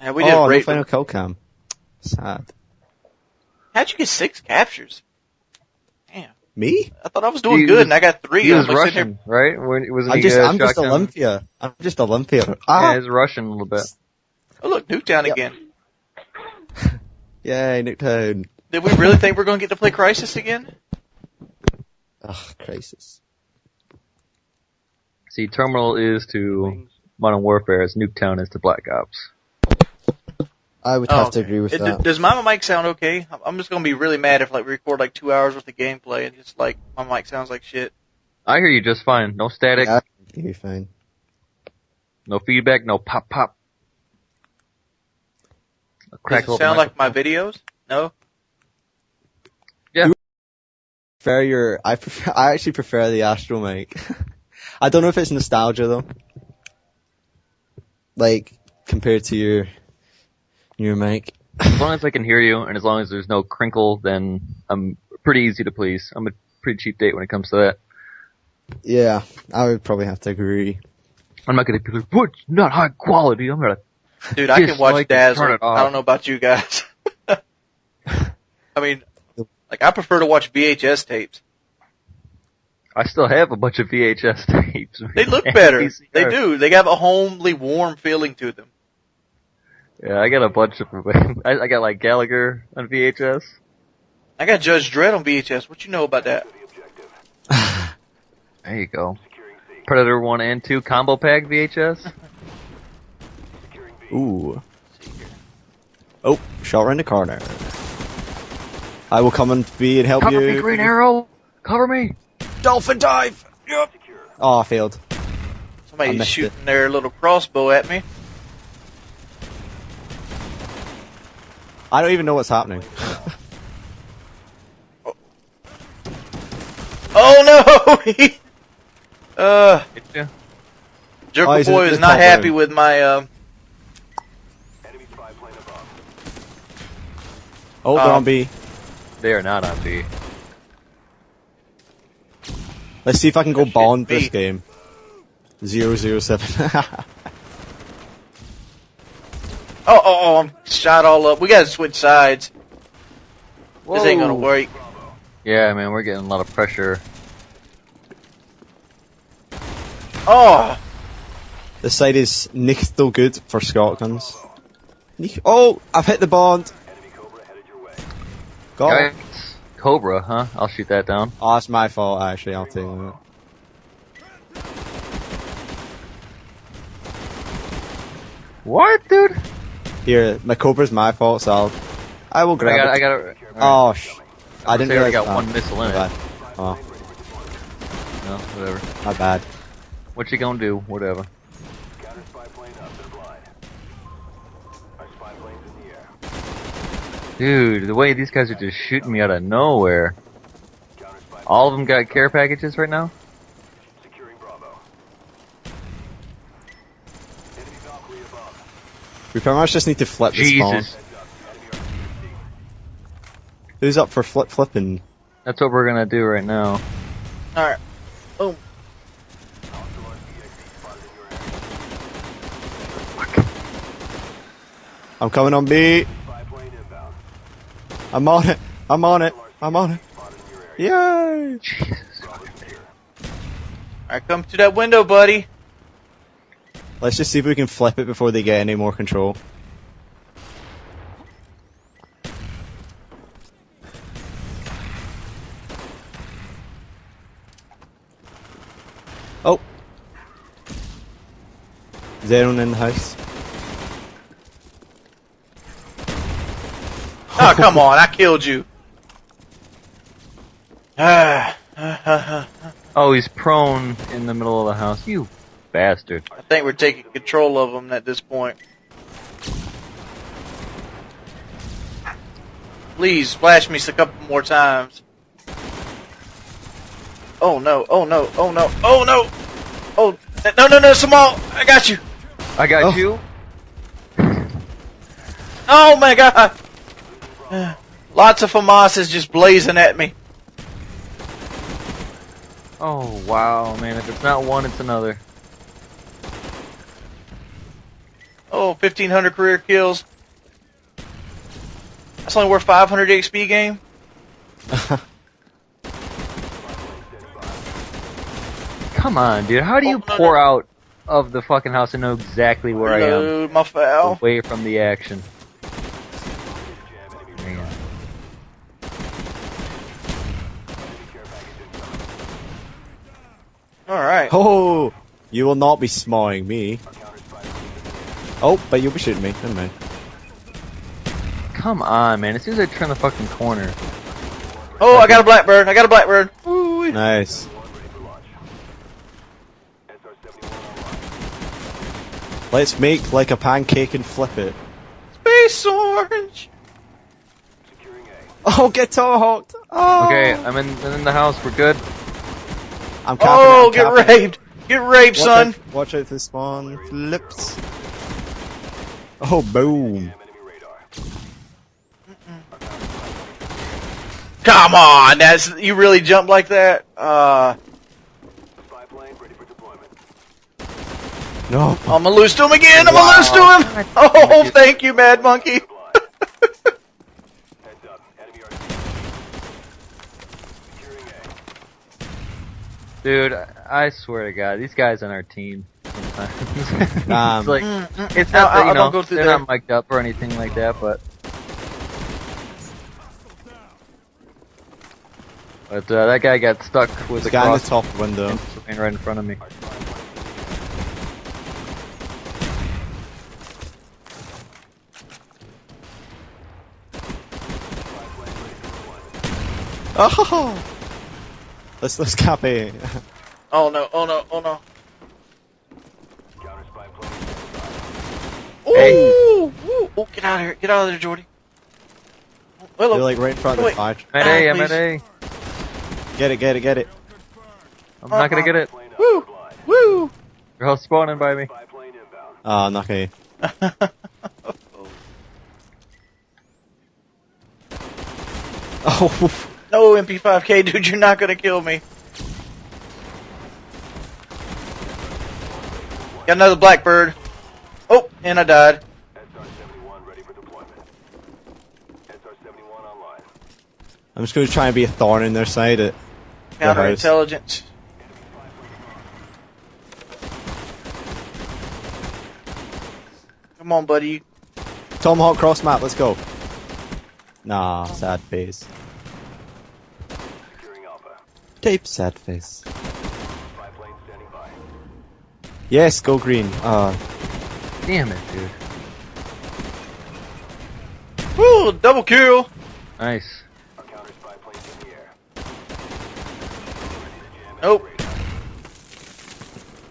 Yeah, we just no final kill cam. Sad. How'd you get 6 captures? Damn. Me? I thought I was doing good, and I got 3. He was like Russian, right? Wasn't I'm he, just Olympia. I'm just Olympia. Ah. Yeah, he's Russian a little bit. Oh, look, Nuketown again. Yay, Nuketown. Did we really think we're going to get to play Crisis again? Ugh, Crisis. See, Terminal is to Modern Warfare as Nuketown is to Black Ops. I would have to agree with that. Does my mic sound okay? I'm just going to be really mad if like we record like 2 hours worth of gameplay and just like my mic sounds like shit. I hear you just fine. No static. Yeah, you're fine. No feedback. No pop pop. Does it sound like my videos? No? Yeah. I actually prefer the Astro mic. I don't know if it's nostalgia though. Like, compared to your mic. As long as I can hear you, and as long as there's no crinkle, then I'm pretty easy to please. I'm a pretty cheap date when it comes to that. Yeah, I would probably have to agree. I'm not gonna be like, what? Not high quality. I'm gonna. Dude, I can watch Dazzle. Turn it off. I don't know about you guys. I mean, like I prefer to watch VHS tapes. I still have a bunch of VHS tapes. They look better. They do. They have a homely, warm feeling to them. Yeah, I got a bunch of them. I got like Gallagher on VHS. I got Judge Dredd on VHS. What you know about that? There you go. Predator 1 and 2 combo pack VHS. Ooh. Oh, shot around the corner. I will come and be and help Cover you. me, Green Arrow! Cover me! Dolphin dive! Yep. Oh, I failed. Somebody's shooting their little crossbow at me. I don't even know what's happening. Oh no! Jerko he's Boy in is the not top happy room. with my Oh, they're on B. They are not on B. Let's see if I can go Bond B. this game. 007. Oh, I'm shot all up. We gotta switch sides. Whoa. This ain't gonna work. Yeah, man, we're getting a lot of pressure. Oh! This side is nicht so good for shotguns. Oh, I've hit the Bond. Got it. Guys, Cobra, huh? I'll shoot that down. Oh, it's my fault, actually. I'll take it. What, dude? Here, my Cobra's my fault, so I will grab it. I got it. Oh, I didn't say I realize got that. one missile in My it. bad. Oh, No, whatever. my bad. What you gonna do? Whatever. Dude, the way these guys are just shooting me out of nowhere. All of them got care packages right now? We pretty much just need to flip the spawn. Jesus. Who's up for flipping? That's what we're gonna do right now. Alright. Boom. I'm coming on B. I'm on it. I'm on it. I'm on it. Yay! Jesus. Alright, come to that window, buddy. Let's just see if we can flip it before they get any more control. Oh! Is anyone in the house? Oh, come on, I killed you. Oh, he's prone in the middle of the house. You bastard. I think we're taking control of them at this point. Please, splash me a couple more times. Oh no, oh no, oh no, oh no! Oh, no, Samal! I got you! I got you. Oh my god! Lots of FAMAS just blazing at me. Oh, wow, man. If it's not one, it's another. Oh, 1,500 career kills. That's only worth 500 XP game. Come on, dude. How do you pour out of the fucking house and know exactly where I am? Reload my foul. Away from the action. Man. Alright. Oh! You will not be smarring me. Oh, but you'll be shooting me. Never mind. Come on, man. As soon as I turn the fucking corner. Oh, I got a blackbird. I got a blackbird. Ooh. Nice. Let's make like a pancake and flip it. Space orange. Oh, get talked! Oh. Okay, I'm in the house. We're good. I'm capping Oh, it, get capping it. raped. Get raped, son. Watch out for spawn flips. Oh, boom. Come on, you really jumped like that? No. I'm gonna lose to him again. I'm gonna lose to him. Oh, thank you, Mad Monkey. Dude, I swear to God, these guys on our team sometimes. It's like, it's not that, you know, they're not mic'd up or anything like that, but that guy got stuck with the guy in the cross top window right in front of me. Oh! Let's cap it. Oh no, oh no, oh no. Ooh, ooh, oh, get out of here. Get out of there, Jordy. They're like right in front of the fire. I'm at A. Get it, get it, get it. I'm not gonna get it. Woo! Woo! They're all spawning by me. Oh, I'm not gonna. Oh. No, MP5K, dude, you're not gonna kill me. Got another blackbird. Oh, and I died. I'm just gonna try and be a thorn in their side at Counterintelligence. Come on, buddy. Tomahawk cross map, let's go. Nah, sad face. Tape sad face. Yes, go green. Damn it, dude. Woo, double kill. Nice. Nope.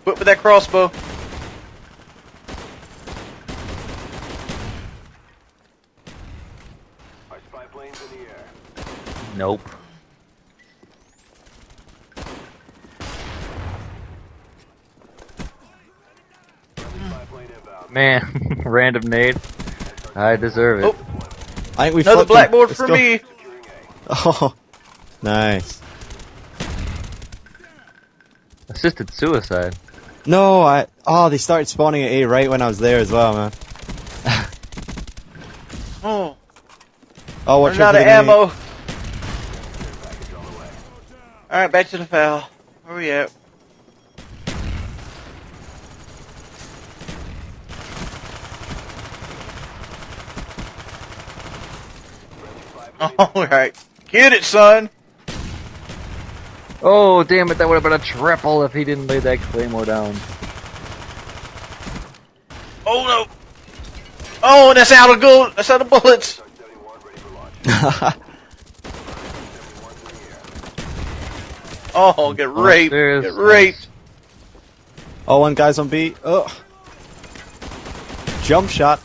Quit with that crossbow. Nope. Man, random nade. I deserve it. Oh. I think we another flipped blackboard Let's for go. me. Oh, nice. Assisted suicide. No, they started spawning at A right when I was there as well, man. Oh. Oh, watch out out of for the ammo. Alright, back to the foul. Where we at? Alright. Get it, son! Oh, damn it, that would have been a triple if he didn't lay that claymore down. Oh no! Oh, that's out of gold! That's out of bullets! Oh, get raped! Get raped! Oh, one guy's on B. Oh. Jump shot.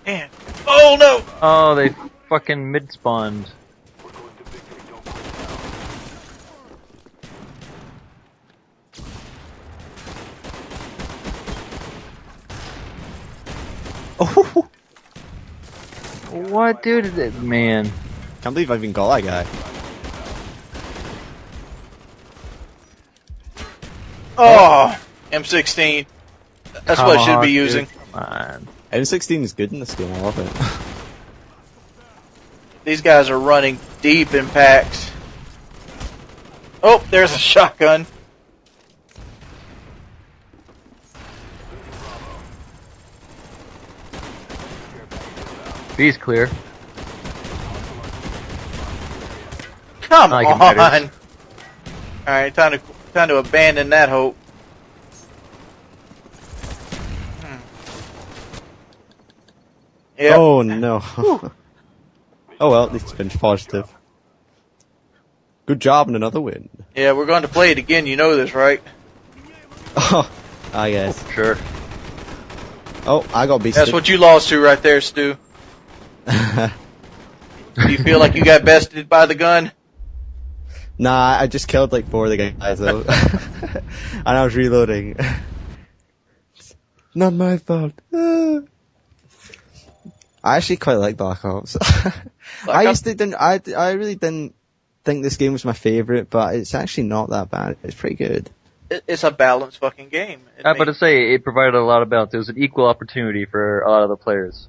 Man. Oh no! Oh, they fucking mid-spawned. Oh. What, dude? Man. Can't believe I even got that guy. Oh! M16. That's what I should be using. Come on. M16 is good in this game, I love it. These guys are running deep in packs. Oh, there's a shotgun. B's clear. Come on! Alright, time to abandon that hope. Yep. Oh no. Oh well, at least it's been positive. Good job and another win. Yeah, we're going to play it again, you know this, right? Oh, I guess. Sure. Oh, I got beasted. That's what you lost to right there, Stu. Do you feel like you got bested by the gun? Nah, I just killed like 4 of the guys though. And I was reloading. Not my fault. I actually quite like Black Ops. I really didn't think this game was my favorite, but it's actually not that bad. It's pretty good. It's a balanced fucking game. I was about to say, it provided a lot of balance. It was an equal opportunity for a lot of the players.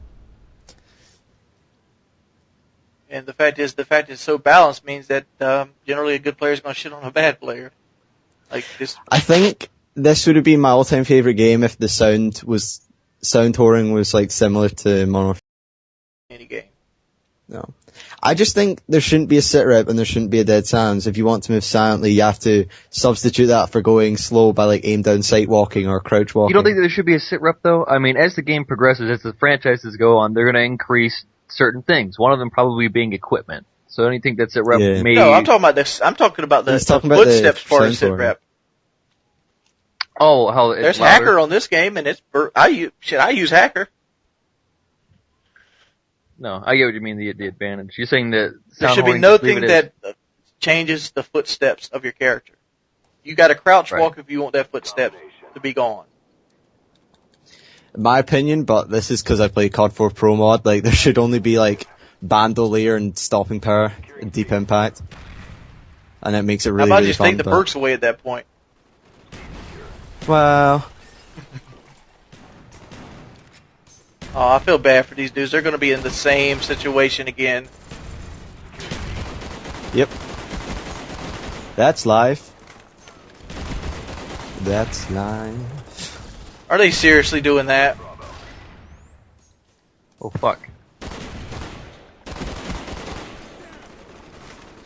And the fact it's so balanced means that generally a good player is going to shit on a bad player. Like this. I think this would have been my all-time favorite game if the sound touring was like similar to Modern Warfare. Any game. No. I just think there shouldn't be a sit rep and there shouldn't be a dead silence. If you want to move silently, you have to substitute that for going slow by like aim down sight walking or crouch walking. You don't think that there should be a sit rep though? I mean, as the game progresses, as the franchises go on, they're going to increase certain things. One of them probably being equipment. So anything that's sit rep may... No, I'm talking about this. I'm talking about the footsteps part of sit rep. Oh, how it's There's louder. Hacker on this game, and I use Hacker. No, I get what you mean, the advantage. You're saying that there should be nothing that changes the footsteps of your character. You got to crouch walk if you want that footstep to be gone. In my opinion, but this is because I play COD 4 Pro mod, like there should only be like bandolier and stopping power and deep impact. And it makes it really, How about really just fun, take the perks away at that point? Well... Oh, I feel bad for these dudes. They're going to be in the same situation again. Yep. That's life. That's life. Are they seriously doing that? Oh, fuck.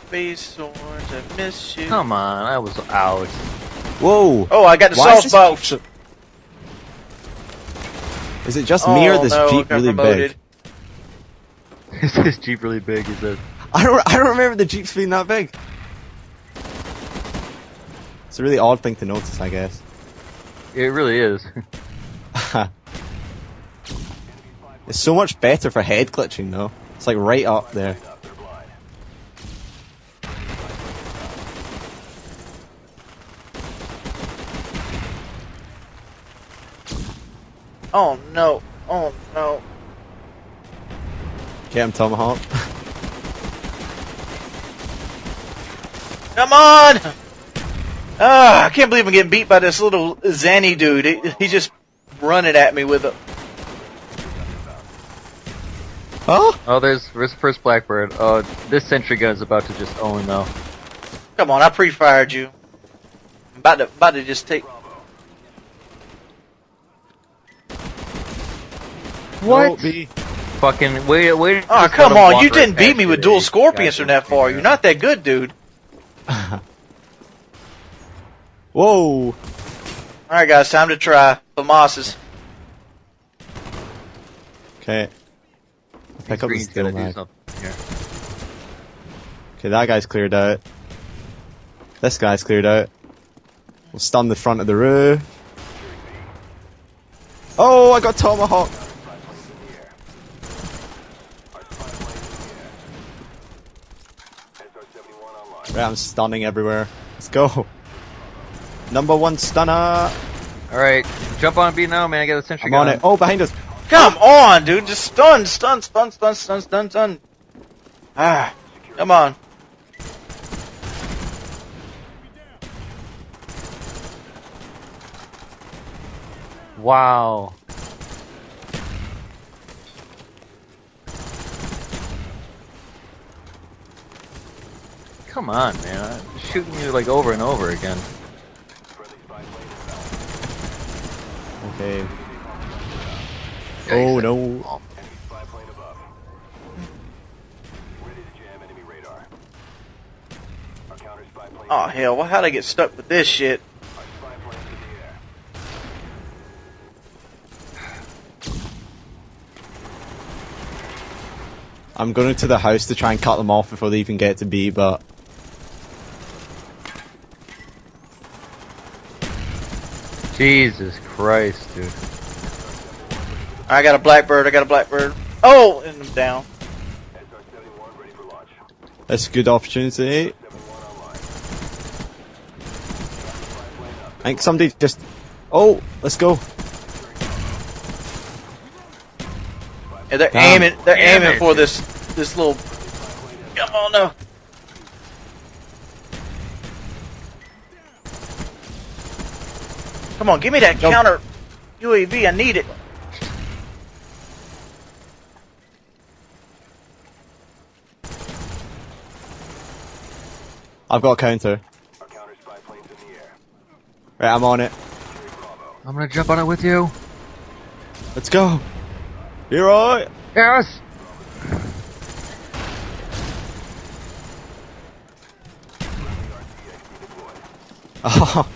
Space Swords, I miss you. Come on, I was out. Whoa! Oh, I got the sauce box. Is it just me or this Jeep really big? Is this Jeep really big? He said. I don't remember the Jeeps being that big. It's a really odd thing to notice, I guess. It really is. It's so much better for head glitching though. It's like right up there. Oh no. Oh no. Get him, Tomahawk. Come on! Ah, I can't believe I'm getting beat by this little Zanny dude. He's just running at me with a... Oh? Oh, there's first Blackbird. Oh, this sentry gun is about to just own though. Come on, I pre-fired you. I'm about to just take... What? No, B. Fucking wait. Oh, come on. You didn't beat me with dual scorpions from that far. You're not that good, dude. Whoa. Alright, guys. Time to try the mosses. Okay. I'll pick up the steel mag. Here. Okay, that guy's cleared out. This guy's cleared out. We'll stun the front of the roof. Oh, I got tomahawk. Right, I'm stunning everywhere. Let's go. Number 1 stunner. Alright, jump on B now, man. I got a sentry I'm gun. on it. Oh, behind us. Come on, dude. Just stun. Ah, come on. Wow. Come on, man. I'm shooting you like over and over again. Okay. Oh no. Oh, hell. Well, how'd I get stuck with this shit? I'm going to the house to try and cut them off before they even get to B, but... Jesus Christ, dude. I got a blackbird. Oh, and I'm down. That's a good opportunity. I think somebody just... Oh, let's go. Yeah, they're aiming. They're aiming for this little. Come on now. Come on, give me that counter UAV. I need it. I've got a counter. Right, I'm on it. I'm gonna jump on it with you. Let's go. You're right. Yes. Oh.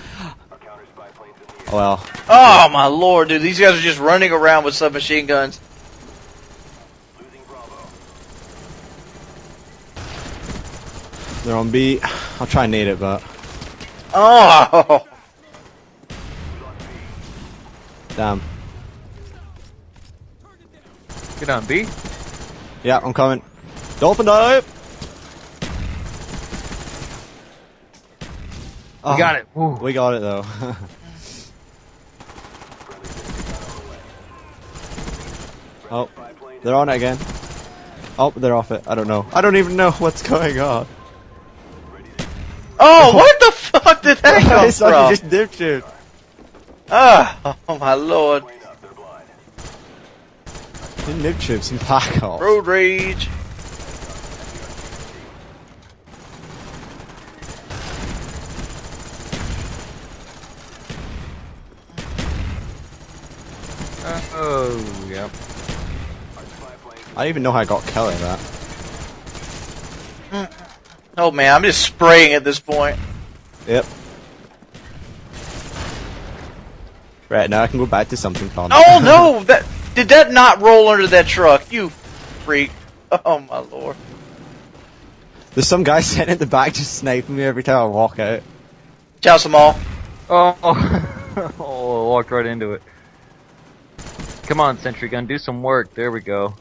Well. Oh my lord, dude! These guys are just running around with submachine guns. They're on B. I'll try and nade it, but... Oh! Damn. Get on B. Yeah, I'm coming. Dolphin dive! We got it. Ooh. We got it though. Oh, they're on it again. Oh, they're off it. I don't know. I don't even know what's going on. Oh, what the fuck did that come from? Just dipshit. Oh my lord. Nip chips and pack off. Road rage. Oh, yep. I don't even know how I got killed like that. Oh man, I'm just spraying at this point. Yep. Right, now I can go back to something fun. Oh no! Did that not roll under that truck? You freak. Oh my lord. There's some guy sitting at the back just sniping me every time I walk out. Chow some all. Oh, oh, walked right into it. Come on, sentry gun, do some work. There we go.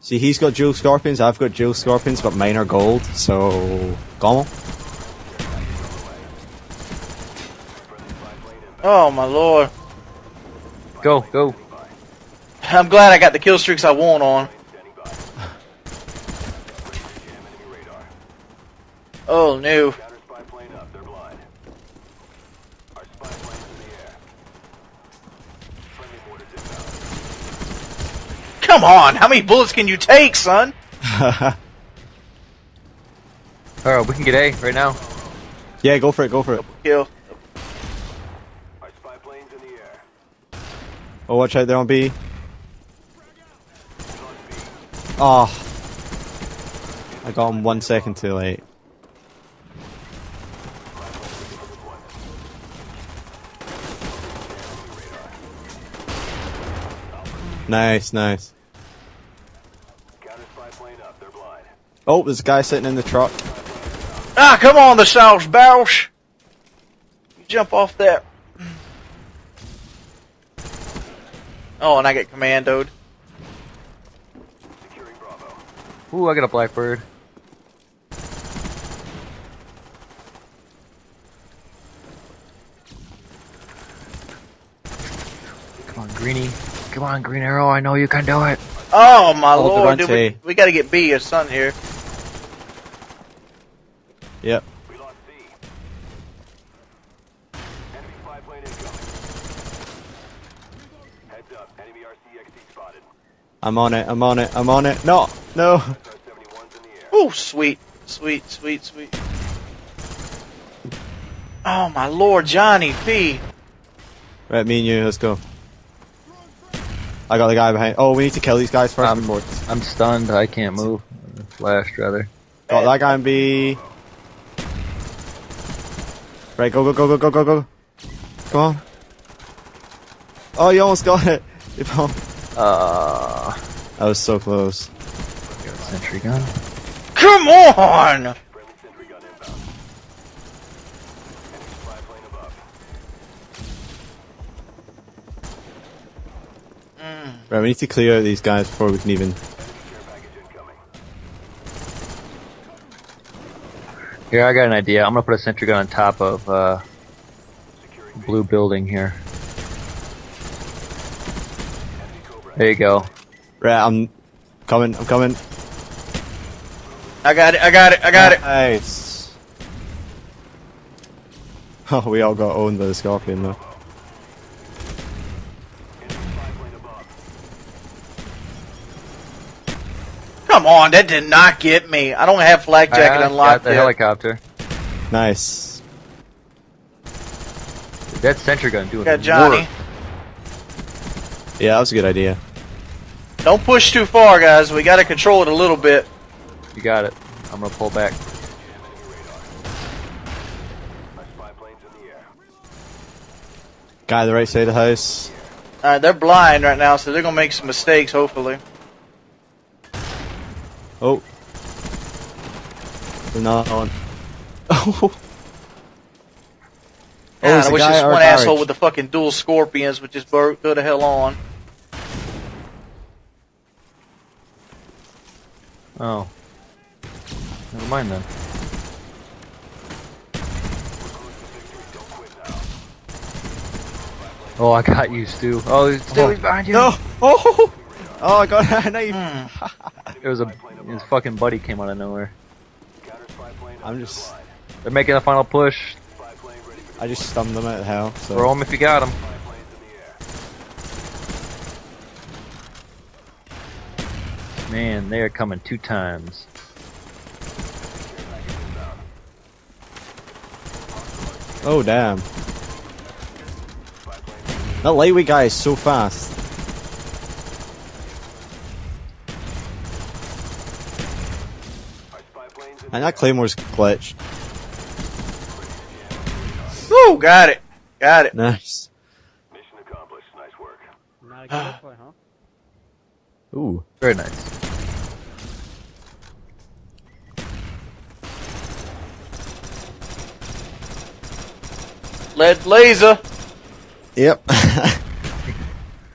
See, he's got dual scorpions, I've got dual scorpions, but mine are gold, so... Gommel? Oh my lord. Go, go. I'm glad I got the kill streaks I want on. Oh no. Come on, how many bullets can you take, son? Alright, we can get A right now. Yeah, go for it, go for it. Kill. Oh, watch out there on B. Oh. I got him 1 second too late. Nice, nice. Oh, there's a guy sitting in the truck. Ah, come on, the Sauce Bausch! You jump off that. Oh, and I get commandoed. Ooh, I got a Blackbird. Come on, Greenie. Come on, Green Arrow. I know you can do it. Oh, my lord, dude. We gotta get B, his son here. Yep. I'm on it, I'm on it, I'm on it. No, no. Oh, sweet, sweet, sweet, sweet. Oh, my lord, Johnny P. Right, me and you, let's go. I got the guy behind. Oh, we need to kill these guys first. I'm stunned. I can't move. Flashed, rather. Got that guy in B. Right, go, go, go, go, go, go, go. Come on. Oh, you almost got it. That was so close. Got a sentry gun. Come on! Right, we need to clear out these guys before we can even... Here, I got an idea. I'm gonna put a sentry gun on top of blue building here. There you go. Right, I'm coming, I'm coming. I got it, I got it, I got it. Nice. Oh, we all got owned by the Scorpion though. Come on, that did not get me. I don't have flak jacket unlocked got the yet. helicopter. Nice. That sentry gun doing Got Johnny. work. Yeah, that was a good idea. Don't push too far, guys. We gotta control it a little bit. You got it. I'm gonna pull back. Guy on the right side of the house. Alright, they're blind right now, so they're gonna make some mistakes, hopefully. Oh. They're not on. Oh. God, I wish this one asshole garage. with the fucking dual scorpions would just go the hell on. Oh. Never mind then. Oh, I got you, Stu. Oh, Stu, he's behind you. No! Oh! Oh, I got a knife. His fucking buddy came out of nowhere. I'm just... They're making a final push. I just stunned them out of hell. So. Throw him if you got him. Man, they are coming 2 times. Oh, damn. That lightweight guy is so fast. And that Claymore's glitched. Woo! Got it. Got it. Nice. Mission accomplished. Nice work. Not a good play, huh? Ooh. Very nice. Lead laser. Yep.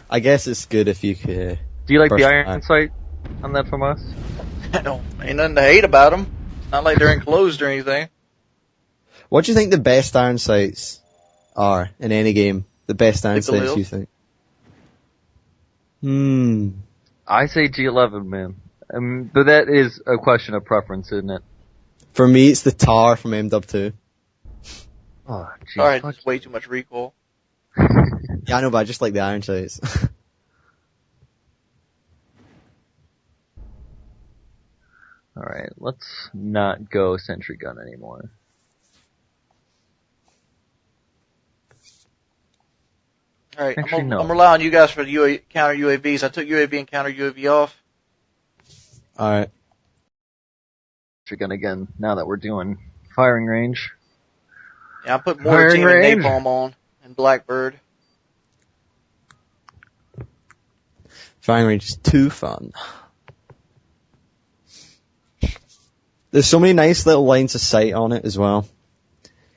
I guess it's good if you could. Do you like the iron sight on that from us? Ain't nothing to hate about them. Not like they're enclosed or anything. What do you think the best iron sights are in any game? The best iron sights you think? I say G11, man. But that is a question of preference, isn't it? For me, it's the Tar from MW2. Oh, geez. Alright, that's way too much recoil. Yeah, I know, but I just like the iron sights. Alright, let's not go sentry gun anymore. Alright, Actually, no. I'm relying on you guys for the counter UAVs. I took UAV and counter UAV off. Alright. Gun again, now that we're doing firing range. Yeah, I put mortar team and napalm on, and Blackbird. Firing range is too fun. There's so many nice little lines of sight on it as well.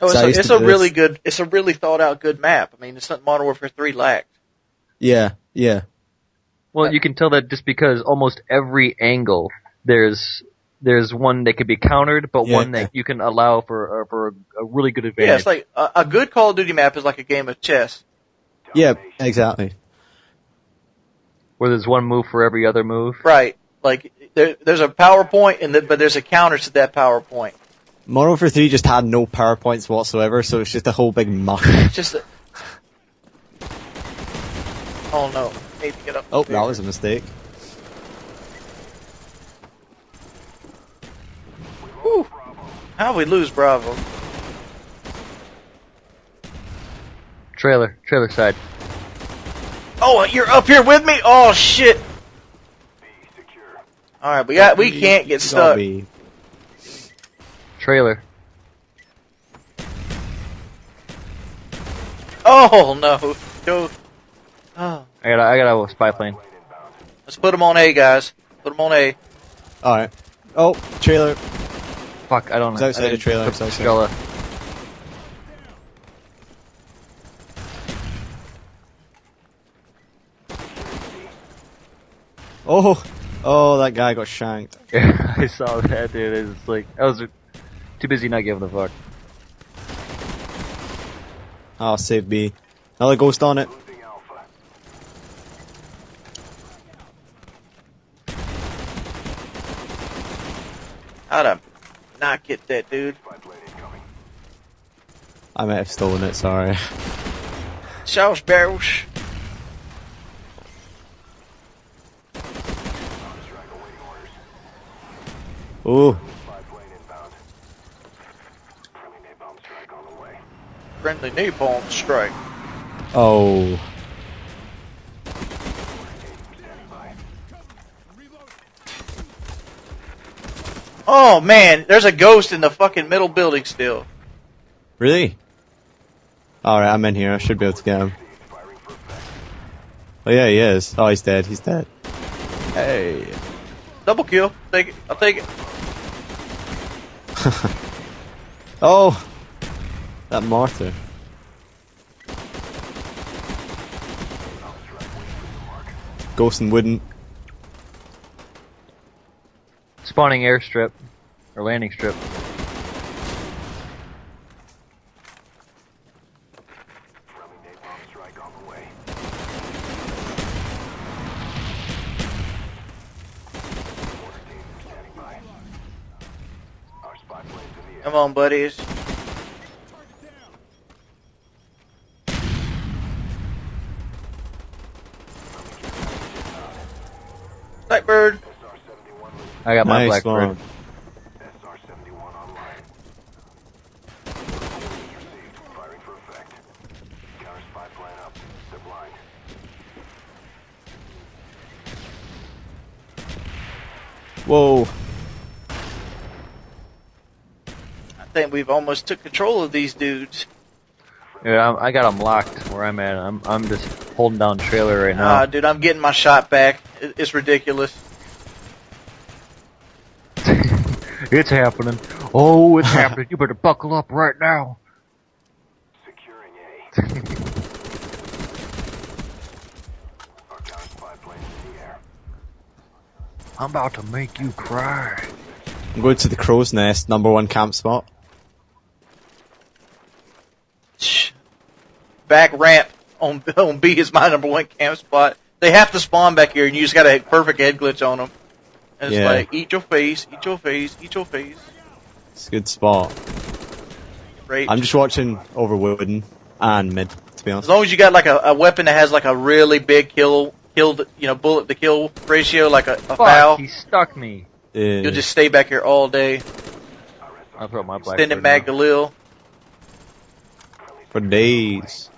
Oh, it's a really good, it's a really thought out good map. I mean, it's something Modern Warfare 3 lacked. Yeah, yeah. Well, you can tell that just because almost every angle there's one that could be countered, but one that you can allow for a really good advantage. Yeah, it's like a good Call of Duty map is like a game of chess. Yeah, exactly. Where there's one move for every other move. Right. Like there's a PowerPoint, but there's a counter to that PowerPoint. Modern Warfare 3 just had no PowerPoints whatsoever, so it's just a whole big muck. Oh no! Need to get up. Oh, that was a mistake. Whew. How'd we lose Bravo? Trailer side. Oh, you're up here with me? Oh shit! All right, we can't get stuck. Trailer. Oh no! Go. Oh. I got a spy plane. Let's put them on A, guys. Put them on A. Alright. Oh, trailer. Fuck, I don't know. It's outside the trailer. It's outside. Skella. Oh, that guy got shanked. Yeah, I saw that, dude. It's like, I was too busy not giving a fuck. Oh, save B. Another ghost on it. How'd I not get that, dude? I might have stolen it, sorry. Sauce barrels. Ooh. Friendly napalm strike. Oh. Oh man, there's a ghost in the fucking middle building still. Really? Alright, I'm in here. I should be able to get him. Oh yeah, he is. Oh, he's dead. He's dead. Hey. Double kill. Take it. I'll take it. Oh. That mortar. Ghost and wooden. Spawning airstrip. Or landing strip. Come on, buddies. Blackbird. I got my nice Blackbird. one. Whoa. I think we've almost took control of these dudes. Yeah, I got them locked where I'm at. I'm just holding down trailer right now. Dude, I'm getting my shot back. It's ridiculous. It's happening. Oh, it's happening. You better buckle up right now. Securing A. Our counter spy planes in the air. I'm about to make you cry. I'm going to the crow's nest, #1 camp spot. Back ramp on B is my #1 camp spot. They have to spawn back here, and you just got a perfect head glitch on them. And it's like, eat your face, eat your face, eat your face. It's a good spot. Rage. I'm just watching over wooden and mid, to be honest. As long as you got like a weapon that has like a really big bullet to kill ratio, like a foul. He stuck me. You'll just stay back here all day. I'll throw my Blackbird. Extended mag to Lil. For days.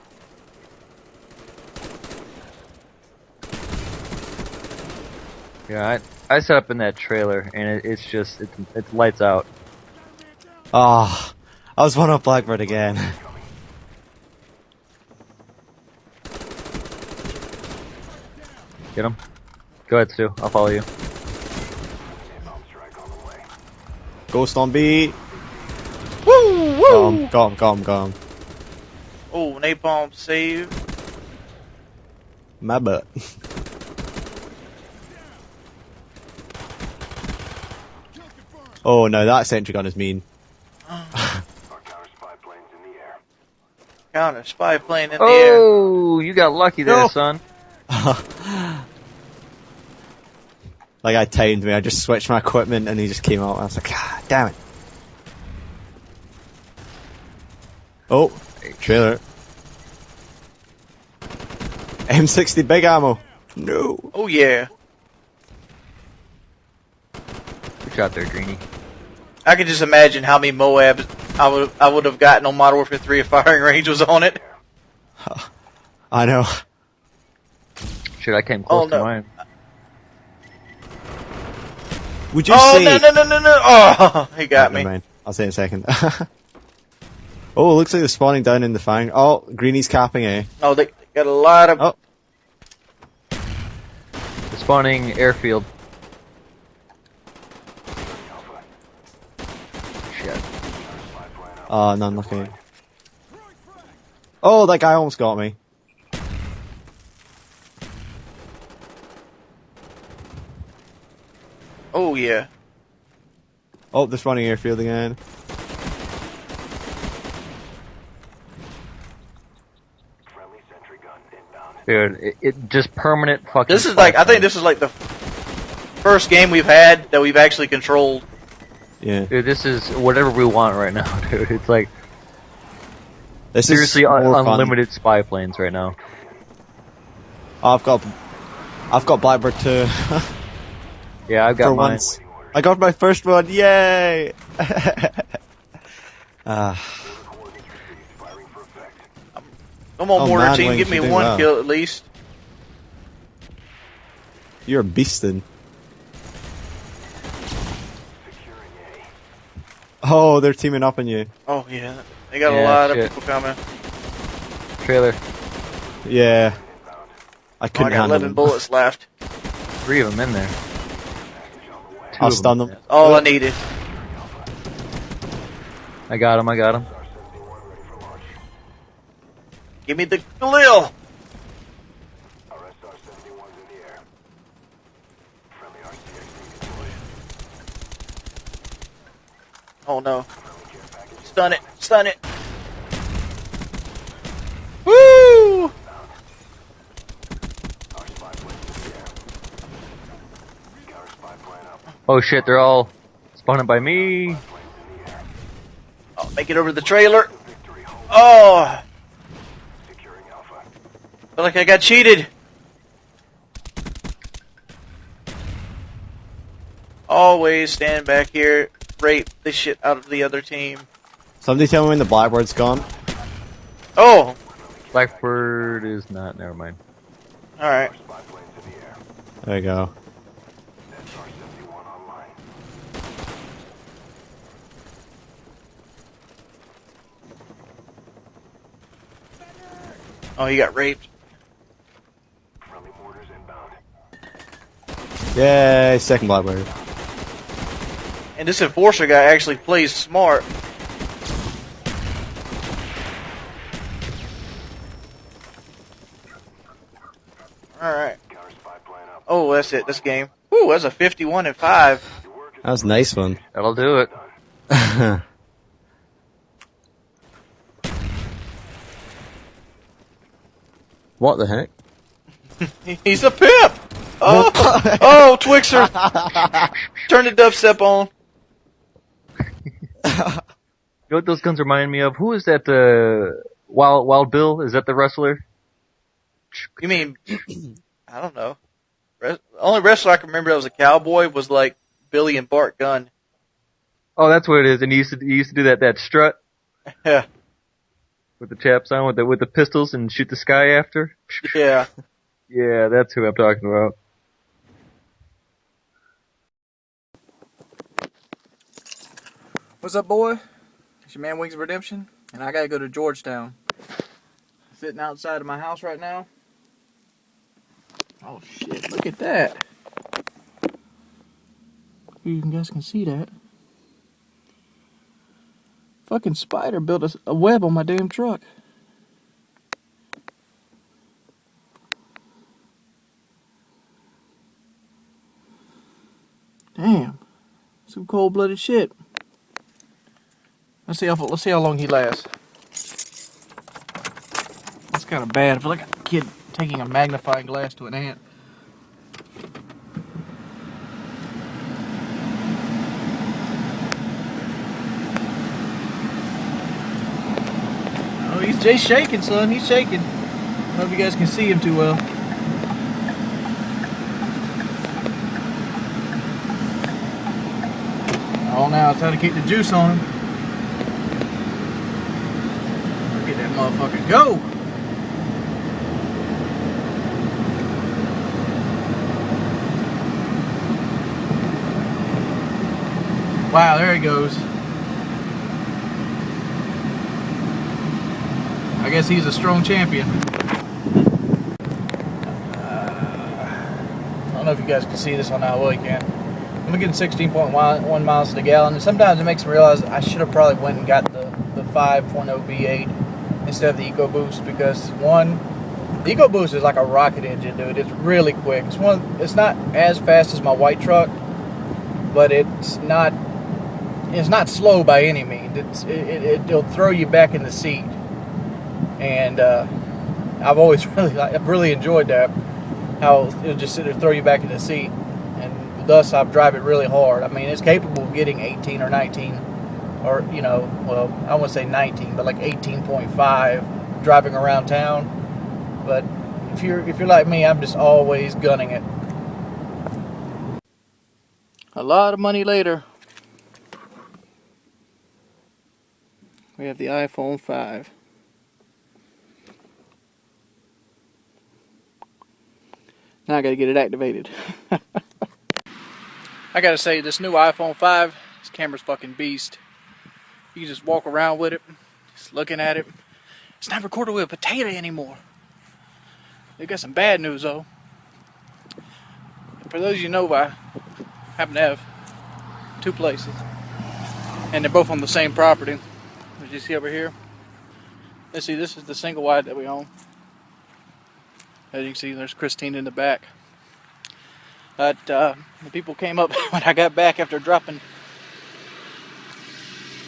Yeah, I set up in that trailer, and it's just it's lights out. Ah, I was one up Blackbird again. Get him. Go ahead, Stu. I'll follow you. Ghost on B. Woo! Woo! Got him. Oh, napalm save. My butt. Oh no, that sentry gun is mean. Counter spy plane in the air. Oh, you got lucky there, son. Like I timed me, I just switched my equipment and he just came out. I was like, ah, damn it. Oh, trailer. M60 big ammo. No. Oh yeah. Good shot there, Greenie. I can just imagine how many Moabs I would have gotten on Modern Warfare 3 if firing range was on it. I know. Shit, I came close to mine. Would you say? No! Oh, he got me. Mind. I'll say in a second. Oh, it looks like they're spawning down in the fang. Oh, Greenie's capping A. Oh, they got a lot of. Oh. The spawning airfield. Shit. Oh, none lucky. Oh, that guy almost got me. Oh yeah. Oh, they're spawning airfield again. Dude, it just permanent fucking. This is like, I think this is like the first game we've had that we've actually controlled. Yeah. Dude, this is whatever we want right now, dude. It's like this seriously is more unlimited spy planes right now. Oh, I've got Blackbird too. Yeah, I've got mine. Once. I got my first one, yay! Come on, mortar team, give me one kill at least. You're a beastin'. Oh, they're teaming up on you. Oh yeah, they got a lot of people coming. Trailer. Yeah. I couldn't I got 11 bullets left. 3 of them in there. I'll stun them. All I needed. I got him. Give me the Galil. Oh no. Stun it. Woo! Oh shit, they're all spawning by me. Oh, make it over the trailer. Oh! Feel like I got cheated. Always stand back here, rape the shit out of the other team. Somebody tell me when the Blackbird's gone. Oh! Blackbird is not, never mind. Alright. There you go. Oh, he got raped. Yay, second Blackbird. And this enforcer guy actually plays smart. Alright. Oh, that's it, this game. Ooh, that's a 51 and 5. That was a nice one. That'll do it. What the heck? He's a pimp! Oh, Twixer! Turn the dubstep on. You know what those guns remind me of? Who is that, Wild Bill? Is that the wrestler? You mean, I don't know. The only wrestler I can remember that was a cowboy was like Billy and Bart Gunn. Oh, that's what it is. And he used to do that strut. Yeah. With the chaps on, with the pistols and shoot the sky after. Yeah. Yeah, that's who I'm talking about. What's up, boy? It's your man Wings of Redemption, and I gotta go to Georgetown. Sitting outside of my house right now. Oh shit, look at that. You guys can see that. Fucking spider built a web on my damn truck. Damn. Some cold-blooded shit. Let's see how long he lasts. That's kind of bad. I feel like a kid taking a magnifying glass to an ant. Oh, he's shaking, son. He's shaking. I don't know if you guys can see him too well. Oh, now it's time to keep the juice on him. Get that motherfucker go! Wow, there he goes. I guess he's a strong champion. I don't know if you guys can see this on how well you can. I'm getting 16.1 miles to the gallon, and sometimes it makes me realize I should have probably went and got the 5.0 V8 instead of the Ecoboost, because one, the Ecoboost is like a rocket engine, dude. It's really quick. It's not as fast as my white truck, but it's not slow by any means. It'll throw you back in the seat, and I've always really enjoyed that, how it'll just sit there and throw you back in the seat. Thus, I drive it really hard. I mean, it's capable of getting 18 or 19, or, you know, well, I wouldn't say 19, but like 18.5 driving around town. But if you're like me, I'm just always gunning it. A lot of money later, we have the iPhone 5. Now I gotta get it activated. I gotta say, this new iPhone 5, this camera's fucking beast. You can just walk around with it, just looking at it. It's not recorded with a potato anymore. They got some bad news though. For those of you know, I happen to have two places, and they're both on the same property. As you see over here, let's see, this is the single wide that we own. As you can see, there's Christine in the back. But the people came up when I got back after dropping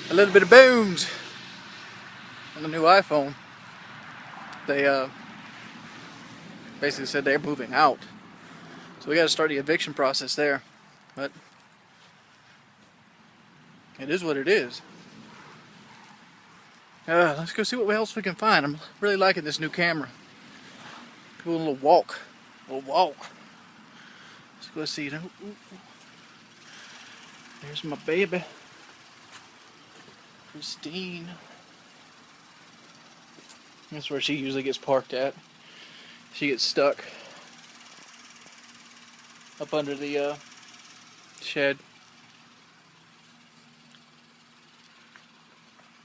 a little bit of bones on the new iPhone. They basically said they're moving out. So we got to start the eviction process there. But it is what it is. Let's go see what else we can find. I'm really liking this new camera. Do a little walk. Let's go see. There's my baby, Christine. That's where she usually gets parked at. She gets stuck up under the shed.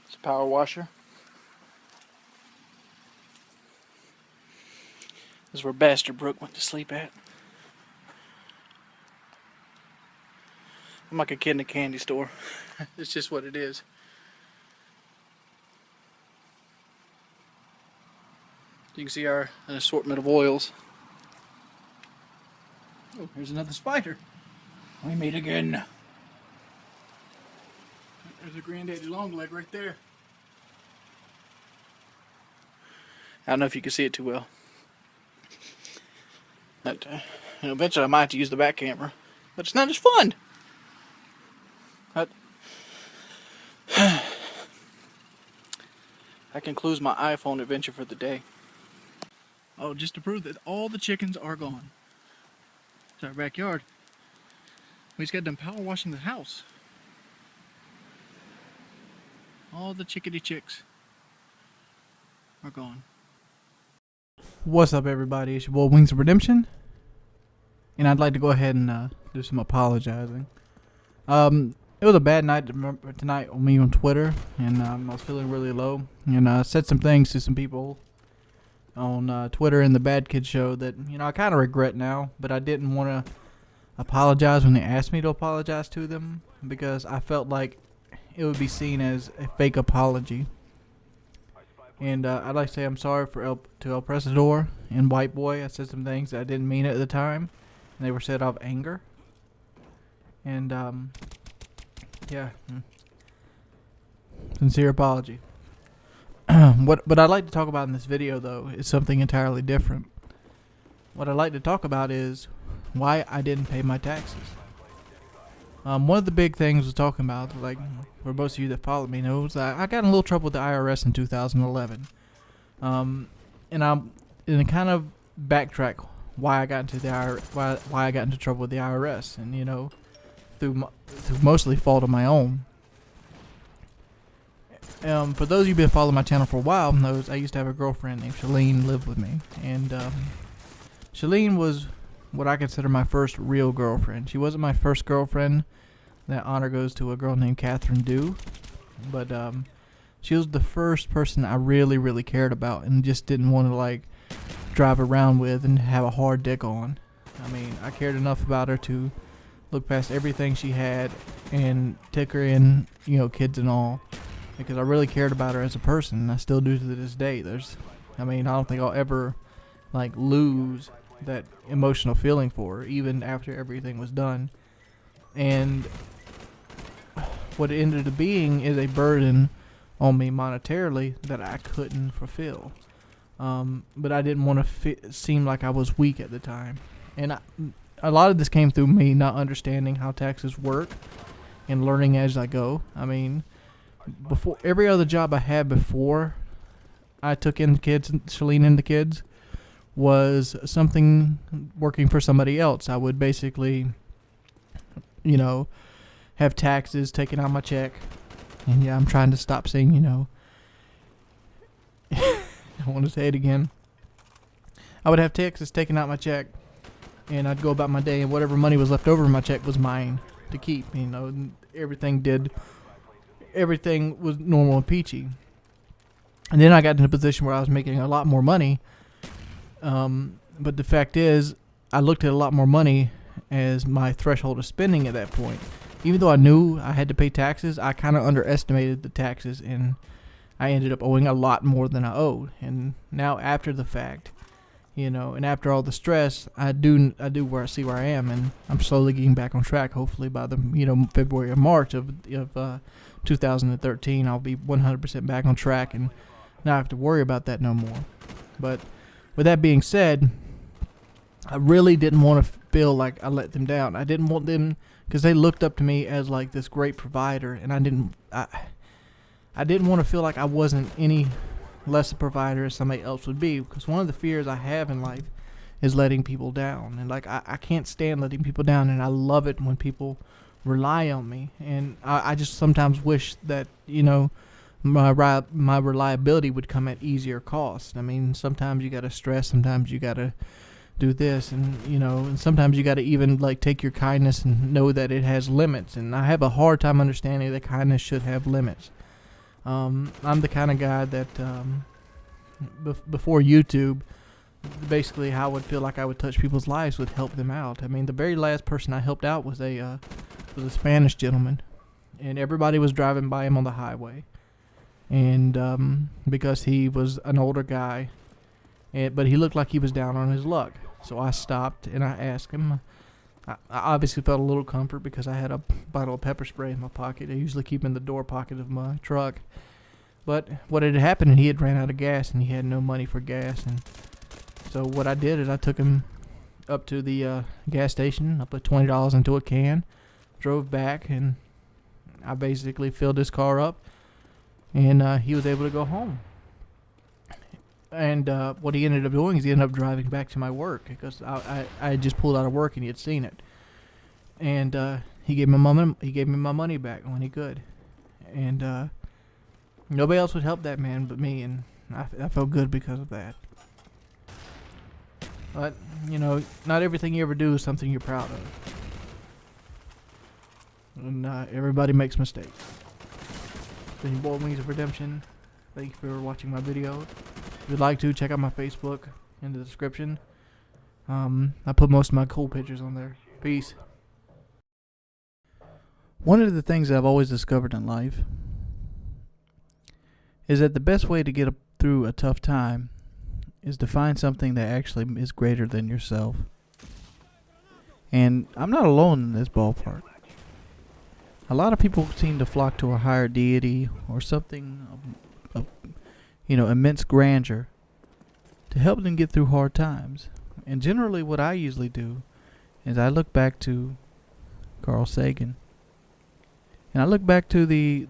It's a power washer. This is where Bastard Brooke went to sleep at. I'm like a kid in a candy store. It's just what it is. You can see an assortment of oils. Oh, here's another spider. We meet again. There's a granddaddy long leg right there. I don't know if you can see it too well. But, eventually I might have to use the back camera. But it's not as fun. That concludes my iPhone adventure for the day. Oh, just to prove that all the chickens are gone. It's our backyard. We just got done power washing the house. All the chickadee chicks are gone. What's up, everybody? It's your boy Wings of And I'd like to go ahead and do some apologizing. it was a bad night tonight on me on Twitter, and I was feeling really low. And I said some things to some people on Twitter in the Bad Kid Show that, you know, I kind of regret now, but I didn't want to apologize when they asked me to apologize to them because I felt like it would be seen as a fake apology. And I'd like to say I'm sorry to El Presador and White Boy. I said some things that I didn't mean at the time, and they were said out of anger. And yeah, sincere apology. What I'd like to talk about in this video, though, is something entirely different. What I'd like to talk about is why I didn't pay my taxes. One of the big things I was talking about, like for most of you that follow me knows, I got in a little trouble with the IRS in 2011. And I'm in a kind of backtrack why I got into the why I got into trouble with the IRS, and you know, through mostly fault of my own. For those of you who've been following my channel for a while knows I used to have a girlfriend named Shalene live with me, and Shalene was what I consider my first real girlfriend. She wasn't my first girlfriend. That honor goes to a girl named Catherine Dew, but she was the first person I really, really cared about and just didn't want to like drive around with and have a hard dick on. I mean, I cared enough about her to look past everything she had and take her in, you know, kids and all, because I really cared about her as a person, and I still do to this day. I mean, I don't think I'll ever like lose that emotional feeling for her, even after everything was done. And what it ended up being is a burden on me monetarily that I couldn't fulfill. But I didn't want to seem like I was weak at the time. And a lot of this came through me not understanding how taxes work and learning as I go. I mean, before every other job I had before I took in the kids, Shalene and the kids, was something working for somebody else. I would basically, you know, have taxes taken out my check. And yeah, I'm trying to stop saying, you know. I want to say it again. I would have taxes taken out my check, and I'd go about my day, and whatever money was left over in my check was mine to keep. You know, everything was normal and peachy. And then I got in a position where I was making a lot more money. But the fact is, I looked at a lot more money as my threshold of spending at that point. Even though I knew I had to pay taxes, I kind of underestimated the taxes, and I ended up owing a lot more than I owed. And now after the fact, you know, and after all the stress, I do see where I am, and I'm slowly getting back on track. Hopefully by the, you know, February or March of 2013, I'll be 100% back on track and not have to worry about that no more. But with that being said, I really didn't want to feel like I let them down. I didn't want them, because they looked up to me as like this great provider, and I didn't want to feel like I wasn't any less a provider as somebody else would be, because one of the fears I have in life is letting people down, and like I can't stand letting people down, and I love it when people rely on me, and I just sometimes wish that, you know, my reliability would come at easier cost. I mean, sometimes you gotta stress, sometimes you gotta do this, and you know, and sometimes you gotta even like take your kindness and know that it has limits, and I have a hard time understanding that kindness should have limits. I'm the kind of guy that before YouTube, basically how I would feel like I would touch people's lives would help them out. I mean, the very last person I helped out was a Spanish gentleman, and everybody was driving by him on the highway, and because he was an older guy, but he looked like he was down on his luck, so I stopped and I asked him. I obviously felt a little comfort because I had a bottle of pepper spray in my pocket. I usually keep in the door pocket of my truck. But what had happened, and he had ran out of gas, and he had no money for gas. And so what I did is I took him up to the gas station. I put $20 into a can, drove back, and I basically filled his car up, and he was able to go home. And what he ended up doing is he ended up driving back to my work, because I had just pulled out of work and he had seen it, and he gave me my money back when he could, and nobody else would help that man but me, and I felt good because of that. But you know, not everything you ever do is something you're proud of. And everybody makes mistakes. Been your boy Wings of Redemption. Thank you for watching my video. If you'd like to, check out my Facebook in the description. I put most of my cool pictures on there. Peace. One of the things that I've always discovered in life is that the best way to get through a tough time is to find something that actually is greater than yourself. And I'm not alone in this ballpark. A lot of people seem to flock to a higher deity or something of immense grandeur to help them get through hard times. And generally what I usually do is I look back to Carl Sagan. And I look back to the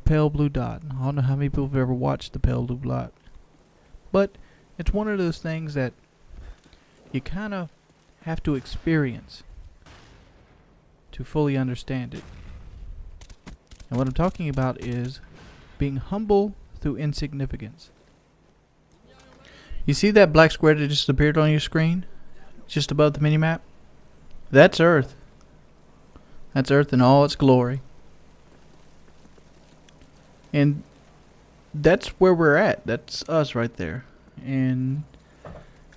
pale blue dot. I don't know how many people have ever watched the pale blue dot. But it's one of those things that you kind of have to experience to fully understand it. And what I'm talking about is being humble through insignificance. You see that black square that just appeared on your screen? Just above the minimap? That's Earth. That's Earth in all its glory. And that's where we're at. That's us right there. And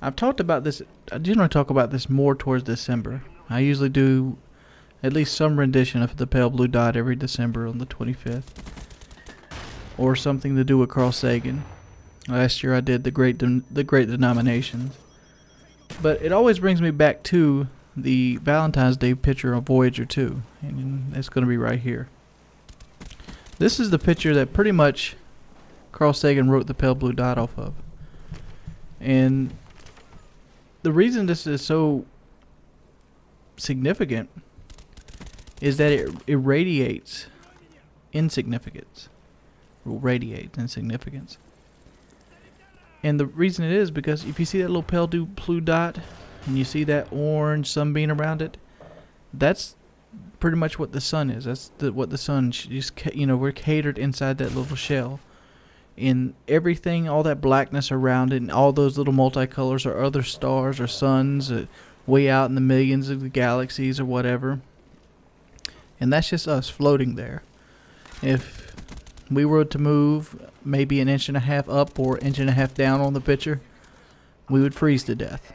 I've talked about this. I generally talk about this more towards December. I usually do at least some rendition of the pale blue dot every December on the 25th. Or something to do with Carl Sagan. Last year I did the great denominations. But it always brings me back to the Valentine's Day picture of Voyager 2. And it's going to be right here. This is the picture that pretty much Carl Sagan wrote the pale blue dot off of. And the reason this is so significant is that it irradiates insignificance. Radiates insignificance. And the reason it is because if you see that little pale blue dot and you see that orange sunbeam around it, that's pretty much what the sun is. That's what the sun just, we're catered inside that little shell. In everything, all that blackness around it and all those little multicolors are other stars or suns way out in the millions of the galaxies or whatever. And that's just us floating there. If we were to move maybe an inch and a half up or inch and a half down on the picture, we would freeze to death.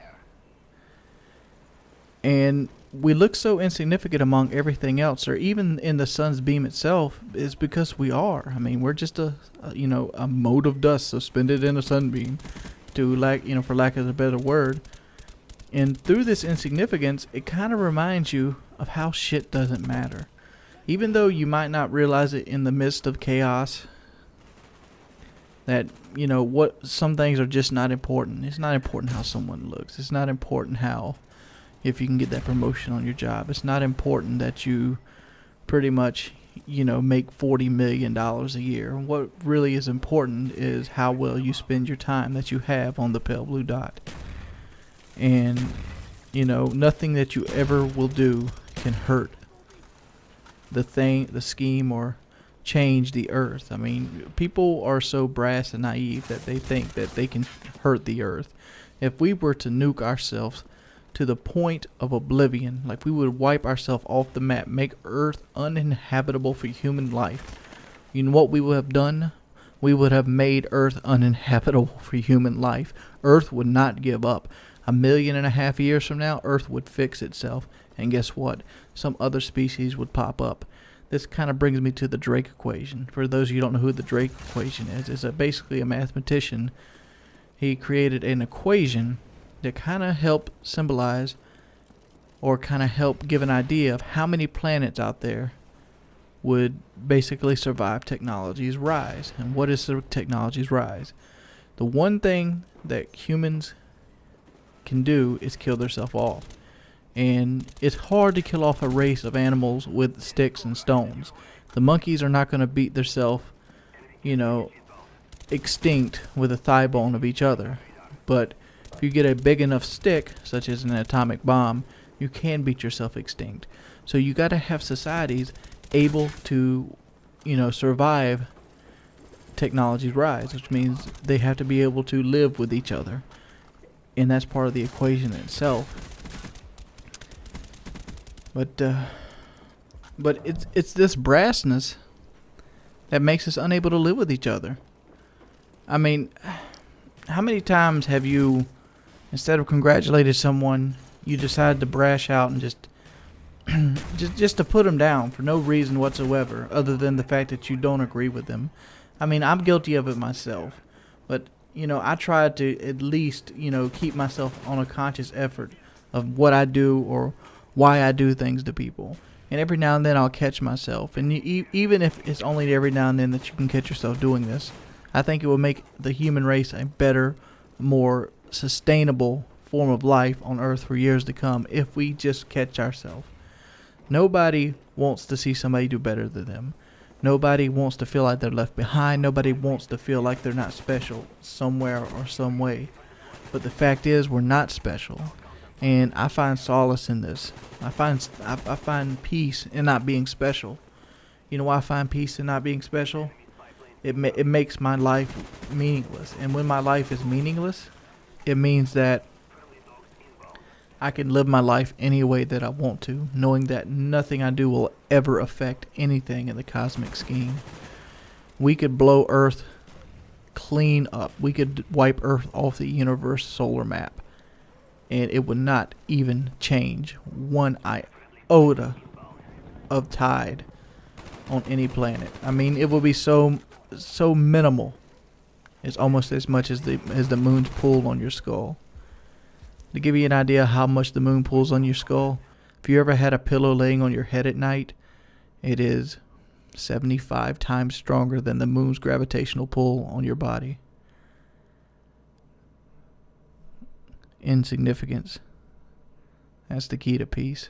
And we look so insignificant among everything else, or even in the sun's beam itself, is because we are. I mean, we're just a mote of dust suspended in a sunbeam, for lack of a better word. And through this insignificance, it kind of reminds you of how shit doesn't matter. Even though you might not realize it in the midst of chaos, that, what some things are just not important. It's not important how someone looks. It's not important if you can get that promotion on your job. It's not important that you pretty much, make $40 million a year. What really is important is how well you spend your time that you have on the pale blue dot. And, nothing that you ever will do can hurt the scheme or change the earth. I mean, people are so brass and naive that they think that they can hurt the earth. If we were to nuke ourselves to the point of oblivion, like we would wipe ourselves off the map, make earth uninhabitable for human life, you know what we would have done? We would have made earth uninhabitable for human life. Earth would not give up. 1.5 million years from now, earth would fix itself. And guess what? Some other species would pop up. This kind of brings me to the Drake equation. For those of you who don't know who the Drake equation is, it's basically a mathematician. He created an equation that kind of helped symbolize or kind of help give an idea of how many planets out there would basically survive technology's rise. And what is the technology's rise? The one thing that humans can do is kill themselves off. And it's hard to kill off a race of animals with sticks and stones. The monkeys are not going to beat themselves, extinct with a thigh bone of each other. But if you get a big enough stick, such as an atomic bomb, you can beat yourself extinct. So you got to have societies able to, survive technology's rise, which means they have to be able to live with each other. And that's part of the equation itself. But But it's this brassness that makes us unable to live with each other. I mean, how many times have you, instead of congratulating someone, you decided to brash out and just to put them down for no reason whatsoever, other than the fact that you don't agree with them? I mean, I'm guilty of it myself, but you know, I try to at least, you know, keep myself on a conscious effort of what I do or why I do things to people. And every now and then I'll catch myself. And even if it's only every now and then that you can catch yourself doing this, I think it will make the human race a better, more sustainable form of life on Earth for years to come if we just catch ourselves. Nobody wants to see somebody do better than them. Nobody wants to feel like they're left behind. Nobody wants to feel like they're not special somewhere or some way. But the fact is, we're not special. And I find solace in this. I find peace in not being special. You know why I find peace in not being special? It makes my life meaningless. And when my life is meaningless, it means that I can live my life any way that I want to, knowing that nothing I do will ever affect anything in the cosmic scheme. We could blow Earth clean up. We could wipe Earth off the universe solar map, and it would not even change one iota of tide on any planet. I mean, it will be so minimal. It's almost as much as the moon's pull on your skull. To give you an idea how much the moon pulls on your skull, if you ever had a pillow laying on your head at night, it is 75 times stronger than the moon's gravitational pull on your body. Insignificance. That's the key to peace.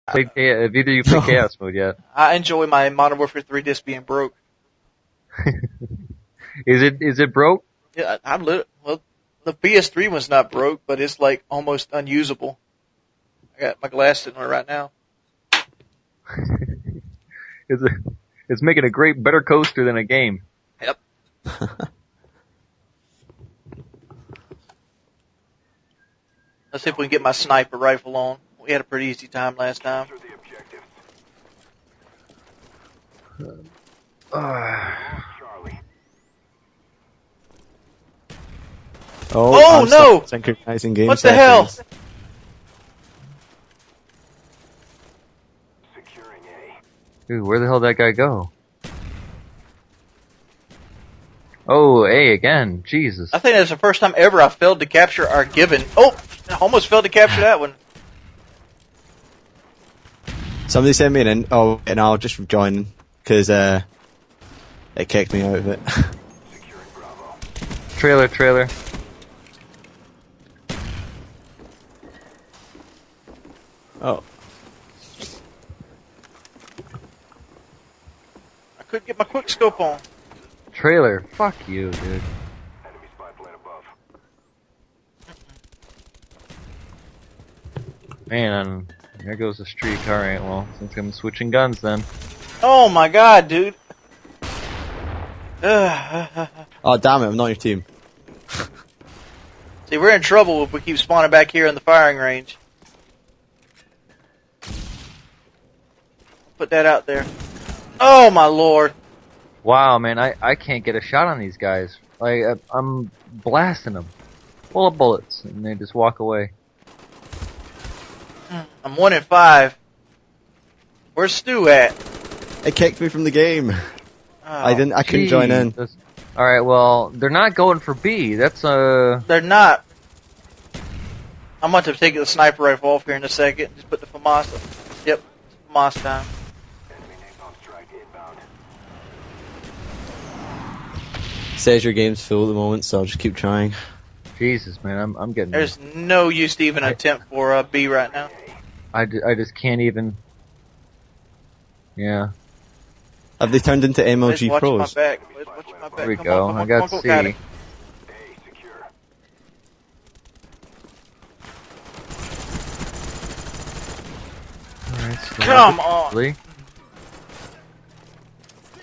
Have either you played Chaos Mode yet? I enjoy my Modern Warfare 3 disc being broke. Is it broke? Yeah, well, the PS3 one's not broke, but it's like almost unusable. I got my glass in there right now. It's making a better coaster than a game. Yep. Let's see if we can get my sniper rifle on. We had a pretty easy time last time. Oh no! Synchronizing game what the hell? Dude, where the hell did that guy go? Oh, A again. Jesus. I think that's the first time ever I failed to capture our given. Oh! I almost failed to capture that one. Somebody sent me an and I'll just join because it kicked me out of it. Trailer. Oh. I couldn't get my quick scope on. Trailer. Fuck you, dude. Enemy spy plane above. Man, there goes the streak. Alright, well, since I'm switching guns then. Oh my god, dude. Oh, damn it, I'm not your team. See, we're in trouble if we keep spawning back here in the firing range. Put that out there. Oh my lord. Wow, man, I can't get a shot on these guys. Like, I'm blasting them. Full of bullets, and they just walk away. I'm 1 in 5. Where's Stu at? It kicked me from the game. Oh, I couldn't join in. Alright, well, they're not going for B. That's They're not. I'm about to take the sniper rifle off here in a second. Just put the FAMAS. Yep, FAMAS time. Says your game's full at the moment, so I'll just keep trying. Jesus, man, I'm getting. There's no use to even attempt for B right now. I just can't even. Yeah. Have they turned into MLG Watch Pros? my back. Watch my back. There we Come go. on, I got come on, C. got it. Alright, Come on.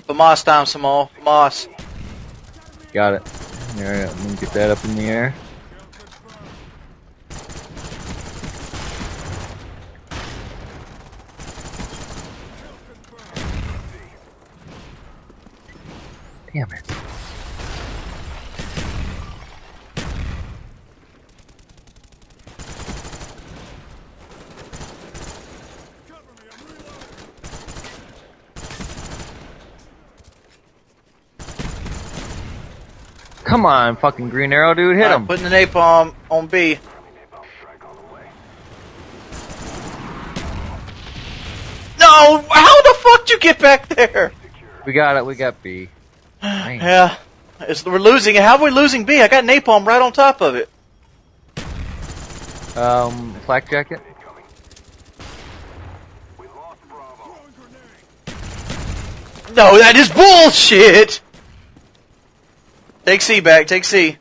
FAMAS time, Samal. FAMAS. Got it. Alright, I'm gonna get that up in the air. Damn it. Come on, fucking green arrow, dude, hit him. Putting the napalm on B. No! How the fuck did you get back there? We got it, we got B. Man. Yeah. We're losing. How are we losing B? I got napalm right on top of it. Flak jacket? No, that is bullshit! Take C back, take C.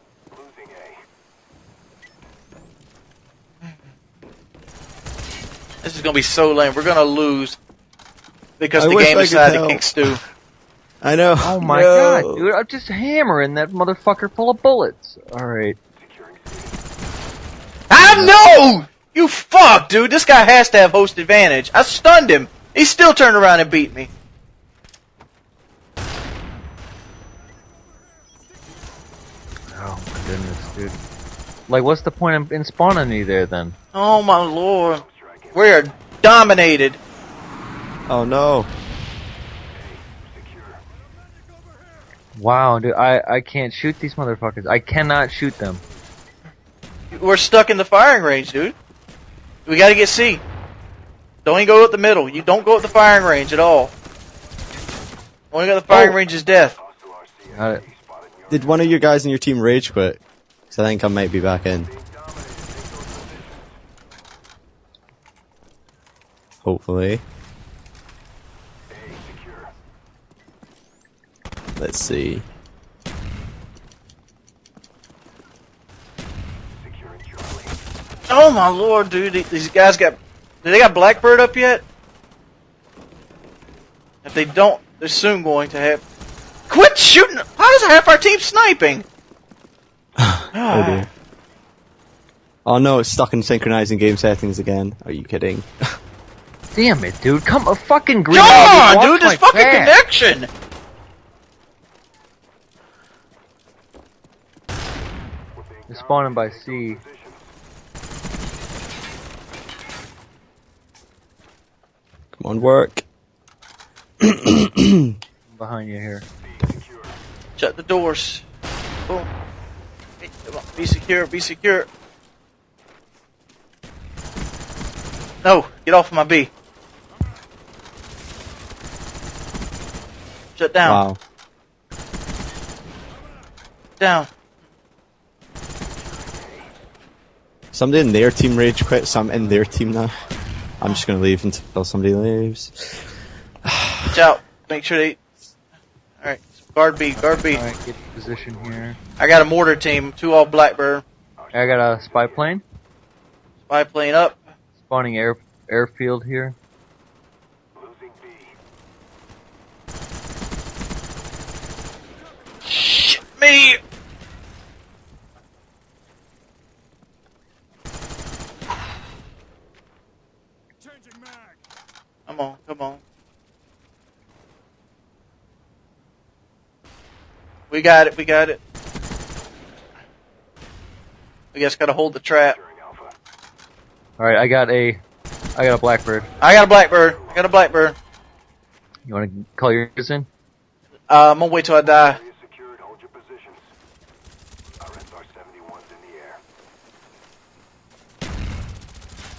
This is gonna be so lame. We're gonna lose because the game decided to kick Stu. I know. Oh my god, dude! I'm just hammering that motherfucker full of bullets. All right. No! You fuck, dude. This guy has to have host advantage. I stunned him. He still turned around and beat me. Oh my goodness, dude. Like, what's the point in spawning me there then? Oh my lord. We are dominated. Oh no. Wow, dude, I can't shoot these motherfuckers. I cannot shoot them. We're stuck in the firing range, dude. We gotta get C. Don't even go up the middle. You don't go up the firing range at all. Only got the firing range is death. Got it. Did one of you guys in your team rage quit? Because I think I might be back in. Hopefully. Let's see. Oh my lord, dude. These guys got... Do they got Blackbird up yet? If they don't, they're soon going to have... Quit shooting! How is half our team sniping? Oh dear. Oh no, it's stuck in synchronizing game settings again. Are you kidding? Damn it, dude. Come a fucking green. Come on, dude. This fucking connection. They're spawning by C. Come on, work. Behind you here. Shut the doors. Boom. Hey, come on. Be secure, be secure. No, get off of my B. Shut down. Wow. Down. Somebody in their team rage quit, so I'm in their team now. I'm just gonna leave until somebody leaves. Watch out. Make sure they... Alright, guard B, guard B. Alright, get position here. I got a mortar team, 2 all Blackbird. I got a spy plane. Spy plane up. Spawning airfield here. Shit me! Come on, come on. We got it, we got it. We just gotta hold the trap. Alright, I got a Blackbird. I got a Blackbird. I got a Blackbird. You wanna call yours in? I'm gonna wait till I die.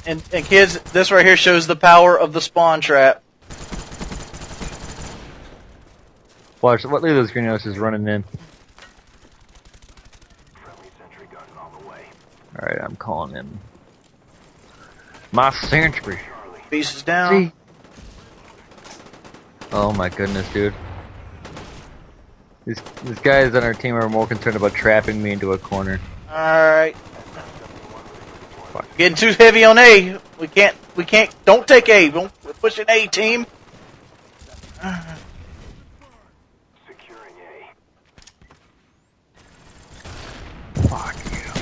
And kids, this right here shows the power of the spawn trap. Watch, look at those green noses running in. Alright, I'm calling in. My sentry. Pieces down. See? Oh my goodness, dude. These guys on our team are more concerned about trapping me into a corner. Alright. Getting too heavy on A. We can't, don't take A. Don't push an A, team. Securing Fuck you.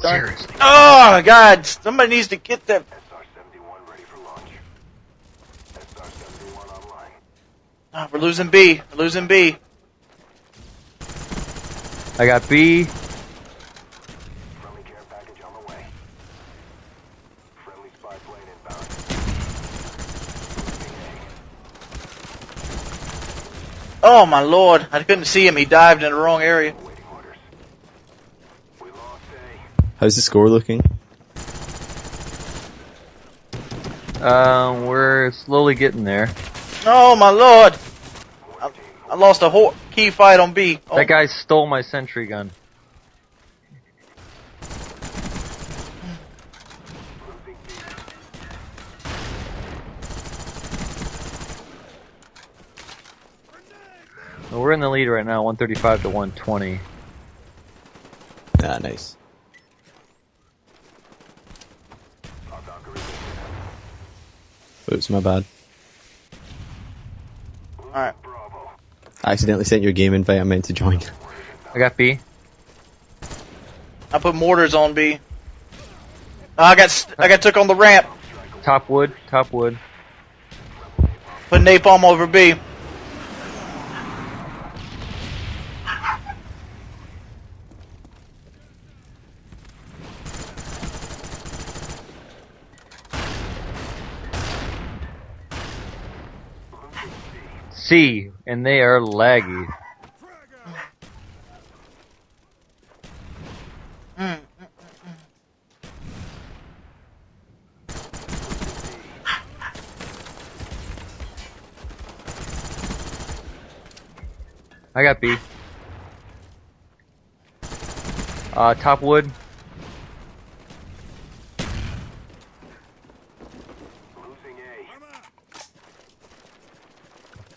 Seriously. Oh, God. Somebody needs to get that. SR-71 ready for launch. SR-71 online. We're losing B. We're losing B. I got B. Friendly care package on the way. Friendly spy plane inbound. Oh my lord! I couldn't see him. He dived in the wrong area. How's the score looking? We're slowly getting there. Oh my lord! I lost a key fight on B. Oh. That guy stole my sentry gun. Well, we're in the lead right now, 135 to 120. Ah, nice. Oops, my bad. Alright. I accidentally sent you a game invite I meant to join. I got B. I put mortars on B. I got took on the ramp. Top wood, top wood. Put napalm over B. C, and they are laggy. I got B. Top wood.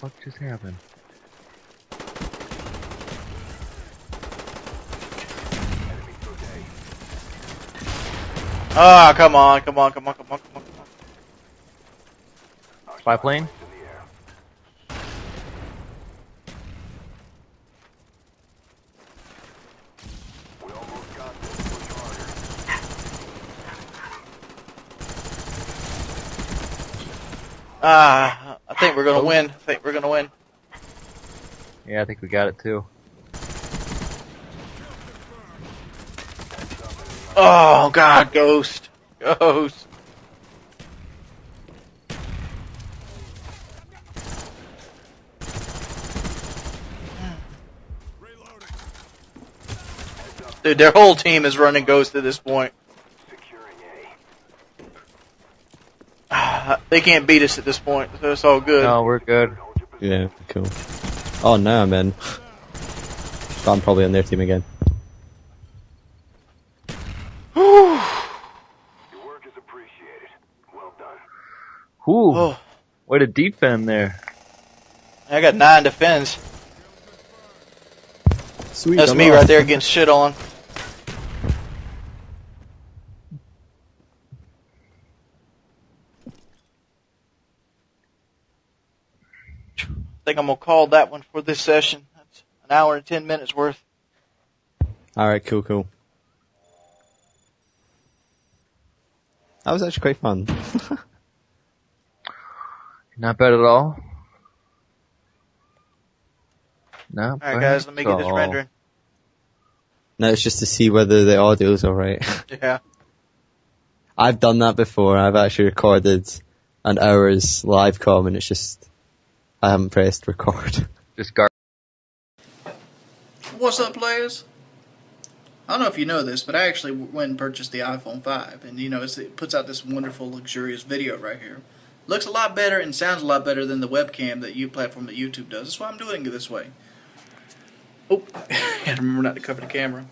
What just happened? Ah, come on, come on, come on, come on, come on, come on. Spy plane. Ah, I think we're gonna win. I think we're gonna win. Yeah, I think we got it too. Oh God, Ghost, Ghost. Dude, their whole team is running Ghost at this point. They can't beat us at this point, so it's all good. No, we're good. Yeah, cool. Oh, now I'm in. But I'm probably on their team again. Your work is appreciated. Well done. Whew. Oh. Way to defend there. I got 9 defense. Sweet. That's me right there getting shit on. I think I'm gonna call that one for this session. That's an hour and 10 minutes worth. Alright, cool, cool. That was actually quite fun. Not bad at all. Not Alright guys, let me get this rendering. Now it's just to see whether the audio's alright. Yeah. I've done that before. I've actually recorded an hour's live com and it's just... I haven't pressed record. Just guard. What's up, players? I don't know if you know this, but I actually went and purchased the iPhone 5. And, you know, it puts out this wonderful, luxurious video right here. Looks a lot better and sounds a lot better than the webcam platform that YouTube does. That's why I'm doing it this way. Oh, gotta remember not to cover the camera.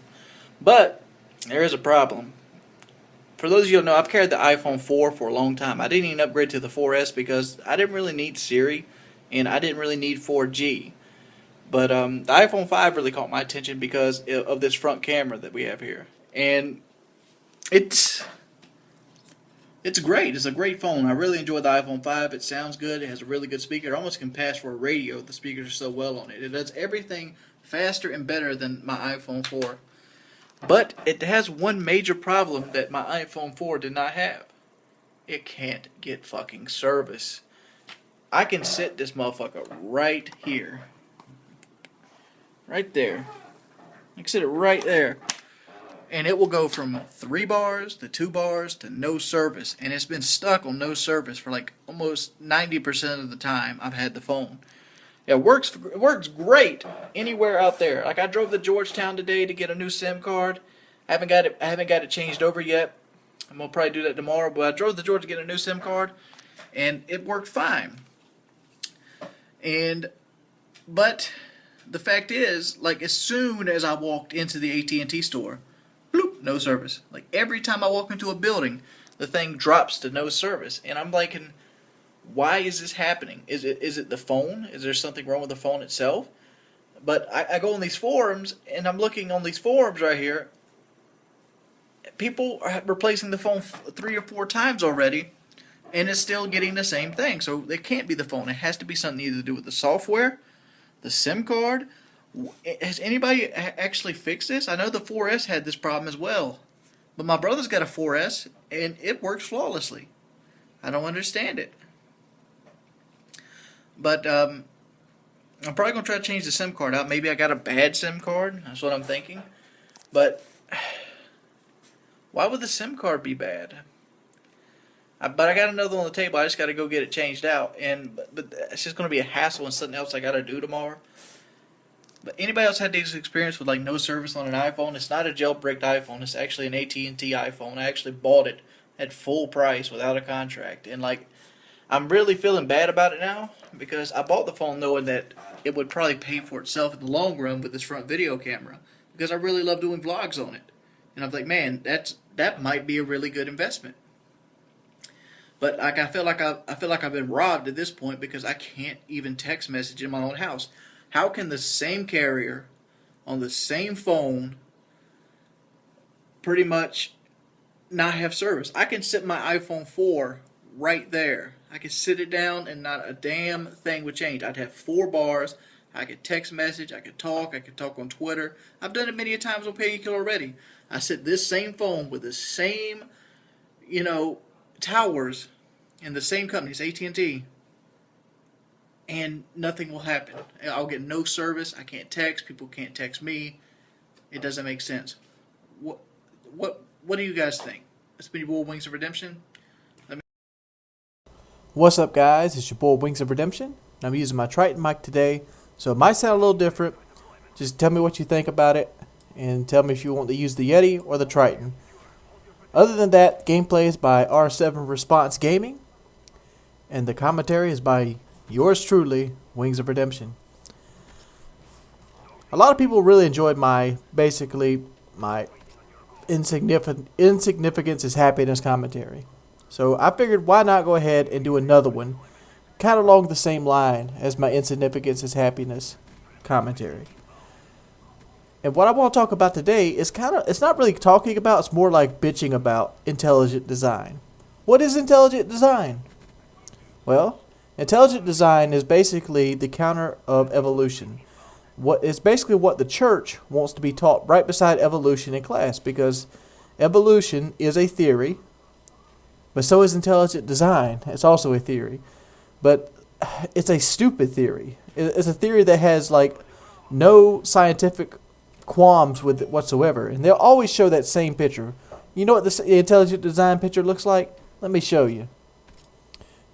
But, there is a problem. For those of you who don't know, I've carried the iPhone 4 for a long time. I didn't even upgrade to the 4S because I didn't really need Siri. And I didn't really need 4G. But the iPhone 5 really caught my attention because of this front camera that we have here. And it's great. It's a great phone. I really enjoy the iPhone 5. It sounds good. It has a really good speaker. It almost can pass for a radio. The speakers are so well on it. It does everything faster and better than my iPhone 4. But it has one major problem that my iPhone 4 did not have. It can't get fucking service. I can sit this motherfucker right here. Right there. I can sit it right there. And it will go from 3 bars to 2 bars to no service. And it's been stuck on no service for like almost 90% of the time I've had the phone. It works great anywhere out there. Like I drove to Georgetown today to get a new SIM card. I haven't got it changed over yet. I'm gonna probably do that tomorrow. But I drove to Georgia to get a new SIM card, and it worked fine. But the fact is, like as soon as I walked into the AT&T store, bloop, no service. Like every time I walk into a building, the thing drops to no service, and I'm like, why is this happening? Is it the phone? Is there something wrong with the phone itself? But I go on these forums, and I'm looking on these forums right here. People are replacing the phone 3 or 4 times already, and it's still getting the same thing. So it can't be the phone. It has to be something either to do with the software, the SIM card. Has anybody actually fixed this? I know the 4S had this problem as well. But my brother's got a 4S, and it works flawlessly. I don't understand it. But I'm probably going to try to change the SIM card out. Maybe I got a bad SIM card. That's what I'm thinking. But why would the SIM card be bad? But I got another on the table. I just got to go get it changed out. But it's just going to be a hassle and something else I got to do tomorrow. But anybody else had this experience with like no service on an iPhone? It's not a jailbreaked iPhone. It's actually an AT&T iPhone. I actually bought it at full price without a contract. And like, I'm really feeling bad about it now because I bought the phone knowing that it would probably pay for itself in the long run with this front video camera because I really love doing vlogs on it. And I'm like, man, that might be a really good investment. But like I feel like I've been robbed at this point because I can't even text message in my own house. How can the same carrier on the same phone pretty much not have service? I can sit my iPhone 4 right there. I could sit it down and not a damn thing would change. I'd have 4 bars. I could text message. I could talk on Twitter. I've done it many times on Painkiller already. I sit this same phone with the same, towers in the same company, it's AT&T, and nothing will happen. I'll get no service. I can't text. People can't text me. It doesn't make sense. What do you guys think? It's been your boy Wings of Redemption. What's up, guys? It's your boy Wings of Redemption. I'm using my Triton mic today, so it might sound a little different. Just tell me what you think about it, and tell me if you want to use the Yeti or the Triton. Other than that, gameplay is by R7 Response Gaming, and the commentary is by yours truly, Wings of Redemption. A lot of people really enjoyed my Insignificance is Happiness commentary. So I figured why not go ahead and do another one, kind of along the same line as my Insignificance is Happiness commentary. And what I want to talk about today is it's not really talking about, it's more like bitching about intelligent design. What is intelligent design? Well, intelligent design is basically the counter of evolution. It's basically what the church wants to be taught right beside evolution in class, because evolution is a theory, but so is intelligent design. It's also a theory, but it's a stupid theory. It's a theory that has like no scientific qualms with it whatsoever, and they'll always show that same picture. You know what the intelligent design picture looks like? Let me show you.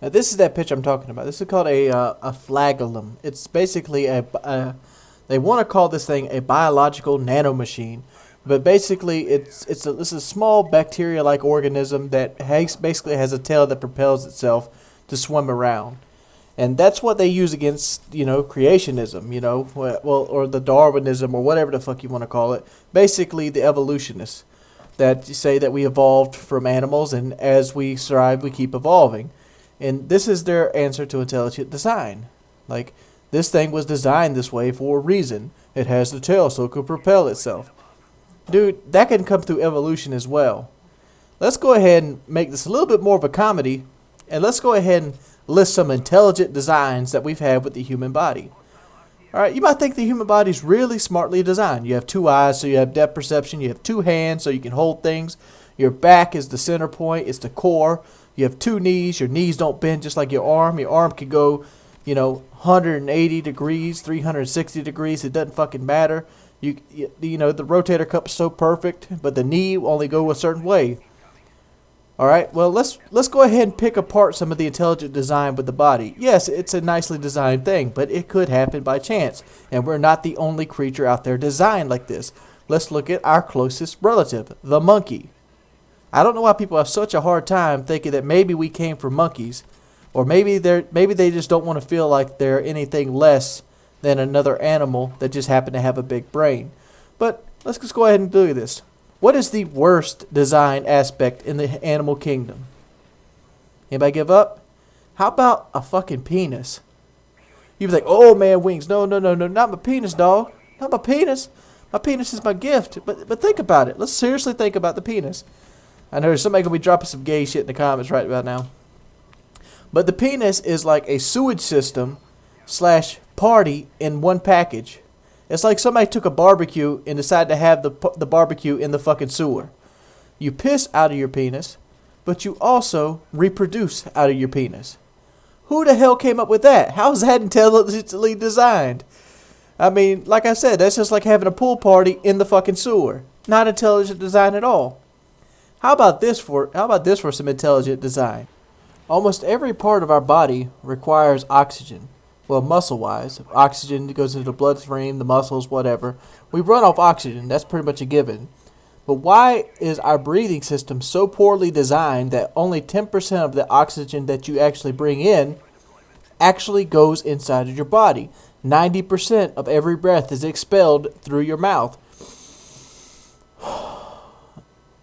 Now this is that picture I'm talking about. This is called a flagellum. It's basically they want to call this thing a biological nanomachine, but basically it's a small bacteria-like organism that basically has a tail that propels itself to swim around. And that's what they use against, creationism, or the Darwinism, or whatever the fuck you want to call it. Basically, the evolutionists that say that we evolved from animals, and as we strive, we keep evolving. And this is their answer to intelligent design. Like, this thing was designed this way for a reason. It has the tail so it could propel itself. Dude, that can come through evolution as well. Let's go ahead and make this a little bit more of a comedy, and let's go ahead and list some intelligent designs that we've had with the human body. Alright, you might think the human body is really smartly designed. You have 2 eyes, so you have depth perception. You have 2 hands, so you can hold things. Your back is the center point. It's the core. You have 2 knees. Your knees don't bend just like your arm. Your arm can go, 180 degrees, 360 degrees. It doesn't fucking matter. The rotator cuff is so perfect, but the knee will only go a certain way. All right. Well, let's go ahead and pick apart some of the intelligent design with the body. Yes, it's a nicely designed thing, but it could happen by chance, and we're not the only creature out there designed like this. Let's look at our closest relative, the monkey. I don't know why people have such a hard time thinking that maybe we came from monkeys, or maybe they just don't want to feel like they're anything less than another animal that just happened to have a big brain. But let's just go ahead and do this. What is the worst design aspect in the animal kingdom? Anybody give up? How about a fucking penis? You'd be like, oh man, Wings, no, not my penis, dog. Not my penis. My penis is my gift. But think about it. Let's seriously think about the penis. I know there's somebody going to be dropping some gay shit in the comments right about now. But the penis is like a sewage system / party in one package. It's like somebody took a barbecue and decided to have the barbecue in the fucking sewer. You piss out of your penis, but you also reproduce out of your penis. Who the hell came up with that? How is that intelligently designed? I mean, like I said, that's just like having a pool party in the fucking sewer. Not intelligent design at all. How about this for some intelligent design? Almost every part of our body requires oxygen. Well, muscle-wise, oxygen goes into the bloodstream, the muscles, whatever. We run off oxygen. That's pretty much a given. But why is our breathing system so poorly designed that only 10% of the oxygen that you actually bring in actually goes inside of your body? 90% of every breath is expelled through your mouth.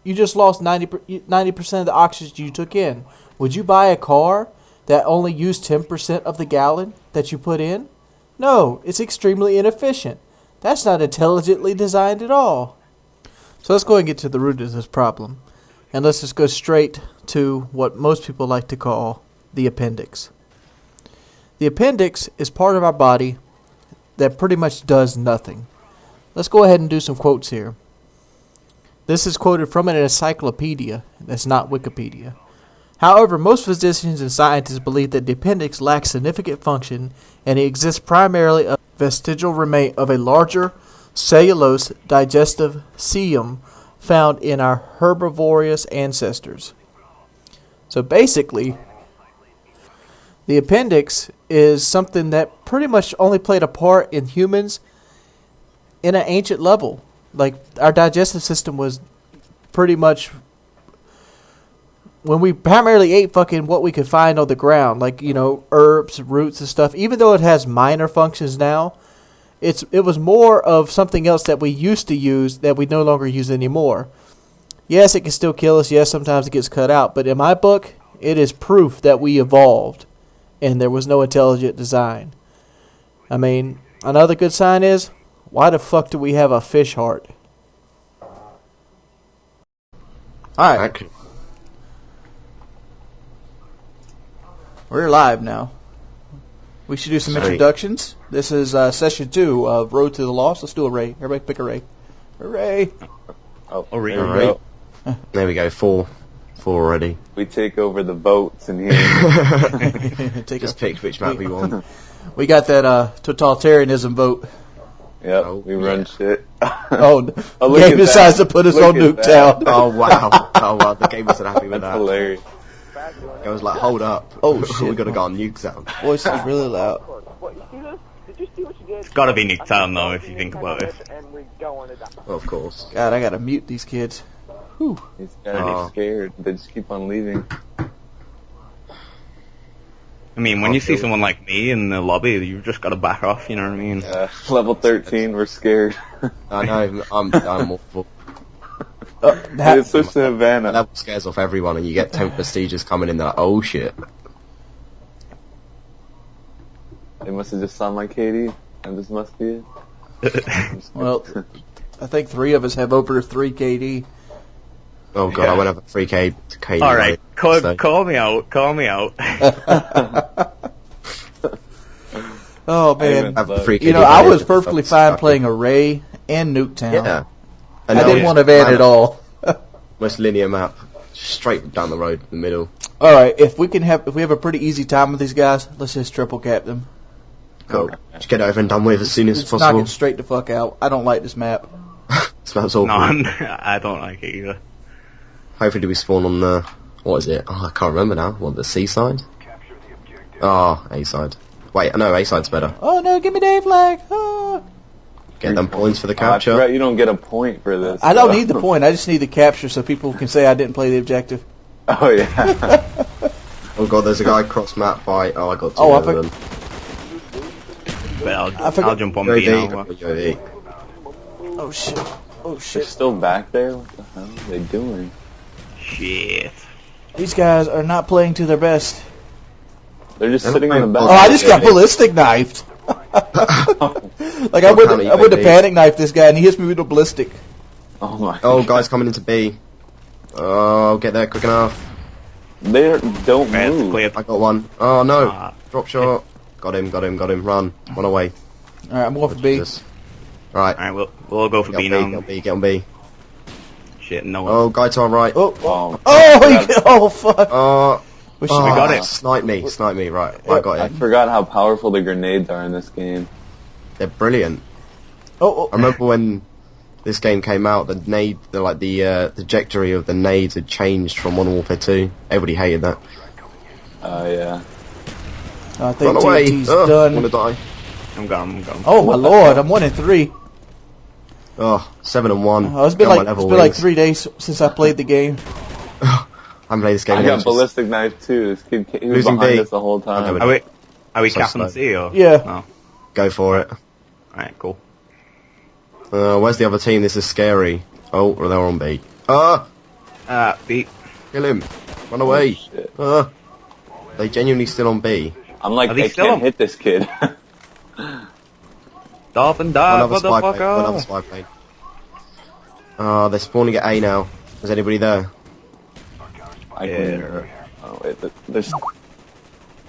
You just lost 90% of the oxygen you took in. Would you buy a car that only used 10% of the gallon that you put in? No, it's extremely inefficient. That's not intelligently designed at all. So let's go ahead and get to the root of this problem. And let's just go straight to what most people like to call the appendix. The appendix is part of our body that pretty much does nothing. Let's go ahead and do some quotes here. This is quoted from an encyclopedia. That's not Wikipedia. However, most physicians and scientists believe that the appendix lacks significant function and it exists primarily a vestigial remain of a larger cellulose digestive cilium found in our herbivorous ancestors. So basically, the appendix is something that pretty much only played a part in humans in an ancient level. Like, our digestive system was pretty much when we primarily ate fucking what we could find on the ground, like, herbs, roots and stuff. Even though it has minor functions now, it was more of something else that we used to use that we no longer use anymore. Yes, it can still kill us. Yes, sometimes it gets cut out. But in my book, it is proof that we evolved and there was no intelligent design. I mean, another good sign is, why the fuck do we have a fish heart? Alright. We're live now. We should do some introductions. This is session 2 of Road to the Lost. Let's do a Ray. Everybody pick a Ray. Hooray! Ray. Right. There we go. 4 already. We take over the boats in here. Just pick which map we want. We got that totalitarianism vote. Yep, we run shit. The game decides to put us on Nuketown. Oh wow, the game wasn't happy with that. That's hilarious. I was like, hold up. Oh shit, we gotta go on Nuketown. Voice is really loud. It's gotta be Nuketown though, if you think about it. Well, of course. God, I gotta mute these kids. Whew. He's gotta be scared. They just keep on leaving. I mean, when you see someone like me in the lobby, you've just got to back off, you know what I mean? Level 13, we're scared. I know, I'm awful. It's such a Havana. Level scares off everyone, and you get 10 prestiges coming in, they're like, oh shit. They must have just saw my KD, and this must be it. Well, I think 3 of us have over 3 KD. Oh god, I won't have a 3K. Alright, call me out. Oh man, I was perfectly fine playing Array and Nuketown. Yeah. I didn't want to van at all. Most linear map, straight down the road, in the middle. All right, if we have a pretty easy time with these guys, let's just triple cap them. Go. Just get it over and done with as soon as possible. Knock it straight the fuck out. I don't like this map. This map's awful. No, I don't like it either. Hopefully do we spawn on the... What is it? Oh, I can't remember now. What, the C side? Oh, A side. Wait, no, A side's better. Oh no, give me the A flag. Oh. Get them points for the capture. I forgot you don't get a point for this. I don't need the point. I just need the capture so people can say I didn't play the objective. Oh yeah. Oh god, there's a guy cross map by... Oh, I got two Oh, of them. But I'll jump on B now. Oh shit. Oh shit. They're still back there? What the hell are they doing? Shit. These guys are not playing to their best. They're just sitting on the back. Oh, I just got ballistic knifed. Like I went to panic knife this guy and he hits me with a ballistic. Oh my. Oh, guys coming into B. Oh, get there quick enough. They don't move. I got one. Oh no. Drop shot. Got him. Run away. Alright, I'm going for B. Right. Alright, we'll all go for B now. Get on B. Shit, no. Oh, guy to our right. Oh fuck. We got it. Snipe me. Right, I got it. I forgot how powerful the grenades are in this game. They're brilliant. I remember when this game came out, the trajectory of the nades had changed from Modern Warfare 2. Everybody hated that. Yeah. I think Run away. TT's done. I'm gonna die. I'm gone. Oh my lord, I'm 1-3. Oh, 7-1. Oh, it's been like 3 days since I played the game. I haven't played this game. I got ballistic knife too. This kid he was behind us the whole time. Are we capping C or? Yeah. No. Go for it. Alright, cool. Where's the other team? This is scary. Oh, they're on B. B. Kill him. Run away. They genuinely still on B. I'm like, I can't hit this kid. Dolphin dive, motherfucker. Another spy plane. They're spawning at A now. Is anybody there? Oh wait, there's...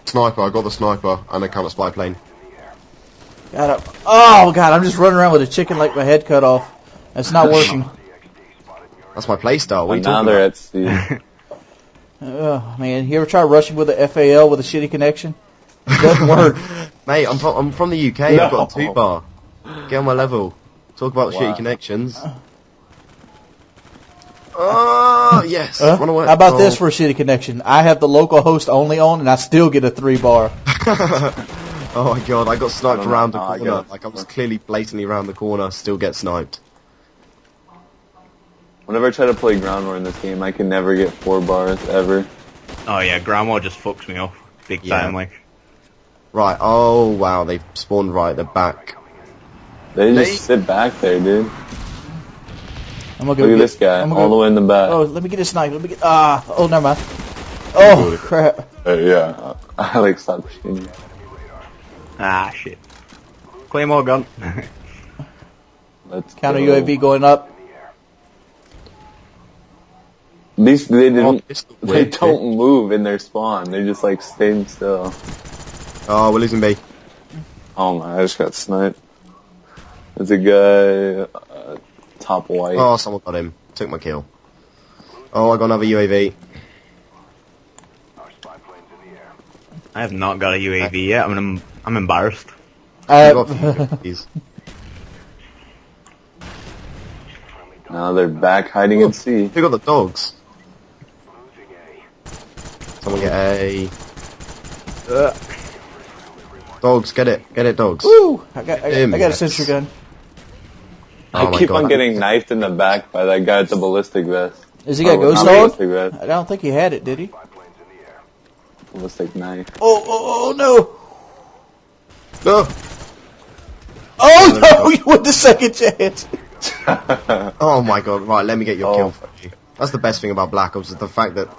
Sniper, I got the sniper, and a counter spy plane. Oh god, I'm just running around with a chicken like my head cut off. It's not working. That's my playstyle. What now they're at C. Oh man, you ever try rushing with a FAL with a shitty connection? It doesn't work. Mate, I'm from the UK. I've got a 2-bar. Get on my level. Talk about shitty connections. Oh yes, run away. How about this for a shitty connection? I have the local host only on, and I still get a 3-bar. Oh my god, I got sniped around the corner. Like I was clearly blatantly around the corner, still get sniped. Whenever I try to play ground war in this game, I can never get 4 bars ever. Oh yeah, ground war just fucks me off big time. Like. Right. Oh wow, they spawned right at the back. They just sit back there, dude. Look at this guy, all the way in the back. Oh, let me get a snipe. Let me get. Oh, never mind. Oh crap. Yeah, I like stopped shooting. Ah shit. Claymore gun. Let's Counter go. UAV going up. They don't move in their spawn. They're just like staying still. Oh, we're losing B. Oh my! I just got sniped. There's a guy top white. Oh, someone got him. Took my kill. Oh, I got another UAV. I have not got a UAV yet. I'm embarrassed. Now they're back hiding at C. Who got the dogs? Someone get a... Dogs, get it, dogs. Woo! I got a sentry gun. I keep on getting knifed in the back by that guy at the ballistic vest. Is he got ghost dog? I don't think he had it, did he? Ballistic knife. Oh no! No! Oh no! You went the second chance. Oh my god! Right, let me get your kill for you. That's the best thing about Black Ops is the fact that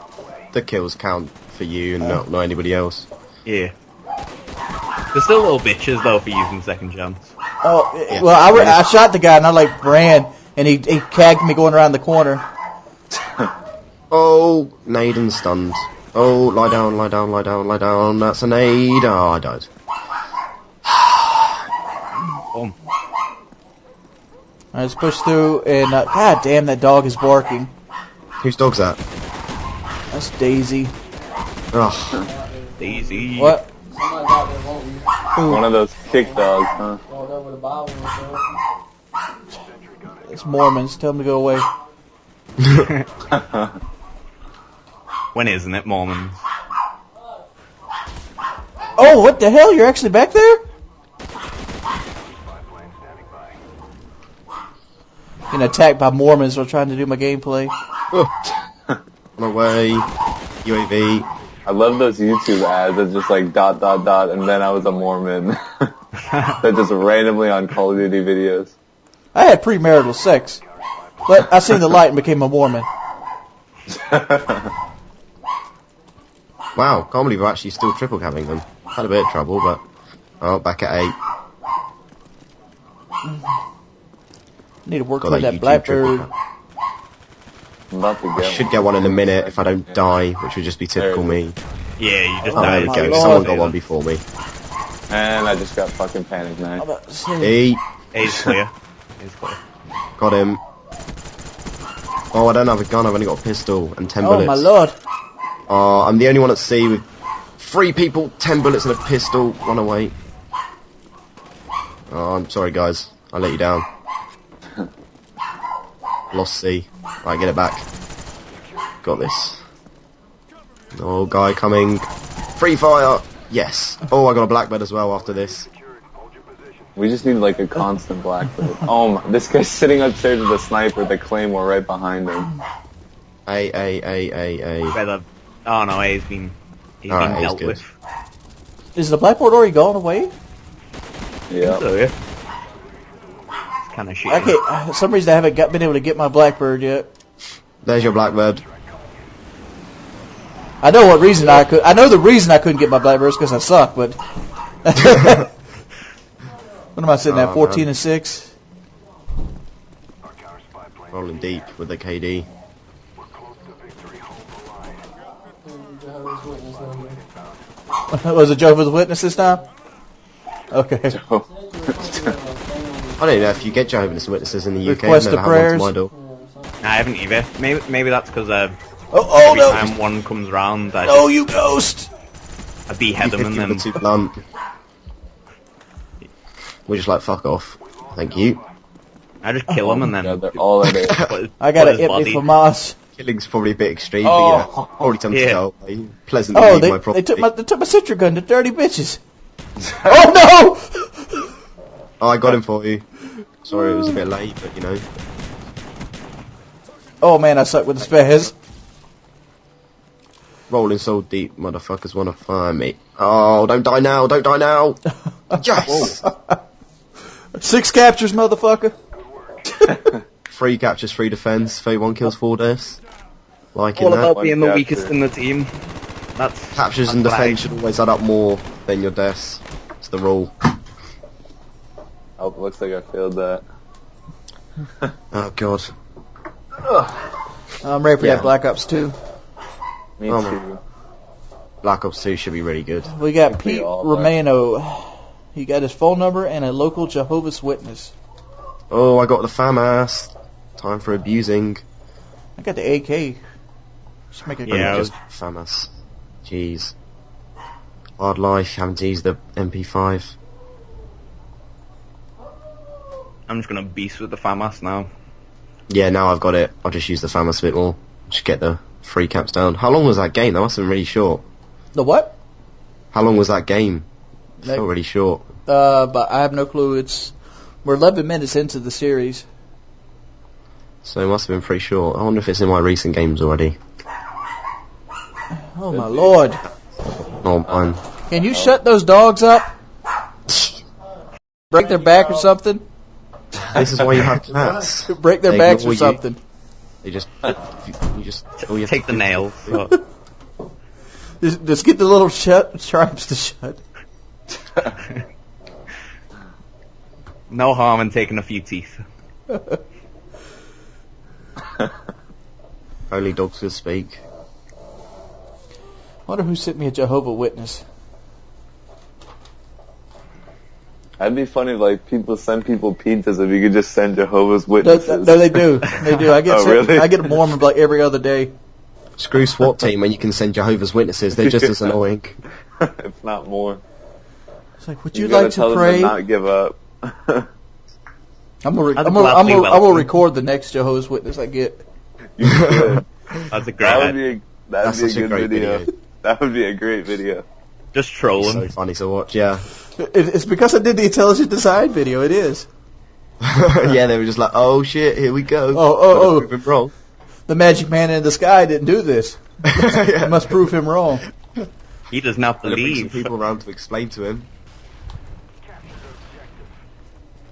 the kills count for you and not anybody else. Yeah. They're still little bitches though for using second chance. Oh yeah. Well, I shot the guy and I like ran and he cagged me going around the corner. Oh, nade and stunned. Oh, lie down. That's a nade. Oh, I died. Boom. Alright, let's push through and god damn, that dog is barking. Whose dog's that? That's Daisy. Ugh. Easy. What? One of those kick dogs, huh? It's Mormons. Tell them to go away. When isn't it, Mormons? Oh, what the hell? You're actually back there? Getting attacked by Mormons while trying to do my gameplay. Run away. UAV. I love those YouTube ads that's just like ... and then I was a Mormon. They're just randomly on Call of Duty videos. I had premarital sex, but I seen the light and became a Mormon. Wow, can't believe we're actually still triple capping them. Had a bit of trouble, but oh, back at 8. Need to work Got on that YouTube Blackbird. triple cap. I'm about to I get should get one in a minute if I don't die, which would just be typical me. Yeah, you just Oh, there died. we go. Lord. Someone got one before me. And I just got fucking panic I'm knife. about to say. 8. A's clear. A's clear. Got him. Oh, I don't have a gun. I've only got a pistol and 10 Oh bullets. my lord. Oh, I'm the only one at sea with 3 people, 10 bullets and a pistol. Run away. Oh, I'm sorry, guys. I let you down. Lost C. Right, get it back. Got this. Oh, guy coming. Free fire. Yes. Oh, I got a blackbird as well after this. We just need like a constant Blackbird. Oh my, this guy's sitting upstairs with a sniper, the claymore right behind him. A. Better. Oh no, A's been. He's Alright, been A's dealt good. with. Is the Blackboard already gone away? Yeah. So, yeah. It's kind of shit. I can't. For some reason I haven't been able to get my Blackbird yet. There's your blackbird. I know what reason I could. I know the reason I couldn't get my Blackbird is because I suck. But what am I sitting at? 14 man. and 6. Rolling deep with the KD. Was it Jehovah's Witness this time? Okay. I don't know if you get Jehovah's Witnesses in the UK. Request I've of never had one prayers. to my door. I haven't either. Maybe that's because Oh every no! time one comes round, I No, you ghost! I behead them and You're then too blunt. We're just like, fuck off. Thank you. I just kill them and then. Yeah, they're all at it. I got put an his Ipney body- for Moss. Killing's probably a bit extreme, Oh. but you know, probably time to Yeah. tell. Like, pleasantly Oh, leave my they property. took my citric gun, the dirty bitches. Oh no! Oh, I got him for you. Sorry, it was a bit late, but you know. Oh man, I suck with the spares. Rolling so deep, motherfuckers wanna find me. Oh, don't die now, don't die now! Yes! 6 captures, motherfucker. 3 captures, 3 defense, 31 kills, 4 deaths. Liking All that. about being the weakest in the team. That's Captures and that's what I- defense should always add up more than your deaths. It's the rule. Oh, looks like I failed that. Oh god. I'm ready for Yeah. that Black Ops 2. Me Oh, too. man. Black Ops 2 should be really good. We got Think we Pete all Romano. He got his phone number and a local Jehovah's Witness. Oh, I got the FAMAS. Time for abusing. I got the AK. Just make it Yeah, I Just FAMAS. Jeez. Hard life, having to use the MP5. I'm just gonna beast with the FAMAS now. Yeah, now I've got it. I'll just use the FAMAS a bit more. Just get the 3 caps down. How long was that game? That must have been really short. The what? How long was that game? It felt really short. But I have no clue. We're 11 minutes into the series. So it must have been pretty short. I wonder if it's in my recent games already. Oh my lord! Oh, mine. Can you shut those dogs up? Break their back or something? This is why you have cats. Break their They backs or ignore you. something. They just, you just all you have Take to the do- nails. Just get the little stripes to shut. No harm in taking a few teeth. Only dogs could speak. Wonder who sent me a Jehovah Witness. That'd be funny if like people send people pizzas if you could just send Jehovah's No, Witnesses. no, they do. They do. I get Oh, really? I get a Mormon like every other day. Screw SWAT team when you can send Jehovah's Witnesses. They're just as annoying. If not more. It's like, would you like to pray? Not give up. I'm gonna record the next Jehovah's Witness I get. You should. That's a great. That would be a good video. That would be a great video. Just trolling. So funny to watch, yeah. It's because I did the intelligent design video. It is. Yeah, they were just like, oh shit, here we go. Oh. Prove him wrong. The magic man in the sky didn't do this. Yeah. Must prove him wrong. He does not Bring some believe. people around to explain to him.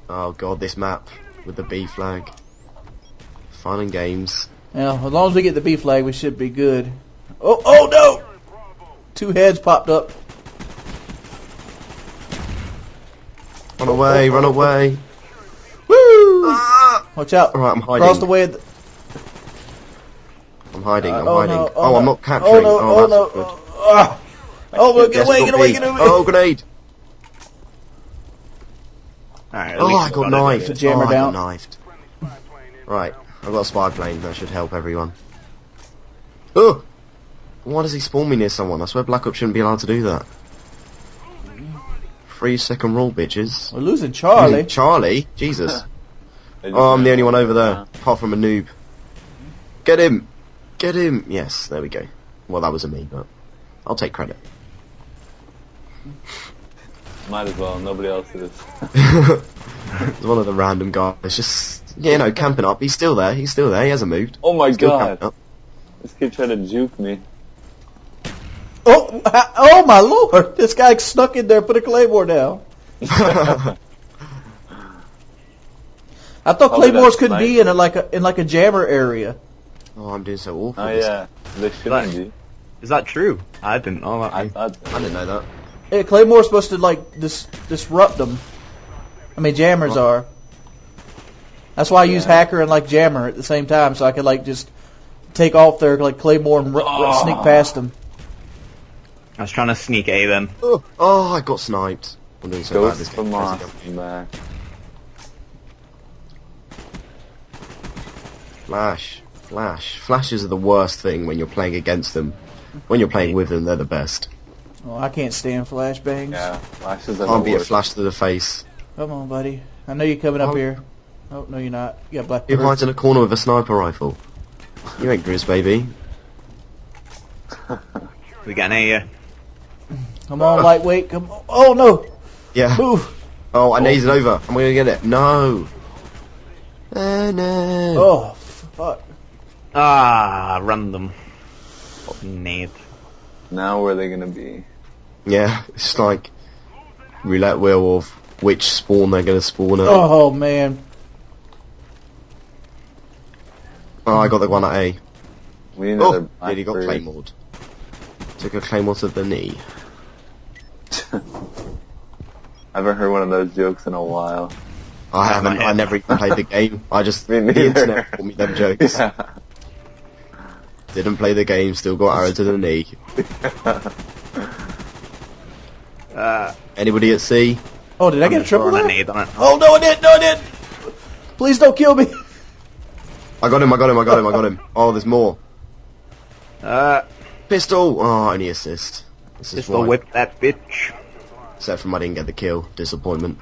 Oh god, this map with the B flag. Fun and games. Yeah, as long as we get the B flag, we should be good. Oh no! 2 heads popped up. Run away, run away. Woo! Watch out. Alright, I'm hiding. Cross the way. I'm hiding, I'm oh, hiding. no, I'm not capturing. Oh no, that's good. get away, get away, get away. Oh, grenade. Alright, Oh, I got knifed. Jammer I got down. knifed. Right, I've got a spy plane. That should help everyone. Oh! Why does he spawn me near someone? I swear Black Ops shouldn't be allowed to do that. 3-second rule, bitches. We're losing Charlie. Charlie? Jesus. Oh, I'm the only one over there, apart from a noob. Get him! Get him! Yes, there we go. Well, that was a me, but I'll take credit. Might as well, nobody else is. It's one of the random guys, just, you know, camping up. He's still there, he hasn't moved. Oh my Still god! camping up. This kid tried to juke me. Oh my lord! This guy snuck in there, put a claymore down. I thought claymores could be in a jammer area. Oh, I'm doing so awful. Oh yeah, they shouldn't be. Is that true? I didn't know that. I didn't know that. Yeah, claymore's supposed to disrupt them. I mean, jammers are. That's why I use hacker and jammer at the same time, so I could just take off their claymore and sneak past them. I was trying to sneak A then. Oh, I got sniped. I'm doing so bad this game. Flashes are the worst thing when you're playing against them. When you're playing with them, they're the best. Oh, I can't stand flashbangs. Yeah, flashes are Can't the be a worst. flash to the face. Come on, buddy. I know you're coming up here. Oh, no, you're not. You got black. You're right in a corner with a sniper rifle. You ain't Grizz, baby. We got an A here. Come on, lightweight. Come on. Oh, no. Yeah. Move. Oh, I nazed it over. I'm gonna get it. No. No. Oh, fuck. Ah, random. Fucking nade. Now where are they gonna be? Yeah, it's like roulette wheel of which spawn they're gonna spawn at. Oh, man. Oh, I got the one at A. We need another nearly got claymored. Took a claymore to the knee. I haven't heard one of those jokes in a while. I haven't. I never even played the game. I just Me the neither. internet taught me them jokes. Yeah. Didn't play the game. Still got arrow to the knee. Anybody at C? Oh, did I get a triple there? Nade on it. Oh, no, I didn't. No, I didn't. Please don't kill me. I got him. Oh, there's more. Pistol. Oh, only assist. This is Pistol why. whip that bitch. Except from I didn't get the kill. Disappointment.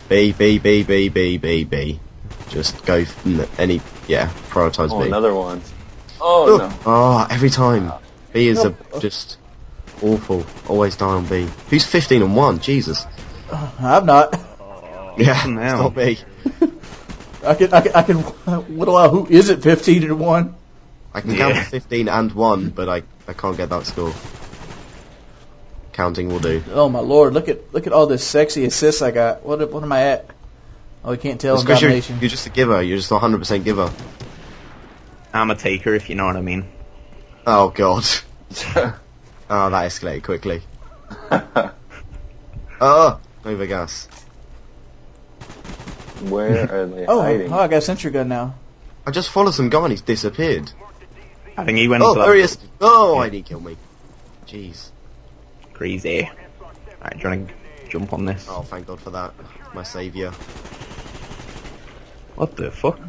B. Just go prioritize Oh, B. another one. Oh, no. Oh, every time. B is just awful. Always die on B. Who's 15 and 1? Jesus. I'm not. Yeah, it's not me. I can whittle out who isn't 15 and 1. I can count to 15 and 1, but I can't get that score. Counting will do. Oh my lord! Look at all this sexy assists I got. What am I at? Oh, I can't tell. It's because Domination. you're just a giver. You're just a 100% giver. I'm a taker, if you know what I mean. Oh god. Oh, that escalated quickly. Oh, overgas. Where are they hiding? Oh, I got a sentry gun now. I just followed some guy and he's disappeared. I think he went. Oh, there he is. Oh, I didn't kill me. Jeez. Crazy. Alright, trying to jump on this. Oh, thank God for that. My saviour. What the fuck?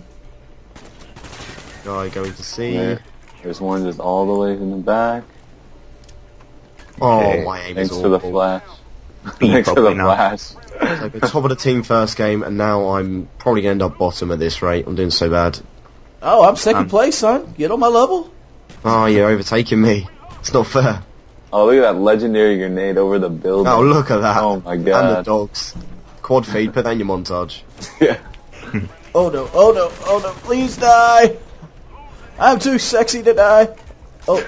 Guy going to C. Yeah. There's one just all the way in the back. Oh, my aim is Thanks for the awful. flash. Thanks for the flash. So we're top of the team first game, and now I'm probably going to end up bottom at this rate. I'm doing so bad. Oh, I'm second place, son. Get on my level. Oh, you're overtaking me. It's not fair. Oh, look at that legendary grenade over the building. Oh, look at that. Oh my And god. the dogs. Quad feed, put that in your montage. Yeah. Oh no, oh no, oh no, please die. I'm too sexy to die. Oh.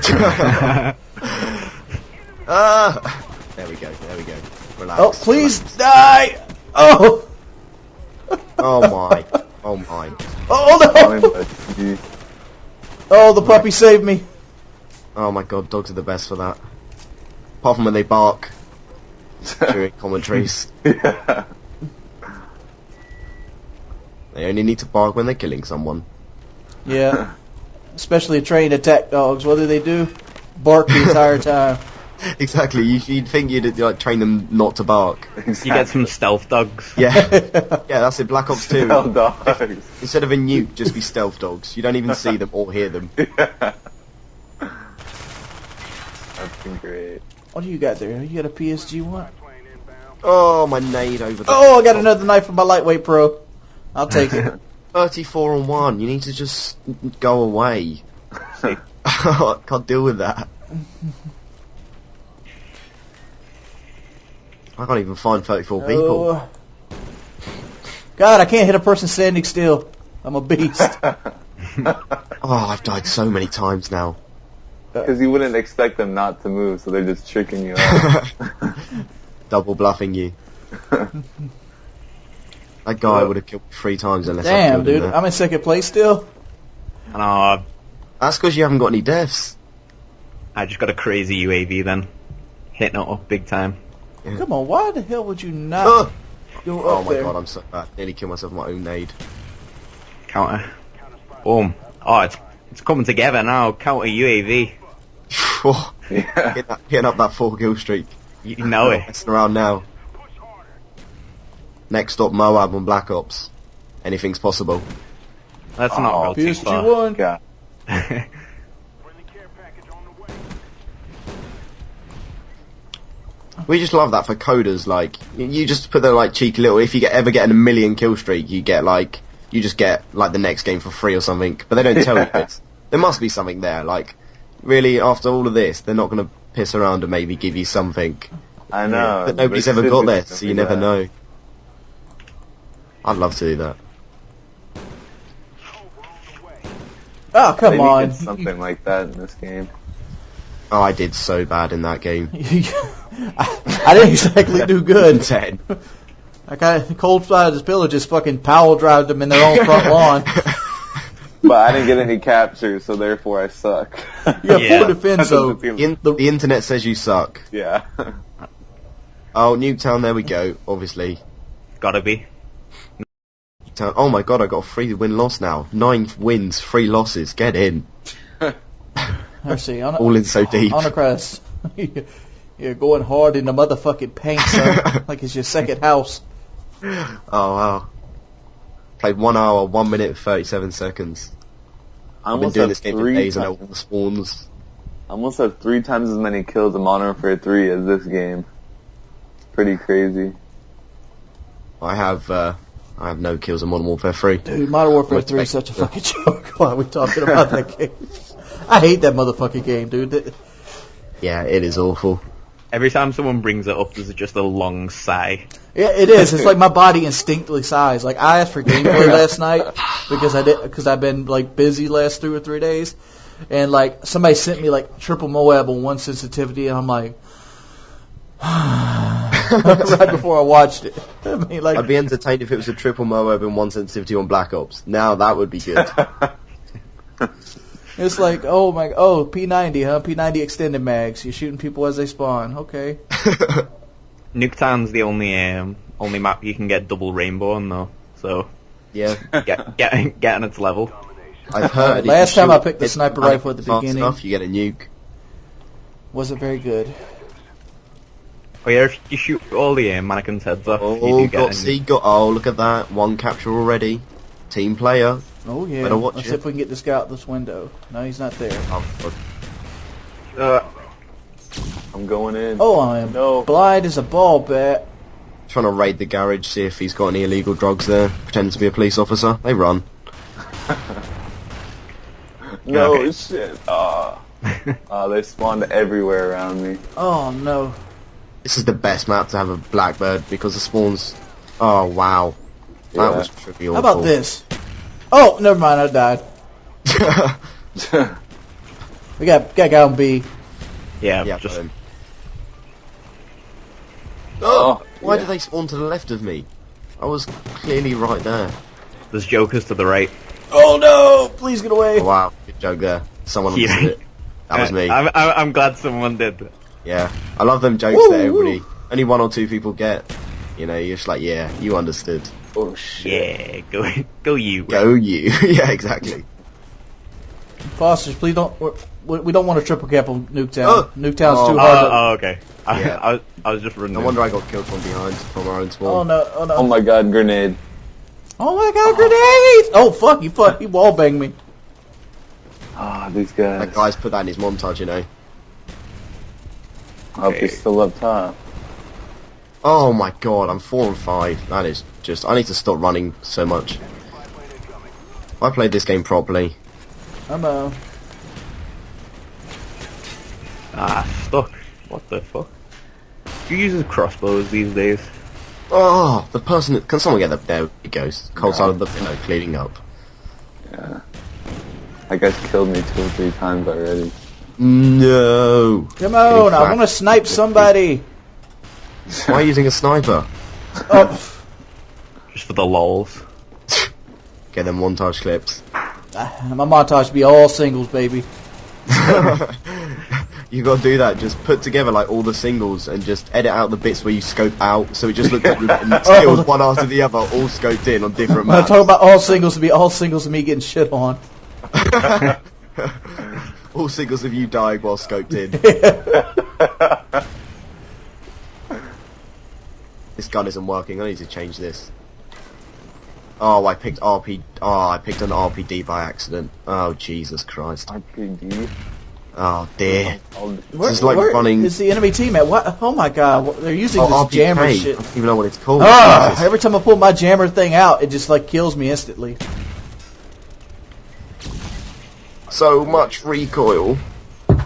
There we go, there we go. Relax. Oh, please die. Oh. Oh my. Oh my. Oh no. Oh, the puppy saved me. Oh my god, dogs are the best for that. Apart from when they bark during commentaries. Yeah. They only need to bark when they're killing someone. Yeah. Especially trained attack dogs. What do? Bark the entire time. Exactly. You'd think you'd like train them not to bark. You get some stealth dogs. Yeah. Yeah, that's it. Black Ops 2. Stealth dogs. Instead of a nuke, just be stealth dogs. You don't even see them or hear them. Yeah. That's been great. What do you got there? You got a PSG one? Oh, my nade over the... Oh, I got another knife from my lightweight pro. I'll take it. 34 on 1. You need to just go away. I can't deal with that. I can't even find 34 people. Oh. God, I can't hit a person standing still. I'm a beast. Oh, I've died so many times now. Because you wouldn't expect them not to move, so they're just tricking you out. Double bluffing you. That guy would have killed me 3 times unless I Damn, killed him dude. there. I'm in second place still. And That's because you haven't got any deaths. I just got a crazy UAV then. Hitting it up big time. Yeah. Come on, why the hell would you not go Oh up my there? god, I'm so bad. Nearly killed myself with my own nade. Counter. Boom. Oh, it's coming together now. Counter UAV. Oh, hitting up that 4 kill streak. You know it. Messing around now. Next up, Moab on Black Ops. Anything's possible. Let's not go too PSG far. one. God. We just love that for coders. Like, you just put the like cheeky little. If you ever get a 1,000,000 kill streak, you get like you just get like the next game for free or something. But they don't tell you this. There must be something there. Like, really, after all of this, they're not going to piss around and maybe give you something. I know. But nobody's ever got there, so you never know. I'd love to do that. Oh, come Maybe on. get something like that in this game. Oh, I did so bad in that game. I didn't exactly do good. 10. I got cold-blooded pillagers fucking power drived them in their own front lawn. But I didn't get any captures, so therefore I suck. Yeah, poor defense, though. The internet says you suck. Yeah. Oh, Nuketown, there we go, obviously. Gotta be. Nuketown. Oh my god, I got a 3 win-loss now. 9 wins, 3 losses. Get in. Let's see. All in so deep. On a crest. You're going hard in the motherfucking paint, son. Like it's your second house. Oh wow. Played 1 hour, 1 minute, 37 seconds. I've been doing this game for days and I know all the spawns. I almost have 3 times as many kills in Modern Warfare 3 as this game. Pretty crazy. I have no kills in Modern Warfare 3. Dude, Modern Warfare 3 is such a fucking joke. Why are we talking about that game? I hate that motherfucking game, dude. Yeah, it is awful. Every time someone brings it up, there's just a long sigh. Yeah, it is. It's like my body instinctively sighs. Like I asked for gameplay last night because I've been like busy last 2 or 3 days, and like somebody sent me like triple Moab on 1 sensitivity, and I'm like, right before I watched it. I mean, like I'd be entertained if it was a triple Moab and 1 sensitivity on Black Ops. Now that would be good. it's like, oh P90, huh? P90 extended mags. You're shooting people as they spawn. Okay. Nuketown's the only map you can get double rainbow on though. So yeah, get on its level. I've heard. Last time I picked the sniper rifle at the beginning, enough, you get a nuke. Wasn't very good. Oh yeah, if you shoot all the mannequins' heads off, you Oh, do get oh, look at that. 1 capture already. Team player. Oh yeah. Better watch Let's it. see if we can get this guy out this window. No, he's not there. I'm going in. Oh, I am blind as a ball bat. Trying to raid the garage, see if he's got any illegal drugs there. Pretend to be a police officer. They run. No Okay. shit. They spawned everywhere around me. Oh no. This is the best map to have a Blackbird because the spawns. Oh wow, that Yeah. was trivial. How about this? Oh, never mind. I died. We got guy on B. Yeah, Yeah, just got him. Oh, Why yeah. did they spawn to the left of me? I was clearly right there. there's jokers to the right. Oh no! Please get away. Oh, wow, good joke there. Someone understood Yeah. it. That was me. I'm glad someone did. Yeah, I love them jokes Woo, that everybody, woo. only 1 or 2 people get. You know, you're just like, yeah, you understood. Oh shit. Yeah, go you. Go you. Yeah, exactly. Fosters, please don't. We don't want a triple cap on Nuketown. Oh. Nuketown's too hard. Okay. Yeah. I was just running. No wonder I got killed from behind, from our own spawn. Oh no! Oh no! Oh my god, grenade. Oh my god, grenades! Oh fuck! He wallbanged me. Ah, these guys. That guy's put that in his montage, you know. I hope he's still up top. Oh my god, I'm 4 and 5. That is just. I need to stop running so much. If I played this game properly. I'm Stuck. What the fuck? Who uses crossbows these days? Oh, the person. Can someone get that? There it goes. Cold side of the pillow, cleaning up. Yeah. That guy's killed me 2 or 3 times already. No. Come on! I want to snipe somebody. Why are you using a sniper? Oh, Just for the lols. Get them montage clips. my montage be all singles, baby. You gotta do that. Just put together like all the singles and just edit out the bits where you scope out, so it just looks like you've skills one after the other, all scoped in on different When I maps. talk about all singles, to be all singles of me getting shit on. All singles of you dying while scoped in. This gun isn't working. I need to change this. Oh, I picked RP. Oh, I picked an RPD by accident. Oh, Jesus Christ. RPD? Oh dear. Where, This is like where running. is the enemy team at? What? Oh my god! They're using this RPK. jammer I shit. don't even know what it's called. Ah! Jesus. Every time I pull my jammer thing out, it just like kills me instantly. So much recoil. Now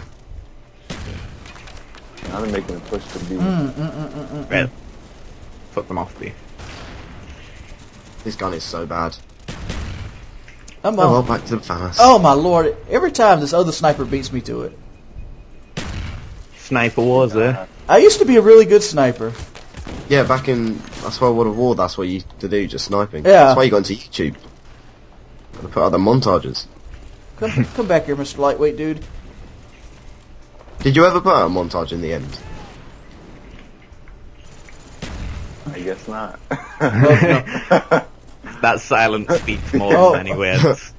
they're making a push to B. Red. Fuck them off, B. This gun is so bad. I'm Oh well, back to the fast. Oh my lord! Every time this other sniper beats me to it. Sniper wars there. I used to be a really good sniper. Yeah, back in that's why World of War. That's what you used to do, just sniping. Yeah. That's why you got into YouTube. Gotta put other montages. Come back here, Mr. Lightweight dude. Did you ever put out a montage in the end? I guess not. That silence speaks more Oh. than any words.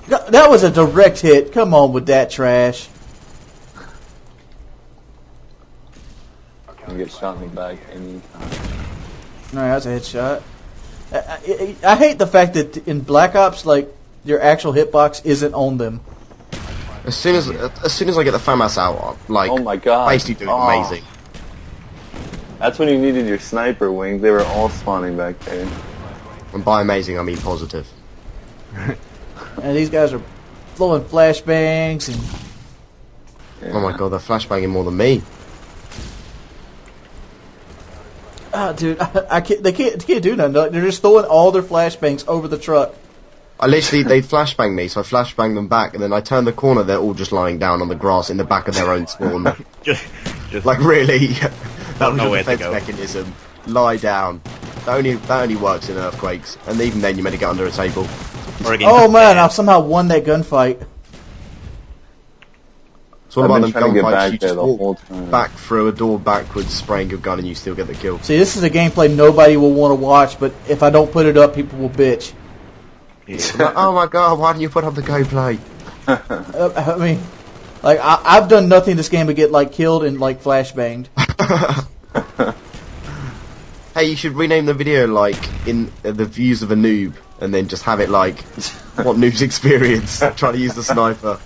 That was a direct hit. Come on with that trash. Can get shot in the back anytime. Alright, that's a headshot. I hate the fact that in Black Ops, like, your actual hitbox isn't on them. As soon as I get the FAMAS out, I'm like, Oh my god. basically doing Oh. amazing. That's when you needed your sniper wings. They were all spawning back there. And by amazing, I mean positive. And these guys are throwing flashbangs and... Oh my god, they're flashbanging more than me. Ah, dude, I can't, they can't do nothing. They're just throwing all their flashbangs over the truck. I literally, they flashbang me, so I flashbang them back, and then I turn the corner, they're all just lying down on the grass in the back of their own spawn. just like, really? That was know your where to defense go. mechanism. Lie down. That only works in earthquakes, and even then you meant to get under a table. Oh man, I somehow won that gunfight. It's all I've about been them trying to get gunfights, back you there just the whole walk time. back through a door backwards, spraying your gun, and you still get the kill. See, this is a gameplay nobody will want to watch, but if I don't put it up, people will bitch. Like, oh my god, why didn't you put up the gameplay? I mean, like, I've done nothing this game but get, like, killed and, like, flashbanged. Hey, Hey, you should rename the video like in the views of a noob, and then just have it like what noob's experience trying to use the sniper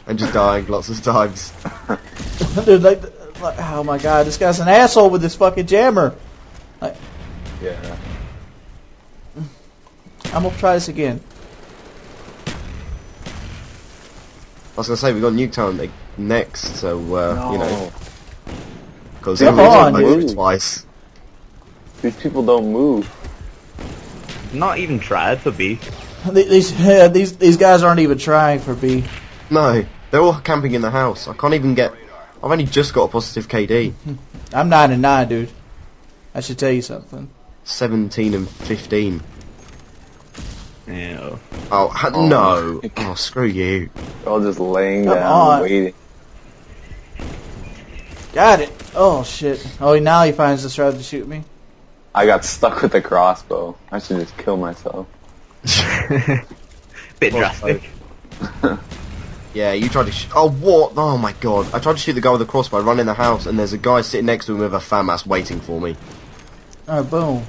and just dying lots of times. Dude, like, oh my god, this guy's an asshole with this fucking jammer. Like, Yeah. I'm gonna try this again. I was gonna say we got Nuketown like, next, so you know, because Come everyone's on, like dude. twice. These people don't move. Not even tried for B. These guys aren't even trying for B. No, they're all camping in the house. I can't even get. I've only just got a positive KD. I'm 9-9, dude. I should tell you something. 17 and 15. Yeah. Oh no! Oh, screw you! They're all just laying Come down, on. waiting. Got it. Oh shit. Oh, now he finds the shroud to shoot me. I got stuck with the crossbow. I should just kill myself. Bit drastic. Yeah, you tried to. Oh what? Oh my god! I tried to shoot the guy with the crossbow. I run in the house, and there's a guy sitting next to him with a FAMAS waiting for me. Alright, boom.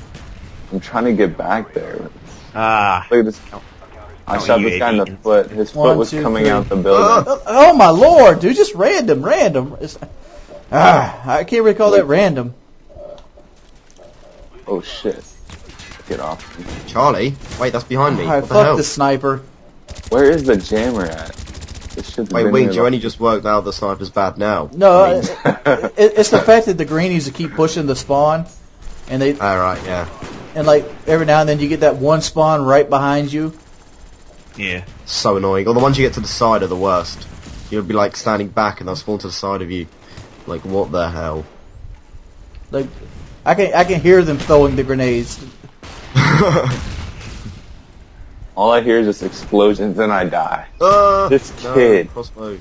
I'm trying to get back there. Ah. Look at this. I shot this guy in the foot. His foot was coming out the building. Oh my lord, dude, just random. I can't recall that random. Oh shit. Get off me. Charlie? Wait, that's behind me. Alright, What the fuck hell? the sniper. Where is the jammer at? This shit's Wait, been Wings, here you only just worked out the sniper's bad now. No, it's the fact that the greenies keep pushing the spawn, and they. Alright, yeah. And like every now and then you get that one spawn right behind you. Yeah. So annoying. Or the ones you get to the side are the worst. You'll be like standing back and they'll spawn to the side of you. Like what the hell? Like, I can hear them throwing the grenades. All I hear is just explosions and I die. This no, kid. Crossbow.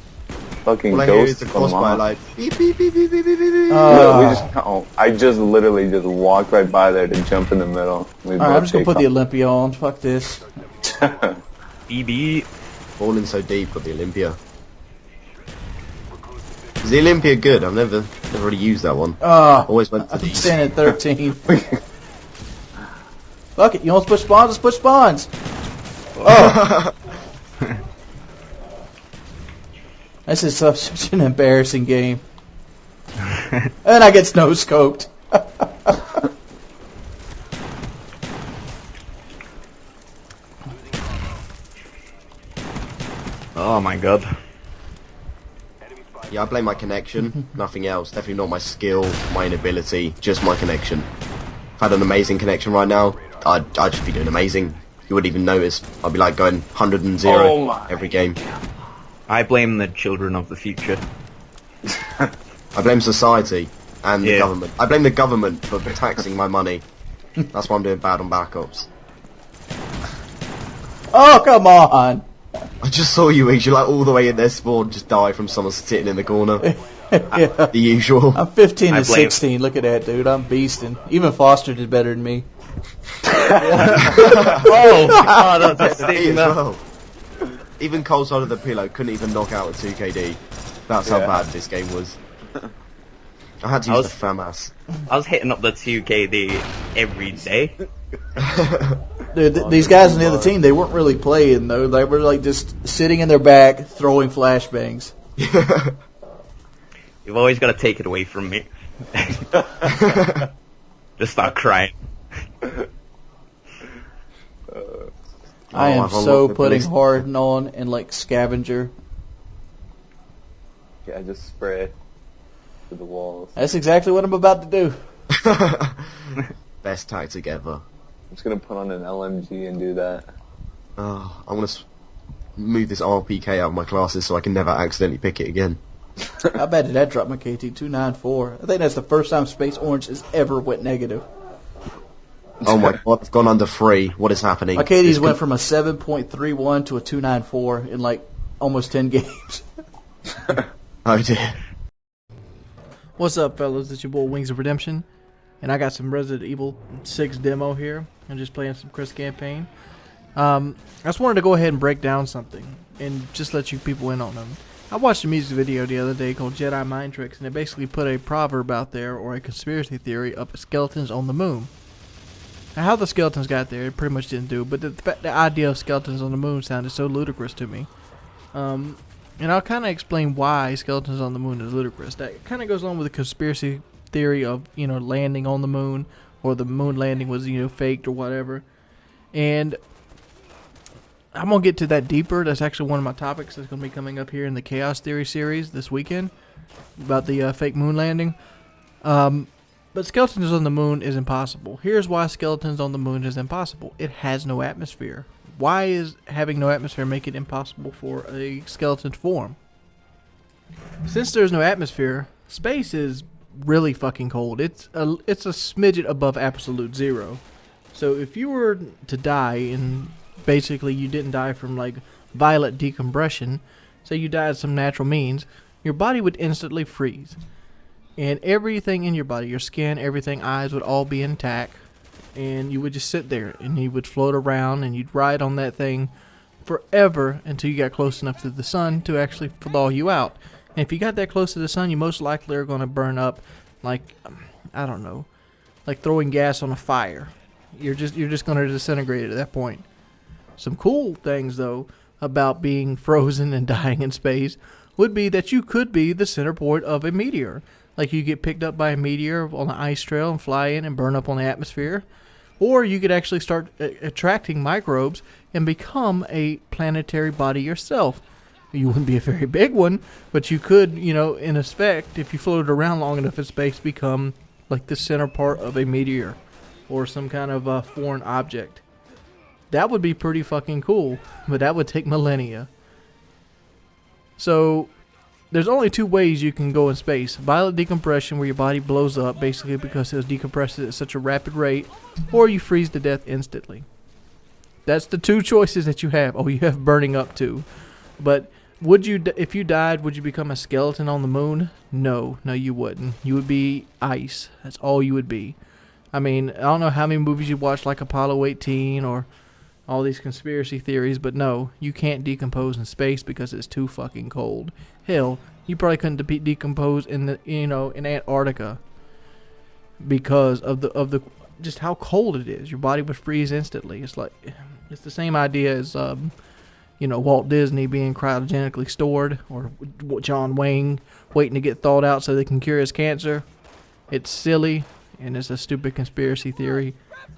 Fucking All I hear is ghost the from crossbow mom. like beep beep beep beep beep beep beep. I just literally just walked right by there to jump in the middle. Alright, I'm just gonna put the Olympia on. Fuck this. BB. Falling so deep with the Olympia. Is the Olympia good? I've never really used that one. Always went to I'm these. standing at 13. Fuck it, you want to push spawns? Let's push spawns. Oh. This is such an embarrassing game. And I get snow scoped. Oh my god. Yeah, I blame my connection, nothing else. Definitely not my skill, my inability, just my connection. If I had an amazing connection right now, I'd just be doing amazing. You wouldn't even notice. I'd be like going 100 and 0 every game. I blame the children of the future. I blame society and the government. I blame the government for taxing my money. That's why I'm doing bad on backups. Oh, come on. I just saw you, Wings. You're like all the way in their spawn, just die from someone sitting in the corner. Yeah. The usual. I'm 15 and 16. Look at that, dude. I'm beasting. Even Foster did better than me. Oh, God, that's a Me as well. Even cold side of the pillow couldn't even knock out a 2KD. That's how bad this game was. I had to use the FAMAS. I was hitting up the 2KD every day. Dude, these guys on the other team, they weren't really playing though. They were like just sitting in their back, throwing flashbangs. You've always got to take it away from me. Just start crying. I am so putting Harden on and like Scavenger. Yeah, just spray to the walls. That's exactly what I'm about to do. Best tactic ever. I'm just gonna put on an LMG and do that. Oh, I want to move this RPK out of my classes so I can never accidentally pick it again. How bad did that drop my KT? 294. I think that's the first time Space Orange has ever went negative. Oh my god, I've gone under 3. What is happening? My KDs went from a 7.31 to a 294 in like almost 10 games. Oh dear. What's up, fellas? It's your boy Wings of Redemption, and I got some Resident Evil 6 demo here. I'm just playing some Chris campaign. I just wanted to go ahead and break down something and just let you people in on them. I watched a music video the other day called Jedi Mind Tricks, and it basically put a proverb out there, or a conspiracy theory, of skeletons on the moon. How the skeletons got there, it pretty much didn't do. But the idea of skeletons on the moon sounded so ludicrous to me. And I'll kind of explain why skeletons on the moon is ludicrous. That kind of goes along with the conspiracy theory of, you know, landing on the moon, or the moon landing was, you know, faked or whatever. And I'm going to get to that deeper. That's actually one of my topics that's going to be coming up here in the Chaos Theory series this weekend about the fake moon landing. But skeletons on the moon is impossible. Here's why skeletons on the moon is impossible. It has no atmosphere. Why is having no atmosphere make it impossible for a skeleton to form? Since there's no atmosphere, space is really fucking cold. It's a smidget above absolute zero. So if you were to die, and basically you didn't die from like violent decompression, say you died some natural means, your body would instantly freeze. And everything in your body, your skin, everything, eyes would all be intact. And you would just sit there and you would float around and you'd ride on that thing forever until you got close enough to the sun to actually thaw you out. And if you got that close to the sun, you most likely are going to burn up like, I don't know, like throwing gas on a fire. You're just going to disintegrate at that point. Some cool things, though, about being frozen and dying in space would be that you could be the center point of a meteor. Like you get picked up by a meteor on an ice trail and fly in and burn up on the atmosphere. Or you could actually start attracting microbes and become a planetary body yourself. You wouldn't be a very big one, but you could, you know, in effect, if you floated around long enough in space, become like the center part of a meteor or some kind of foreign object. That would be pretty fucking cool, but that would take millennia. So there's only two ways you can go in space. Violent decompression, where your body blows up basically because it was decompressed at such a rapid rate, or you freeze to death instantly. That's the two choices that you have. Oh, you have burning up too. But would you, if you died, would you become a skeleton on the moon? No, you wouldn't. You would be ice. That's all you would be. I mean, I don't know how many movies you watch, like Apollo 18 or all these conspiracy theories, but no, you can't decompose in space because it's too fucking cold. Hell, you probably couldn't decompose in the, you know, in Antarctica because of the just how cold it is. Your body would freeze instantly. It's like, it's the same idea as you know, Walt Disney being cryogenically stored, or John Wayne waiting to get thawed out so they can cure his cancer. It's silly, and it's a stupid conspiracy theory.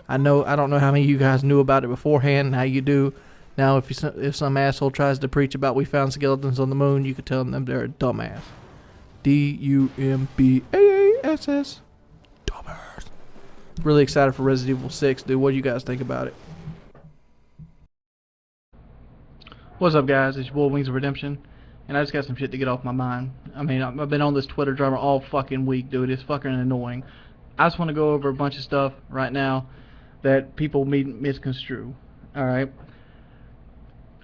I don't know how many of you guys knew about it beforehand. Now you do. Now, if some asshole tries to preach about we found skeletons on the moon, you could tell them they're a dumbass. D-U-M-B-A-A-S-S. Dumbass. Really excited for Resident Evil 6, dude. What do you guys think about it? What's up, guys? It's your boy Wings of Redemption, and I just got some shit to get off my mind. I mean, I've been on this Twitter drama all fucking week, dude. It's fucking annoying. I just want to go over a bunch of stuff right now that people misconstrue. Alright?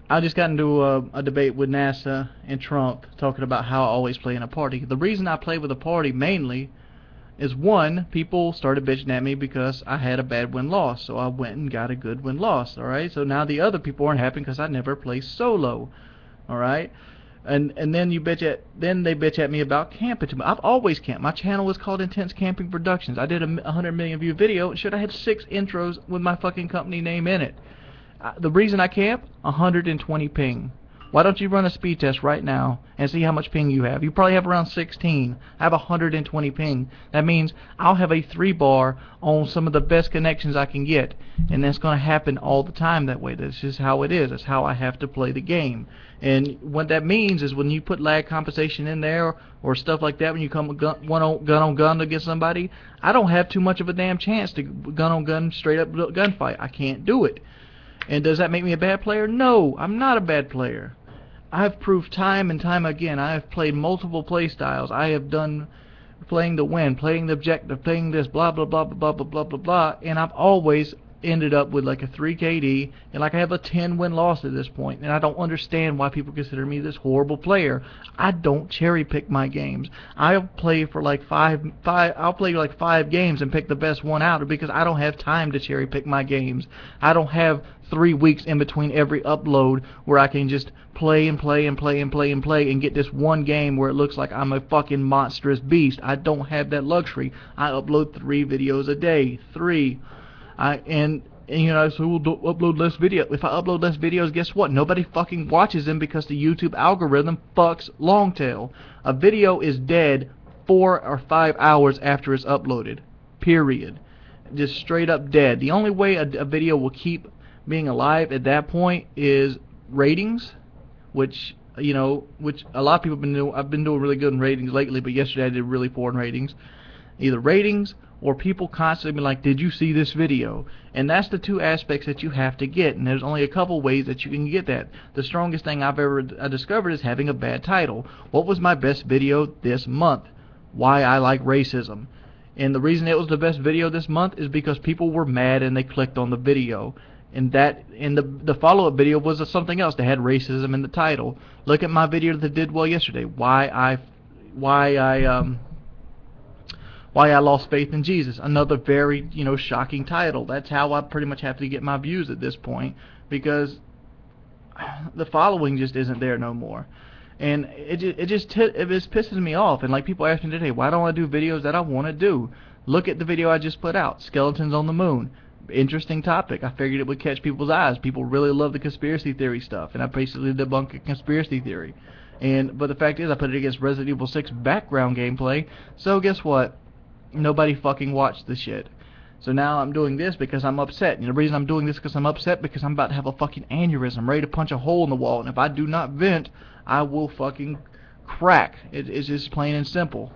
I just got into a debate with NASA and Trump talking about how I always play in a party. The reason I play with a party mainly is, one, people started bitching at me because I had a bad win-loss, so I went and got a good win-loss. Alright? So now the other people aren't happy because I never play solo. Alright? And then they bitch at me about camping too much. I've always camped. My channel was called Intense Camping Productions. I did a 100 million view video, and should I had 6 intros with my fucking company name in it. The reason I camp, 120 ping. Why don't you run a speed test right now and see how much ping you have? You probably have around 16. I have 120 ping. That means I'll have a 3-bar on some of the best connections I can get. And that's going to happen all the time that way. That's just how it is. That's how I have to play the game. And what that means is when you put lag compensation in there or stuff like that, when you come gun on gun against somebody, I don't have too much of a damn chance to gun on gun straight up gunfight. I can't do it. And does that make me a bad player? No, I'm not a bad player. I have proved time and time again. I have played multiple play styles. I have done playing the win, playing the objective, playing this, blah, blah, blah, blah, blah, blah, blah, blah, and I've always ended up with like a 3 KD, and like I have a 10 win-loss at this point, and I don't understand why people consider me this horrible player. I don't cherry-pick my games. I'll play for like I'll play like 5 games and pick the best one out because I don't have time to cherry-pick my games. I don't have 3 weeks in between every upload where I can just play and play and play and play and play and get this one game where it looks like I'm a fucking monstrous beast. I don't have that luxury. I upload 3 videos a day. 3. And you know, so we'll upload less video. If I upload less videos, guess what? Nobody fucking watches them because the YouTube algorithm fucks long tail. A video is dead 4 or 5 hours after it's uploaded. Period. Just straight up dead. The only way a video will keep being alive at that point is ratings, which a lot of people have been doing. I've been doing really good in ratings lately, but yesterday I did really poor in ratings. Either ratings or people constantly be like, did you see this video? And that's the two aspects that you have to get, and there's only a couple ways that you can get that. The strongest thing I've ever discovered is having a bad title. What was my best video this month? Why I like racism. And the reason it was the best video this month is because people were mad and they clicked on the video. And the follow-up video was something else that had racism in the title. Look at my video that did well yesterday. Why I lost faith in Jesus. Another very, shocking title. That's how I pretty much have to get my views at this point, because the following just isn't there no more. And it just pisses me off. And like people ask me today, why don't I do videos that I want to do? Look at the video I just put out, Skeletons on the Moon. Interesting topic. I figured it would catch people's eyes. People really love the conspiracy theory stuff, and I basically debunk a conspiracy theory. But the fact is, I put it against Resident Evil 6 background gameplay, so guess what? Nobody fucking watched the shit. So now I'm doing this because I'm upset. And the reason I'm doing this because I'm upset because I'm about to have a fucking aneurysm, ready to punch a hole in the wall. And if I do not vent, I will fucking crack. It's just plain and simple.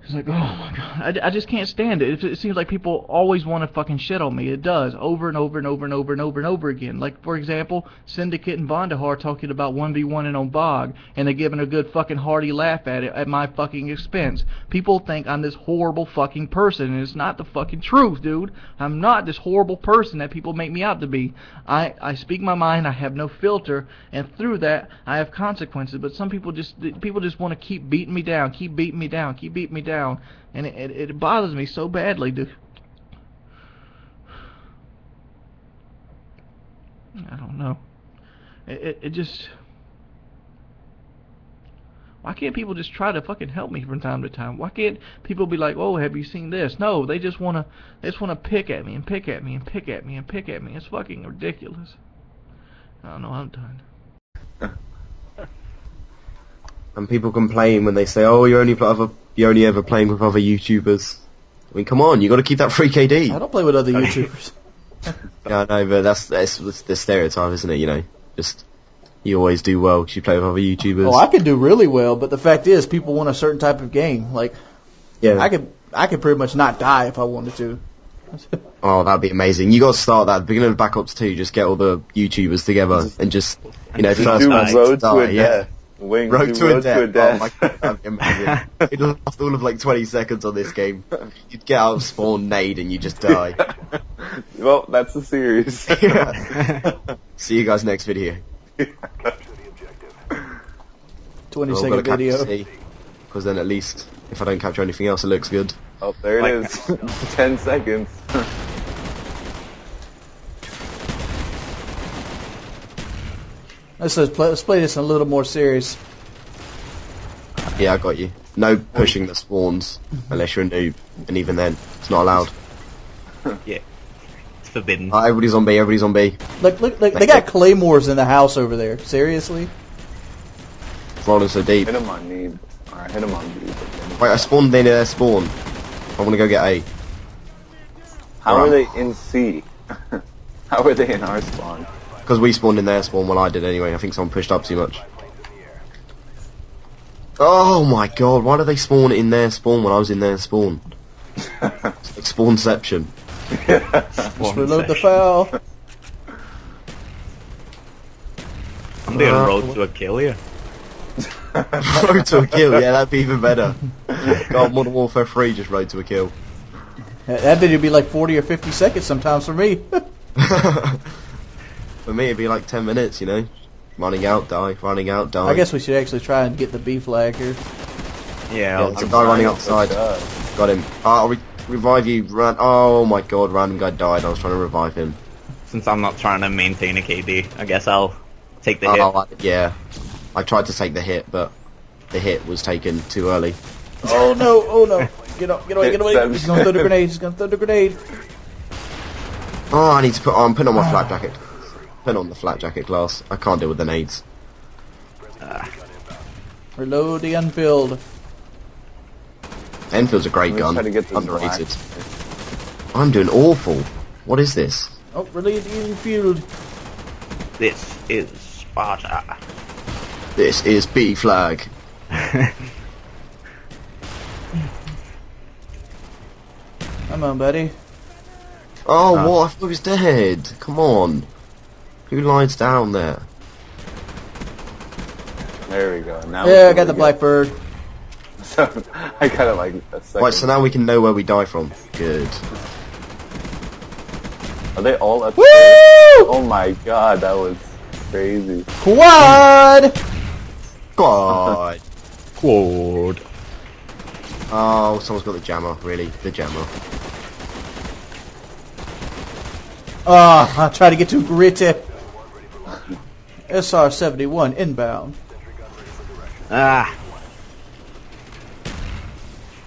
It's like, oh my god, I just can't stand it. It seems like people always want to fucking shit on me. It does, over and over and over and over and over and over again. Like, for example, Syndicate and Vondahar talking about 1v1ing on Bog, and they're giving a good fucking hearty laugh at it at my fucking expense. People think I'm this horrible fucking person, and it's not the fucking truth, dude. I'm not this horrible person that people make me out to be. I speak my mind, I have no filter, and through that, I have consequences. But some people just want to keep beating me down, keep beating me down, keep beating me down. And it bothers me so badly, dude. I don't know. It just... Why can't people just try to fucking help me from time to time? Why can't people be like, oh, have you seen this? No, they just wanna pick at me and pick at me and pick at me and pick at me. It's fucking ridiculous. I don't know, I'm done. And people complain when they say, "Oh, you're only ever playing with other YouTubers." I mean, come on, you got to keep that free KD. I don't play with other YouTubers. Yeah, I know, but that's the stereotype, isn't it? Just you always do well because you play with other YouTubers. Oh, I could do really well, but the fact is, people want a certain type of game. Like, yeah, I could pretty much not die if I wanted to. Oh, that'd be amazing. You got to start that at the beginning of Black Ops 2. Just get all the YouTubers together and just first road to a death. Road to a death. Oh my god, that'd be amazing. It lasts all of like 20 seconds on this game. You'd get out of spawn, nade, and you just die. Well, that's the series. See you guys next video. 20-second video. Because then at least, if I don't capture anything else, it looks good. Oh, there it is. 10 seconds. Let's play this a little more serious. Yeah, I got you. No pushing the spawns unless you're a noob, and even then, it's not allowed. Yeah, it's forbidden. Everybody's on B. Everybody's on B. Look, they got claymores in the house over there. Seriously? Rolling so deep. Hit him on need. Alright, hit him on B. Wait, I spawned near their spawn. I want to go get A. How are they in C? How are they in our spawn? Because we spawned in their spawn, well I did anyway. I think someone pushed up too much. Oh my god, why did they spawn in their spawn when I was in their spawn? It's like spawnception. Just reload the file. I'm doing road to a kill here. Road to a kill, yeah, that'd be even better. God, Modern Warfare 3 just road to a kill. That video would be like 40 or 50 seconds sometimes for me. For me, it'd be like 10 minutes, Running out, die, running out, die. I guess we should actually try and get the B flag here. Yeah, it's a guy running outside. Got him. I'll revive you. Run. Oh my god, random guy died. I was trying to revive him. Since I'm not trying to maintain a KD, I guess I'll take the hit. Yeah. I tried to take the hit, but the hit was taken too early. Oh no, oh no. Get away. He's going to throw the grenade. Oh, I need to put. Oh, I'm putting on my flak jacket. Put on the flak jacket class. I can't deal with the nades. Reload the Enfield. Enfield's a great gun. Underrated. I'm doing awful. What is this? Oh, reload the Enfield. This is Sparta. This is B flag. Come on, buddy. Oh, what? I thought he was dead. Come on. Who lies down there? There we go. Now Yeah, I got the Blackbird. So, I got it like a second. Right, so now we can know where we die from. Good. Are they all up? Woo! Oh my god, that was crazy. Quad! God. Quad. Oh, someone's got the jammer. Really, the jammer. I tried to get too gritty. SR-71 inbound. Ah.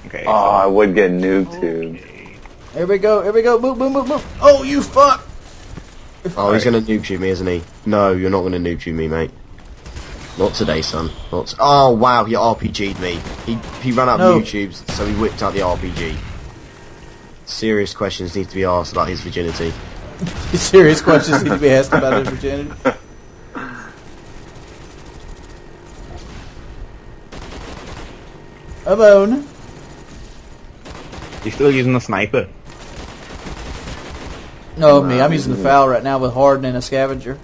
Okay. Oh, I would get nuked too. Here we go, here we go. Boom, boom, boom, boom. Oh, you fuck! Oh, he's gonna noob shoot me, isn't he? No, you're not gonna noob shoot me, mate. Not today, son. Not. Oh wow, he RPG'd me. He ran out of YouTubes, so he whipped out the RPG. Serious questions need to be asked about his virginity. Serious questions need to be asked about his virginity. Alone. You still using the sniper? No, me. I'm using the FAL right now with Harden and a Scavenger.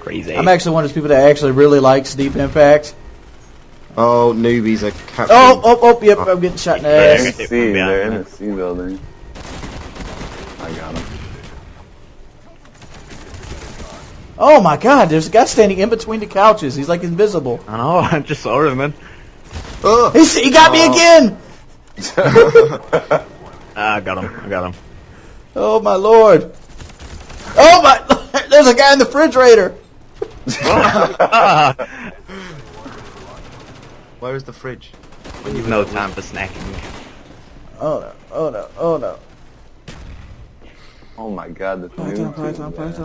Crazy. I'm actually one of those people that actually really likes Deep Impact. Oh, newbies are captured. Yep, I'm getting shot in the ass. They're in the C building. I got him. Oh my god, there's a guy standing in between the couches. He's like invisible. I know, I just saw him, man. He got me again! I got him. Oh my lord. Oh my, there's a guy in the refrigerator. Where is the fridge? When you've no time for snacking. Oh no, oh no, oh no. Oh my god, the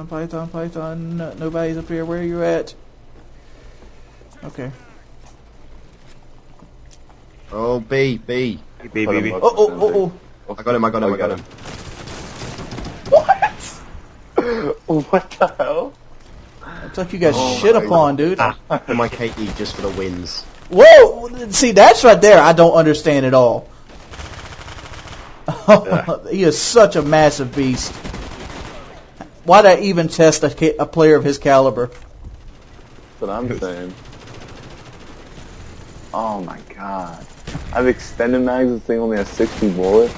Python. No, nobody's up here. Where are you at? Okay. Oh, B. Oh. I got him. What the hell? It's like you got shit upon, dude. My KE just for the wins. Whoa! See, that's right there. I don't understand at all. He is such a massive beast. Why'd I even test a player of his caliber? That's what I'm saying. Oh my god. I have extended mags, this thing only has 60 bullets.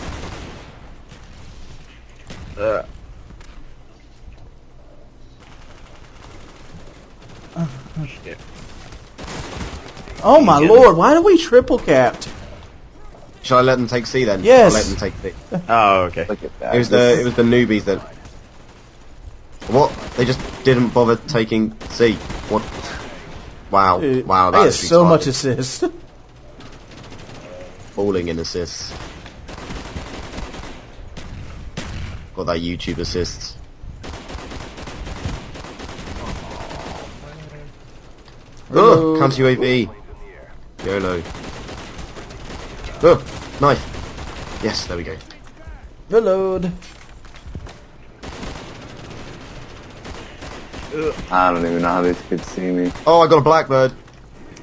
Oh my lord, why are we triple capped? Shall I let them take C then? Yes. I'll let them take C. Oh, okay. Look at that. It was the newbies that. What? They just didn't bother taking C. What? Wow. Dude, Wow. That That is so much assist. Falling in assists. Got that YouTube assists. Oh, counter UAV. YOLO. Oh, knife. Yes, there we go. Reload. I don't even know how these kids see me. Oh, I got a blackbird.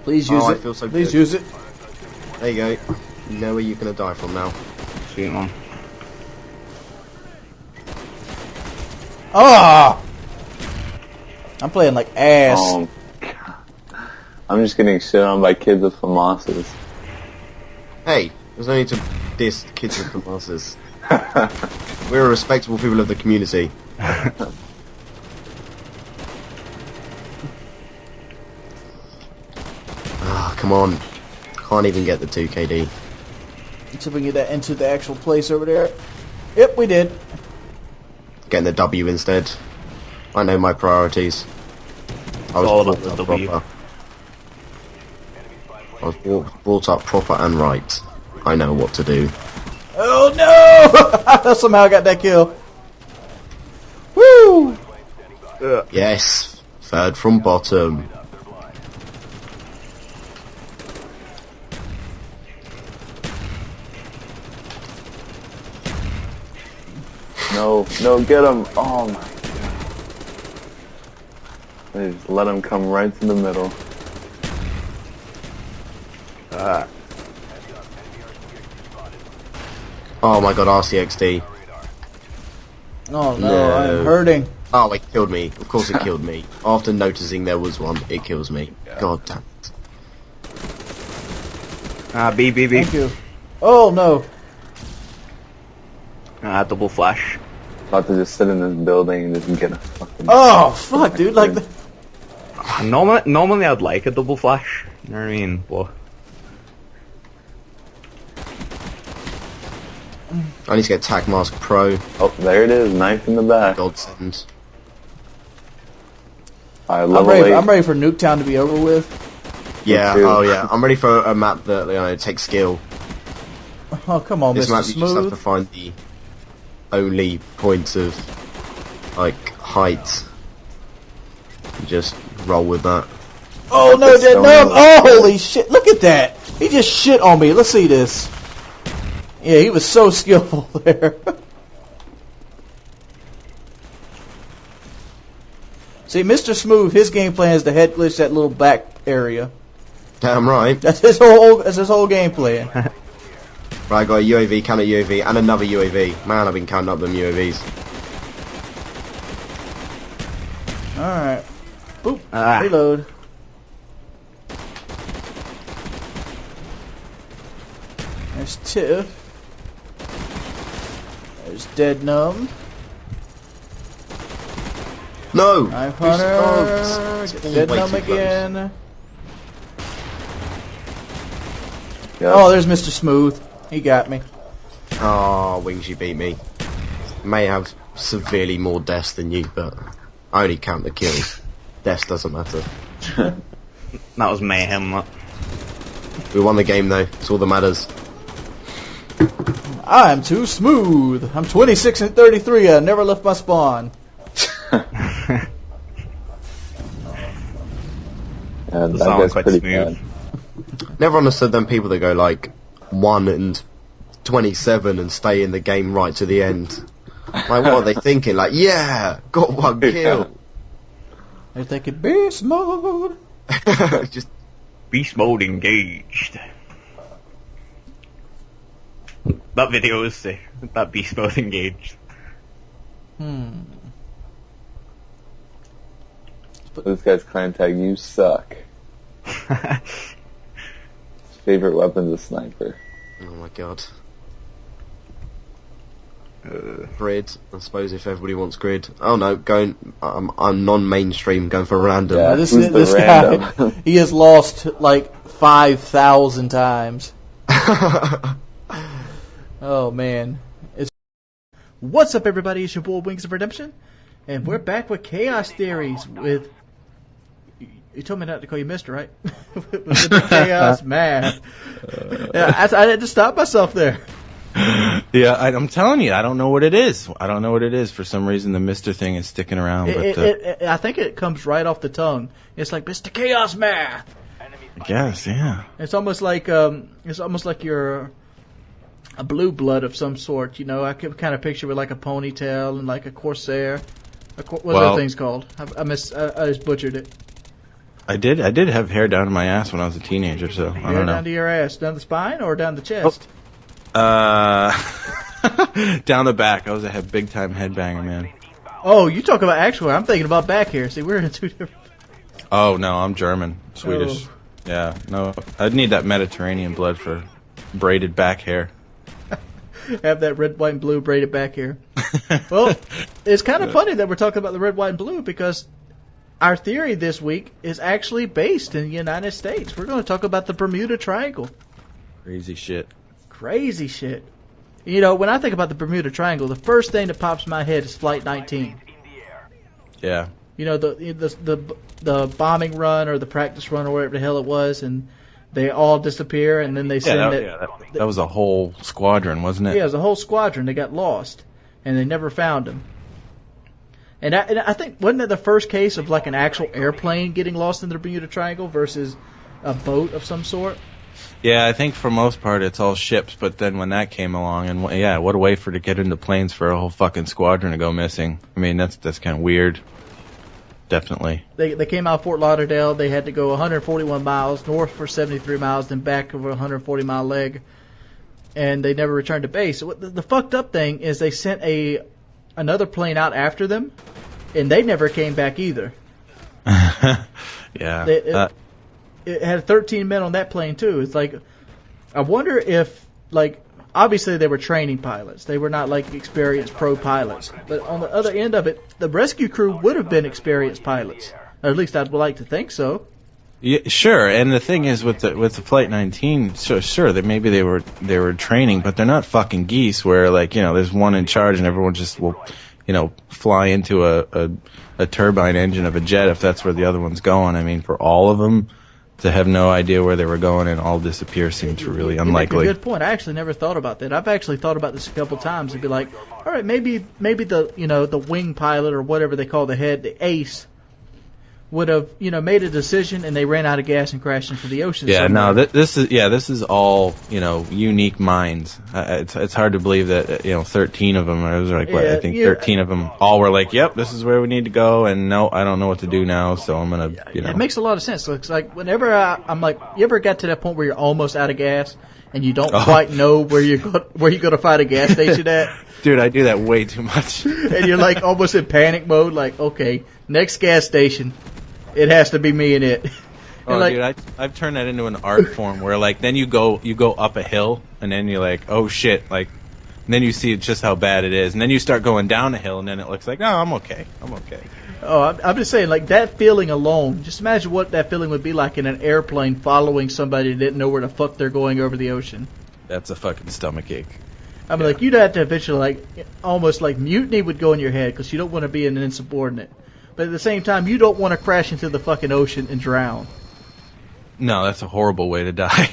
Please use it. I feel so Please good. use it. There you go. You know where you're gonna die from now. Sweet one. Ah! I'm playing like ass. Oh, God. I'm just getting shit on by kids with FAMASas. Hey, there's no need to diss kids with FAMASas. We're respectable people of the community. Ah, come on. Can't even get the 2KD. Until we get that into the actual place over there. Yep, we did. Getting the W instead. I know my priorities. I was all brought about the up W. proper. I was brought up proper and right. I know what to do. Oh no! Somehow I got that kill. Woo! Yes, third from bottom. No, get him! Oh my god. They just let him come right to the middle. Oh my god, RCXD. Oh no, I'm hurting. Oh, it killed me. Of course it killed me. After noticing there was one, it kills me. God damn it. B. Thank you. Oh no. Double flash. About to just sit in this building and just get a fucking... Oh fuck, dude! Like the... Normally I'd like a double flash. You know what I mean? But I need to get Tac Mask Pro. Oh, there it is. Knife in the back. Godsend. I'm ready for Nuketown to be over with. Yeah, oh yeah. I'm ready for a map that, you know, takes skill. Oh, come on, this Mr. map Smooth. you just have to find the only point of, like, height. And just roll with that. Oh no, that numb! Oh, holy shit! Look at that! He just shit on me. Let's see this. Yeah, he was so skillful there. See, Mr. Smooth, his game plan is to head glitch that little back area. Damn right. That's his whole game plan. Right, I got a UAV, counter UAV, and another UAV. Man, I've been counting up them UAVs. Alright. Boop. Reload. There's Tiff. There's Dead Numb. No! Knife Hunter. Dead Numb again. Yep. Oh, there's Mr. Smooth. He got me. Oh, Wings, you beat me. May have severely more deaths than you, but I only count the kills. Deaths doesn't matter. that was mayhem. We won the game though, it's all that matters. I'm too smooth. I'm 26 and 33. I never left my spawn. Yeah, that guy's pretty bad. Never understood them people that go like 1 and 27 and stay in the game right to the end. Like, what are they thinking? Like, yeah, got one kill. They're thinking beast mode. Just beast mode engaged. That video is sick. That beast mode engaged. This guy's clan tag, you suck. His favorite weapon's a sniper. Oh my god. Grid, I suppose if everybody wants grid. Oh no, I'm non-mainstream, going for random. Yeah, this guy, he has lost like 5,000 times. Oh man. What's up everybody, it's your boy Wings of Redemption, and we're back with Chaos Theories with... You told me not to call you Mister, right? With the Chaos Math. Yeah, I had to stop myself there. Yeah, I'm telling you, I don't know what it is. I don't know what it is. For some reason, the Mister thing is sticking around. I think it comes right off the tongue. It's like Mr. Chaos Math. I guess, yeah. It's almost like you're a blue blood of some sort. You know, I could kind of picture with like a ponytail and like a corsair. What's that thing's called? I just butchered it. I did have hair down to my ass when I was a teenager, so I don't know. Down to your ass, down the spine or down the chest? Down the back. I had big time headbanger, man. Oh, you talk about actual hair. I'm thinking about back hair. See, we're in two different. Oh no, I'm German, Swedish. Oh. Yeah, no, I'd need that Mediterranean blood for braided back hair. Have that red, white, and blue braided back hair. Well, it's kind of funny that we're talking about the red, white, and blue because our theory this week is actually based in the United States. We're going to talk about the Bermuda Triangle. Crazy shit. Crazy shit. You know, when I think about the Bermuda Triangle, the first thing that pops in my head is Flight 19. Yeah. You know, the bombing run or the practice run or whatever the hell it was, and they all disappear, and then they send that was a whole squadron, wasn't it? Yeah, it was a whole squadron. They got lost, and they never found them. And I think, wasn't that the first case of like an actual airplane getting lost in the Bermuda Triangle versus a boat of some sort? Yeah, I think for most part it's all ships, but then when that came along, and yeah, what a way to get into planes for a whole fucking squadron to go missing. I mean, that's kind of weird. Definitely. They came out of Fort Lauderdale. They had to go 141 miles north for 73 miles, then back over a 140-mile leg, and they never returned to base. So the fucked up thing is they sent another plane out after them, and they never came back either. Yeah. It had 13 men on that plane too. It's like, I wonder if, like, obviously they were training pilots. They were not like experienced pro pilots. But on the other end of it, the rescue crew would have been experienced pilots. Or at least I'd like to think so. Yeah, sure. And the thing is with the Flight 19, sure that maybe they were training, but they're not fucking geese where, like, you know, there's one in charge and everyone just will, you know, fly into a turbine engine of a jet if that's where the other one's going. I mean, for all of them to have no idea where they were going and all disappear seems really unlikely. You make a good point. I actually never thought about that. I've actually thought about this a couple times and be like, all right, maybe the, you know, the wing pilot or whatever they call the head, the ace, would have, you know, made a decision and they ran out of gas and crashed into the ocean. Yeah, somewhere. no, this is all, you know, unique minds. It's hard to believe that, you know, 13 of them. I was like, I think 13 of them all were like, yep, this is where we need to go, and no, I don't know what to do now, so I'm gonna, you know. It makes a lot of sense. It's like whenever I'm like, you ever got to that point where you're almost out of gas and you don't quite know where you're going to find a gas station at? Dude, I do that way too much. And you're like almost in panic mode, like, okay, next gas station. It has to be me in it. Oh, like, dude, I've turned that into an art form where, like, then you go up a hill, and then you're like, oh shit, like, and then you see just how bad it is, and then you start going down a hill, and then it looks like, I'm okay. Oh, I'm just saying, like, that feeling alone, just imagine what that feeling would be like in an airplane following somebody that didn't know where the fuck they're going over the ocean. That's a fucking stomachache. I mean, like, you'd have to eventually, like, almost like mutiny would go in your head, because you don't want to be an insubordinate. But at the same time, you don't want to crash into the fucking ocean and drown. No, that's a horrible way to die.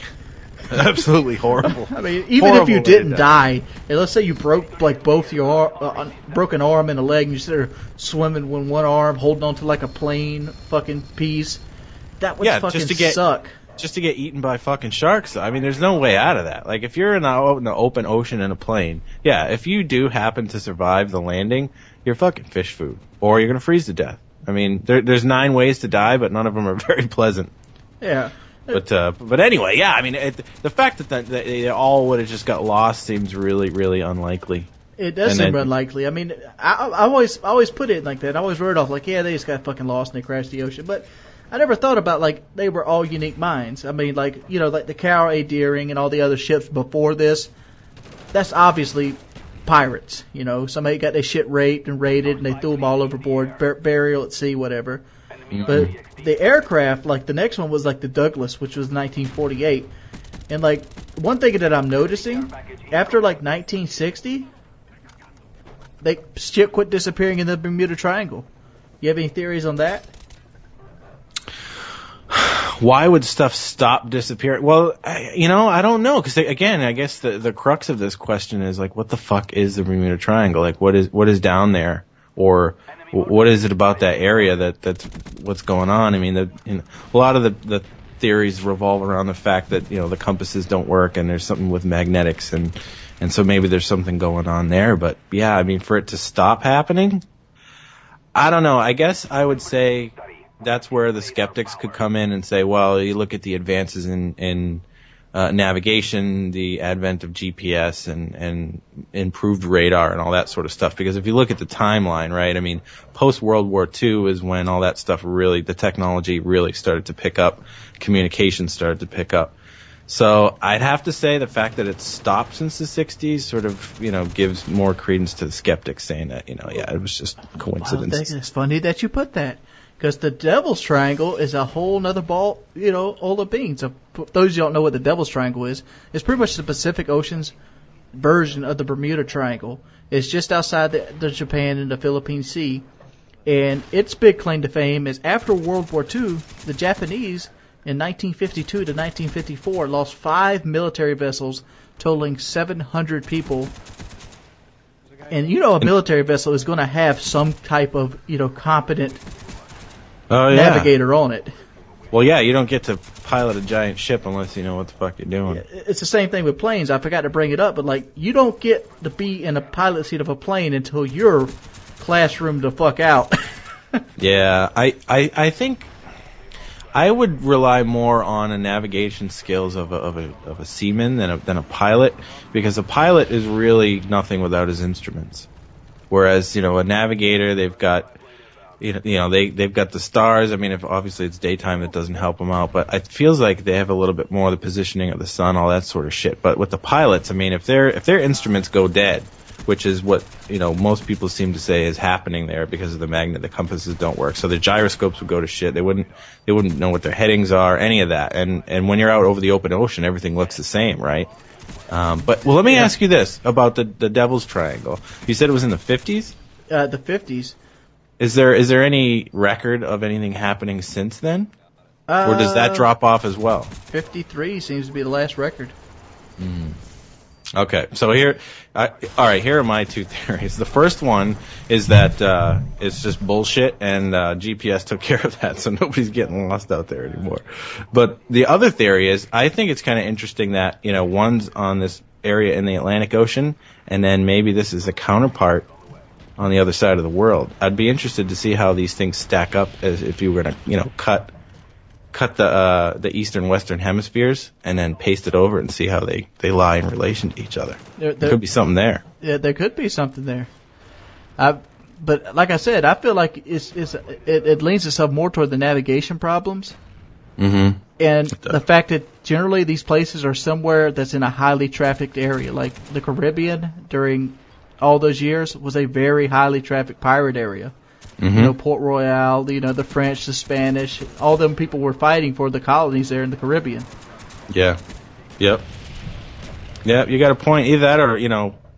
Absolutely horrible. I mean, even if you didn't die, and let's say you broke like both your broken arm and a leg, and you're sitting there swimming with one arm, holding onto like a plane fucking piece, that would fucking suck. Just to get eaten by fucking sharks. I mean, there's no way out of that. Like, if you're in the open ocean in a plane, yeah, if you do happen to survive the landing, you're fucking fish food. Or you're going to freeze to death. I mean, there's 9 ways to die, but none of them are very pleasant. Yeah. But anyway, yeah, I mean, the fact that they all would have just got lost seems really, really unlikely. It does seem unlikely. I mean, I always put it like that. I always wrote it off like, yeah, they just got fucking lost and they crashed the ocean. But I never thought about, like, they were all unique minds. I mean, like, you know, like the Carol A. Deering and all the other ships before this, that's obviously pirates. You know, somebody got their shit raped and raided and they threw them all overboard, burial at sea, whatever. Mm-hmm. But the aircraft, like the next one was like the Douglas, which was 1948. And like, one thing that I'm noticing, after like 1960, shit quit disappearing in the Bermuda Triangle. You have any theories on that? Why would stuff stop disappearing? Well, I don't know, because again, I guess the crux of this question is like, what the fuck is the Bermuda Triangle? Like, what is down there, or what is it about that area that's what's going on? I mean, a lot of the theories revolve around the fact that the compasses don't work and there's something with magnetics and so maybe there's something going on there. But yeah, I mean, for it to stop happening, I don't know. I guess I would say that's where the skeptics could come in and say, well, you look at the advances in navigation, the advent of GPS and improved radar and all that sort of stuff. Because if you look at the timeline, right, I mean, post World War II is when all that stuff really, the technology really started to pick up, communication started to pick up. So I'd have to say the fact that it's stopped since the 60s sort of, gives more credence to the skeptics saying that, it was just coincidence. Well, I think it's funny that you put that. Because the Devil's Triangle is a whole nother ball, all the beans. So for those of you who don't know what the Devil's Triangle is, it's pretty much the Pacific Ocean's version of the Bermuda Triangle. It's just outside the Japan and the Philippine Sea. And its big claim to fame is after World War II, the Japanese in 1952 to 1954 lost 5 military vessels totaling 700 people And a military vessel is going to have some type of, competent navigator on it. Well, yeah, you don't get to pilot a giant ship unless you know what the fuck you're doing. It's the same thing with planes. I forgot to bring it up, but you don't get to be in a pilot seat of a plane until you're classroom the fuck out. Yeah, I think I would rely more on a navigation skills of a seaman than a pilot, because a pilot is really nothing without his instruments. Whereas a navigator, they've got they've got the stars. I mean, if obviously it's daytime, that doesn't help them out. But it feels like they have a little bit more of the positioning of the sun, all that sort of shit. But with the pilots, I mean, if their instruments go dead, which is what most people seem to say is happening there because of the magnet, the compasses don't work, so the gyroscopes would go to shit. They wouldn't know what their headings are, any of that. And when you're out over the open ocean, everything looks the same, right? But let me ask you this about the Devil's Triangle. You said it was in the 50s? The 50s. Is there any record of anything happening since then? Or does that drop off as well? 53 seems to be the last record. Okay, so here are my two theories. The first one is that it's just bullshit, and GPS took care of that, so nobody's getting lost out there anymore. But the other theory is, I think it's kind of interesting that one's on this area in the Atlantic Ocean, and then maybe this is a counterpart on the other side of the world. I'd be interested to see how these things stack up as if you were to cut the eastern western hemispheres and then paste it over and see how they lie in relation to each other. There could be something there. Yeah, there could be something there. But like I said, I feel like it leans itself more toward the navigation problems. Mm-hmm. And the fact that generally these places are somewhere that's in a highly trafficked area. Like the Caribbean during all those years was a very highly trafficked pirate area. Mm-hmm. Port Royal, the French, the Spanish, all them people were fighting for the colonies there in the Caribbean. Yeah. Yep. Yeah, you got a point. Either that or,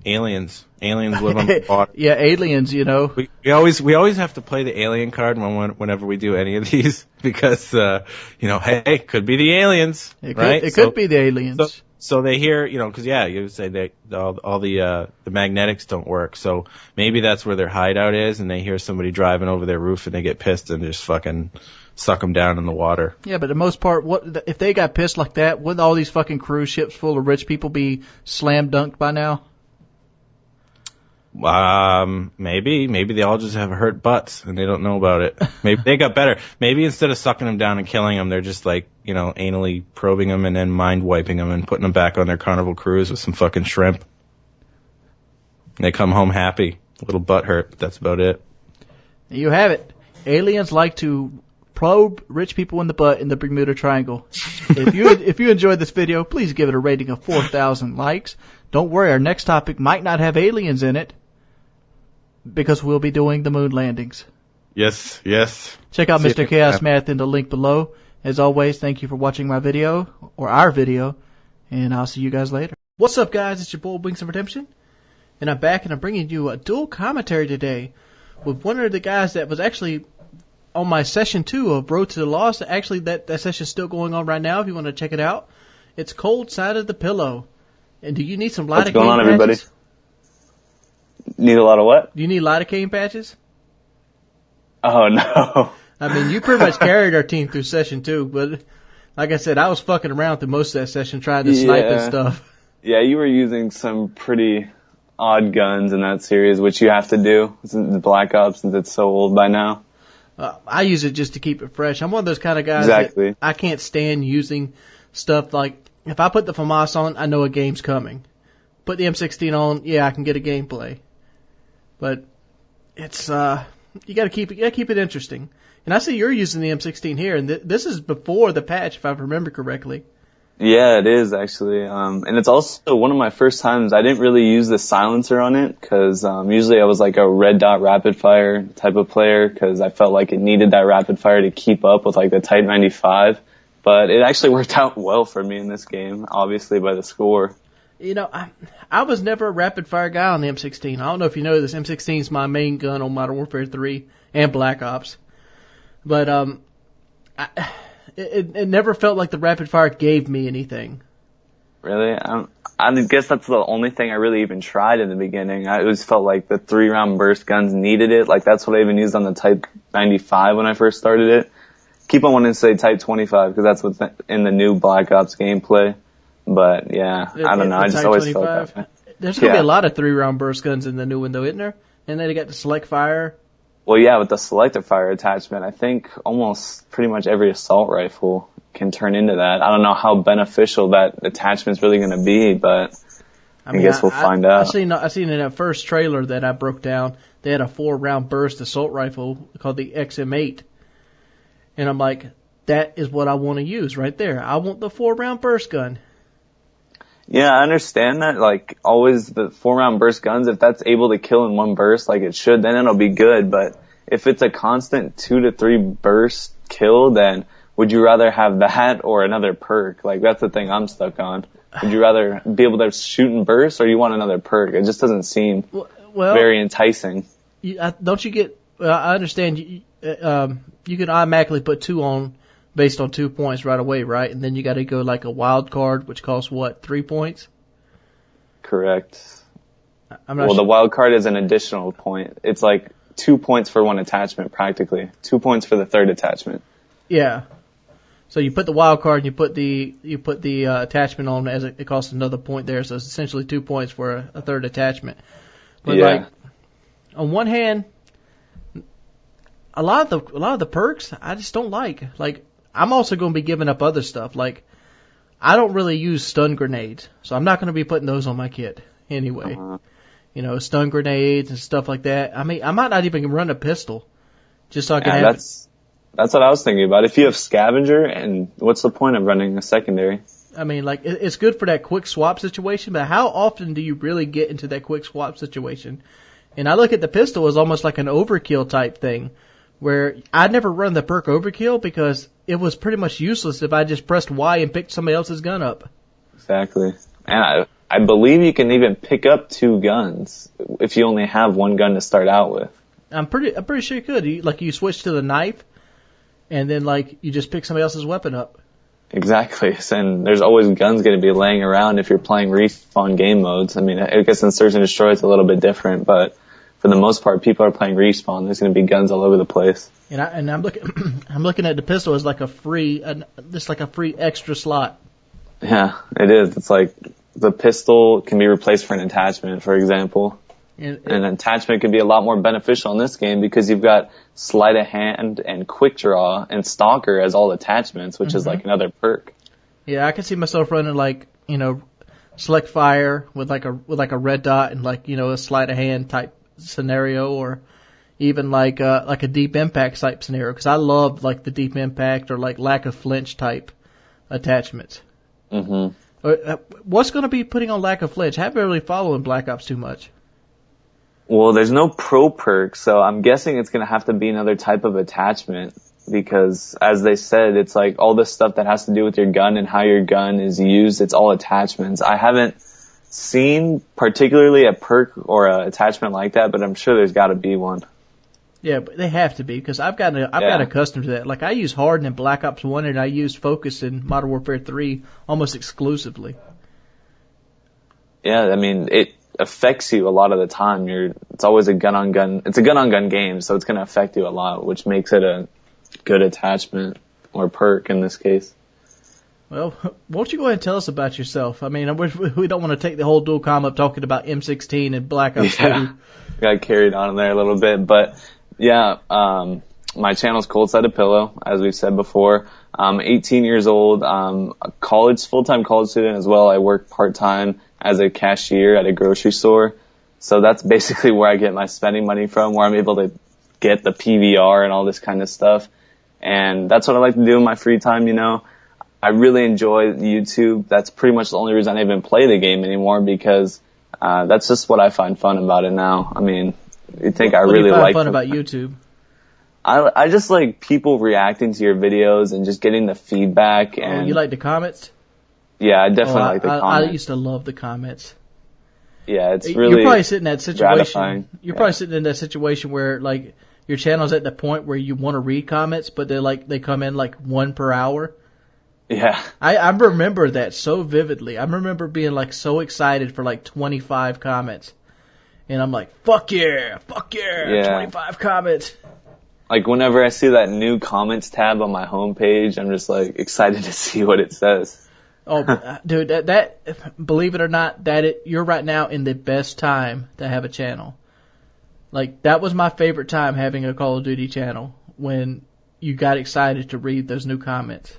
aliens. Aliens live on the water. Yeah, aliens, We always have to play the alien card whenever we do any of these because, hey, could be the aliens, right? It could be the aliens. So they hear, because you would say that all the magnetics don't work. So maybe that's where their hideout is, and they hear somebody driving over their roof, and they get pissed and just fucking suck them down in the water. Yeah, but the most part, if they got pissed like that? Wouldn't all these fucking cruise ships full of rich people be slam dunked by now? Maybe they all just have hurt butts and they don't know about it. Maybe they got better. Maybe instead of sucking them down and killing them, they're just anally probing them and then mind wiping them and putting them back on their Carnival cruise with some fucking shrimp. And they come home happy, a little butt hurt, but that's about it. You have it. Aliens like to probe rich people in the butt in the Bermuda Triangle. If you enjoyed this video, please give it a rating of 4,000 likes. Don't worry, our next topic might not have aliens in it, because we'll be doing the moon landings. Yes. Check out Mr. Chaos Math in the link below. As always, thank you for watching my video, or our video, and I'll see you guys later. What's up, guys? It's your boy, Wings of Redemption, and I'm back, and I'm bringing you a dual commentary today with one of the guys that was actually on my session 2 of Road to the Lost. Actually, that session's still going on right now if you want to check it out. It's Cold Side of the Pillow. And do you need some lidocaine patches? What's going on, everybody? Need a lot of what? Do you need lidocaine patches? Oh, no. I mean, you pretty much carried our team through session 2, but like I said, I was fucking around through most of that session trying to snipe and stuff. Yeah, you were using some pretty odd guns in that series, which you have to do since Black Ops, since it's so old by now. I use it just to keep it fresh. I'm one of those kind of guys that I can't stand using stuff like, if I put the FAMAS on, I know a game's coming. Put the M16 on, yeah, I can get a gameplay. But it's you gotta keep it interesting. And I see you're using the M16 here, and this is before the patch, if I remember correctly. Yeah, it is actually, and it's also one of my first times. I didn't really use the silencer on it because usually I was like a red dot rapid fire type of player because I felt like it needed that rapid fire to keep up with like the Type 95. But it actually worked out well for me in this game, obviously by the score. I was never a rapid fire guy on the M16. I don't know if you know this. M16 is my main gun on Modern Warfare 3 and Black Ops. But it never felt like the rapid fire gave me anything. Really? I guess that's the only thing I really even tried in the beginning. I always felt like the 3-round burst guns needed it. Like, that's what I even used on the Type 95 when I first started it. Keep on wanting to say Type 25 because that's what's in the new Black Ops gameplay. But, yeah, I don't know. I just Type always 25? felt that way. There's going to be a lot of 3-round burst guns in the new one, though, isn't there? And then they got the select fire. Well, yeah, with the selective fire attachment, I think almost pretty much every assault rifle can turn into that. I don't know how beneficial that attachment's really going to be, but I guess we'll find out. I seen in that first trailer that I broke down, they had a 4-round burst assault rifle called the XM8. And I'm like, that is what I want to use right there. I want the 4-round burst gun. Yeah, I understand that. Like, always the 4-round burst guns, if that's able to kill in one burst like it should, then it'll be good. But if it's a constant 2 to 3 burst kill, then would you rather have that or another perk? Like, that's the thing I'm stuck on. Would you rather be able to shoot and burst, or you want another perk? It just doesn't seem very enticing. Don't you get... I understand you can automatically put 2 on based on 2 points right away, right? And then you got to go like a wild card, which costs what, 3 points? Correct. I'm not the wild card is an additional point. It's like 2 points for one attachment, practically. 2 points for the third attachment. Yeah. So you put the wild card and you put the attachment on as it costs another point there, so it's essentially 2 points for a third attachment. But like, on one hand, a lot of the perks I just don't like. Like, I'm also going to be giving up other stuff. Like, I don't really use stun grenades, so I'm not going to be putting those on my kit anyway. You know, stun grenades and stuff like that. I mean, I might not even run a pistol just so I can have That's what I was thinking about. If you have scavenger, and what's the point of running a secondary? I mean, like, it's good for that quick swap situation, but how often do you really get into that quick swap situation? And I look at the pistol as almost like an overkill type thing, where I never run the perk overkill because it was pretty much useless if I just pressed Y and picked somebody else's gun up. Exactly. And I believe you can even pick up 2 guns if you only have 1 gun to start out with. I'm pretty sure you could. You switch to the knife, and then like you just pick somebody else's weapon up. Exactly. And there's always guns going to be laying around if you're playing respawn game modes. I mean, I guess in Search and Destroy it's a little bit different, but for the most part, people are playing respawn. There's going to be guns all over the place. And I'm looking at the pistol as like a free extra slot. Yeah, it is. It's like the pistol can be replaced for an attachment, for example. And an attachment could be a lot more beneficial in this game because you've got sleight of hand and quick draw and stalker as all attachments, which is like another perk. Yeah, I can see myself running like, you know, select fire with like a red dot and like, you know, a sleight of hand type scenario, or even like a deep impact type scenario, because I love like the deep impact or like lack of flinch type attachments. What's going to be putting on lack of flinch? I haven't really followed Black Ops too much. Well, there's no pro perk, so I'm guessing it's going to have to be another type of attachment because, as they said, it's like all the stuff that has to do with your gun and how your gun is used, it's all attachments. I haven't seen particularly a perk or an attachment like that, but I'm sure there's got to be one. Yeah, but they have to be, because I've got accustomed to that. Like, I use Harden in Black Ops 1, and I use Focus in Modern Warfare 3 almost exclusively. Yeah, I mean, it affects you a lot of the time. It's always a gun-on-gun. It's a gun-on-gun game, so it's going to affect you a lot, which makes it a good attachment or perk in this case. Well, won't you go ahead and tell us about yourself? I mean, we don't want to take the whole dual comm up talking about M16 and Black Ops 2. Got carried on there a little bit, but yeah, my channel's Cold Side of Pillow, as we've said before. I'm 18 years old. I'm a full-time college student as well. I work part-time as a cashier at a grocery store. So that's basically where I get my spending money from, where I'm able to get the PVR and all this kind of stuff. And that's what I like to do in my free time, you know. I really enjoy YouTube. That's pretty much the only reason I even play the game anymore, because that's just what I find fun about it now. I mean, you think I really like fun about YouTube? I just like people reacting to your videos and just getting the feedback. And you like the comments? Yeah, I definitely like the comments. I used to love the comments. Yeah, it's really You're probably sitting in that situation. Gratifying. You're probably sitting in that situation where like your channel's at the point where you want to read comments, but they come in like 1 per hour. Yeah. I remember that so vividly. I remember being like so excited for like 25 comments. And I'm like, fuck yeah, 25 comments. Like whenever I see that new comments tab on my homepage, I'm just like excited to see what it says. Oh, dude, that believe it or not, you're right now in the best time to have a channel. Like, that was my favorite time having a Call of Duty channel, when you got excited to read those new comments.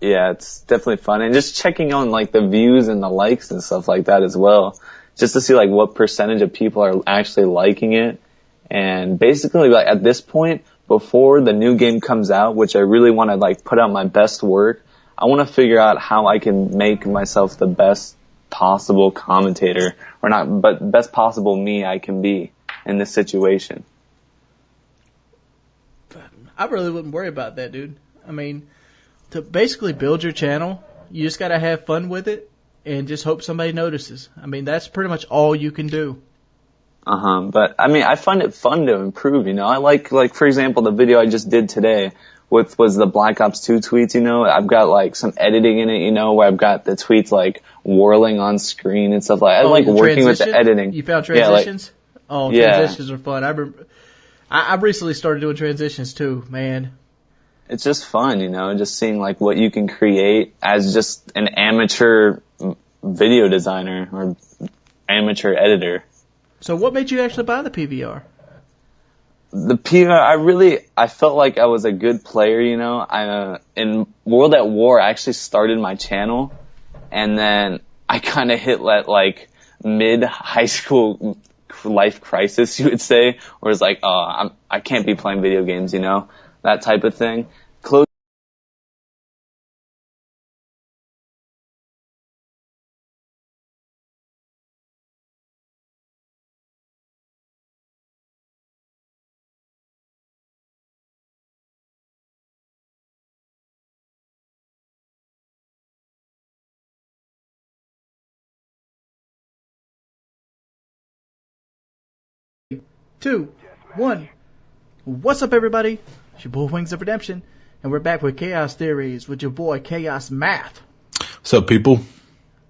Yeah, it's definitely fun. And just checking on, like, the views and the likes and stuff like that as well. Just to see, like, what percentage of people are actually liking it. And basically, like, at this point, before the new game comes out, which I really want to, like, put out my best work, I want to figure out how I can make myself the best possible commentator, or not, but best possible me I can be in this situation. I really wouldn't worry about that, dude. I mean, to basically build your channel, you just gotta have fun with it and just hope somebody notices. I mean, that's pretty much all you can do. But I mean, I find it fun to improve, you know. I like for example, the video I just did today was the Black Ops 2 tweets, you know. I've got like some editing in it, you know, where I've got the tweets like whirling on screen and stuff like that. I like working with the editing. You found transitions? Yeah, transitions are fun. I recently started doing transitions too, man. It's just fun, you know, just seeing like what you can create as just an amateur video designer or amateur editor. So what made you actually buy the PVR? The PVR, I felt like I was a good player, you know. In World at War, I actually started my channel, and then I kind of hit that, like, mid-high school life crisis, you would say, where it's like, oh, I can't be playing video games, you know, that type of thing. Two, one. What's up, everybody? It's your boy Wings of Redemption, and we're back with Chaos Theories with your boy Chaos Math. What's up, people?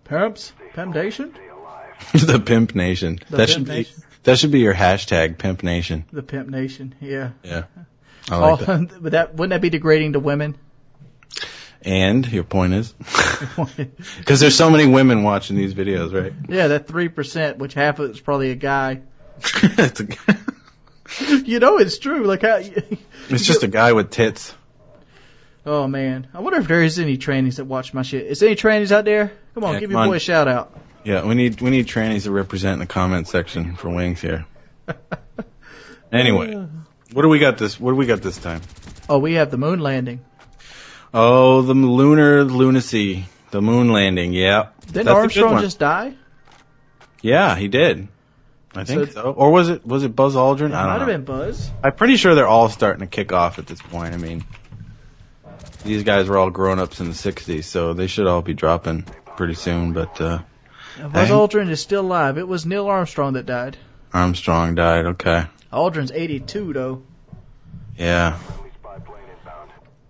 Pimps? Pimp Nation? The Pimp Nation. That should be your hashtag, Pimp Nation. The Pimp Nation, yeah. Yeah. I like that. Wouldn't that be degrading to women? And your point is? Because there's so many women watching these videos, right? Yeah, that 3%, which half of it's probably a guy. You know, it's true. Like it's just a guy with tits. Oh man, I wonder if there is any trannies that watch my shit. Is there any trannies out there? Come on, give your boy a shout out. Yeah, we need trannies to represent in the comment section for Wings here. Anyway, what do we got this time? Oh, we have the moon landing. Oh, the lunar lunacy, the moon landing. Yeah. Didn't Armstrong just die? Yeah, he did. I think so. Or was it Buzz Aldrin? It might have been Buzz. I'm pretty sure they're all starting to kick off at this point. I mean, these guys were all grown-ups in the 60s, so they should all be dropping pretty soon. But Buzz Aldrin is still alive. It was Neil Armstrong that died. Armstrong died, okay. Aldrin's 82, though. Yeah.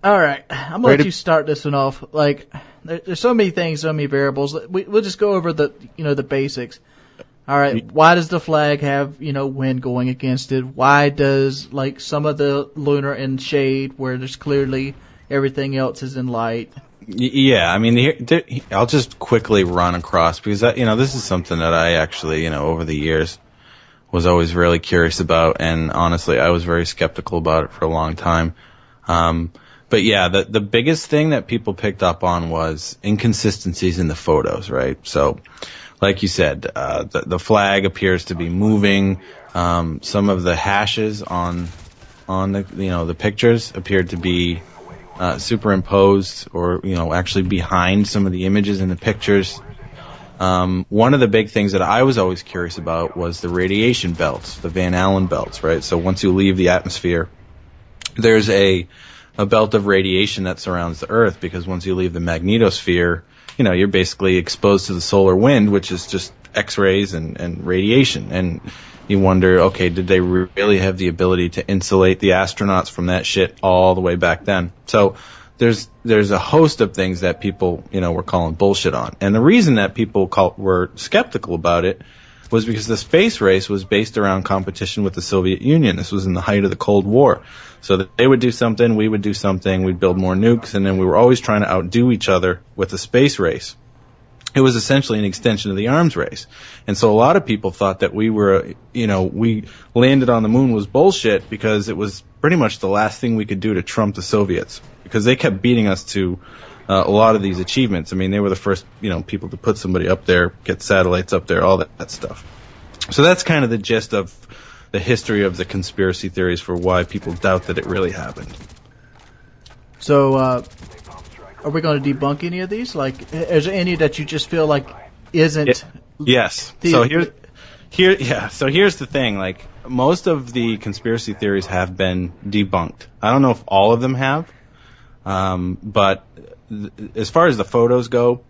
All right, I'm going to let you start this one off. Like, there's so many things, so many variables. We'll just go over the basics. All right, why does the flag have, wind going against it? Why does, like, some of the lunar in shade where there's clearly everything else is in light? Yeah, I mean, I'll just quickly run across because, this is something that I actually, over the years was always really curious about, and honestly, I was very skeptical about it for a long time. But yeah, the biggest thing that people picked up on was inconsistencies in the photos, right? So, like you said, the flag appears to be moving. Some of the hashes on the pictures appeared to be superimposed or actually behind some of the images in the pictures. One of the big things that I was always curious about was the radiation belts, the Van Allen belts, right? So once you leave the atmosphere, there's a belt of radiation that surrounds the Earth, because once you leave the magnetosphere, you're basically exposed to the solar wind, which is just X-rays and radiation. And you wonder, okay, did they really have the ability to insulate the astronauts from that shit all the way back then? So there's a host of things that people, were calling bullshit on. And the reason that people were skeptical about it was because the space race was based around competition with the Soviet Union. This was in the height of the Cold War. So that they would do something, we would do something, we'd build more nukes, and then we were always trying to outdo each other with the space race. It was essentially an extension of the arms race. And so a lot of people thought that we landed on the moon was bullshit because it was pretty much the last thing we could do to trump the Soviets. Because they kept beating us to a lot of these achievements. I mean, they were the first, people to put somebody up there, get satellites up there, all that stuff. So that's kind of the gist of the history of the conspiracy theories for why people doubt that it really happened. So, are we going to debunk any of these? Like, is there any that you just feel like isn't? Yes. So here's the thing. Like, most of the conspiracy theories have been debunked. I don't know if all of them have, but as far as the photos go,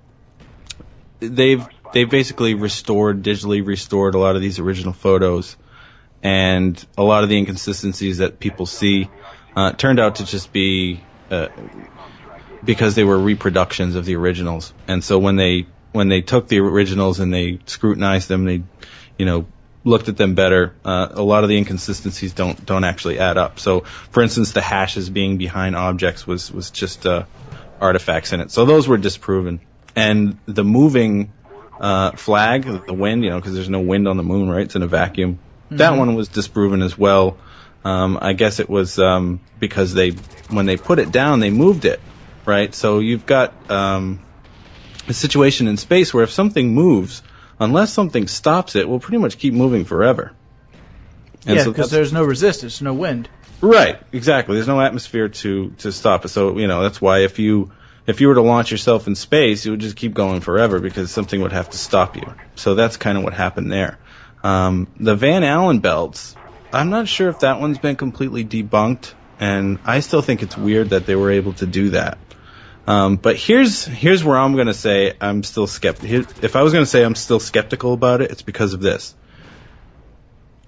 they've basically digitally restored a lot of these original photos, and a lot of the inconsistencies that people see turned out to just be because they were reproductions of the originals. And so when they took the originals and they scrutinized them, they looked at them better, a lot of the inconsistencies don't actually add up. So, for instance, the hashes being behind objects was just artifacts in it. So those were disproven. And the moving flag, the wind, because there's no wind on the moon, right? It's in a vacuum. Mm-hmm. That one was disproven as well. I guess it was because when they put it down, they moved it, right? So you've got a situation in space where if something moves, unless something stops it, we'll pretty much keep moving forever. And yeah, because there's no resistance, no wind. Right, exactly. There's no atmosphere to stop it. So, that's why if you were to launch yourself in space, you would just keep going forever because something would have to stop you. So that's kind of what happened there. The Van Allen belts, I'm not sure if that one's been completely debunked, and I still think it's weird that they were able to do that. But here's where I'm going to say I'm still skeptical. If I was going to say I'm still skeptical about it, it's because of this.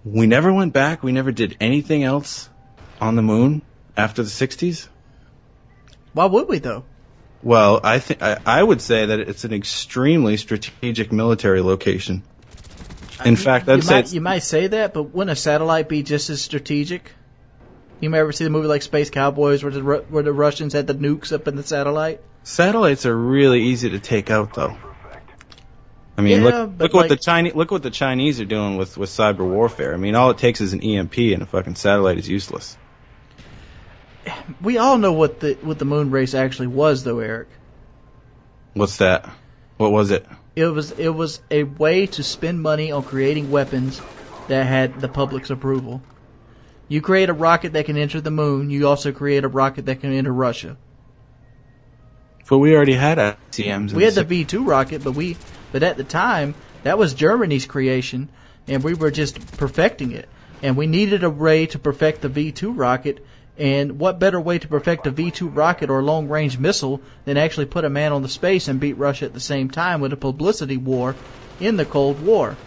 We never went back. We never did anything else on the moon after the 60s. Why would we, though? Well, I would say that it's an extremely strategic military location. In fact, you might say that, but wouldn't a satellite be just as strategic? You may ever see the movie like Space Cowboys where the Russians had the nukes up in the satellite? Satellites are really easy to take out, though. I mean, look what the Chinese are doing with cyber warfare. I mean, all it takes is an EMP and a fucking satellite is useless. We all know what the moon race actually was, though, Eric. What's that? What was it? It was a way to spend money on creating weapons that had the public's approval. You create a rocket that can enter the moon, you also create a rocket that can enter Russia. But we already had ICMs. We had the V2 rocket, but at the time, that was Germany's creation, and we were just perfecting it. And we needed a way to perfect the V2 rocket, and what better way to perfect a V2 rocket or long-range missile than actually put a man on the space and beat Russia at the same time with a publicity war in the Cold War.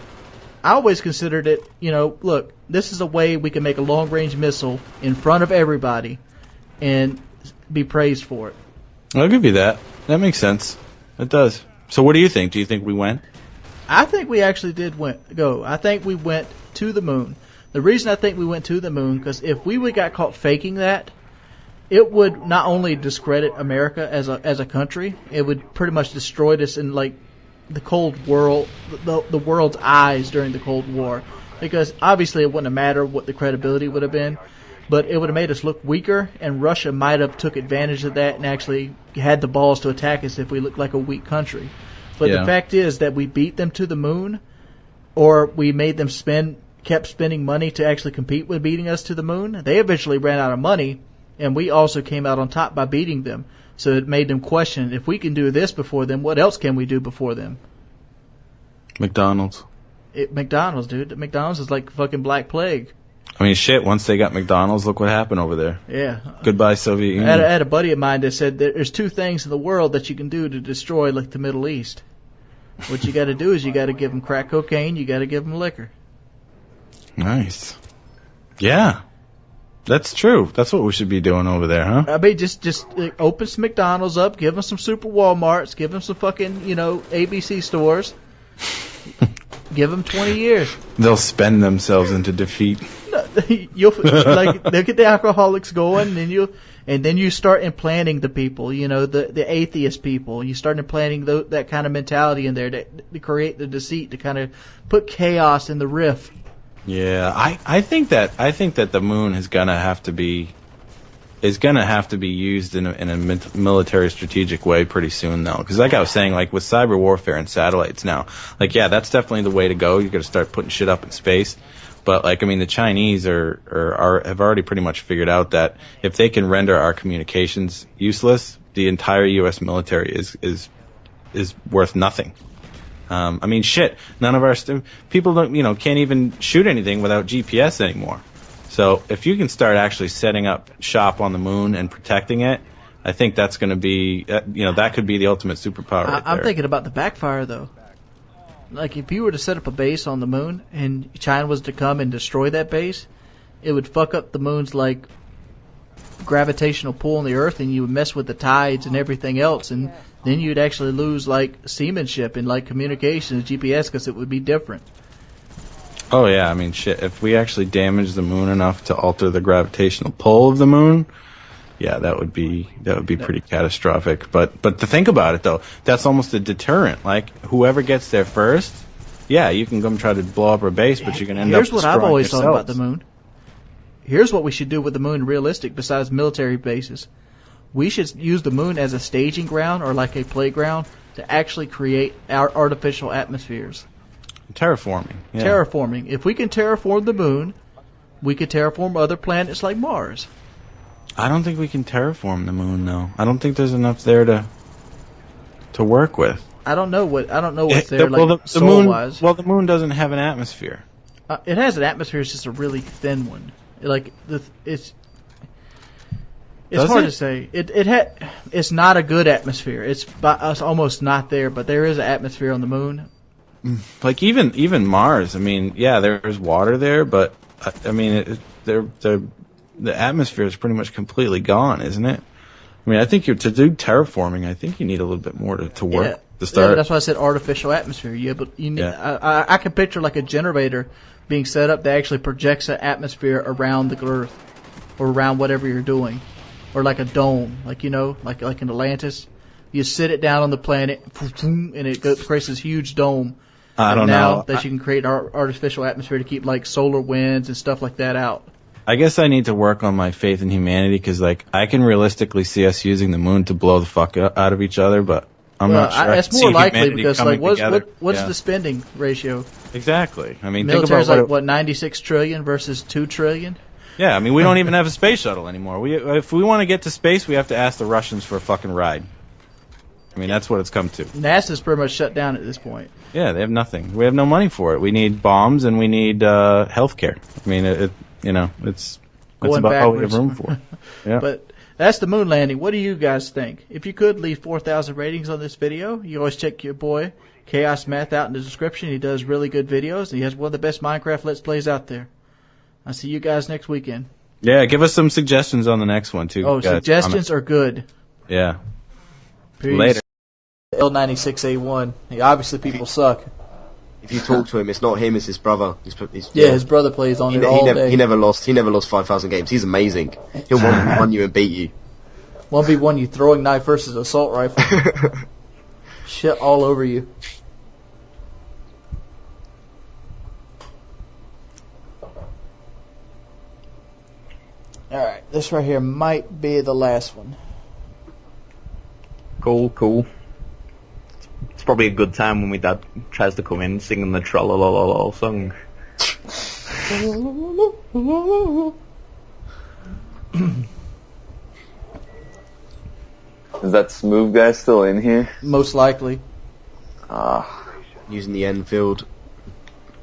I always considered it, look, this is a way we can make a long-range missile in front of everybody and be praised for it. I'll give you that. That makes sense. It does. So what do you think? Do you think we went? I think we actually did go. I think we went to the moon. The reason I think we went to the moon, because if we would got caught faking that, it would not only discredit America as a country, it would pretty much destroy us in like the Cold War, the world's eyes during the Cold War. Because obviously it wouldn't have mattered what the credibility would have been, but it would have made us look weaker, and Russia might have took advantage of that and actually had the balls to attack us if we looked like a weak country. But the fact is that we beat them to the moon, or we made them kept spending money to actually compete with beating us to the moon. They eventually ran out of money, and we also came out on top by beating them. So it made them question, if we can do this before them, what else can we do before them? McDonald's. McDonald's, dude. McDonald's is like fucking Black Plague. I mean, shit, once they got McDonald's, look what happened over there. Yeah. Goodbye, Soviet Union. I had a buddy of mine that said there's two things in the world that you can do to destroy like the Middle East. What you got to do is you got to give them crack cocaine, you got to give them liquor. Nice. Yeah. That's true. That's what we should be doing over there, huh? I mean, just open some McDonald's up, give them some Super Walmarts, give them some fucking, ABC stores. Give them 20 years. They'll spend themselves into defeat. You'll they'll get the alcoholics going, and then you start implanting the people, the atheist people. You start implanting that kind of mentality in there to create the deceit, to kind of put chaos in the rift. Yeah, I think that the moon is gonna have to be used in a military strategic way pretty soon, though, because like I was saying, like with cyber warfare and satellites now, like yeah, that's definitely the way to go. You got to start putting shit up in space, but like I mean, the Chinese have already pretty much figured out that if they can render our communications useless, the entire U.S. military is worth nothing. I mean, shit. None of our people don't, can't even shoot anything without GPS anymore. So if you can start actually setting up shop on the moon and protecting it, I think that's going to be, that could be the ultimate superpower. I'm thinking about the backfire though. Like if you were to set up a base on the moon and China was to come and destroy that base, it would fuck up the moon's like gravitational pull on the Earth, and you would mess with the tides and everything else, and then you'd actually lose like seamanship and like communications, GPS, because it would be different. Oh yeah, I mean shit. If we actually damage the moon enough to alter the gravitational pull of the moon, yeah, that would be pretty catastrophic. But to think about it though, that's almost a deterrent. Like whoever gets there first, yeah, you can come try to blow up our base, but you're gonna end up destroying yourselves. Here's what I've always thought about the moon. Here's what we should do with the moon realistic besides military bases. We should use the moon as a staging ground or like a playground to actually create our artificial atmospheres. Terraforming. Yeah. Terraforming. If we can terraform the moon, we could terraform other planets like Mars. I don't think we can terraform the moon though. I don't think there's enough there to work with. I don't know what's there the moon, wise. Well, the moon doesn't have an atmosphere. It has an atmosphere. It's just a really thin one. Like it's hard to say. It's not a good atmosphere. It's almost not there, but there is an atmosphere on the moon. Like even Mars. I mean, yeah, there's water there, but I mean, the atmosphere is pretty much completely gone, isn't it? I mean, I think to do terraforming, I think you need a little bit more to work to start. Yeah, that's why I said artificial atmosphere. Yeah, but you need, I can picture like a generator being set up that actually projects an atmosphere around the Earth or around whatever you're doing, or like a dome, like like in Atlantis, you sit it down on the planet and it creates this huge dome. I don't know that you can create artificial atmosphere to keep like solar winds and stuff like that out. I guess I need to work on my faith in humanity because like I can realistically see us using the moon to blow the fuck out of each other, but I'm not sure. It's more likely because like what's the spending ratio? Exactly. I mean, military's think about what 96 trillion versus 2 trillion. Yeah, I mean we don't even have a space shuttle anymore. If we want to get to space, we have to ask the Russians for a fucking ride. I mean that's what it's come to. NASA's pretty much shut down at this point. Yeah, they have nothing. We have no money for it. We need bombs and we need healthcare. I mean it's about all we have room for. Yeah. But that's the moon landing. What do you guys think? If you could leave 4,000 ratings on this video, you always check your boy Chaos Math out in the description. He does really good videos, and he has one of the best Minecraft Let's Plays out there. I'll see you guys next weekend. Yeah, give us some suggestions on the next one, too. Oh, suggestions are good. Yeah. Peace. Later. L96A1. Obviously, people suck. If you talk to him, it's not him, it's his brother. His brother plays on it all day. He never lost 5,000 games. He's amazing. He'll one you and beat you. 1v1 you throwing knife versus assault rifle. Shit all over you. Alright, this right here might be the last one. Cool. It's probably a good time when my dad tries to come in singing the Trollololol song. Is that smooth guy still in here? Most likely. Using the Enfield.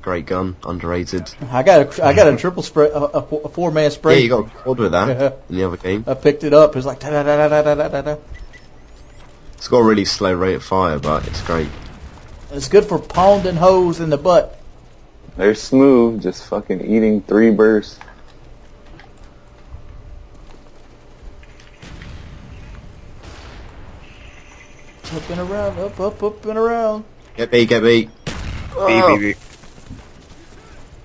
Great gun, underrated. I got a triple spray, a 4-man spray. Yeah, you got a quad with that in the other game. I picked it up. It's like da da da da da da da. It's got a really slow rate of fire, but it's great. It's good for pounding hoes in the butt. They're smooth, just fucking eating 3 bursts. and around, up and around. Get B, get B. B.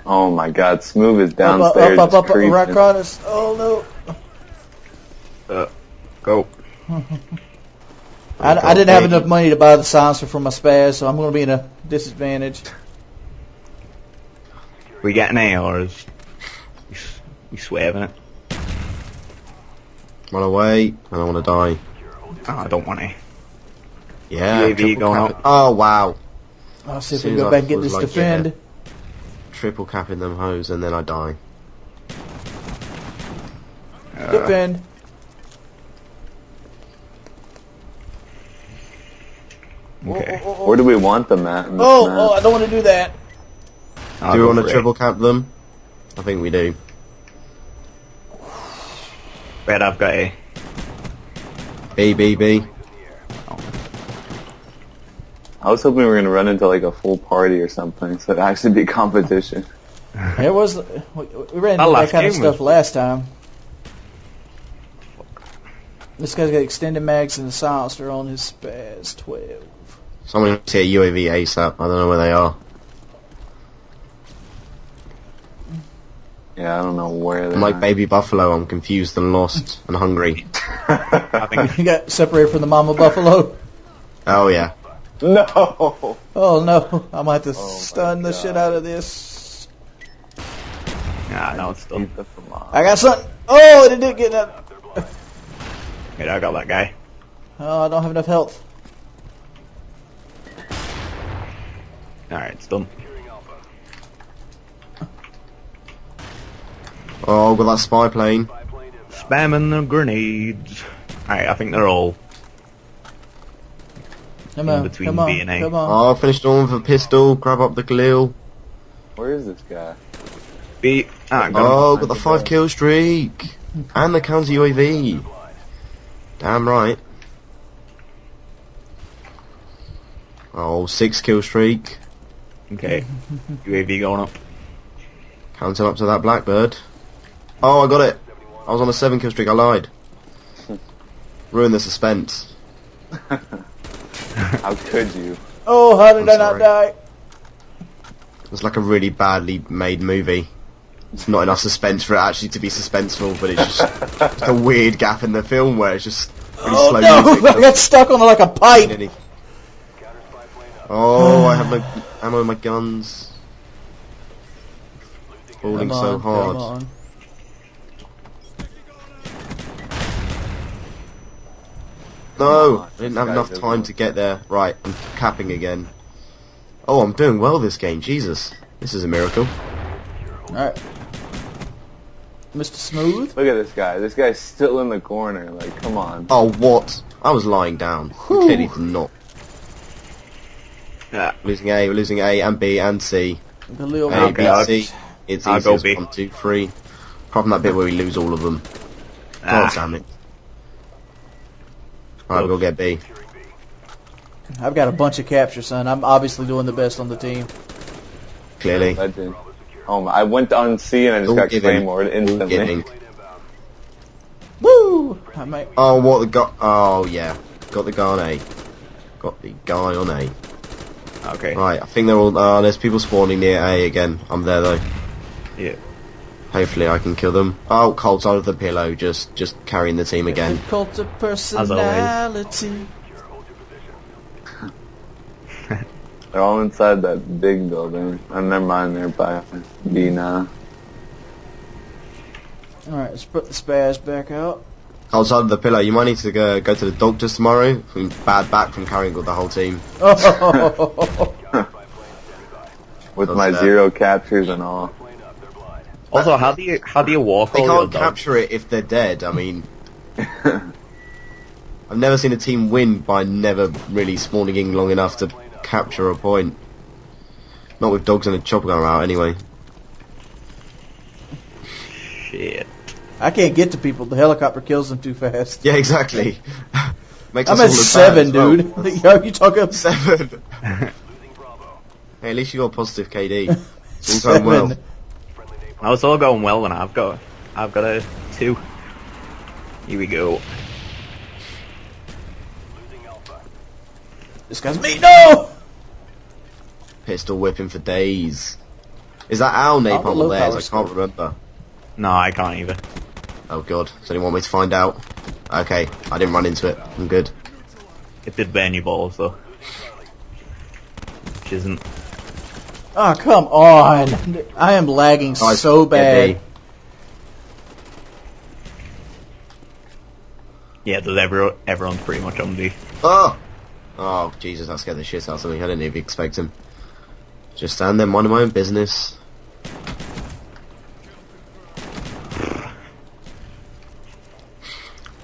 Oh my god, Smooth is downstairs. Up, right on us. Oh no. Go. I didn't have enough money to buy the silencer for my spaz, so I'm going to be in a disadvantage. We get an A or is we swerving it? Run away. I don't want to die. Oh, I don't want to. Yeah. UAV going up. Oh wow. I'll see if we can go back and get this defend. Yeah, triple capping them hoes and then I die. Defend. Okay. Where do we want them at? Oh, I don't want to do that. Do we want to triple cap them? I think we do. Red, I've got A. B. I was hoping we were going to run into like a full party or something, so it'd actually be competition. It was. We ran into that kind of stuff last time. This guy's got extended mags and a silencer on his Spaz 12. Someone see a UAV ASAP. I don't know where they are. Yeah, I don't know where they're I'm like Baby Buffalo. I'm confused and lost and hungry. You got separated from the mama buffalo? Oh yeah. No. Oh no! I might have to stun the shit out of this. Nah, no, it's done. I got something. Oh, it didn't get that. Yeah, I got that guy. Oh, I don't have enough health. Alright, it's done. Oh, got that spy plane. Spamming the grenades. Alright, I think they're all between B and A. Oh, finished all with a pistol. Grab up the Galil. Where is this guy? B. Got the 5 kill streak. And the counter UAV. Damn right. Oh, 6 kill streak. Okay. UAV going up. Counting up to that Blackbird. Oh, I got it. I was on a 7 kill streak. I lied. Ruin the suspense. How could you? Oh, how did I not die? It's like a really badly made movie. It's not enough suspense for it actually to be suspenseful, but it's just a weird gap in the film where it's just really slow music. I got stuck on like a pipe. Oh, I have no ammo in my guns. Falling so hard. No, I didn't have enough time to get there. Right, I'm capping again. Oh, I'm doing well this game. Jesus, this is a miracle. Alright. Mr. Smooth? Look at this guy. This guy's still in the corner. Like, come on. Oh, what? I was lying down. Clearly did not. Yeah. We're losing A and B and C. The little A, B, C. It's I'll easy go as B. 1, 2, 3. Apart from that bit where we lose all of them. God damn it. Alright, we'll get B. I've got a bunch of capture, son. I'm obviously doing the best on the team. Clearly. Oh, I went on C and I just got claymored instantly. Woo! I might. Oh, what the guy? Oh, yeah. Got the guy on A. Got the guy on A. Okay. Right, I think they're all. There's people spawning near A again. I'm there though. Yeah. Hopefully I can kill them. Oh, Colt's out of the pillow, just carrying the team again. Cult of personality. They're all inside that big building. Never mind, they're by B now. Alright, let's put the Spaz back out. Colt's out of the pillow. You might need to go to the doctors tomorrow. I'm bad back from carrying the whole team. With my 0 captures and all. Also, how do you walk? They can't capture it if they're dead. I mean, I've never seen a team win by never really spawning in long enough to capture a point. Not with dogs and a chopper gun out, anyway. Shit. I can't get to people. The helicopter kills them too fast. Yeah, exactly. Makes I'm us at all look 7, bad as dude. well. Are you talking 7? Hey, at least you got a positive KD. It's all going well. Now it's all going well, and I've got a 2. Here we go. This guy's me. No. Pistol whipping for days. Is that our napalm or theirs? I can't remember. No, I can't either. Oh god, so you want me to find out? Okay, I didn't run into it. I'm good. It did burn your balls though. Which isn't. Oh, come on. I am lagging so bad. Yeah, there's everyone's pretty much on D. Oh! Oh, Jesus, that scared the shit out of me. I didn't even expect him. Just stand there, minding my own business.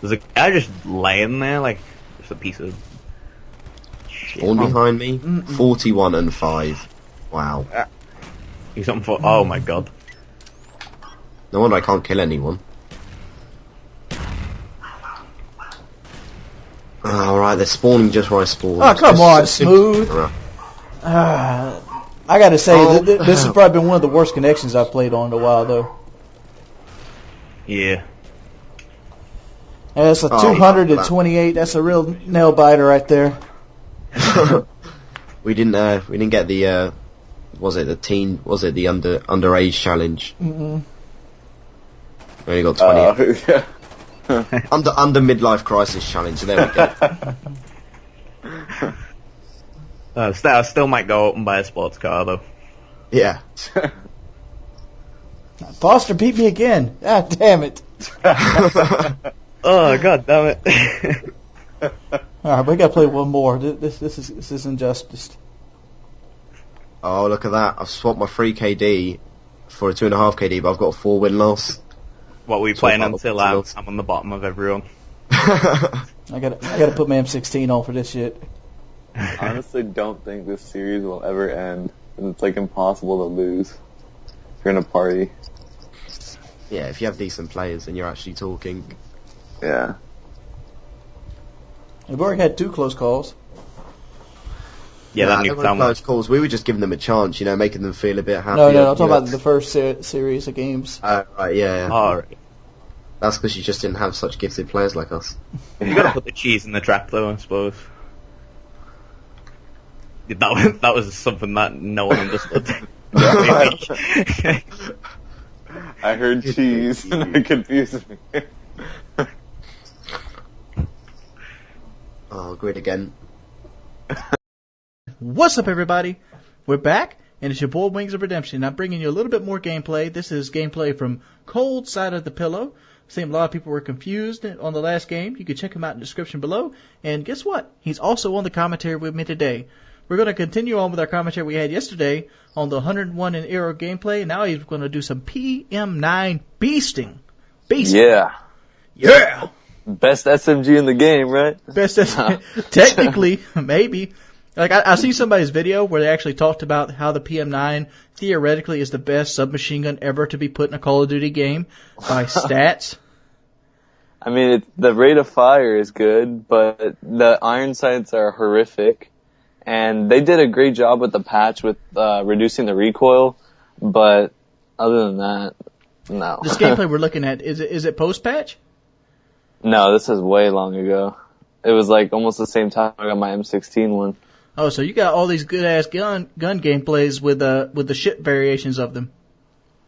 There's a guy just laying there, like, just a piece of shit. Spawn behind me, 41 and 5. Wow. He's something for. Oh my god. No wonder I can't kill anyone. Alright, they're spawning just where I spawned. Oh, come on, Smooth. I gotta say, this has probably been one of the worst connections I've played on in a while, though. Yeah. That's a 228. That's a real nail biter right there. We didn't get the was it the underage challenge? Mm-mm. We only got 20. under midlife crisis challenge. So there we go. I still might go out and buy a sports car though. Yeah. Foster beat me again. God damn it. Oh god damn it. Alright, we gotta play one more. This is injustice. Oh, look at that. I've swapped my 3 KD for a 2.5 KD, but I've got a 4 win loss. What we playing until I'm on the bottom of everyone. I gotta put my M16 on for this shit. I honestly don't think this series will ever end. It's like impossible to lose if you're in a party. Yeah, if you have decent players and you're actually talking. Yeah. We've already had 2 close calls. Yeah, that Nuketown close calls. We were just giving them a chance, making them feel a bit happier. No, I'm talking about the first series of games. Right, yeah. Alright. That's because you just didn't have such gifted players like us. You gotta put the cheese in the trap though, I suppose. That was something that no one understood. I heard cheese and it confused me. Oh, great again. What's up, everybody? We're back, and it's your boy Wings of Redemption. I'm bringing you a little bit more gameplay. This is gameplay from Cold Side of the Pillow. Seemed a lot of people were confused on the last game. You can check him out in the description below. And guess what? He's also on the commentary with me today. We're going to continue on with our commentary we had yesterday on the 101 and Arrow gameplay. Now he's going to do some PM9 beasting. Yeah. Yeah! Best SMG in the game, right? Best SMG. Technically, maybe. Like, I see somebody's video where they actually talked about how the PM9 theoretically is the best submachine gun ever to be put in a Call of Duty game by stats. I mean, the rate of fire is good, but the iron sights are horrific. And they did a great job with the patch with reducing the recoil, but other than that, no. This gameplay we're looking at, is it post-patch? No, this is way long ago. It was like almost the same time I got my M16 one. Oh, so you got all these good-ass gun gameplays with the shit variations of them.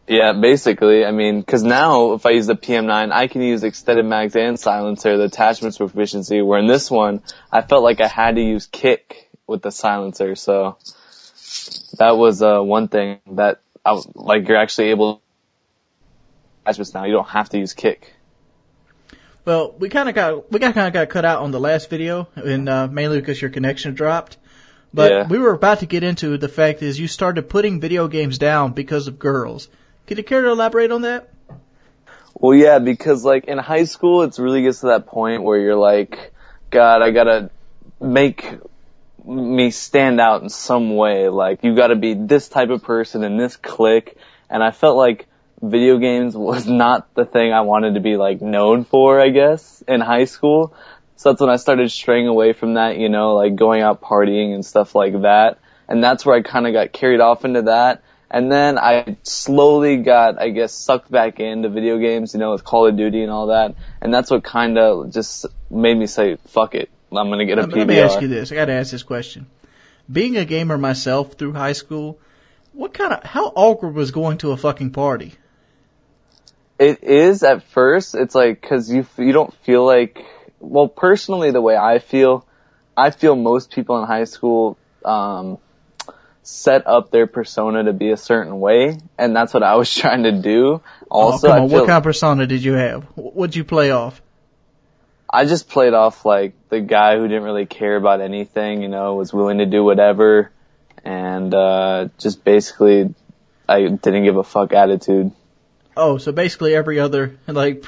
Yeah, basically. I mean, because now if I use the PM9, I can use extended mags and silencer, the attachments proficiency, where in this one, I felt like I had to use kick with the silencer, so that was one thing that you're actually able to attachments now. You don't have to use kick. Well, we kind of got cut out on the last video, and mainly because your connection dropped. But we were about to get into the fact is you started putting video games down because of girls. Could you care to elaborate on that? Well, yeah, because like in high school, it really gets to that point where you're like, God, I gotta make me stand out in some way. Like, you gotta be this type of person in this clique. And I felt like video games was not the thing I wanted to be like known for, I guess, in high school. So that's when I started straying away from that, like going out partying and stuff like that. And that's where I kind of got carried off into that. And then I slowly got, I guess, sucked back into video games, with Call of Duty and all that. And that's what kind of just made me say, fuck it. I'm gonna get a PBR. Let me ask you this. I got to ask this question. Being a gamer myself through high school, how awkward was going to a fucking party? It is at first. It's like, cause you don't feel like, well, personally the way I feel most people in high school, set up their persona to be a certain way, and that's what I was trying to do. Also, come on. What kind of persona did you have? What'd you play off? I just played off like the guy who didn't really care about anything, you know, was willing to do whatever, and just basically I didn't give a fuck attitude. Oh, so basically every other, like,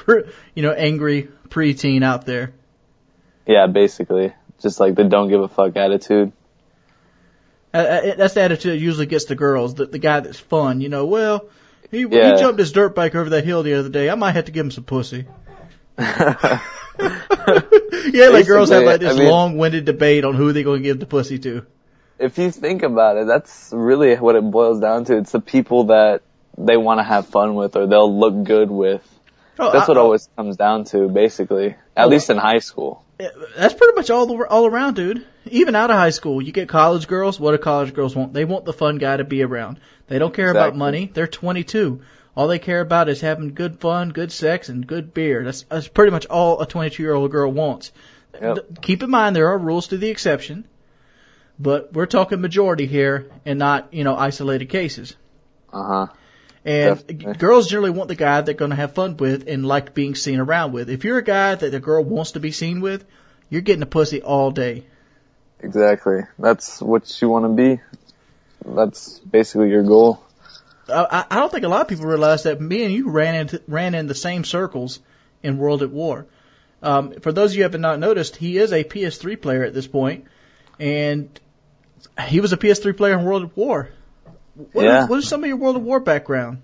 angry preteen out there. Yeah, basically. Just like the don't give a fuck attitude. That's the attitude that usually gets the girls, the guy that's fun, you know, well, he jumped his dirt bike over that hill the other day, I might have to give him some pussy. Yeah, like girls have like this long-winded debate on who they're going to give the pussy to. If you think about it, that's really what it boils down to. It's the people that they want to have fun with or they'll look good with. That's what it always comes down to, basically. At least in high school. That's pretty much all around, dude. Even out of high school, you get college girls. What do college girls want? They want the fun guy to be around. They don't care about money. They're 22. All they care about is having good fun, good sex, and good beer. That's pretty much all a 22-year-old girl wants. Yep. Keep in mind there are rules to the exception, but we're talking majority here and not, isolated cases. Uh-huh. And Definitely. Girls generally want the guy they're going to have fun with and like being seen around with. If you're a guy that the girl wants to be seen with, you're getting a pussy all day. Exactly. That's what you want to be. That's basically your goal. I don't think a lot of people realize that me and you ran in the same circles in World at War. For those of you who have not noticed, he is a PS3 player at this point, and he was a PS3 player in World at War. What is some of your World at War background?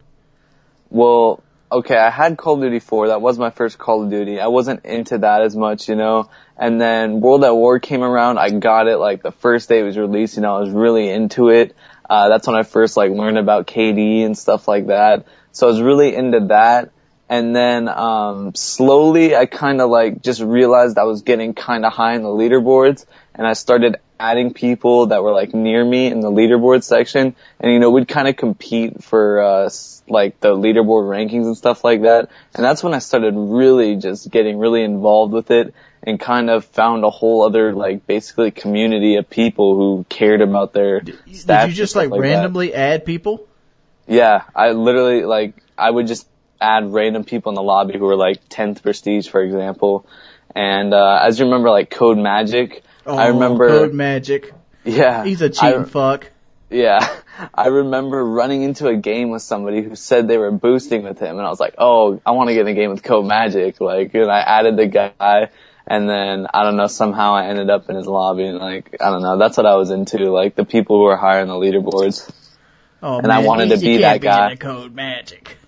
Well, okay, I had Call of Duty 4. That was my first Call of Duty. I wasn't into that as much, And then World at War came around. I got it like the first day it was released. I was really into it. That's when I first learned about KD and stuff like that. So I was really into that. And then slowly I kind of just realized I was getting kind of high in the leaderboards, and I started adding people that were near me in the leaderboard section, and we'd kind of compete for the leaderboard rankings and stuff like that. And that's when I started really just getting really involved with it and kind of found a whole other basically community of people who cared about their stats. Did you just randomly add people? Yeah, I literally I would just add random people in the lobby who were 10th prestige, for example. And as you remember Code Magic, I remember Code Magic. Yeah. He's a cheating fuck. Yeah. I remember running into a game with somebody who said they were boosting with him, and I was like, oh, I want to get in a game with Code Magic. And I added the guy, and then, I don't know, somehow I ended up in his lobby, and I don't know, that's what I was into, the people who were higher in the leaderboards. Oh, and man, I wanted to be that guy. Into Code Magic.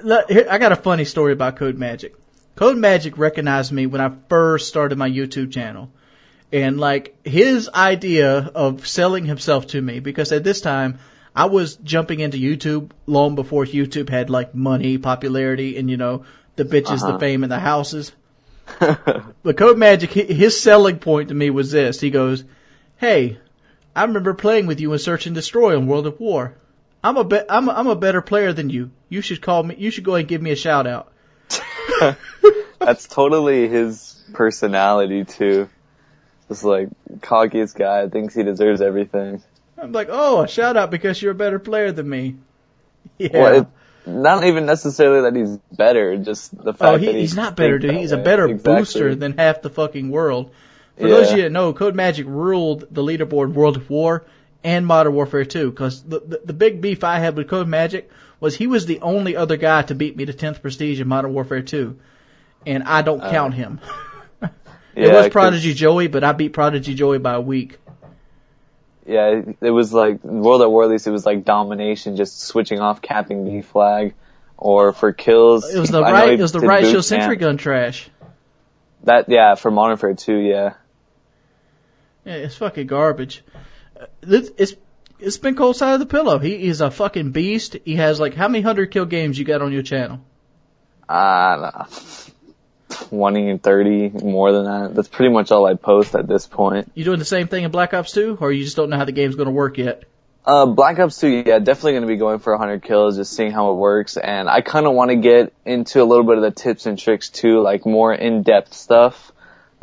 Look, here, I got a funny story about Code Magic. Code Magic recognized me when I first started my YouTube channel. And his idea of selling himself to me, because at this time I was jumping into YouTube long before YouTube had money, popularity, and the bitches, the fame, and the houses. But Code Magic, his selling point to me was this. He goes, "Hey, I remember playing with you in Search and Destroy on World at War. I'm a better player than you. You should call me. You should go ahead and give me a shout out." That's totally his personality too. Just cockiest guy, thinks he deserves everything. I'm like, oh, a shout out because you're a better player than me. Yeah. Well, not even necessarily that he's better, just the fact that he's not better, dude. He's a better booster than half the fucking world. For those of you that know, Code Magic ruled the leaderboard World of War and Modern Warfare 2, because the big beef I had with Code Magic was he was the only other guy to beat me to 10th prestige in Modern Warfare 2, and I don't count him. It was Prodigy Joey, but I beat Prodigy Joey by a week. Yeah, it was World at War, at least it was Domination, just switching off capping B flag, or for kills. It was the Riot Shield Sentry Gun trash. For Modern Warfare 2, yeah. Yeah, it's fucking garbage. It's been cold side of the pillow. He is a fucking beast. He has how many 100 kill games you got on your channel? 20, 30, more than that. That's pretty much all I post at this point. You doing the same thing in Black Ops 2, or you just don't know how the game's going to work yet? Black Ops 2, yeah, definitely going to be going for 100 kills, just seeing how it works. And I kind of want to get into a little bit of the tips and tricks too, like more in-depth stuff.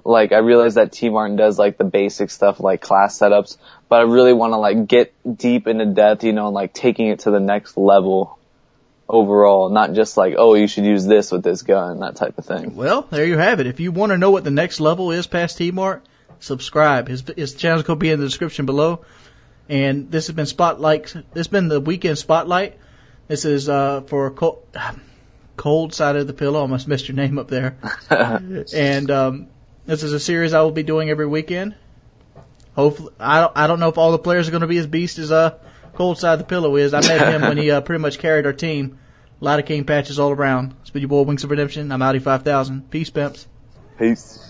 Like, I realize that T Martin does like the basic stuff, like class setups, but I really want to like get deep into depth, you know, like taking it to the next level overall, not just like, oh, you should use this with this gun, that type of thing. Well, there you have it. If you want to know what the next level is past T-Mart, subscribe. His channel's going to be in the description below. And this has been Spotlight. This has been the weekend Spotlight. This is for Cold Side of the Pillow. Almost missed your name up there. And this is a series I will be doing every weekend. Hopefully, I don't know if all the players are going to be as beast as Cold Side of the Pillow is. I met him when he pretty much carried our team. A lot of king patches all around. It's been your boy Wings of Redemption. I'm Audi 5000. Peace, pimps. Peace.